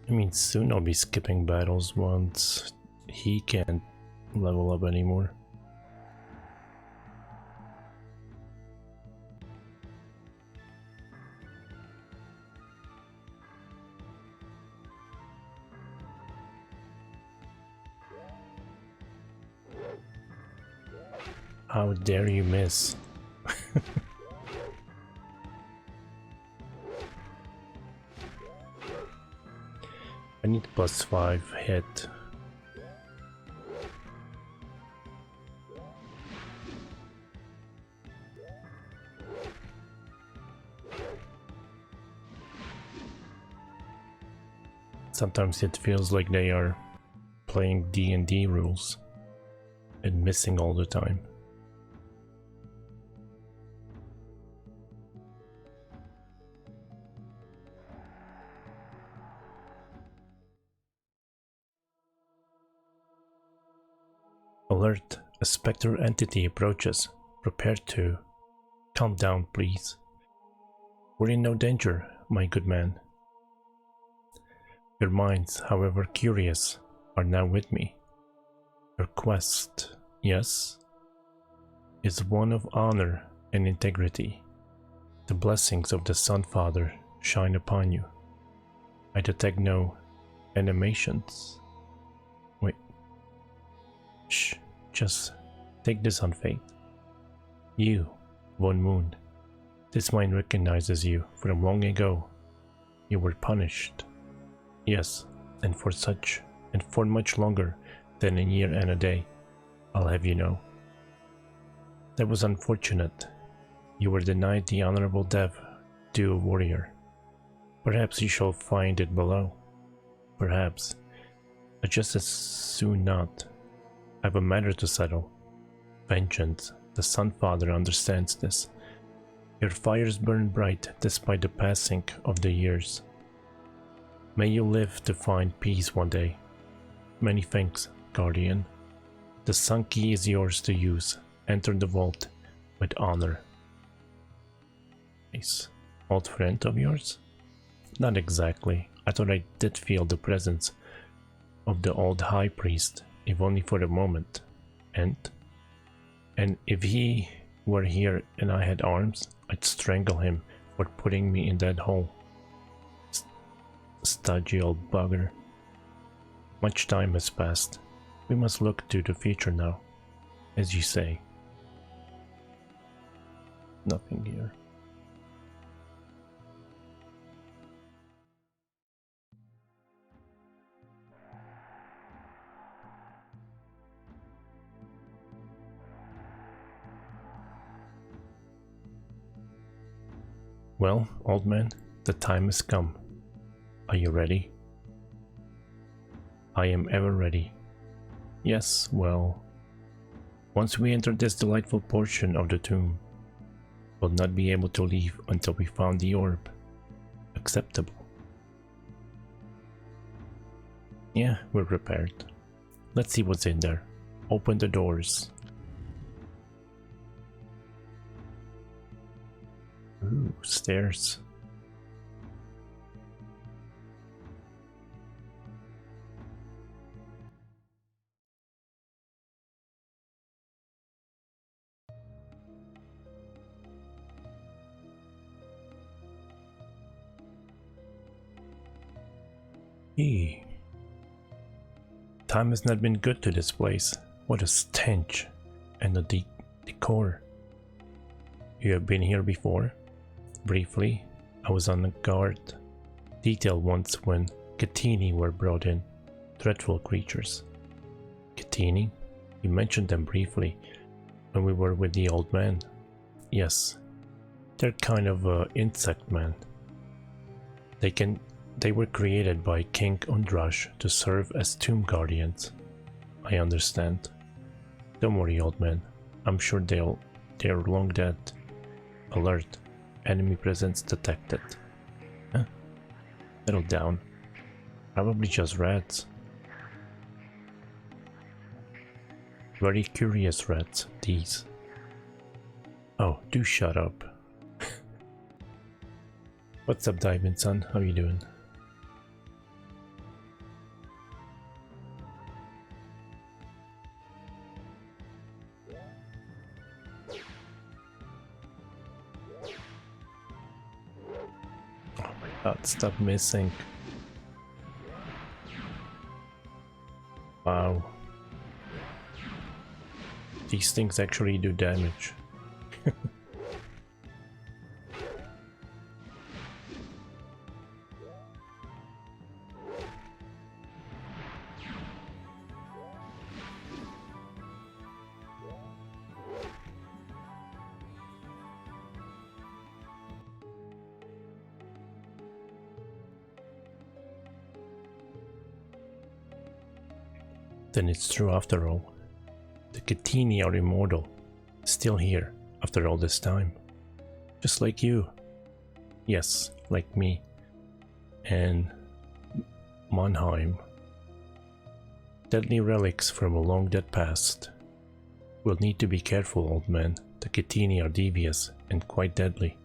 I mean, soon I'll be skipping battles once he can't level up anymore. How dare you miss? I need +5 hit. Sometimes it feels like they are playing D&D rules and missing all the time. Alert, a spectre entity approaches. Prepare to... Calm down, please. We're in no danger, my good man. Your minds, however curious, are now with me. Your quest, yes, is one of honor and integrity. The blessings of the Sun Father shine upon you. I detect no animations. Wait. Shh, just take this on faith. You, Von Moon, this mind recognizes you from long ago. You were punished. Yes, and for much longer than a year and a day, I'll have you know. That was unfortunate. You were denied the honorable death due a warrior. Perhaps you shall find it below. Perhaps, but just as soon not. I have a matter to settle. Vengeance. The Sun Father understands this. Your fires burn bright despite the passing of the years. May you live to find peace one day. Many thanks, Guardian. The Sun Key is yours to use. Enter the vault with honor. Nice. Old friend of yours? Not exactly. I thought I did feel the presence of the old High Priest, if only for a moment. And if he were here and I had arms, I'd strangle him for putting me in that hole. Stodgy old bugger. Much time has passed. We must look to the future now, as you say. Nothing here. Well, old man, the time has come. Are you ready? I am ever ready. Yes, well, once we enter this delightful portion of the tomb, we'll not be able to leave until we found the orb. Acceptable. Yeah, we're prepared. Let's see what's in there. Open the doors. Ooh, stairs. Eee. Time has not been good to this place. What a stench. And the decor. You have been here before? Briefly, I was on the guard detail once when Catini were brought in. Dreadful creatures. Catini? You mentioned them briefly when we were with the old man. Yes. They're kind of insect man. They were created by King Undrash to serve as tomb guardians. I understand. Don't worry, old man. I'm sure they're long dead. Alert. Enemy presence detected. Huh? Settle down. Probably just rats. Very curious rats, these. Oh, do shut up. What's up, Diamond Son? How you doing? Stop missing. Wow. These things actually do damage. Then it's true after all. The Catini are immortal, still here after all this time. Just like you. Yes, like me. And Mannheim. Deadly relics from a long dead past. We'll need to be careful, old man. The Catini are devious and quite deadly.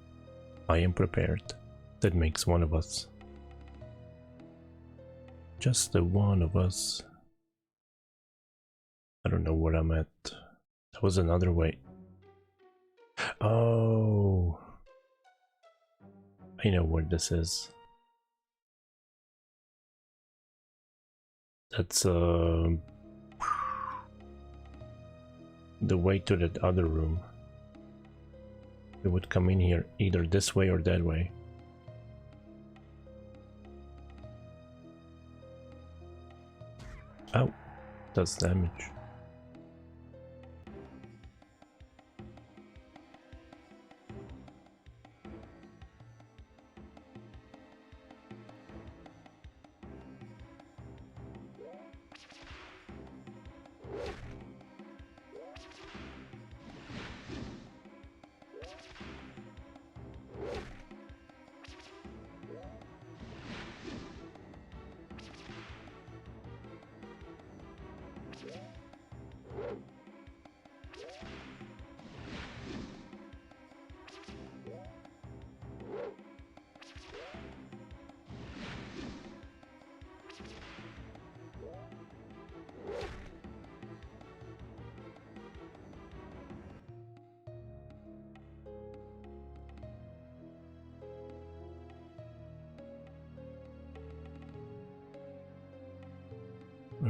I am prepared. That makes one of us. Just the one of us. I don't know where I'm at. That was another way. Oh. I know where this is. That's the way to that other room. It would come in here either this way or that way. Ow. Does damage.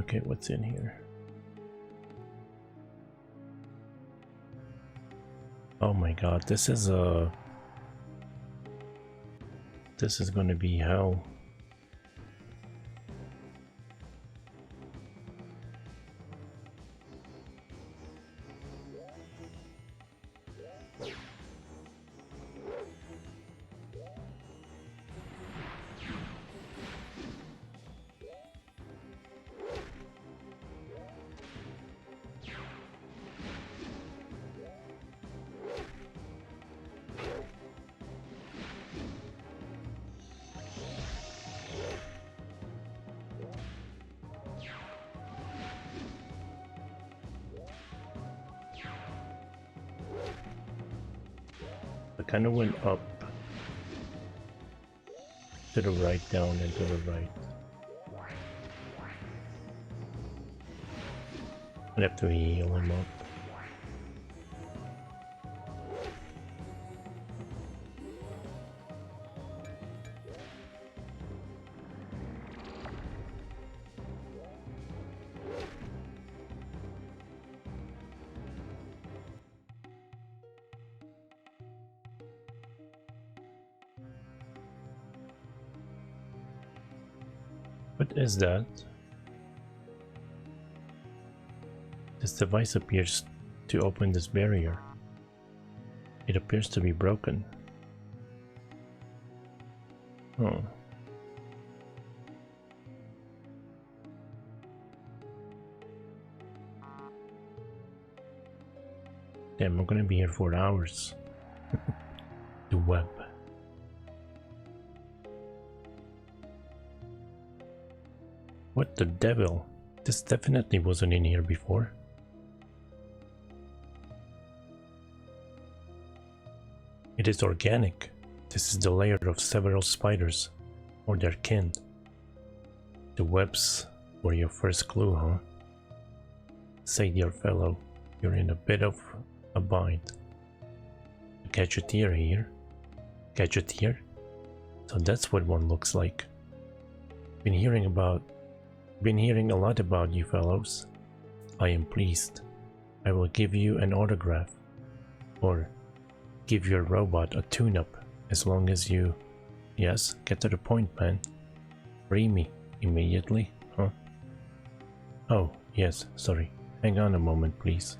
Okay, what's in here? Oh my god, this is gonna be hell. I kind of went up to the right, down, and to the right. I have to heal him up. What is that? This device appears to open this barrier. It appears to be broken. Oh. Damn, I'm gonna be here for hours. The web. What the devil? This definitely wasn't in here before. It is organic. This is the lair of several spiders, or their kin. The webs were your first clue, huh? Say, dear fellow, you're in a bit of a bind. A gadgeteer here? Gadgeteer? So that's what one looks like. Been hearing a lot about you fellows. I am pleased. I will give you an autograph, or give your robot a tune-up, as long as you... Yes, get to the point, man. Free me immediately, huh? Oh, yes, sorry. Hang on a moment, please.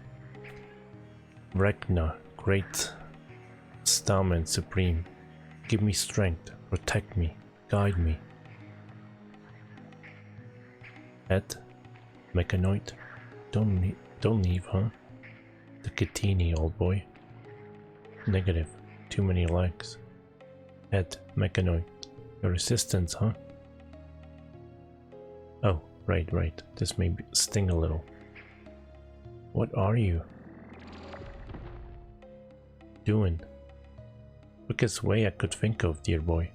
Vecna, great Starman Supreme. Give me strength, protect me, guide me. Ed, Mechanoid, don't leave, huh? The Kitini, old boy. Negative, too many legs. Ed, Mechanoid, your assistance, huh? Oh, right, this may sting a little. What are you doing? Quickest way I could think of, dear boy.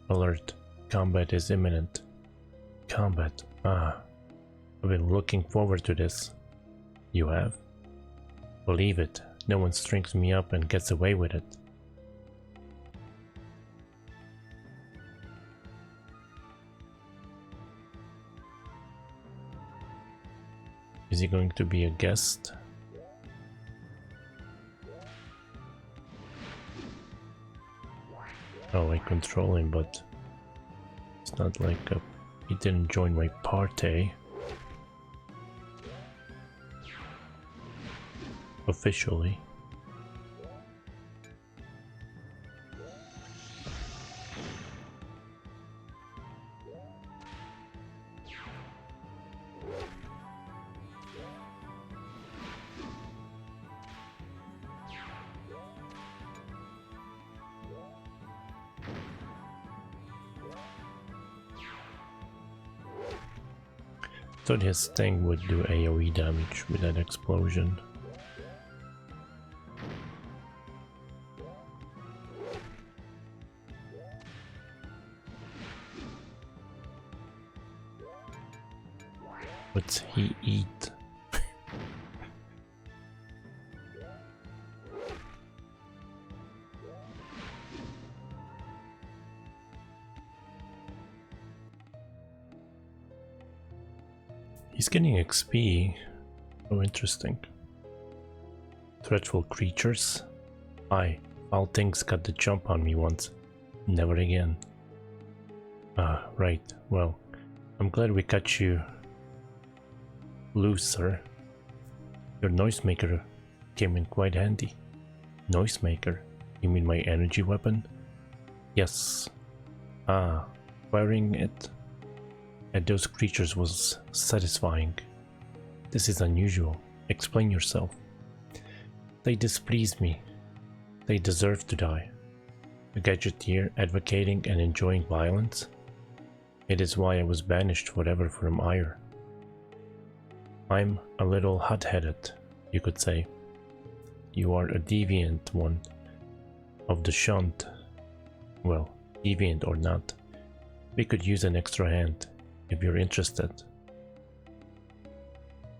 Alert, combat is imminent. Combat, I've been looking forward to this. You have? Believe it, no one strings me up and gets away with it. Is he going to be a guest? Oh, I control him, but it's not like he didn't join my party. Officially. Thought his thing would do AoE damage with that explosion. What's he eat? He's getting XP. Oh, interesting. Threatful creatures. Aye, foul things got the jump on me once. Never again. Ah, right. Well, I'm glad we cut you loose, sir. Your noisemaker came in quite handy. Noisemaker? You mean my energy weapon? Yes. Ah, firing it at those creatures was satisfying. This is unusual. Explain yourself. They displeased me. They deserve to die. A gadgeteer advocating and enjoying violence? It is why I was banished forever from Ire. I'm a little hot-headed, you could say. You are a deviant one of the shunt. Well, deviant or not, we could use an extra hand if you're interested.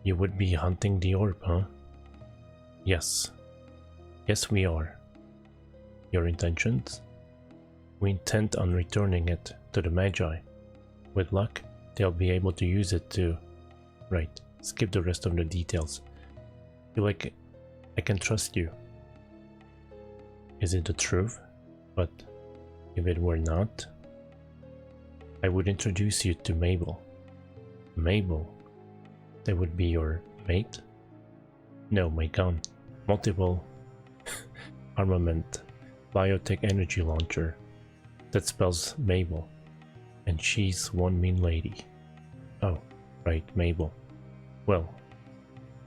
You would be hunting the orb, huh? Yes. Yes, we are. Your intentions? We intend on returning it to the Magi. With luck, they'll be able to use it to... Right, skip the rest of the details. Feel like I can trust you. Is it the truth? But if it were not, I would introduce you to Mabel. Mabel? That would be your mate? No, my gun. Multiple armament. Biotech energy launcher. That spells Mabel. And she's one mean lady. Oh, right, Mabel. Well,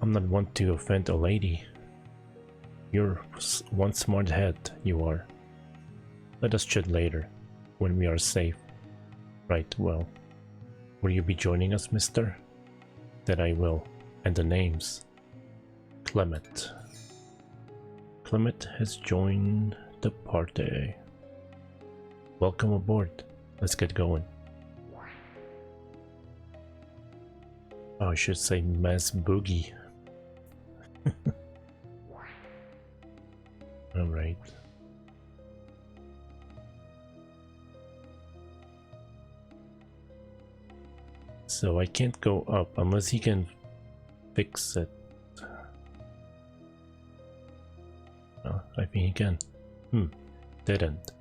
I'm not one to offend a lady. You're one smart head, you are. Let us chat later, when we are safe. Right, well. Will you be joining us, mister? That I will. And the names. Clement. Clement has joined the party. Welcome aboard. Let's get going. Oh, I should say Mass Boogie. Alright. So I can't go up unless he can fix it. Oh, I think he can. Didn't.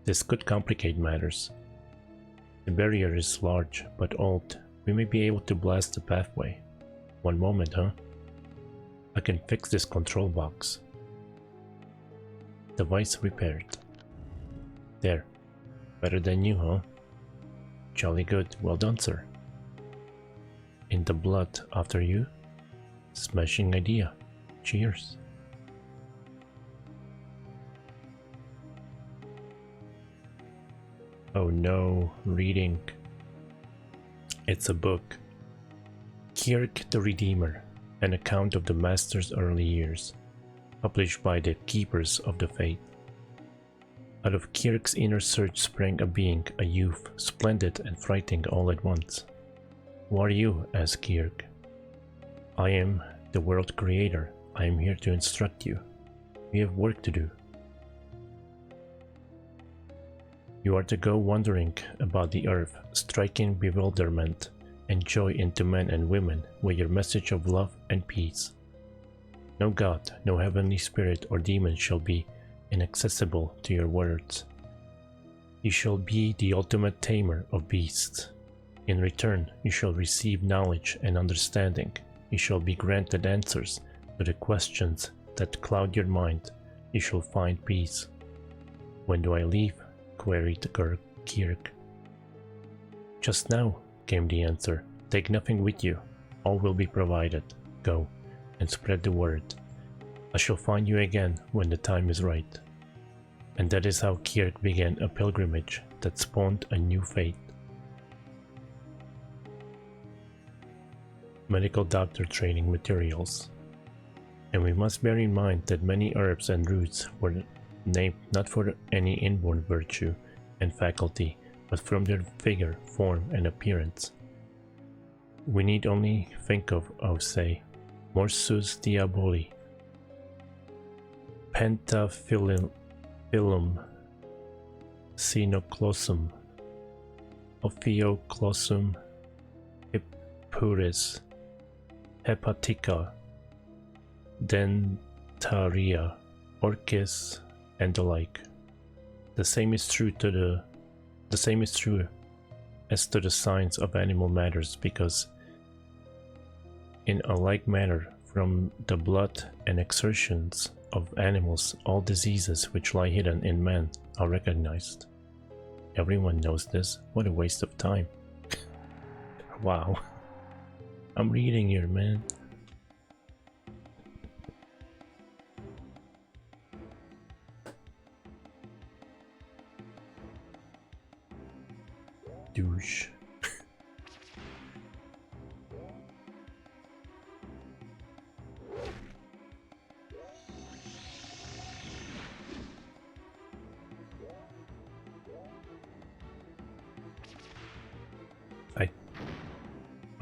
This could complicate matters. The barrier is large, but old. We may be able to blast the pathway. One moment, huh? I can fix this control box. Device repaired. There. Better than you, huh? Jolly good. Well done, sir. In the blood after you? Smashing idea. Cheers. Oh no, reading. It's a book. Kirk the Redeemer, an account of the Master's early years, published by the Keepers of the Faith. Out of Kirk's inner search sprang a being, a youth, splendid and frightening all at once. Who are you? Asked Kirk. I am the world creator. I am here to instruct you. We have work to do. You are to go wandering about the earth, striking bewilderment and joy into men and women with your message of love and peace. No god, no heavenly spirit or demon shall be inaccessible to your words. You shall be the ultimate tamer of beasts. In return, you shall receive knowledge and understanding. You shall be granted answers to the questions that cloud your mind. You shall find peace. When do I leave? Queried Kirk. Just now, came the answer. Take nothing with you. All will be provided. Go, and spread the word. I shall find you again when the time is right. And that is how Kirk began a pilgrimage that spawned a new faith. Medical doctor training materials. And we must bear in mind that many herbs and roots were named not for any inborn virtue and faculty, but from their figure, form, and appearance. We need only think of, say, Morsus diaboli, Pentaphyllum, Sinoclosum, Ophioclosum, Hippuris, Hepatica, Dentaria, Orchis, and the like. The same is true as to the science of animal matters, because in a like manner, from the blood and exertions of animals, all diseases which lie hidden in man are recognized. Everyone knows this. What a waste of time. Wow. I'm reading here, man. Douche.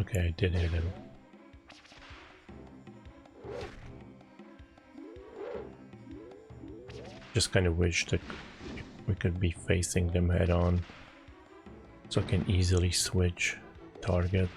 Okay, I did hit him. Just kind of wish that we could be facing them head on, so I can easily switch target.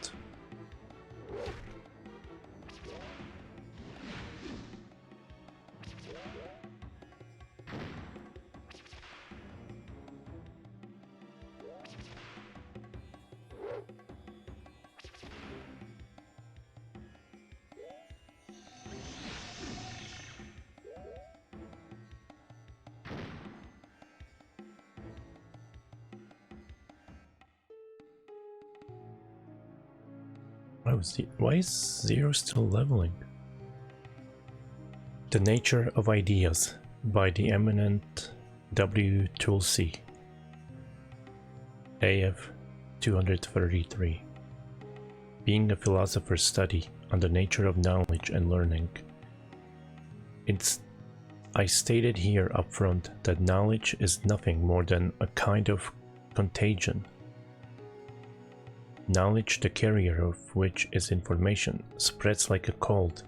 Why is Zero still leveling? The Nature of Ideas by the eminent W. Tulsi, AF 233. Being a philosopher's study on the nature of knowledge and learning. I stated here up front that knowledge is nothing more than a kind of contagion. Knowledge, the carrier of which is information, spreads like a cold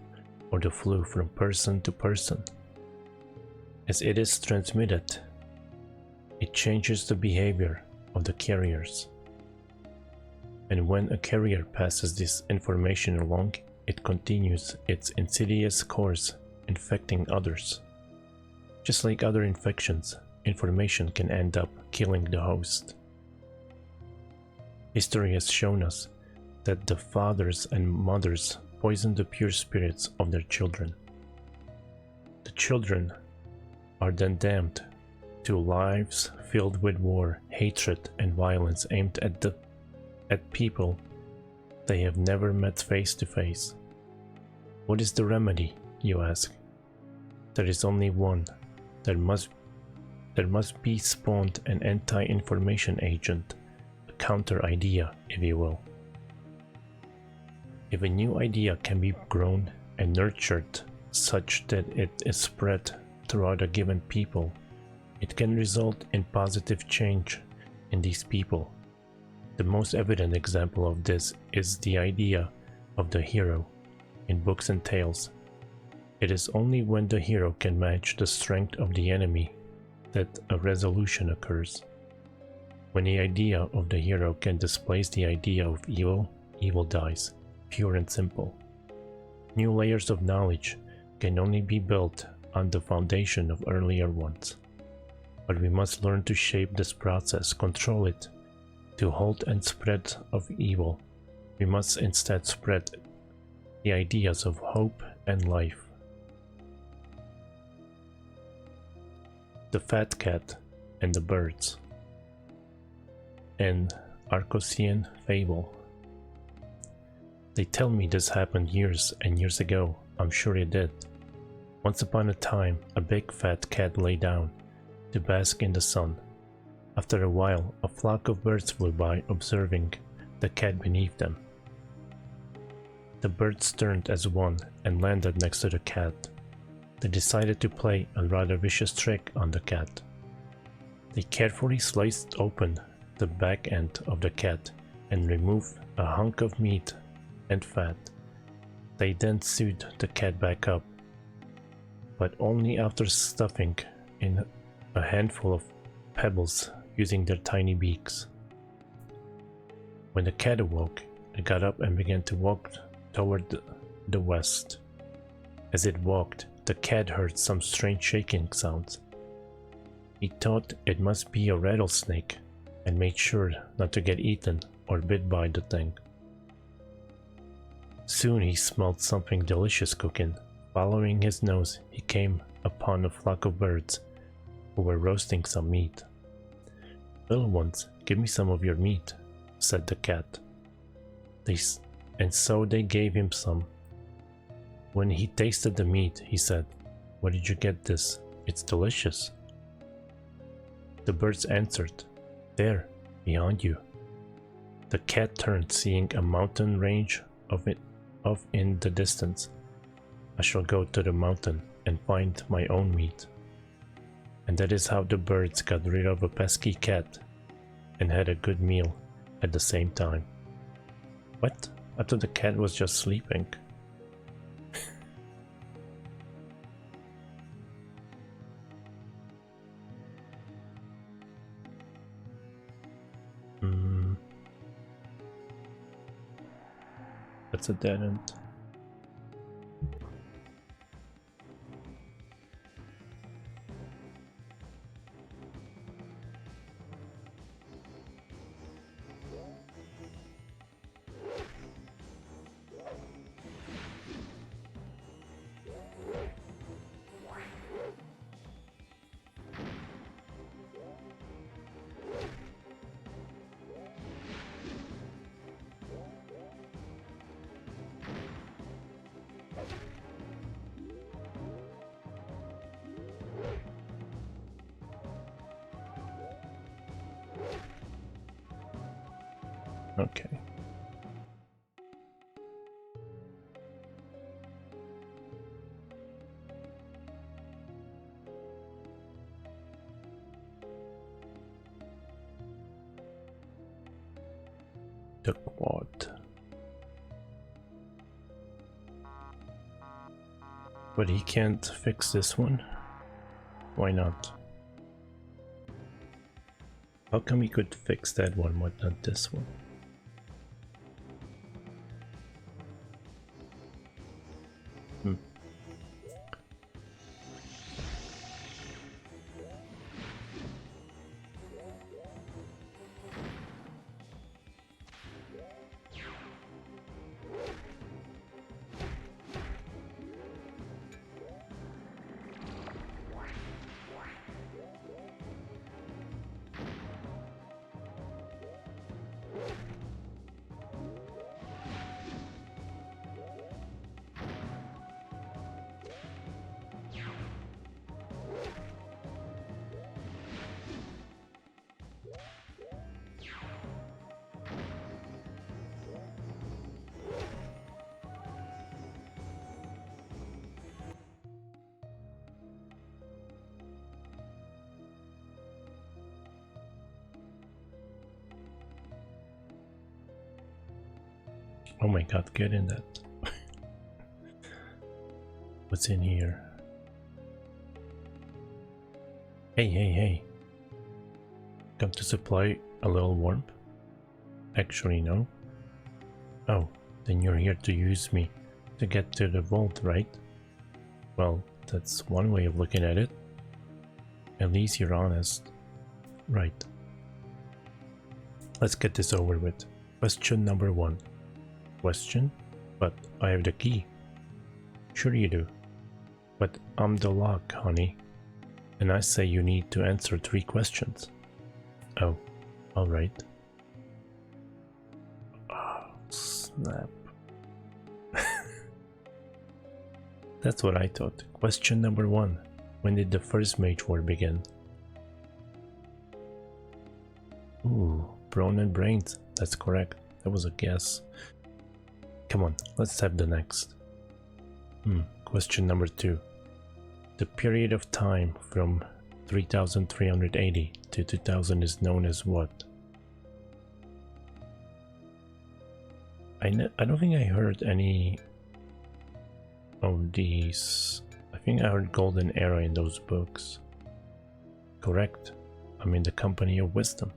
or the flu from person to person. As it is transmitted, it changes the behavior of the carriers. And when a carrier passes this information along, it continues its insidious course, infecting others. Just like other infections, information can end up killing the host. History has shown us that the fathers and mothers poison the pure spirits of their children. The children are then damned to lives filled with war, hatred, and violence aimed at people they have never met face to face. What is the remedy, you ask? There is only one. There must be spawned an anti-information agent, a counter-idea, if you will. If a new idea can be grown and nurtured such that it is spread throughout a given people, it can result in positive change in these people. The most evident example of this is the idea of the hero in books and tales. It is only when the hero can match the strength of the enemy that a resolution occurs. When the idea of the hero can displace the idea of evil, evil dies, pure and simple. New layers of knowledge can only be built on the foundation of earlier ones. But we must learn to shape this process, control it, to halt and spread of evil. We must instead spread the ideas of hope and life. The Fat Cat and the Birds, an Arcosian fable. They tell me this happened years and years ago. I'm sure it did. Once upon a time, a big fat cat lay down to bask in the sun. After a while, a flock of birds flew by, observing the cat beneath them. The birds turned as one and landed next to the cat. They decided to play a rather vicious trick on the cat. They carefully sliced open the back end of the cat and removed a hunk of meat and fat. They then sewed the cat back up, but only after stuffing in a handful of pebbles using their tiny beaks. When the cat awoke, it got up and began to walk toward the west. As it walked, the cat heard some strange shaking sounds. He thought it must be a rattlesnake and made sure not to get eaten or bit by the thing. Soon he smelled something delicious cooking. Following his nose, he came upon a flock of birds who were roasting some meat. "Little ones, give me some of your meat," said the cat. And so they gave him some. When he tasted the meat, he said, "Where did you get this? It's delicious." The birds answered, "There, behind you." The cat turned, seeing a mountain range off in the distance. "I shall go to the mountain and find my own meat." And that is how the birds got rid of a pesky cat and had a good meal at the same time. What? I thought the cat was just sleeping. That's a dead end. Okay. The quad. But he can't fix this one? Why not? How come he could fix that one but not this one? Oh my god, get in that. What's in here? Hey. Come to supply a little warmth? Actually, no. Oh, then you're here to use me to get to the vault, right? Well, that's one way of looking at it. At least you're honest. Right. Let's get this over with. Question number 1. Question? But I have the key. Sure you do. But I'm the lock, honey. And I say you need to answer 3 questions. Oh, alright. Oh, snap. That's what I thought. Question number 1. When did the first Mage War begin? Ooh, Brawn and Brains. That's correct. That was a guess. Come on, let's have the next. Question number 2. The period of time from 3380 to 2000 is known as what? I don't think I heard any of these. I think I heard Golden Era in those books. Correct. I'm in the company of wisdom.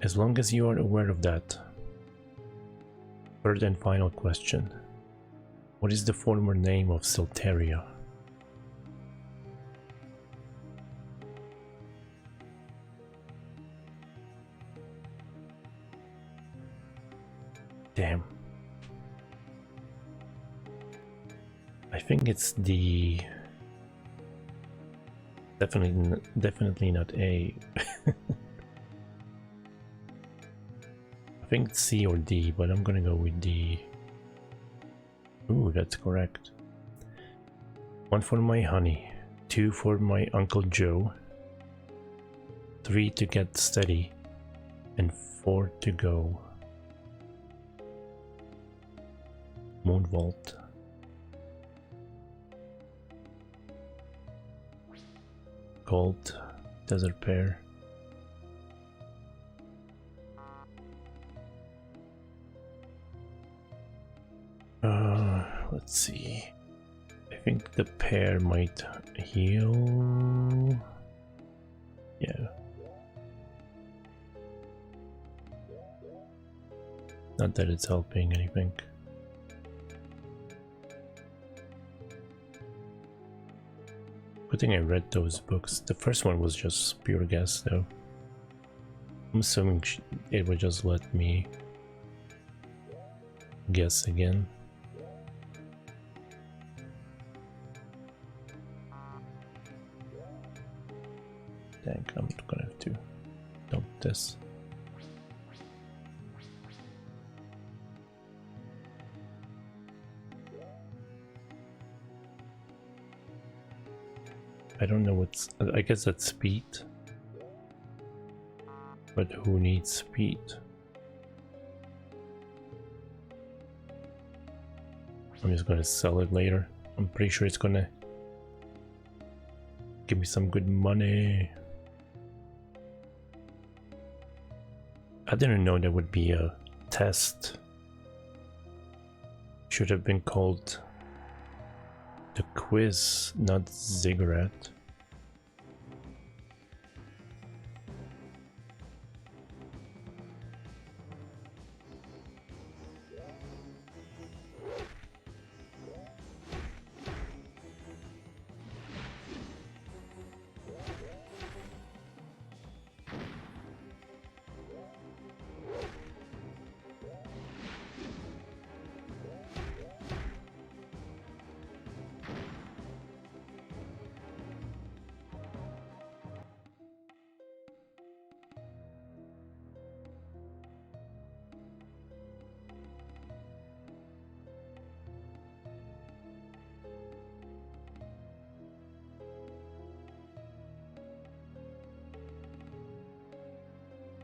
As long as you are aware of that. Third and final question. What is the former name of Silteria? Damn. I think it's the... Definitely not A. I think it's C or D, but I'm gonna go with D. Ooh, that's correct. 1 for my honey, 2 for my Uncle Joe, 3 to get steady, and 4 to go. Moonvault. Gold, desert pear. Let's see. I think the pear might heal. Yeah. Not that it's helping anything. Good thing I read those books. The first one was just pure guess though. I'm assuming it would just let me guess again. Dang, I'm gonna have to dump this. I don't know what's... I guess that's speed. But who needs speed? I'm just gonna sell it later. I'm pretty sure it's gonna give me some good money. I didn't know there would be a test. Should have been called the quiz, not ziggurat.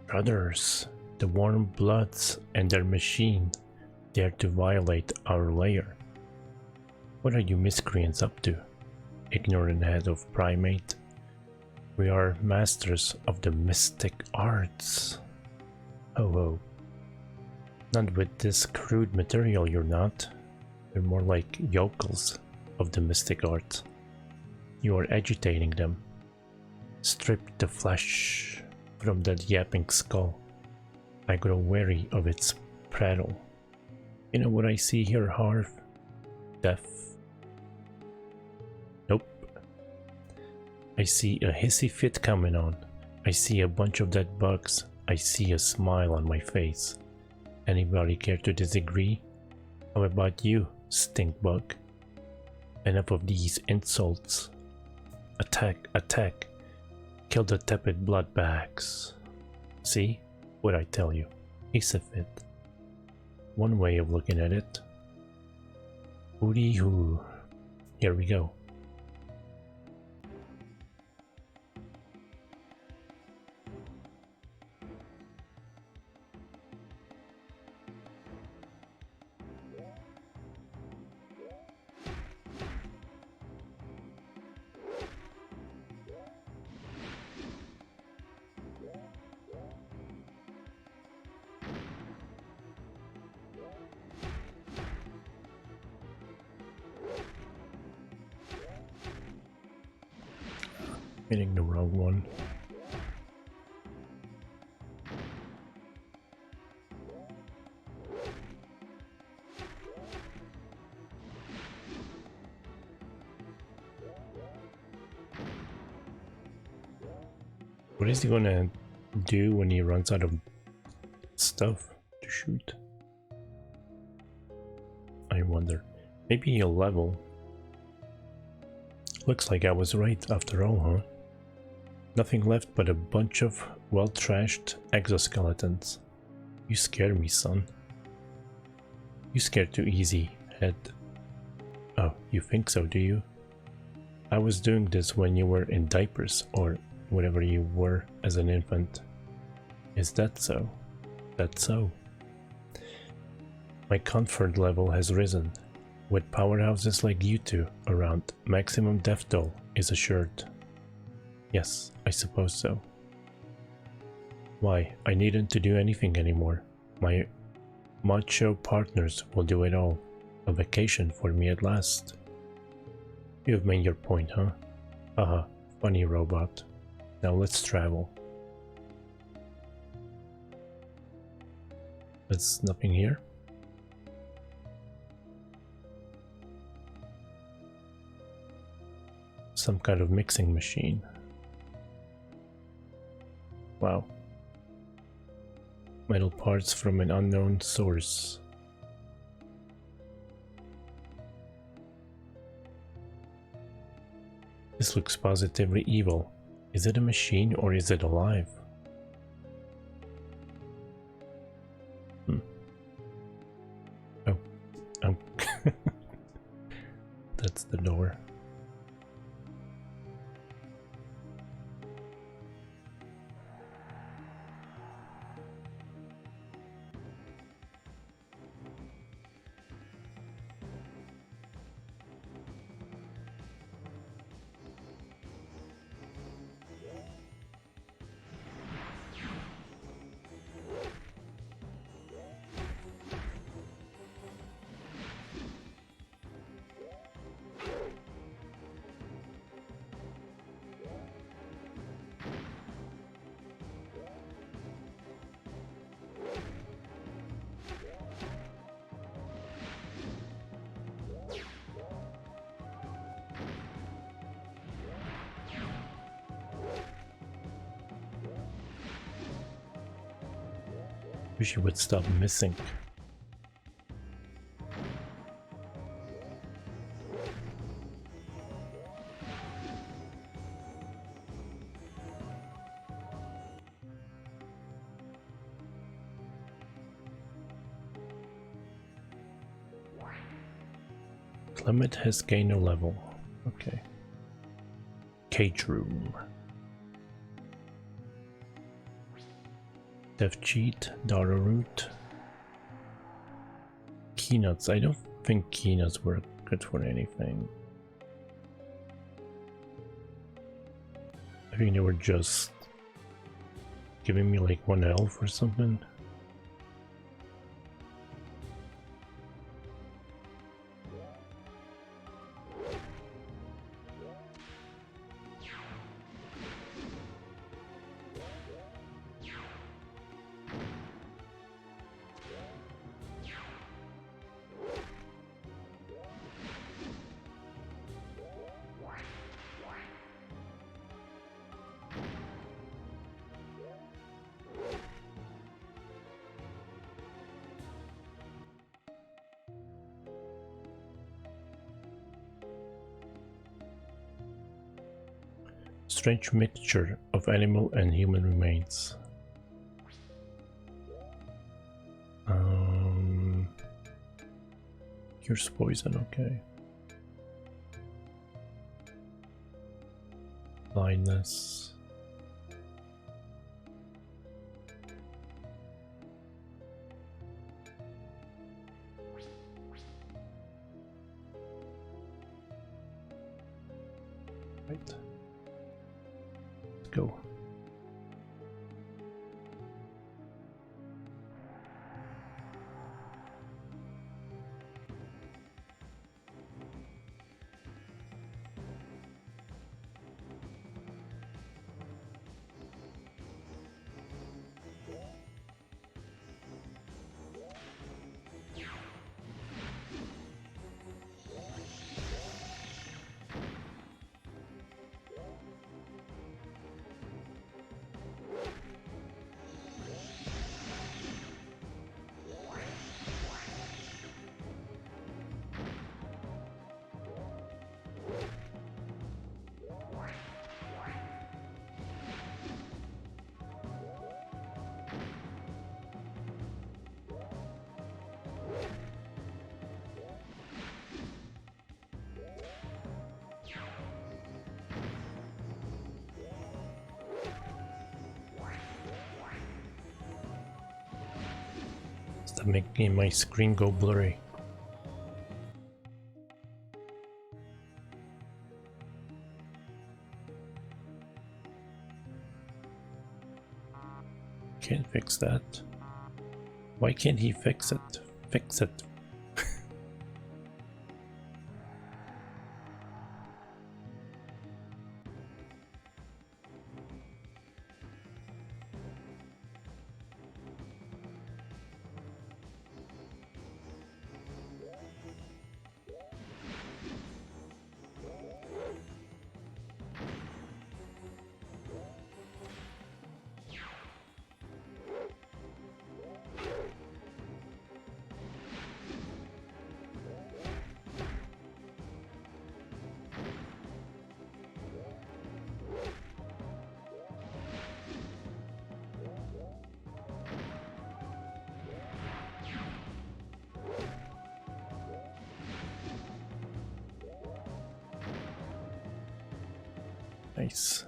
Brothers, the warm bloods and their machine dare to violate our lair. What are you miscreants up to, ignorant head of primate? We are masters of the mystic arts. Oh, oh. Not with this crude material, you're not. You're more like yokels of the mystic arts. You are agitating them. Strip the flesh from that yapping skull. I grow weary of its prattle. You know what I see here, Harv? Death. Nope. I see a hissy fit coming on. I see a bunch of dead bugs. I see a smile on my face. Anybody care to disagree? How about you, stink bug? Enough of these insults. Attack, attack. Kill the tepid blood bags. See? What I tell you. He's a fit. One way of looking at it. Hooty hoo. Here we go. Hitting the wrong one. What is he gonna do when he runs out of stuff to shoot? I wonder. Maybe he'll level. Looks like I was right after all, huh? Nothing left but a bunch of well-trashed exoskeletons. You scare me, son. You scared too easy, head. Oh, you think so, do you? I was doing this when you were in diapers, or whatever you were as an infant. Is that so? That's so. My comfort level has risen. With powerhouses like you two around, maximum death toll is assured. Yes, I suppose so. Why, I needn't to do anything anymore. My macho partners will do it all. A vacation for me at last. You've made your point, huh? Haha, funny robot. Now let's travel. There's nothing here? Some kind of mixing machine. Wow. Metal parts from an unknown source. This looks positively evil. Is it a machine or is it alive? Oh. That's the door. Wish you would stop missing. Clement has gained a level. Okay. Cage room. Dev cheat, Dara root. Keynotes. I don't think keynotes were good for anything. I think they were just giving me like 1 health or something. Strange mixture of animal and human remains. Cures poison, okay. Blindness. Right. Let's go. Stop making my screen go blurry. Can't fix that. Why can't he fix it? Fix it. Nice.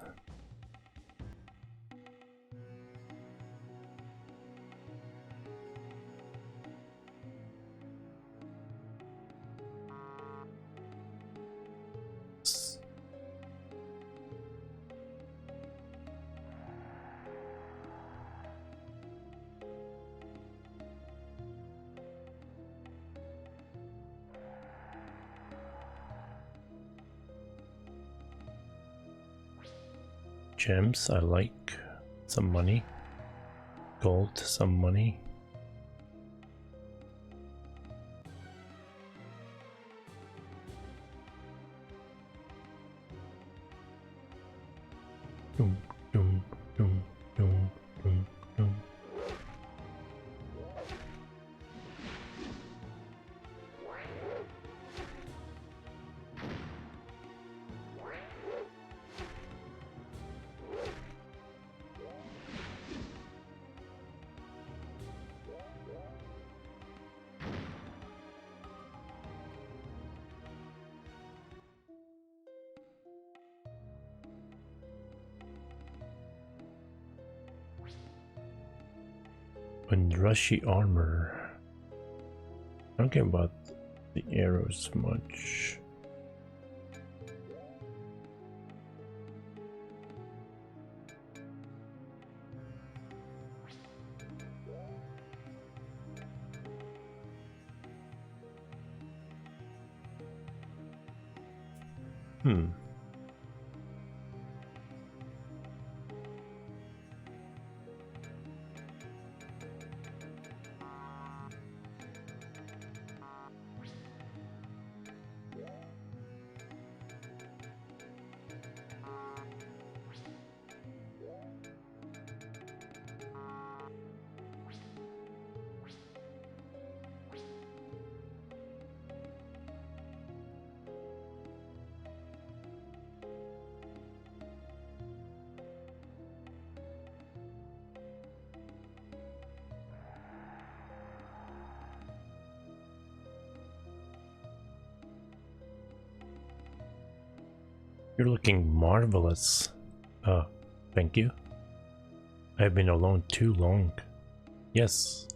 Gems, I like. Some money. Gold, some money. Doom, doom, doom, doom, doom, doom. And rushy armor. I don't care about the arrows much. You're looking marvelous. Thank you. I've been alone too long. Yes,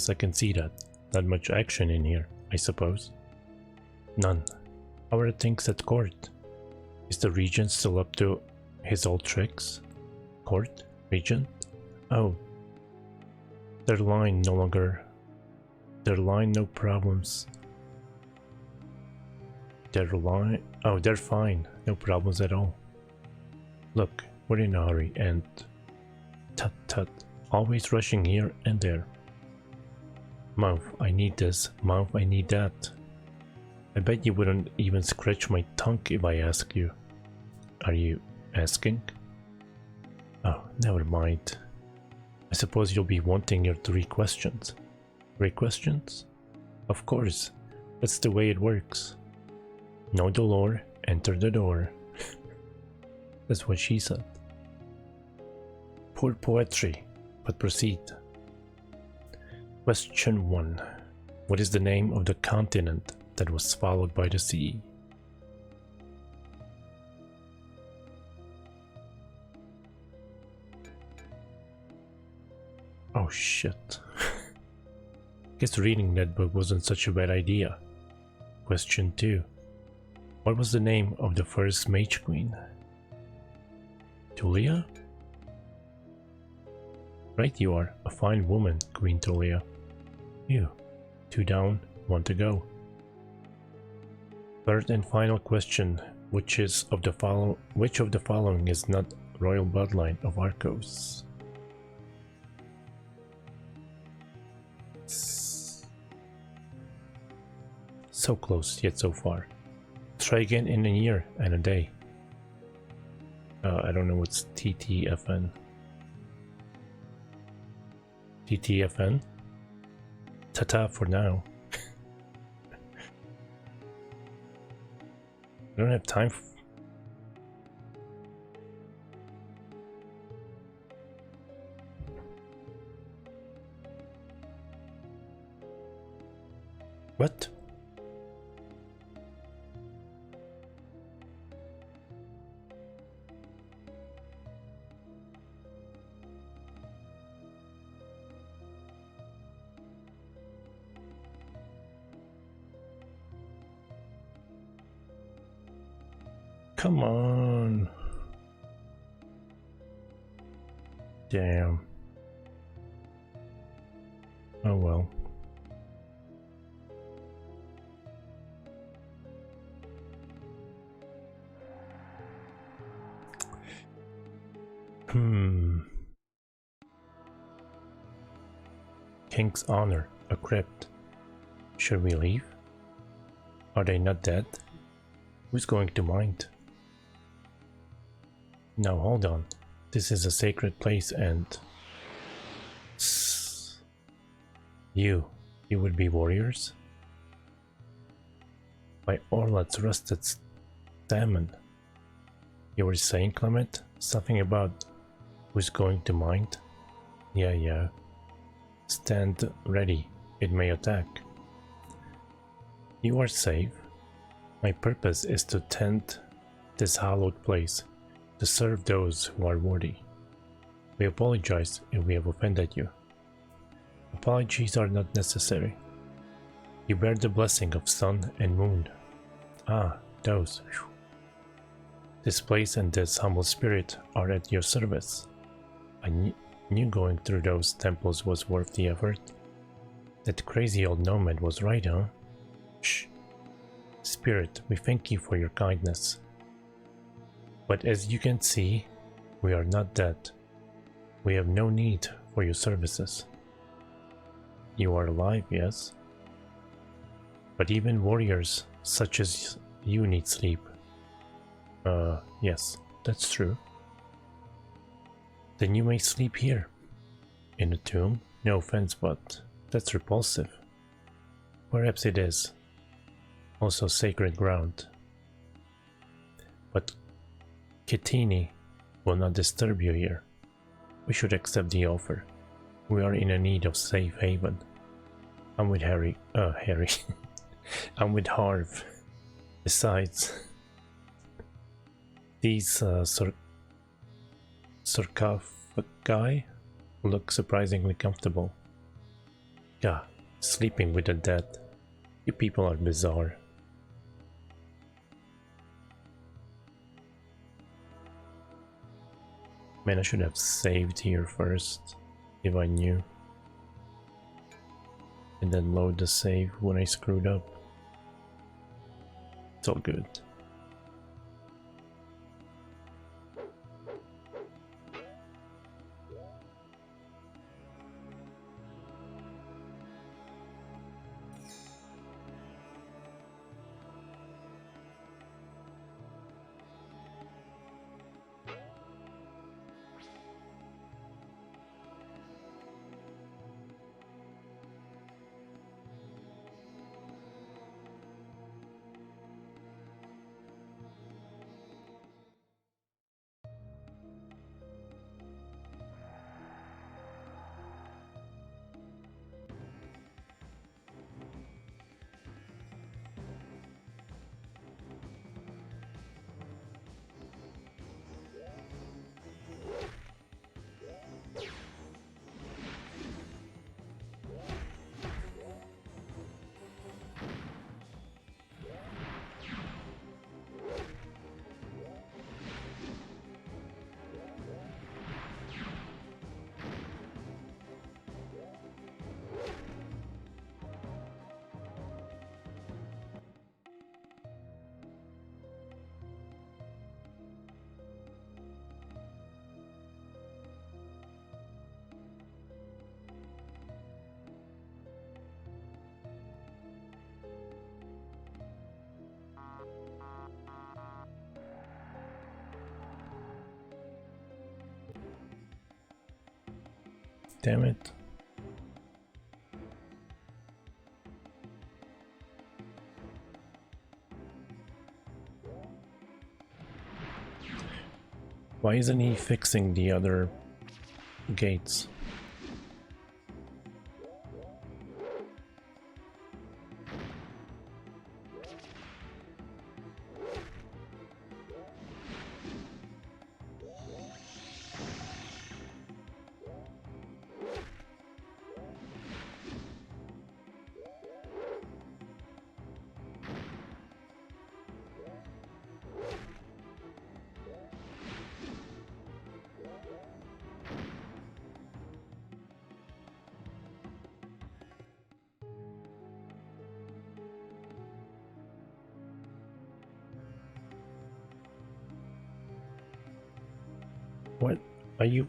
I can see that. Not much action in here, I suppose. None. How are things at court? Is the regent still up to his old tricks? Court? Regent? Oh. Their line, no problems. Oh, they're fine. No problems at all. Look, we're in a hurry and... Tut tut. Always rushing here and there. Mouth, I need this. Mouth, I need that. I bet you wouldn't even scratch my tongue if I ask you. Are you asking? Oh, never mind. I suppose you'll be wanting your 3 questions. 3 questions? Of course. That's the way it works. Know the lore, enter the door. That's what she said. Poor poetry, but proceed. Question 1. What is the name of the continent that was swallowed by the sea? Oh shit. Guess reading that book wasn't such a bad idea. Question 2. What was the name of the first Mage Queen? Tulia? Right you are, a fine woman, Queen Tulia. You. 2 down, 1 to go. Third and final question. Which of the following is not royal bloodline of Arcos? So close, yet so far. Try again in a year and a day. I don't know what's TTFN. TTFN? Ta-ta for now. I don't have time for... What? Come on. Damn. Oh well. King's Honor, a crypt. Should we leave? Are they not dead? Who's going to mind? No, hold on. This is a sacred place and... You would be warriors? By Orlat's rusted salmon. You were saying, Clement? Something about who's going to mind? Yeah. Stand ready, it may attack. You are safe. My purpose is to tend this hallowed place, to serve those who are worthy. We apologize if we have offended you. Apologies are not necessary. You bear the blessing of sun and moon. Ah, those. This place and this humble spirit are at your service. I knew going through those temples was worth the effort. That crazy old nomad was right, huh? Shh. Spirit, we thank you for your kindness. But as you can see, we are not dead. We have no need for your services. You are alive, yes? But even warriors such as you need sleep. Yes, that's true. Then you may sleep here. In a tomb? No offense, but that's repulsive. Perhaps it is. Also sacred ground. But Kitini will not disturb you here. We should accept the offer. We are in a need of safe haven. I'm with Harry. I'm with Harv. Besides, these sarcophagi look surprisingly comfortable. Yeah, sleeping with the dead. You people are bizarre. Man, I should have saved here first, if I knew. And then load the save when I screwed up. It's all good. Damn it. Why isn't he fixing the other gates? What? Are you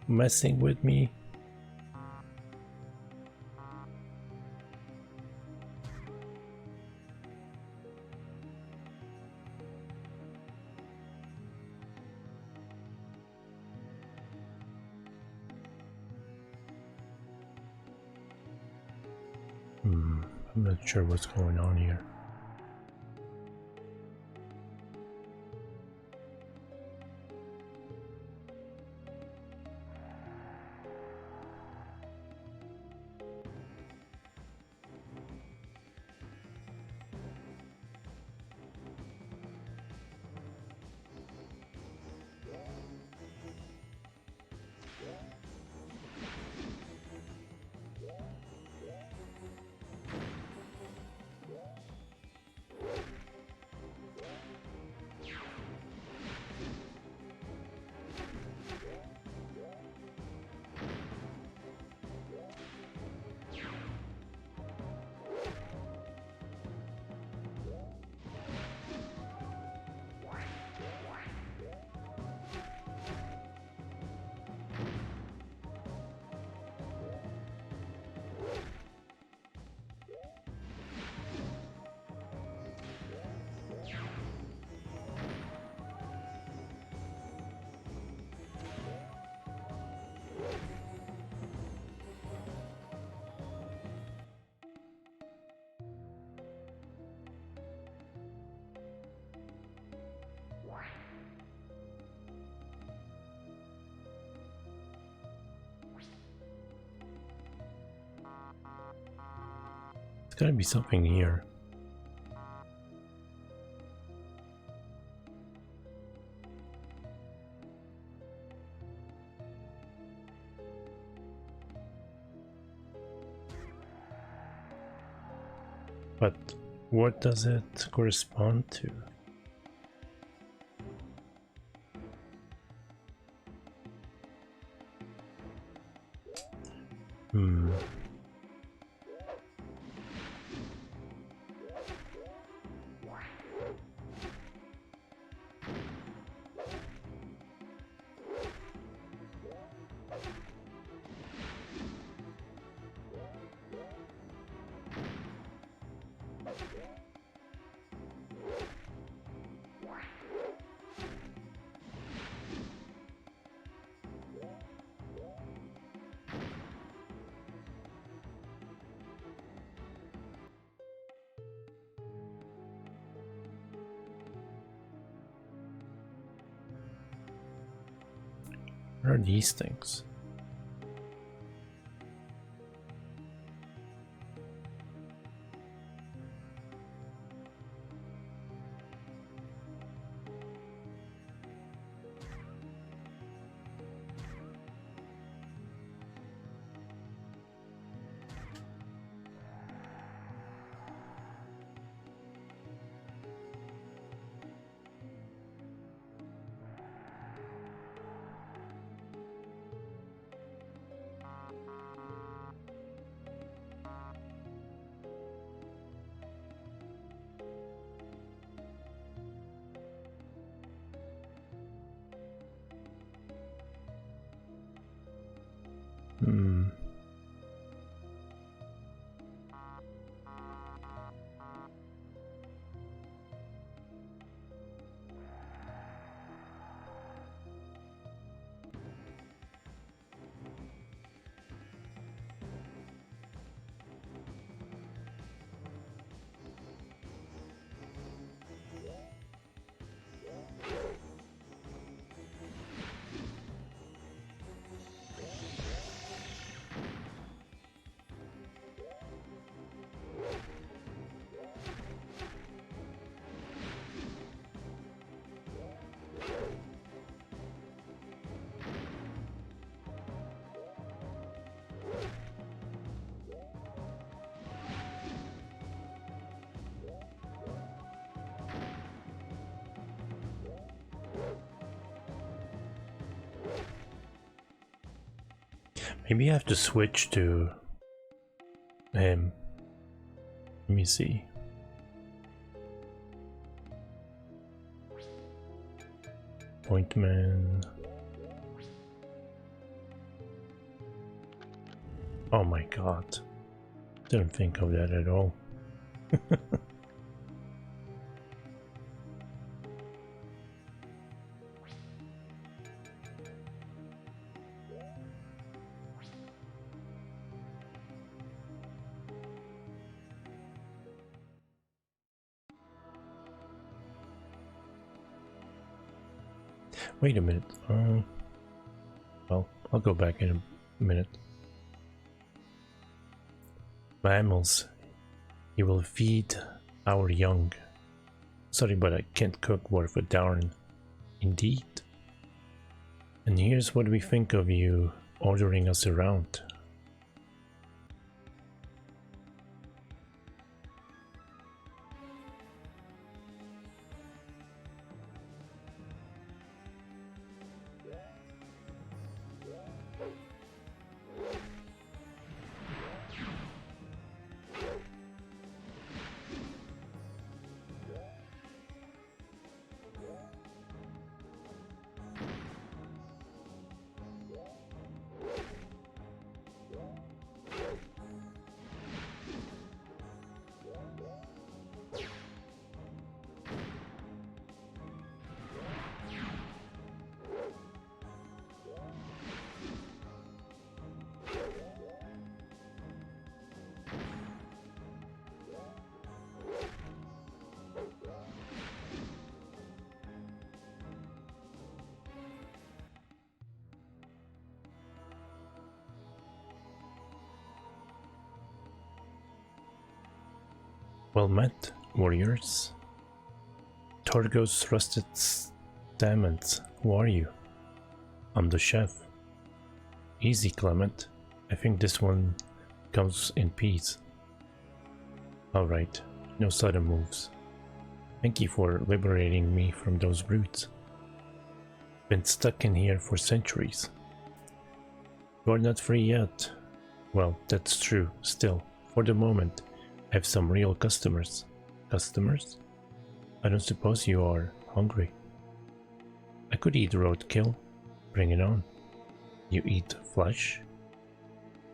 messing with me? I'm not sure what's going on here. There's gotta be something here. But what does it correspond to? What are these things? Maybe I have to switch to let me see. Appointment. Oh my god. Didn't think of that at all. Wait a minute. Well, I'll go back in a minute. Mammals. You will feed our young. Sorry, but I can't cook worth a darn. Indeed. And here's what we think of you ordering us around. Well met, warriors. Torgo's rusted stamens. Who are you? I'm the chef. Easy, Clement. I think this one comes in peace. Alright, no sudden moves. Thank you for liberating me from those brutes. Been stuck in here for centuries. You're not free yet. Well, that's true. Still, for the moment, I have some real customers. Customers? I don't suppose you are hungry. I could eat roadkill. Bring it on. You eat flesh?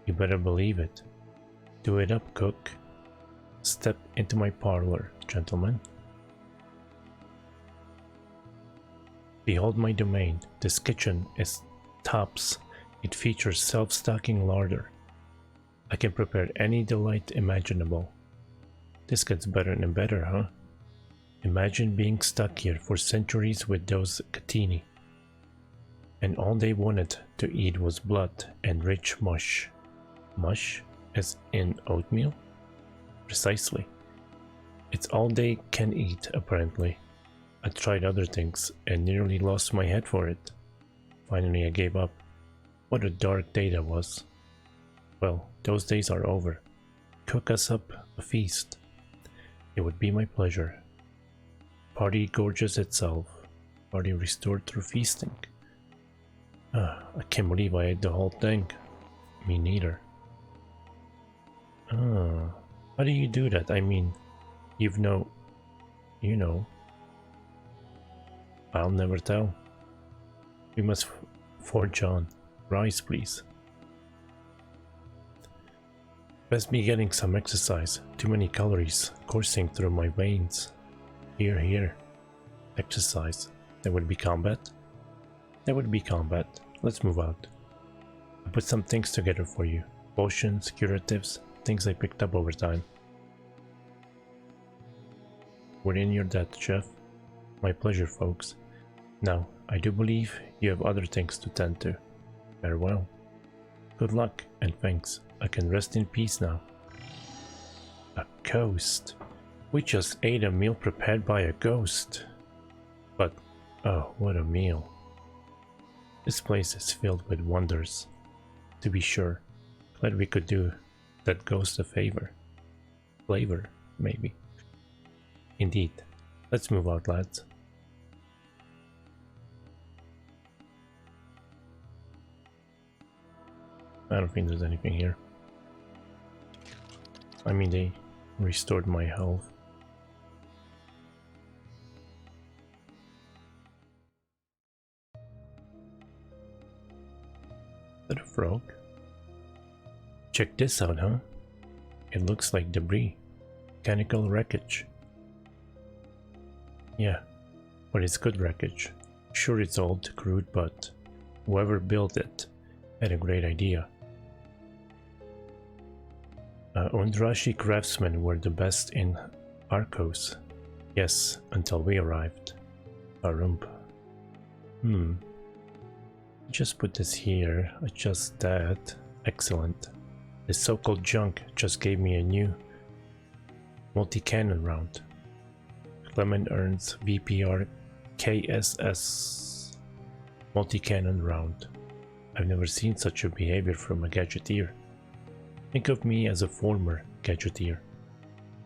You better believe it. Do it up, cook. Step into my parlor, gentlemen. Behold my domain. This kitchen is tops. It features self-stocking larder. I can prepare any delight imaginable. This gets better and better, huh? Imagine being stuck here for centuries with those Catini. And all they wanted to eat was blood and rich mush. Mush? As in oatmeal? Precisely. It's all they can eat, apparently. I tried other things and nearly lost my head for it. Finally I gave up. What a dark day that was. Well, those days are over. Cook us up a feast. It would be my pleasure. Party gorges itself. Party restored through feasting. I can't believe I ate the whole thing. Me neither. How do you do that? I mean, you know. I'll never tell. We must forge on. Rise, please. Best be getting some exercise. Too many calories coursing through my veins. Here. Exercise. That would be combat? That would be combat. Let's move out. I put some things together for you. Potions, curatives, things I picked up over time. We're in your debt, chef. My pleasure, folks. Now, I do believe you have other things to tend to. Farewell. Good luck, and thanks. I can rest in peace now. A ghost. We just ate a meal prepared by a ghost. But, oh, what a meal. This place is filled with wonders. To be sure, glad we could do that ghost a favor. Flavor, maybe. Indeed. Let's move out, lads. I don't think there's anything here. I mean, they restored my health. Is that a frog? Check this out, huh? It looks like debris. Mechanical wreckage. Yeah, but it's good wreckage. Sure, it's old, crude, but whoever built it had a great idea. Undrashi craftsmen were the best in Arcos. Yes, until we arrived. Arump. Just put this here, adjust that. Excellent. This so-called junk just gave me a new multi-cannon round. Clement earns VPR KSS multi-cannon round. I've never seen such a behavior from a gadgeteer. Think of me as a former gadgeteer.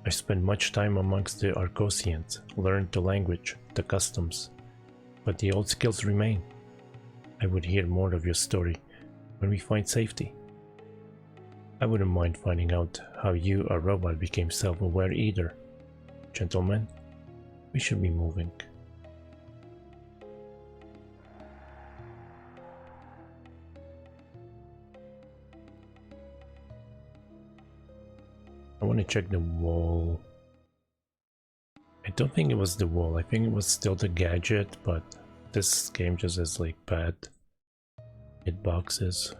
I spent much time amongst the Arcosians, learned the language, the customs, but the old skills remain. I would hear more of your story when we find safety. I wouldn't mind finding out how you, a robot, became self-aware either. Gentlemen, we should be moving. I want to check the wall. I don't think it was the wall. I think it was still the gadget, but this game just has like bad hitboxes.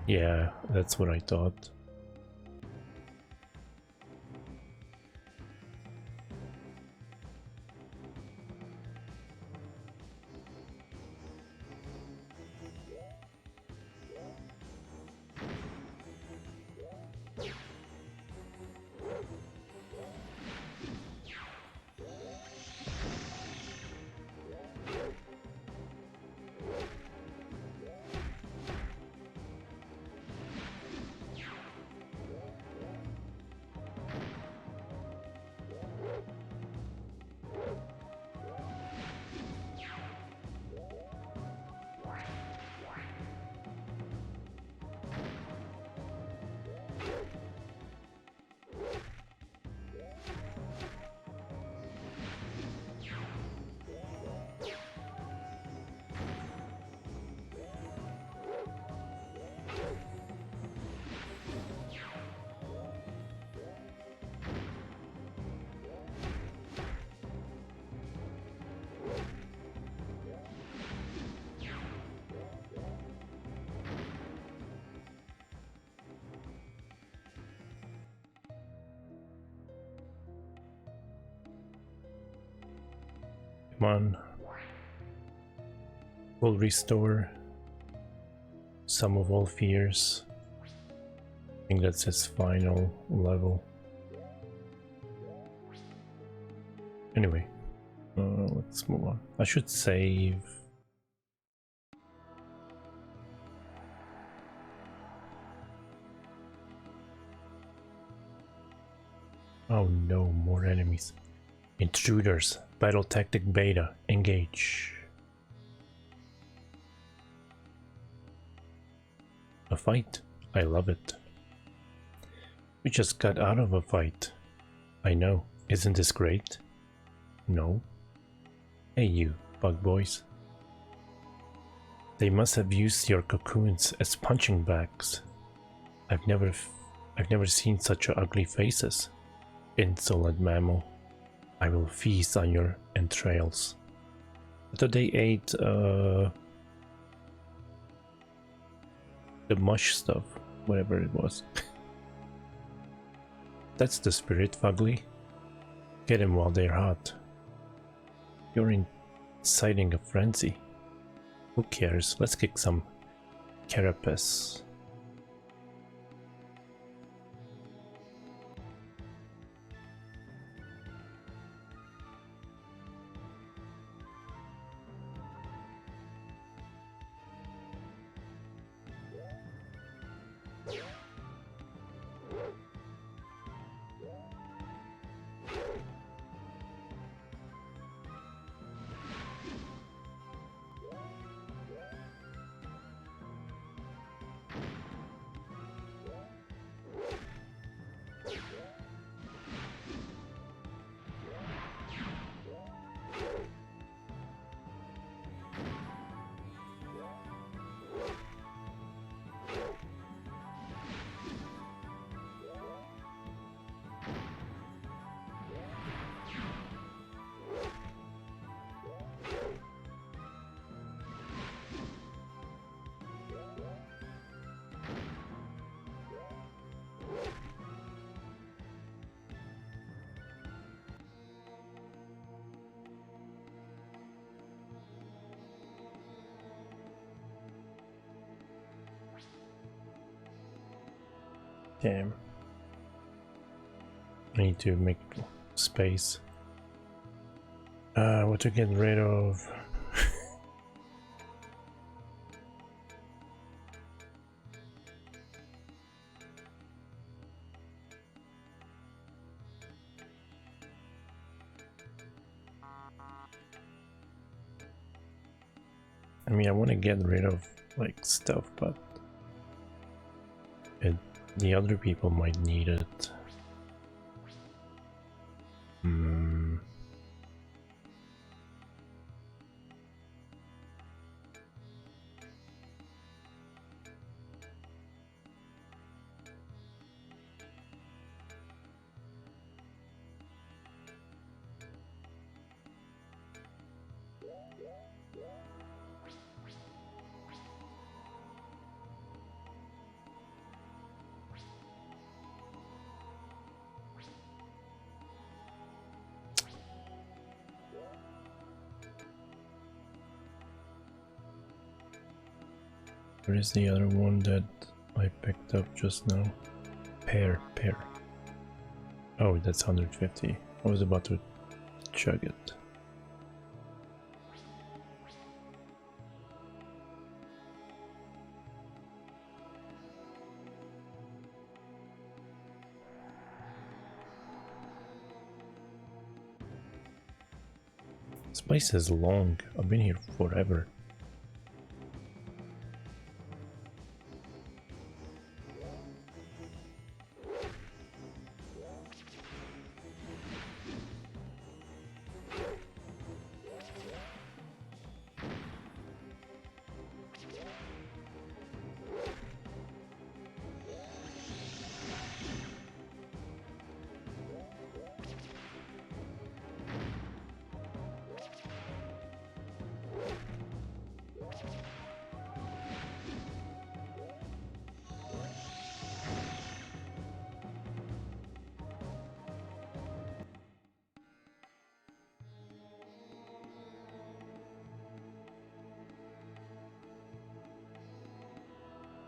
Yeah, that's what I thought. Come on. We'll restore some of all fears. I think that's his final level. Anyway, let's move on. I should save. Oh no, more enemies. Intruders. Battle tactic beta. Engage. A fight. I love it. We just got out of a fight. I know. Isn't this great? No. Hey you, bug boys. They must have used your cocoons as punching bags. I've never seen such ugly faces. Insolent mammal. I will feast on your entrails. I thought they ate the mush stuff, whatever it was. That's the spirit, Fugly. Get him while they're hot. You're inciting a frenzy. Who cares? Let's kick some carapace. Damn. I need to make space. What to get rid of? I mean, I want to get rid of like stuff, but the other people might need it. Hmm. Where is the other one that I picked up just now? Pear. Oh, that's 150. I was about to chug it. This place is long. I've been here forever.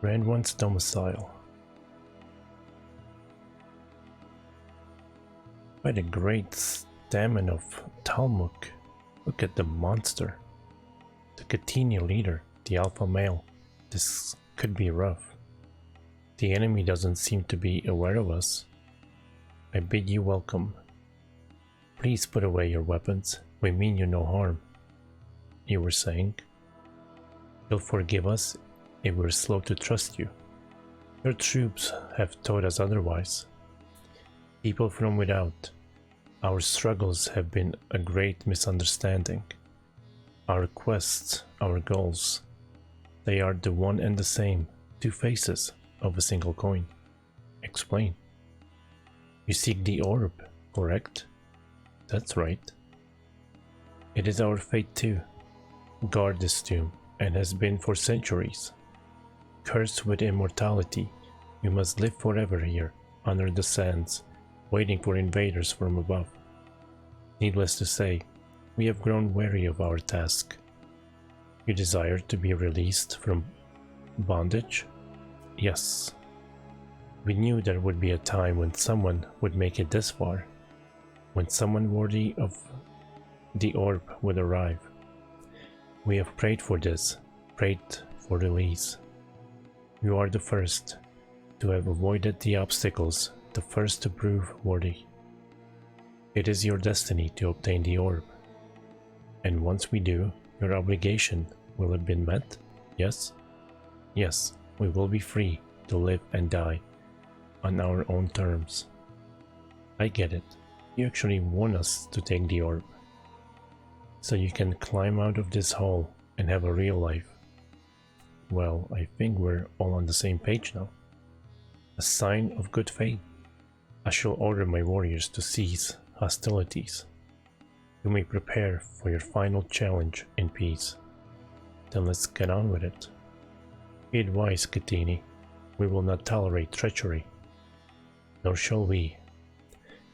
Rand wants domicile. By the great stamina of Talmuk, look at the monster. The Catenia leader, the alpha male. This could be rough. The enemy doesn't seem to be aware of us. I bid you welcome. Please put away your weapons. We mean you no harm. You were saying? You'll forgive us if we're slow to trust you. Your troops have taught us otherwise. People from without, our struggles have been a great misunderstanding. Our quests, our goals, they are the one and the same, two faces of a single coin. Explain. You seek the orb, correct? That's right. It is our fate too. Guard this tomb, and has been for centuries. Cursed with immortality, we must live forever here, under the sands, waiting for invaders from above. Needless to say, we have grown weary of our task. You desire to be released from bondage? Yes. We knew there would be a time when someone would make it this far, when someone worthy of the orb would arrive. We have prayed for this, prayed for release. You are the first to have avoided the obstacles, the first to prove worthy. It is your destiny to obtain the orb. And once we do, your obligation will have been met? Yes? Yes, we will be free to live and die on our own terms. I get it. You actually want us to take the orb, so you can climb out of this hole and have a real life. Well, I think we're all on the same page now. A sign of good faith. I shall order my warriors to cease hostilities. You may prepare for your final challenge in peace. Then let's get on with it. Be advised, Catini. We will not tolerate treachery. Nor shall we.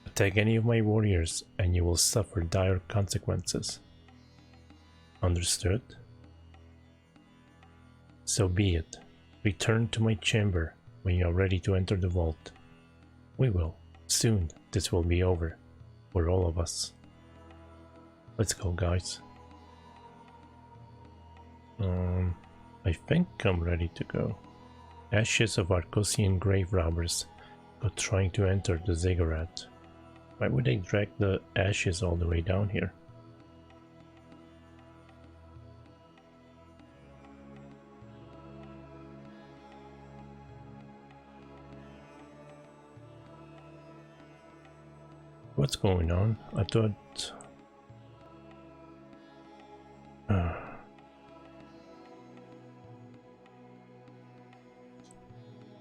Attack any of my warriors and you will suffer dire consequences. Understood? So be it. Return to my chamber when you are ready to enter the vault. We will. Soon, this will be over. For all of us. Let's go, guys. I think I'm ready to go. Ashes of Arcosian grave robbers got trying to enter the ziggurat. Why would they drag the ashes all the way down here? What's going on? I thought...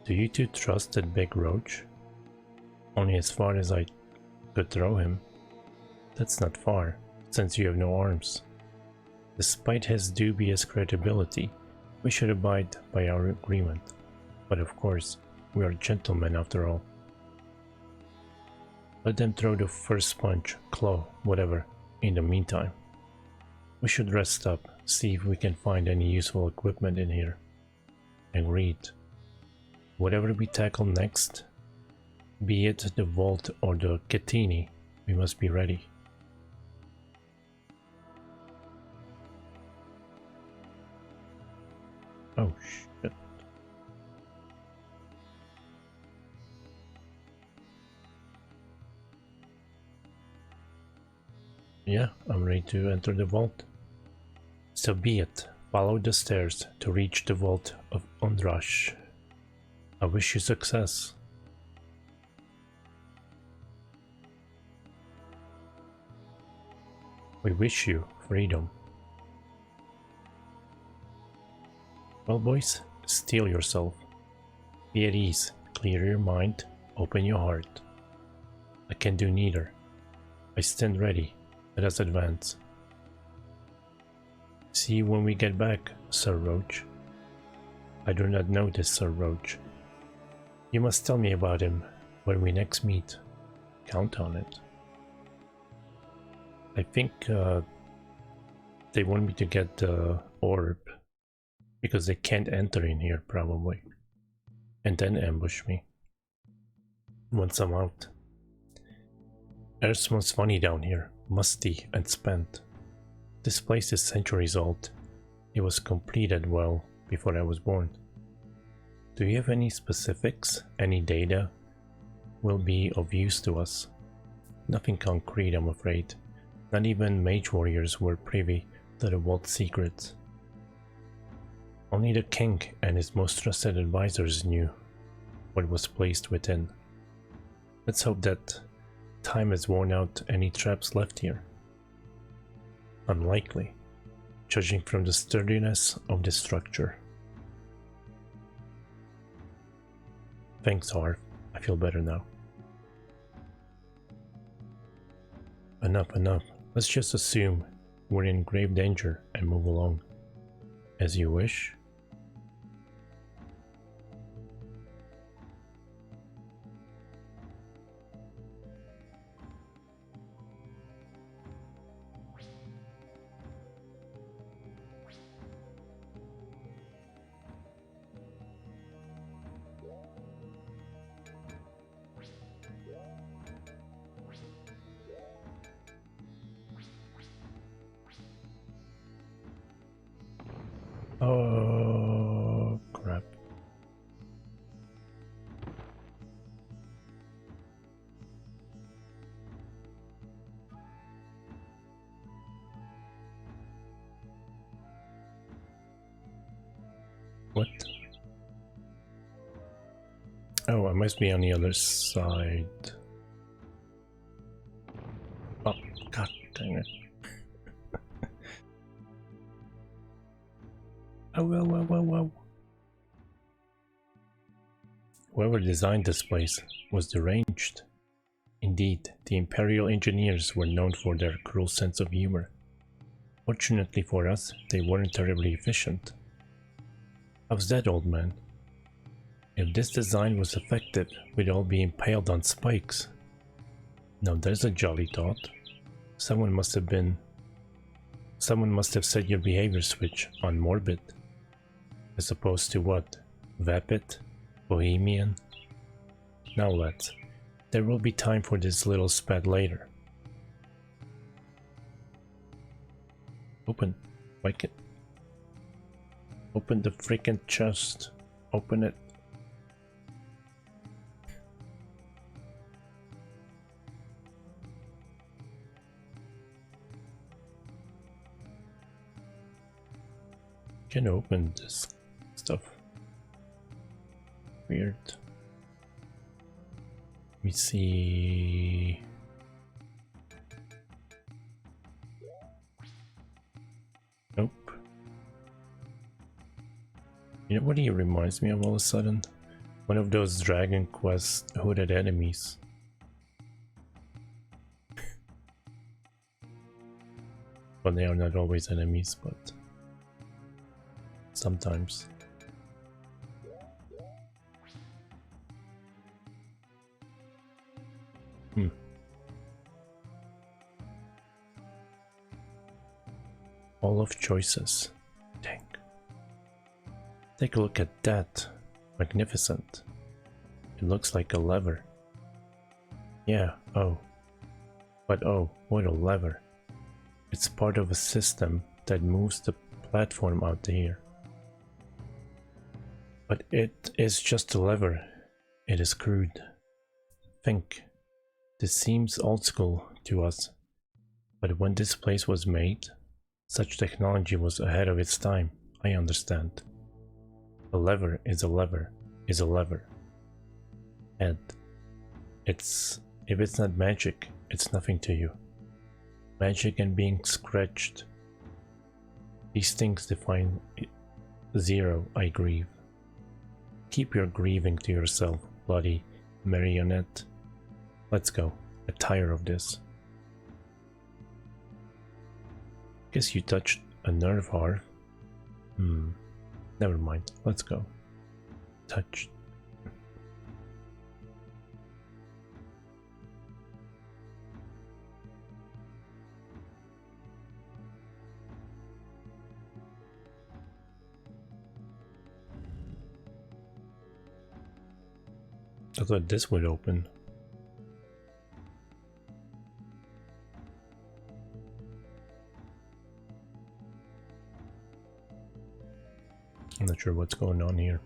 Do you two trust that big roach? Only as far as I could throw him. That's not far, since you have no arms. Despite his dubious credibility, we should abide by our agreement. But of course, we are gentlemen after all. Let them throw the first punch, claw, whatever, in the meantime. We should rest up, see if we can find any useful equipment in here. And read. Whatever we tackle next, be it the vault or the Catini, we must be ready. Oh shit. Yeah, I'm ready to enter the vault. So be it. Follow the stairs to reach the vault of Ondrash. I wish you success. We wish you freedom. Well, boys, steel yourself. Be at ease, clear your mind, open your heart. I can do neither. I stand ready. Let us advance. See you when we get back, Sir Roach. I do not know this Sir Roach. You must tell me about him when we next meet. Count on it. I think they want me to get the orb because they can't enter in here probably, and then ambush me once I'm out. Air smells funny down here, musty and spent. This place is centuries old. It was completed well before I was born. Do you have any specifics, any data will be of use to us? Nothing concrete, I'm afraid. Not even mage warriors were privy to the vault's secrets. Only the king and his most trusted advisors knew what was placed within. Let's hope that time has worn out any traps left here. Unlikely, judging from the sturdiness of the structure. Thanks, Harv. I feel better now. Enough. Let's just assume we're in grave danger and move along. As you wish. Oh, crap. What? Oh, I must be on the other side. Oh, god dang it. Oh, whoa. Whoever designed this place was deranged. Indeed, the Imperial engineers were known for their cruel sense of humor. Fortunately for us, they weren't terribly efficient. How's that, old man? If this design was effective, we'd all be impaled on spikes. Now there's a jolly thought. Someone must have set your behavior switch on morbid. As opposed to what? Vapid? Bohemian. Now let's. There will be time for this little spat later. Open. Like it. Open the freaking chest. Open it. Can open this stuff. Weird. Let me see. Nope. You know what he reminds me of all of a sudden? One of those Dragon Quest hooded enemies. But they are not always enemies, but sometimes. All of choices. Dang. Take a look at that. Magnificent. It looks like a lever. Yeah, oh. But oh, what a lever. It's part of a system that moves the platform out here. But it is just a lever. It is crude. Think. This seems old school to us. But when this place was made, such technology was ahead of its time, I understand. A lever is a lever is a lever. And if it's not magic, it's nothing to you. Magic and being scratched. These things define zero, I grieve. Keep your grieving to yourself, bloody marionette. Let's go. I'm tired of this. Guess you touched a nerve heart. Never mind. Let's go. Touched. I thought this would open. I'm not sure what's going on here.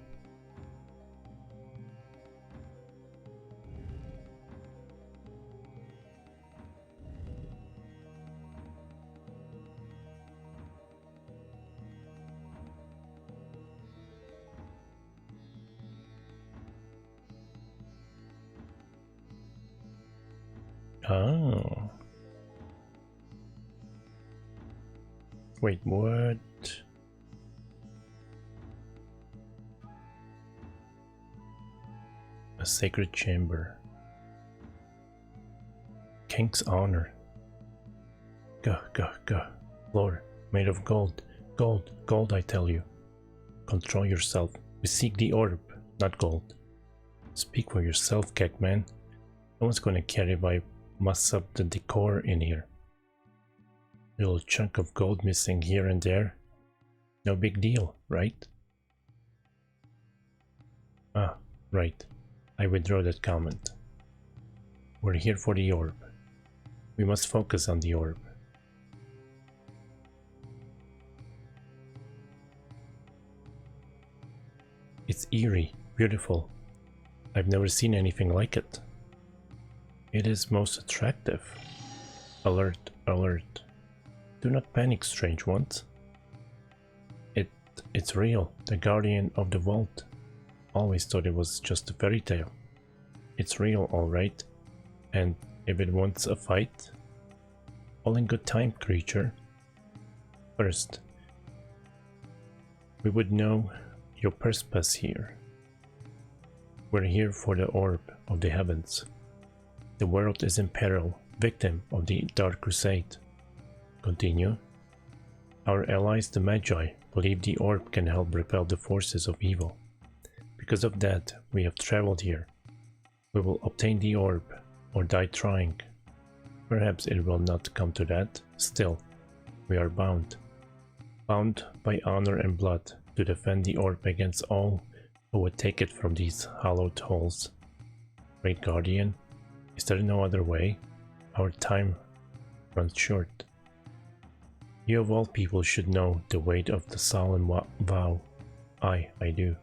Oh. Wait, what? A sacred chamber. King's honor. Go. Floor made of gold. Gold, I tell you. Control yourself. We seek the orb, not gold. Speak for yourself, Kekman. No one's gonna care if I muss up the decor in here. Little chunk of gold missing here and there. No big deal, right? Ah, right. I withdraw that comment. We're here for the orb. We must focus on the orb. It's eerie, beautiful. I've never seen anything like it. It is most attractive. Alert, alert. Do not panic, strange ones. It's real, the guardian of the vault. Always thought it was just a fairy tale. It's real, alright. And if it wants a fight, all in good time, creature. First, we would know your purpose here. We're here for the orb of the heavens. The world is in peril, victim of the Dark Crusade. Continue. Our allies, the Magi, believe the orb can help repel the forces of evil. Because of that, we have traveled here. We will obtain the orb, or die trying. Perhaps it will not come to that. Still, we are bound. Bound by honor and blood to defend the orb against all who would take it from these hallowed halls. Great Guardian, is there no other way? Our time runs short. You of all people should know the weight of the solemn vow. I do.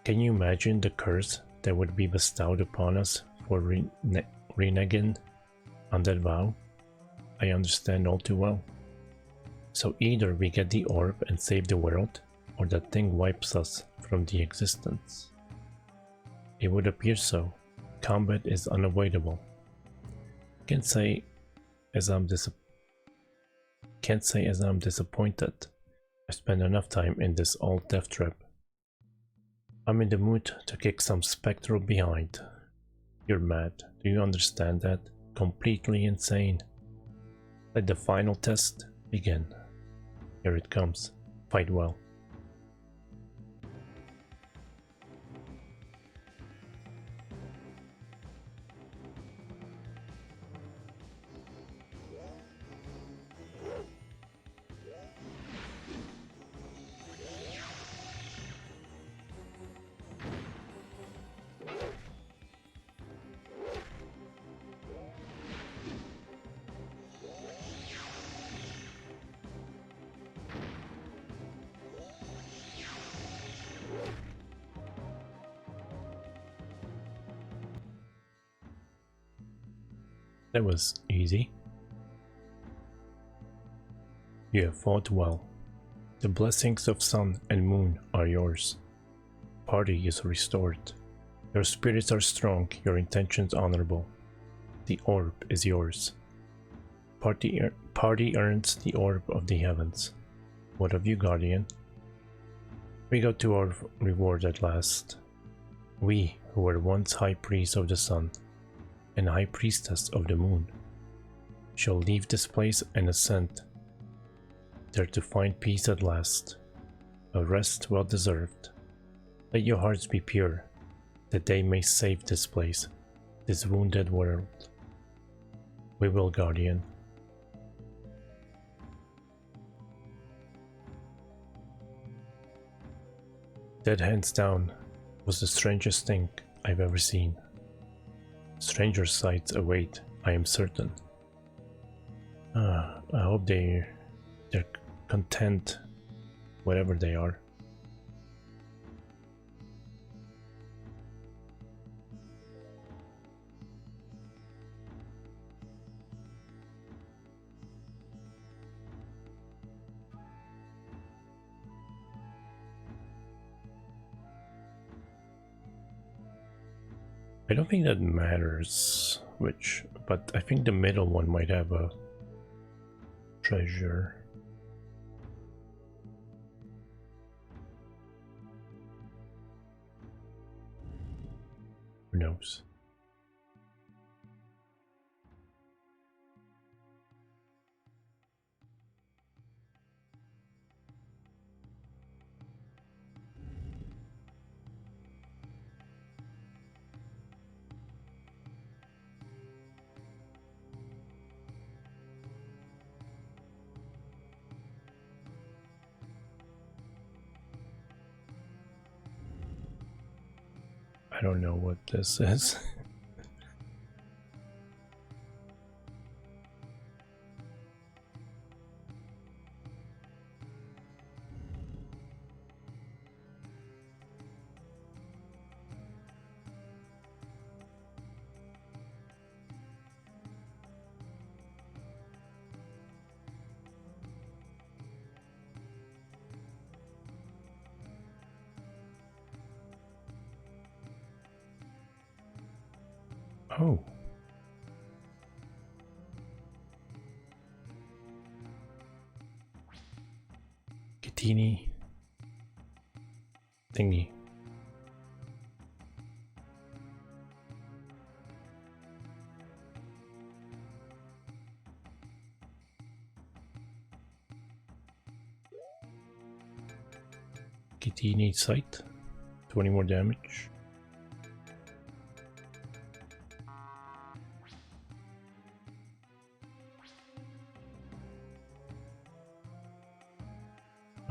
Can you imagine the curse that would be bestowed upon us for reneging on that vow? I understand all too well. So either we get the orb and save the world, or that thing wipes us from the existence. It would appear so. Combat is unavoidable. Can't say as I'm disappointed. I spent enough time in this old death trap. I'm in the mood to kick some spectral behind. You're mad. Do you understand that? Completely insane. Let the final test begin. Here it comes. Fight well. That was easy. You have fought well. The blessings of sun and moon are yours. Party is restored. Your spirits are strong, your intentions honorable. The orb is yours. Party earns the orb of the heavens. What of you, Guardian? We got to our reward at last. We, who were once High Priest of the Sun and High Priestess of the Moon, shall leave this place and ascend, there to find peace at last, a rest well deserved. Let your hearts be pure, that they may save this place, this wounded world. We will, Guardian. That hands down was the strangest thing I've ever seen. Stranger sights await, I am certain. I hope they're content, whatever they are. I don't think that matters which, but I think the middle one might have a treasure. Who knows? I don't know what this is. Oh. Kitini thingy. Kitini sight. 20 more damage.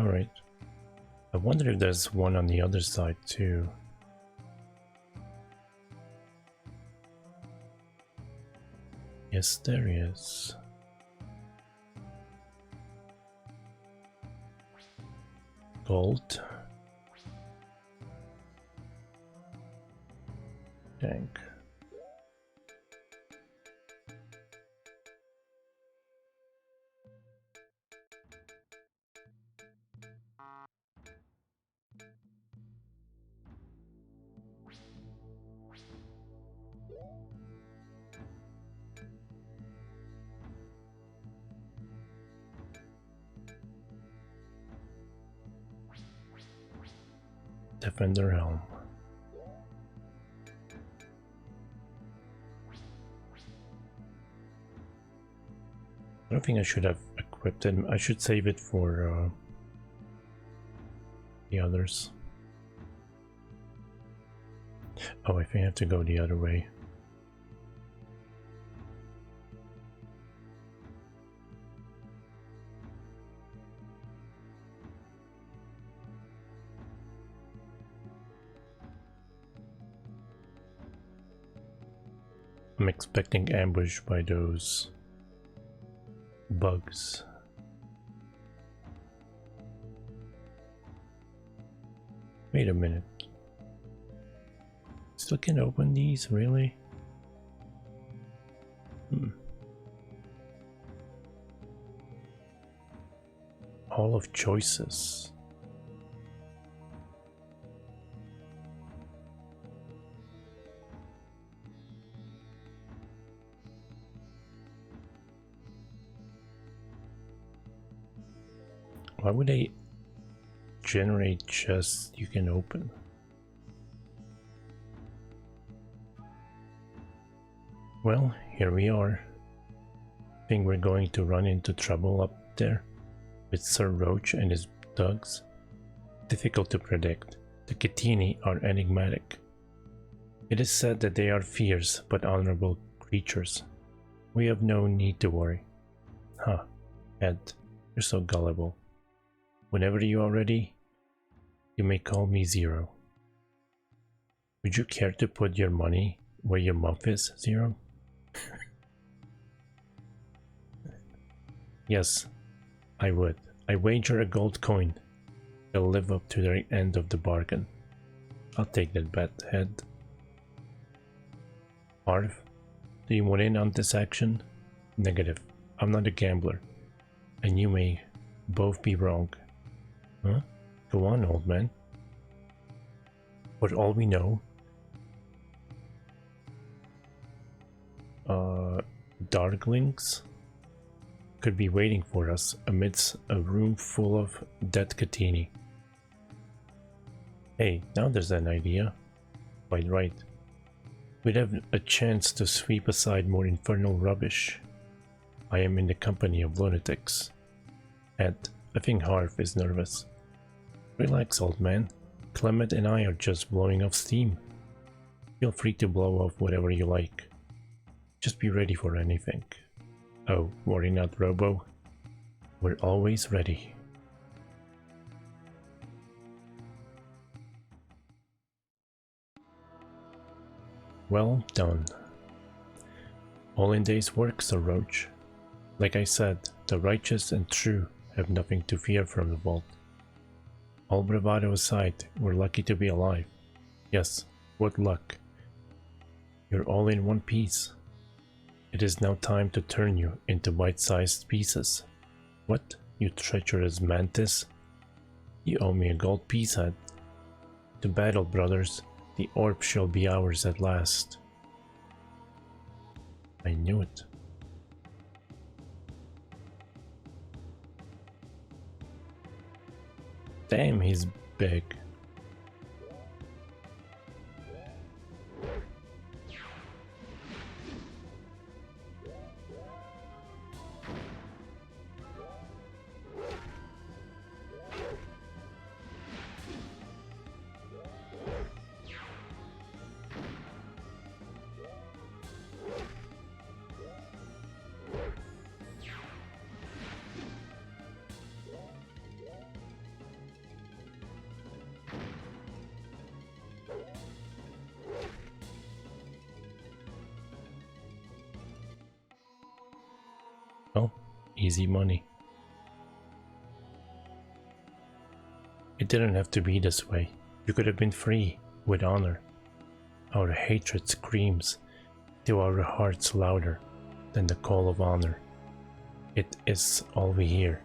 Alright. I wonder if there's one on the other side too. Yes, there is. Gold. Tank. Defender helm. I don't think I should have equipped it. I should save it for the others. Oh, I think I have to go the other way. I'm expecting ambush by those bugs. Wait a minute. Still can open these, really? Hall of choices. Why would they generate chests you can open? Well, here we are. I think we're going to run into trouble up there with Sir Roach and his thugs. Difficult to predict. The Catini are enigmatic. It is said that they are fierce but honorable creatures. We have no need to worry. Huh, Ed, you're so gullible. Whenever you are ready, you may call me Zero. Would you care to put your money where your mouth is, Zero? Yes, I would. I wager a gold coin. They'll live up to their end of the bargain. I'll take that bet, Ed. Harv, do you want in on this action? Negative. I'm not a gambler. And you may both be wrong. Huh? Go on, old man. For all we know, Darklings could be waiting for us amidst a room full of dead Catini. Hey, now there's an idea. Quite right. We'd have a chance to sweep aside more infernal rubbish. I am in the company of lunatics. And I think Harv is nervous. Relax, old man. Clement and I are just blowing off steam. Feel free to blow off whatever you like. Just be ready for anything. Oh, worry not, Robo. We're always ready. Well done. All in day's work, Sir Roach. Like I said, the righteous and true have nothing to fear from the vault. All bravado aside, we're lucky to be alive. Yes, what luck. You're all in one piece. It is now time to turn you into bite-sized pieces. What, you treacherous mantis? You owe me a gold piece head. To battle, brothers. The orb shall be ours at last. I knew it. Damn, he's big. Easy money. It didn't have to be this way. You could have been free, with honor. Our hatred screams to our hearts louder than the call of honor. It is all we hear.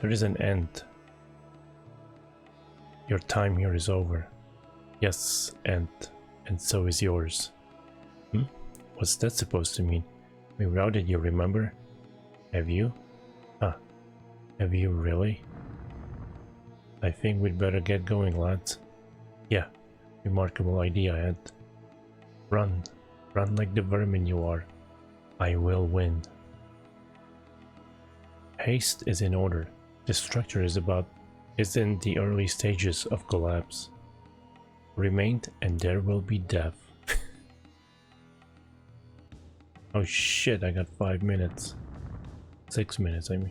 There is an end. Your time here is over. Yes, and so is yours. What's that supposed to mean? We routed you, remember? Have you? Huh. Have you really? I think we'd better get going, lads. Yeah, remarkable idea, Ed. Run. Run like the vermin you are. I will win. Haste is in order. The structure is in the early stages of collapse. Remained and there will be death. Oh shit, I got 5 minutes. 6 minutes, I mean.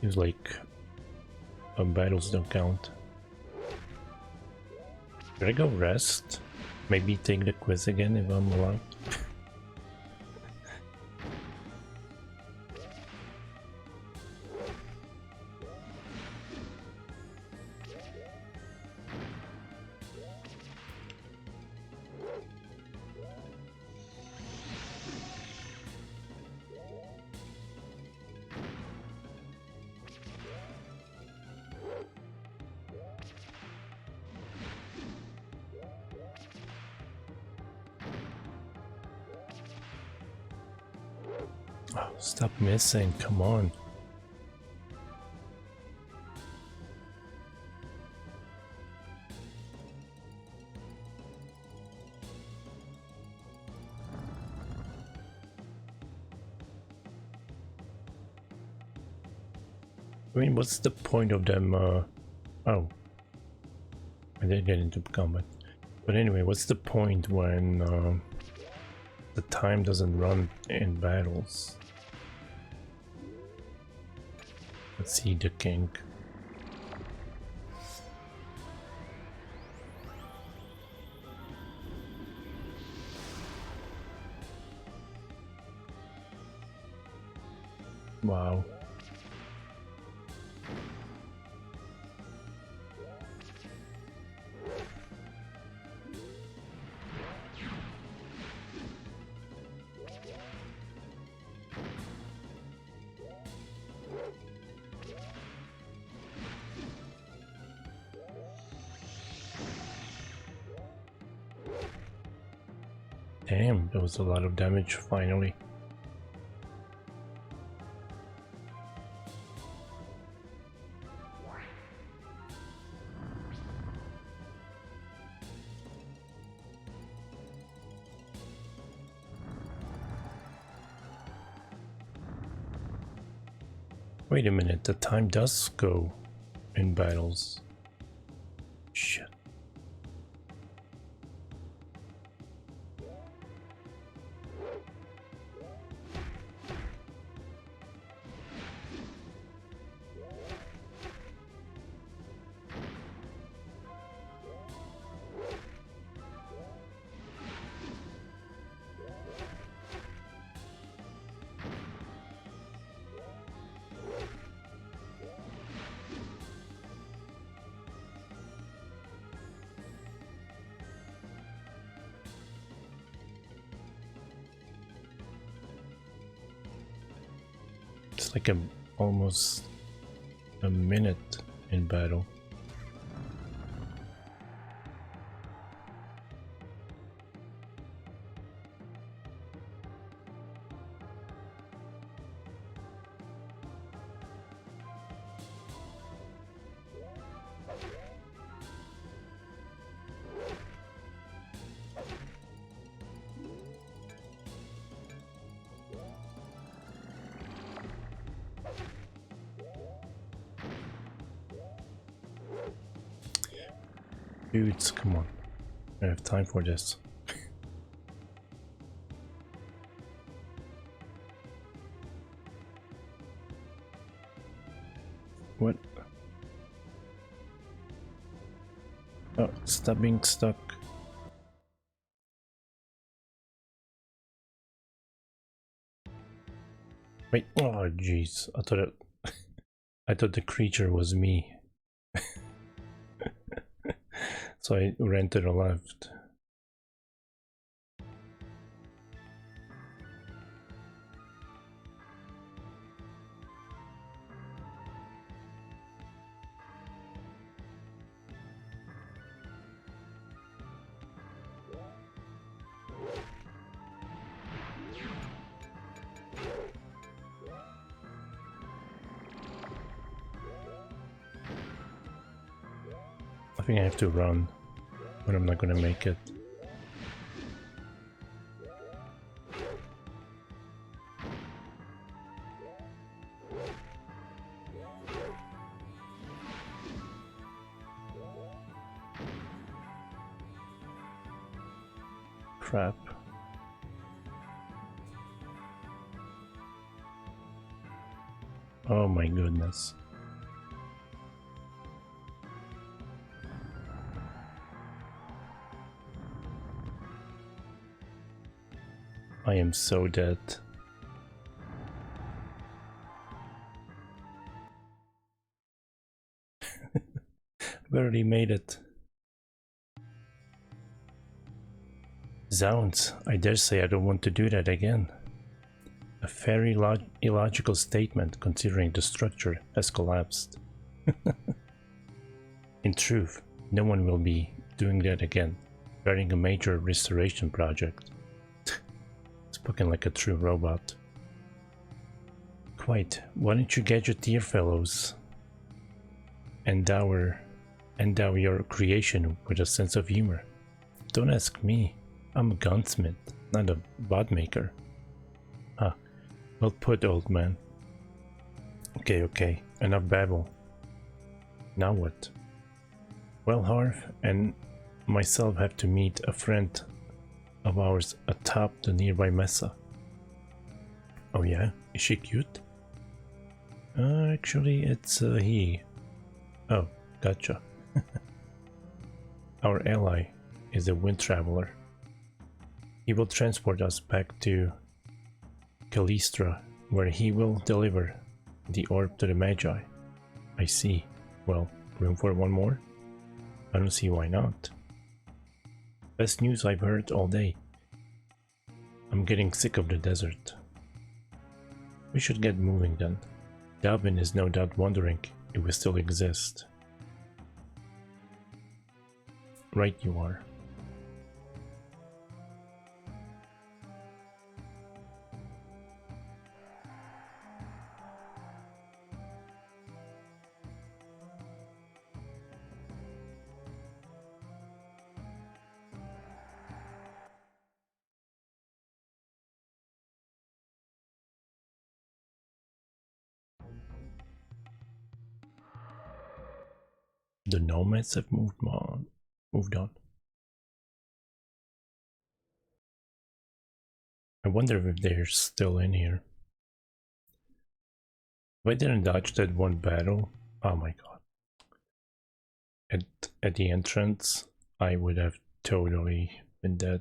Seems like battles don't count. Should I go rest? Maybe take the quiz again if I'm allowed? Oh, stop missing, come on. I mean, what's the point of them, oh. I did get into combat. But anyway, what's the point when, the time doesn't run in battles? Let's see the king. Wow. Damn, there was a lot of damage finally. Wait a minute, the time does go in battles. Shit. It's like almost a minute in battle. Dudes, come on. I have time for this. What? Oh, stop being stuck. Wait, oh jeez, I thought the creature was me. So I ran to the left. I think I have to run, but I'm not gonna make it. Crap. Oh my goodness. I am so dead. Barely made it. Zounds, I dare say I don't want to do that again. A very illogical statement considering the structure has collapsed. In truth, no one will be doing that again, starting a major restoration project. Spoken like a true robot. Quite, why don't you get your dear fellows? Endow your creation with a sense of humor. Don't ask me, I'm a gunsmith, not a bot maker. Ah, well put, old man. Okay, enough babble. Now what? Well, Harv and myself have to meet a friend of ours atop the nearby mesa. Oh yeah? Is she cute? Actually, it's he. Oh, gotcha. Our ally is a wind traveler. He will transport us back to Callistra, where he will deliver the orb to the Magi. I see. Well, room for one more? I don't see why not. Best news I've heard all day. I'm getting sick of the desert. We should get moving then. Dalvin is no doubt wondering if we still exist. Right you are. The nomads have moved on. I wonder if they're still in here. If I didn't dodge that one battle, oh my god. At the entrance, I would have totally been dead.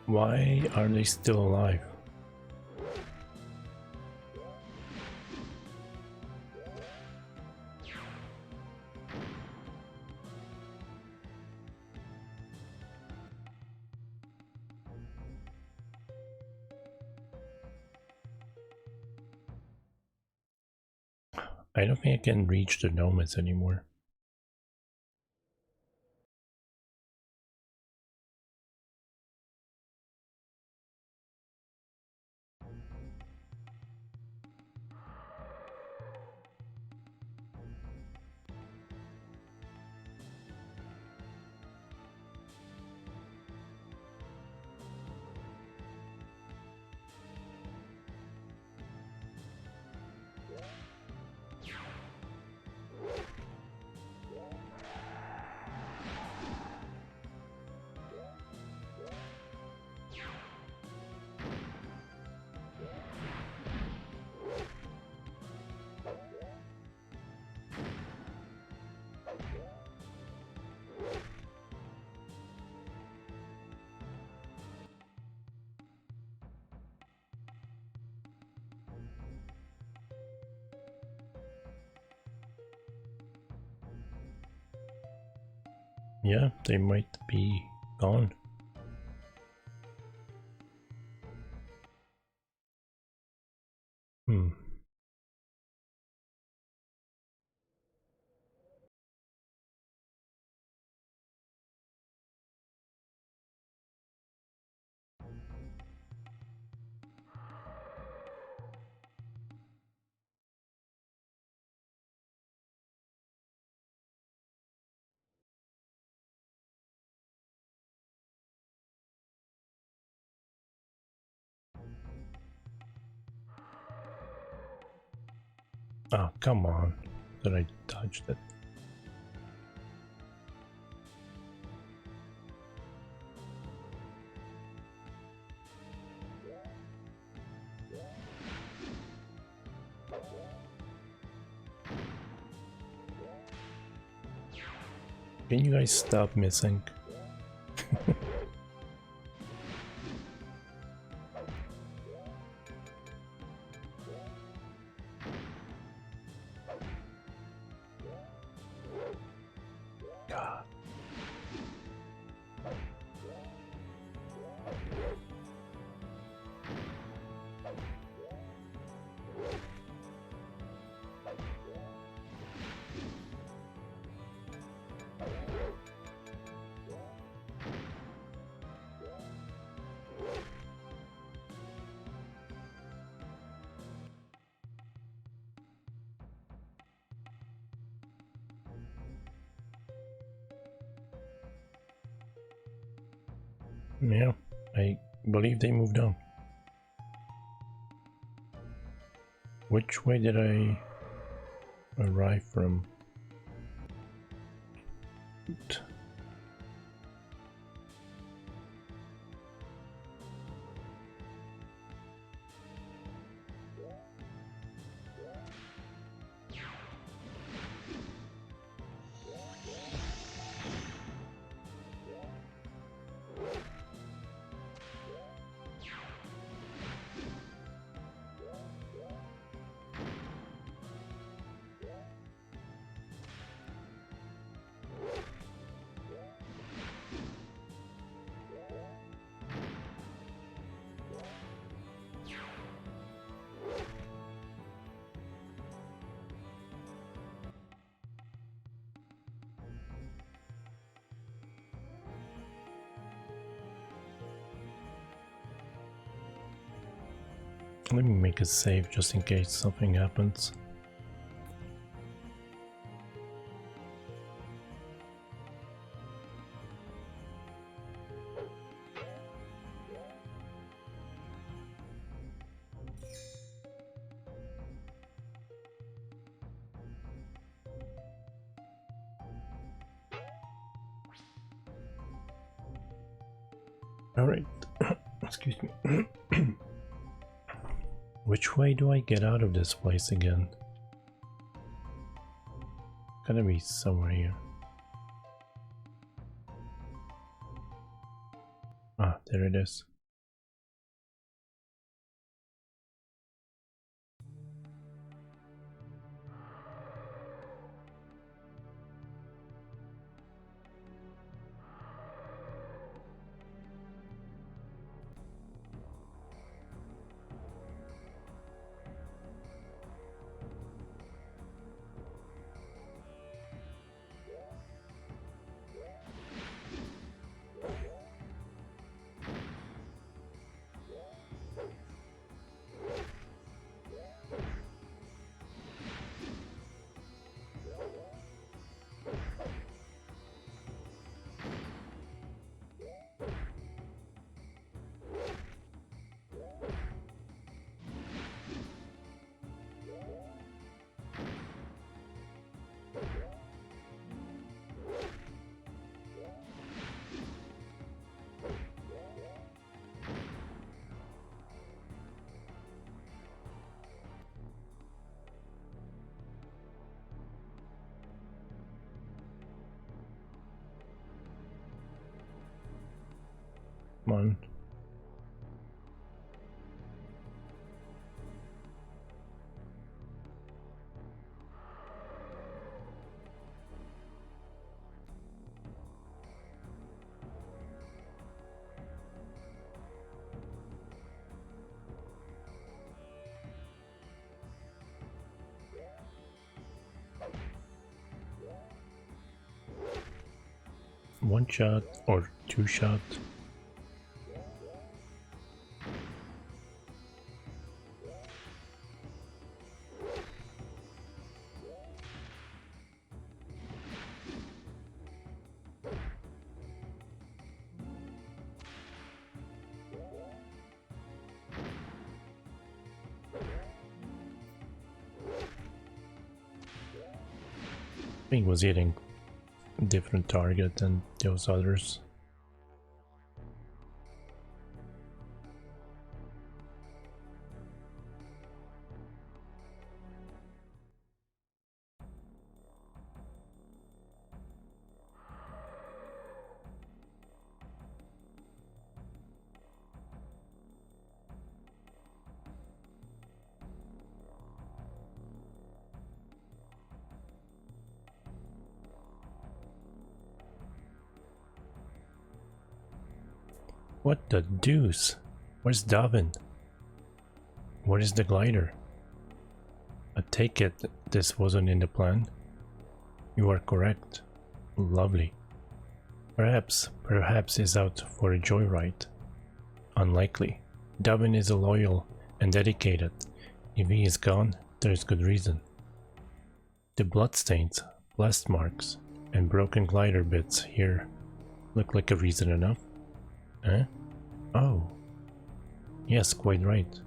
Why are they still alive? I don't think I can reach the nomads anymore. Yeah, they might be gone. Hmm. Oh, come on. That I dodged it. Can you guys stop missing? God. Yeah, I believe they moved on. Which way did I arrive from? Let me make a save just in case something happens. Alright, excuse me. Which way do I get out of this place again? Gotta be somewhere here. Ah, there it is. come on. One shot or two shot. I think was hitting a different target than those others. What the deuce? Where's Davin? Where is the glider? I take it this wasn't in the plan. You are correct. Lovely. Perhaps he's out for a joyride. Unlikely. Davin is a loyal and dedicated. If he is gone, there is good reason. The bloodstains, blast marks, and broken glider bits here look like a reason enough. Eh? Oh. Yes, quite right.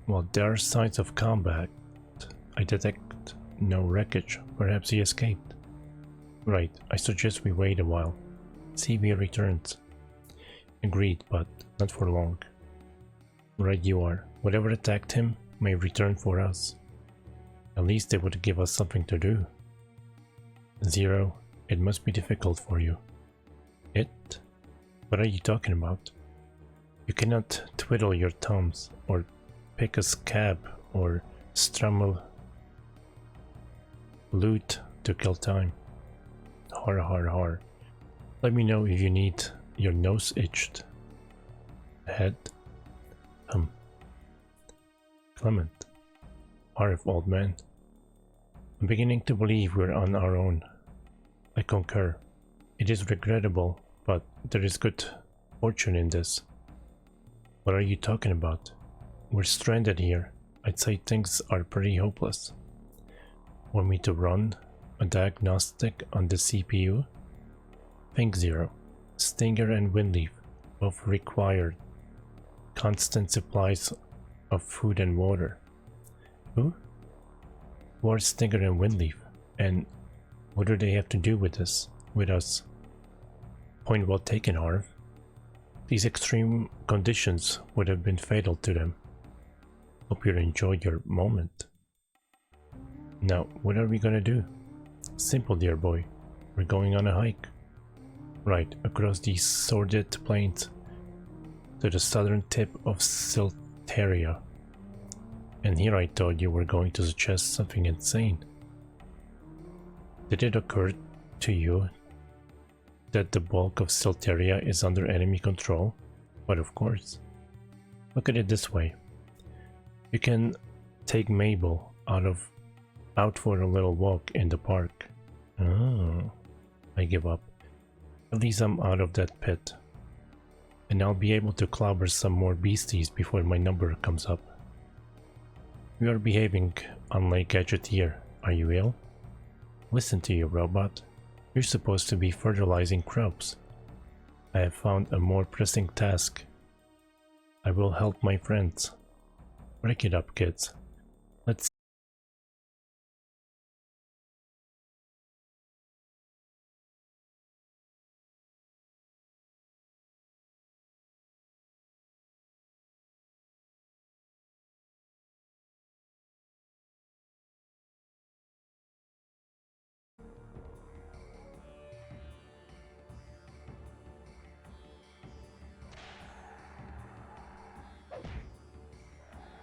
Well, there are signs of combat. I detect no wreckage. Perhaps he escaped. Right, I suggest we wait a while. See if he returns. Agreed, but not for long. Right you are. Whatever attacked him may return for us. At least they would give us something to do. Zero, it must be difficult for you. It? What are you talking about? You cannot twiddle your thumbs, or pick a scab, or strum loot to kill time. Har har har. Let me know if you need your nose itched. Head? Clement. Arif, old man. I'm beginning to believe we're on our own. I concur. It is regrettable, but there is good fortune in this. What are you talking about? We're stranded here. I'd say things are pretty hopeless. Want me to run a diagnostic on the CPU? Think Zero. Stinger and Windleaf both required constant supplies of food and water. Who? Who are Stinger and Windleaf? And what do they have to do with this? With us? Point well taken, Harv. These extreme conditions would have been fatal to them. Hope you enjoyed your moment. Now, what are we gonna do? Simple, dear boy. We're going on a hike. Right, across these sordid plains to the southern tip of Silteria. And here I thought you were going to suggest something insane. Did it occur to you that the bulk of Silteria is under enemy control? But of course. Look at it this way. You can take Mabel out for a little walk in the park. Oh, I give up. At least I'm out of that pit. And I'll be able to clobber some more beasties before my number comes up. You are behaving unlike Gadgeteer. Are you ill? Listen to you, robot. You're supposed to be fertilizing crops. I have found a more pressing task. I will help my friends. Break it up, kids. Let's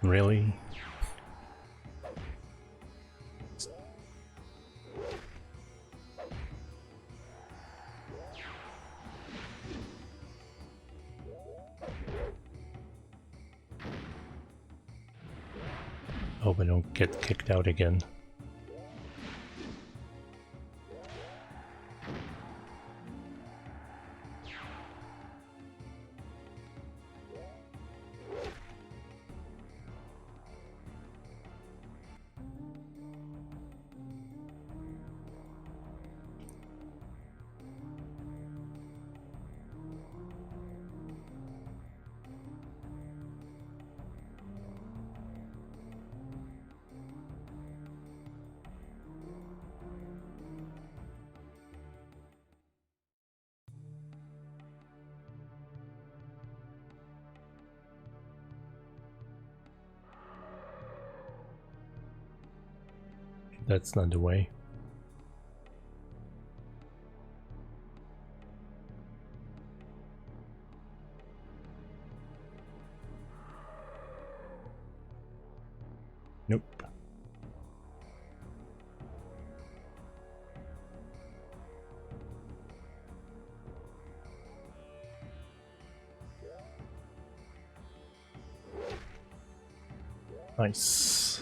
Really? Hope I don't get kicked out again. That's not the way. Nope. Nice.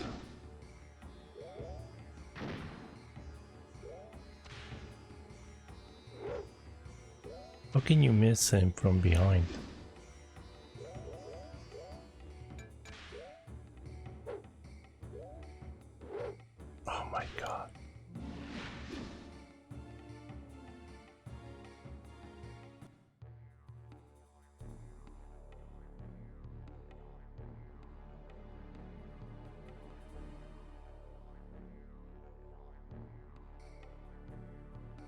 How can you miss him from behind? Oh my god.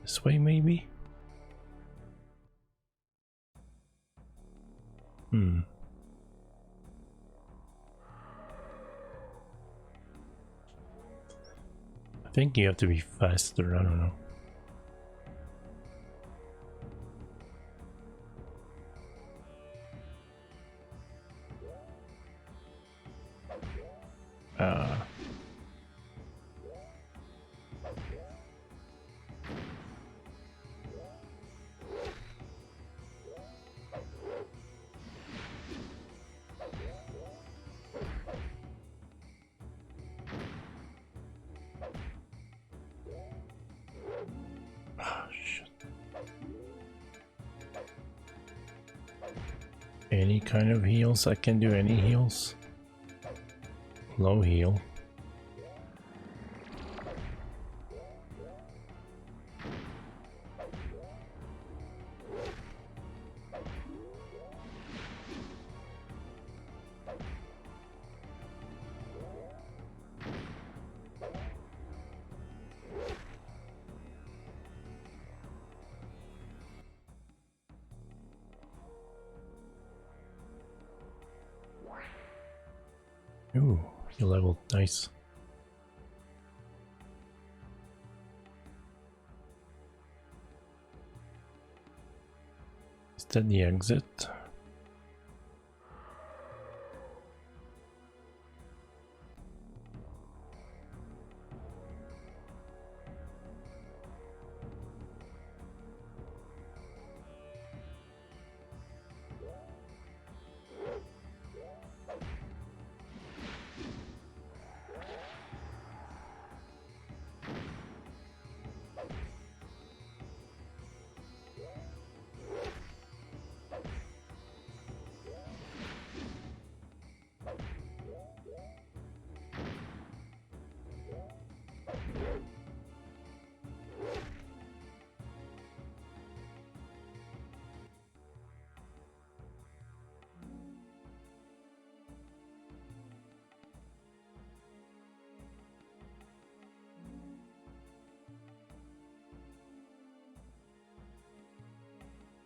This way, maybe? I think you have to be faster, I don't know. Any kind of heals? I can do any heals. Low heal. Ooh, you leveled, nice. Is that the exit?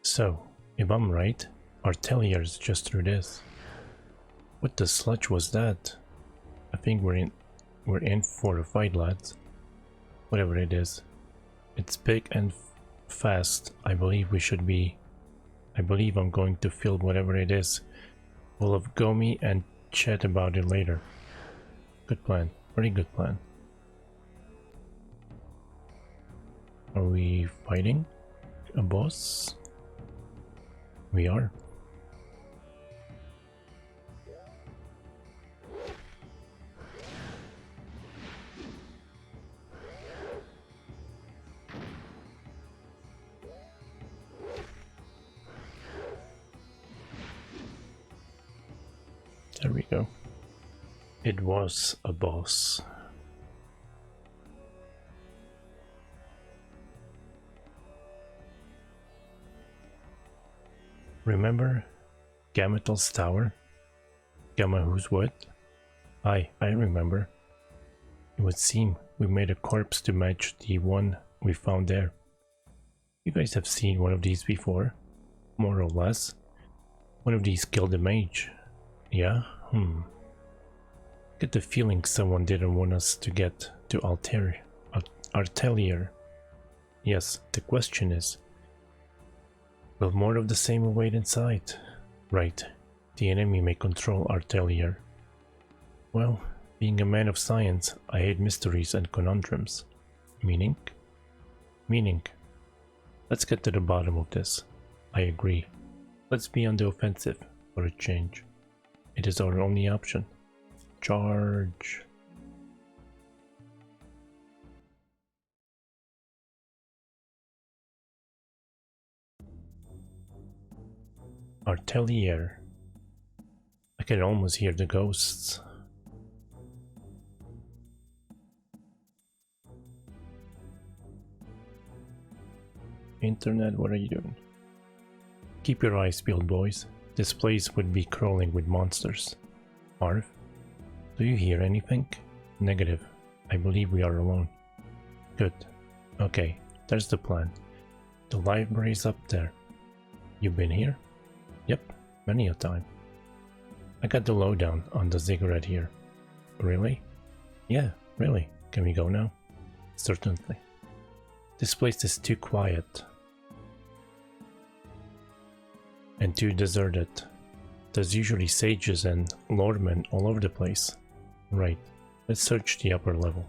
So, if I'm right, Artelia's just through this. What the sludge was that? I think we're in for a fight, lads. Whatever it is. It's big and fast. I believe we should be... I believe I'm going to fill whatever it is full of Gomi and chat about it later. Good plan. Pretty good plan. Are we fighting a boss? We are. There we go. It was a boss. Remember Gamatel's tower? Gamma who's what? I remember. It would seem we made a corpse to match the one we found there. You guys have seen one of these before? More or less. One of these killed a mage. Yeah? Get the feeling someone didn't want us to get to Artelier. Yes, the question is, will more of the same await inside? Right, the enemy may control Artelier. Well, being a man of science, I hate mysteries and conundrums. Meaning? Meaning. Let's get to the bottom of this. I agree. Let's be on the offensive for a change. It is our only option. Charge. Artelier. I can almost hear the ghosts. Internet, what are you doing? Keep your eyes peeled, boys. This place would be crawling with monsters. Marv, do you hear anything? Negative. I believe we are alone. Good. Okay, there's the plan. The library's up there. You've been here? Yep, many a time. I got the lowdown on the ziggurat here. Really? Yeah, really. Can we go now? Certainly. This place is too quiet. And too deserted. There's usually sages and lordmen all over the place. Right, let's search the upper level.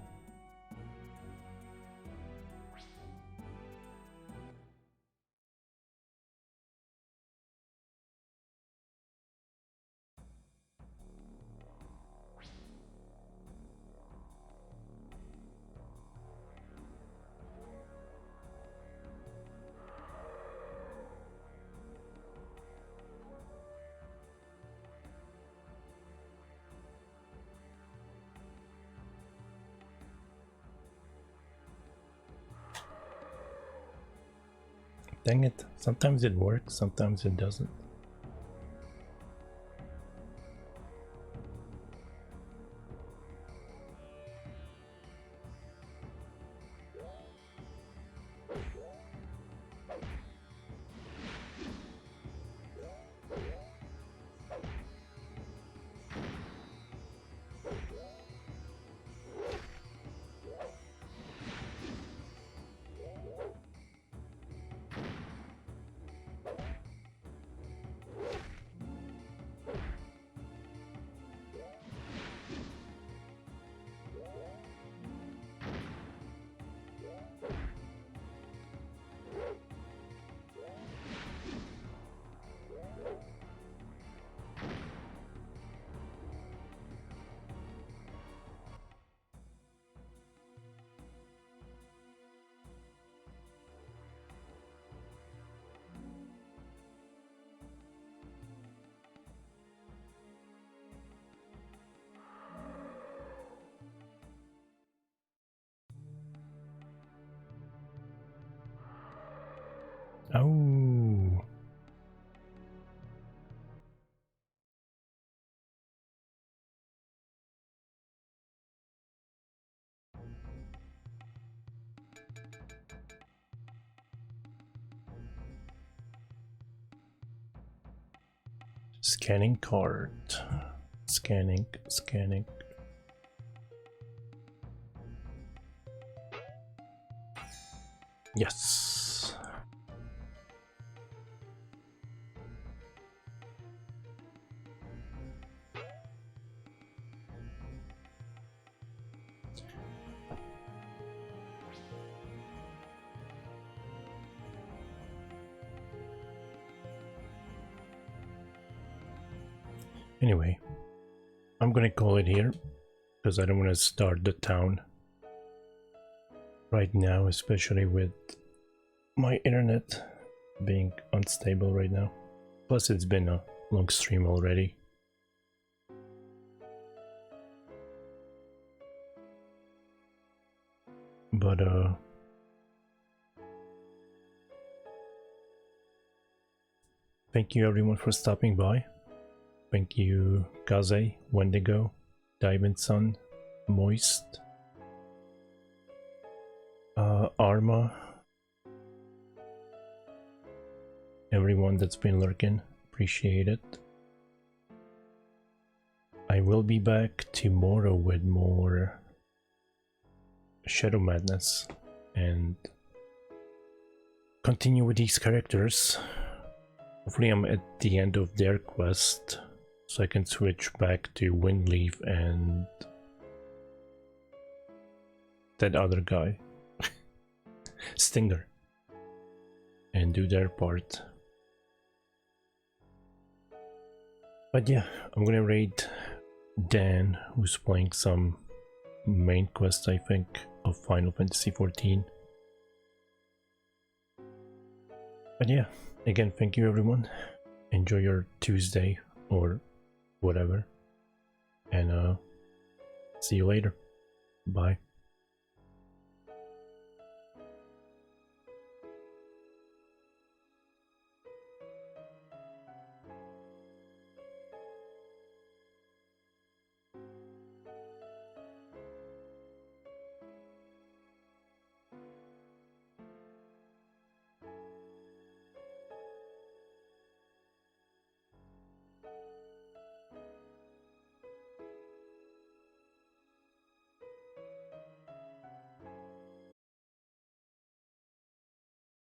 Dang it, sometimes it works, sometimes it doesn't. Oh. Scanning card. Scanning. Yes. Anyway, I'm gonna call it here because I don't want to start the town right now, especially with my internet being unstable right now. Plus, it's been a long stream already. But thank you everyone for stopping by. Thank you Kaze, Wendigo, Diamond Sun, Moist, Arma, everyone that's been lurking, appreciate it. I will be back tomorrow with more Shadow Madness and continue with these characters. Hopefully I'm at the end of their quest so I can switch back to Windleaf and that other guy, Stinger, and do their part. But yeah, I'm gonna raid Dan, who's playing some main quest, I think, of Final Fantasy XIV. But yeah, again, thank you everyone. Enjoy your Tuesday or whatever, and see you later. Bye.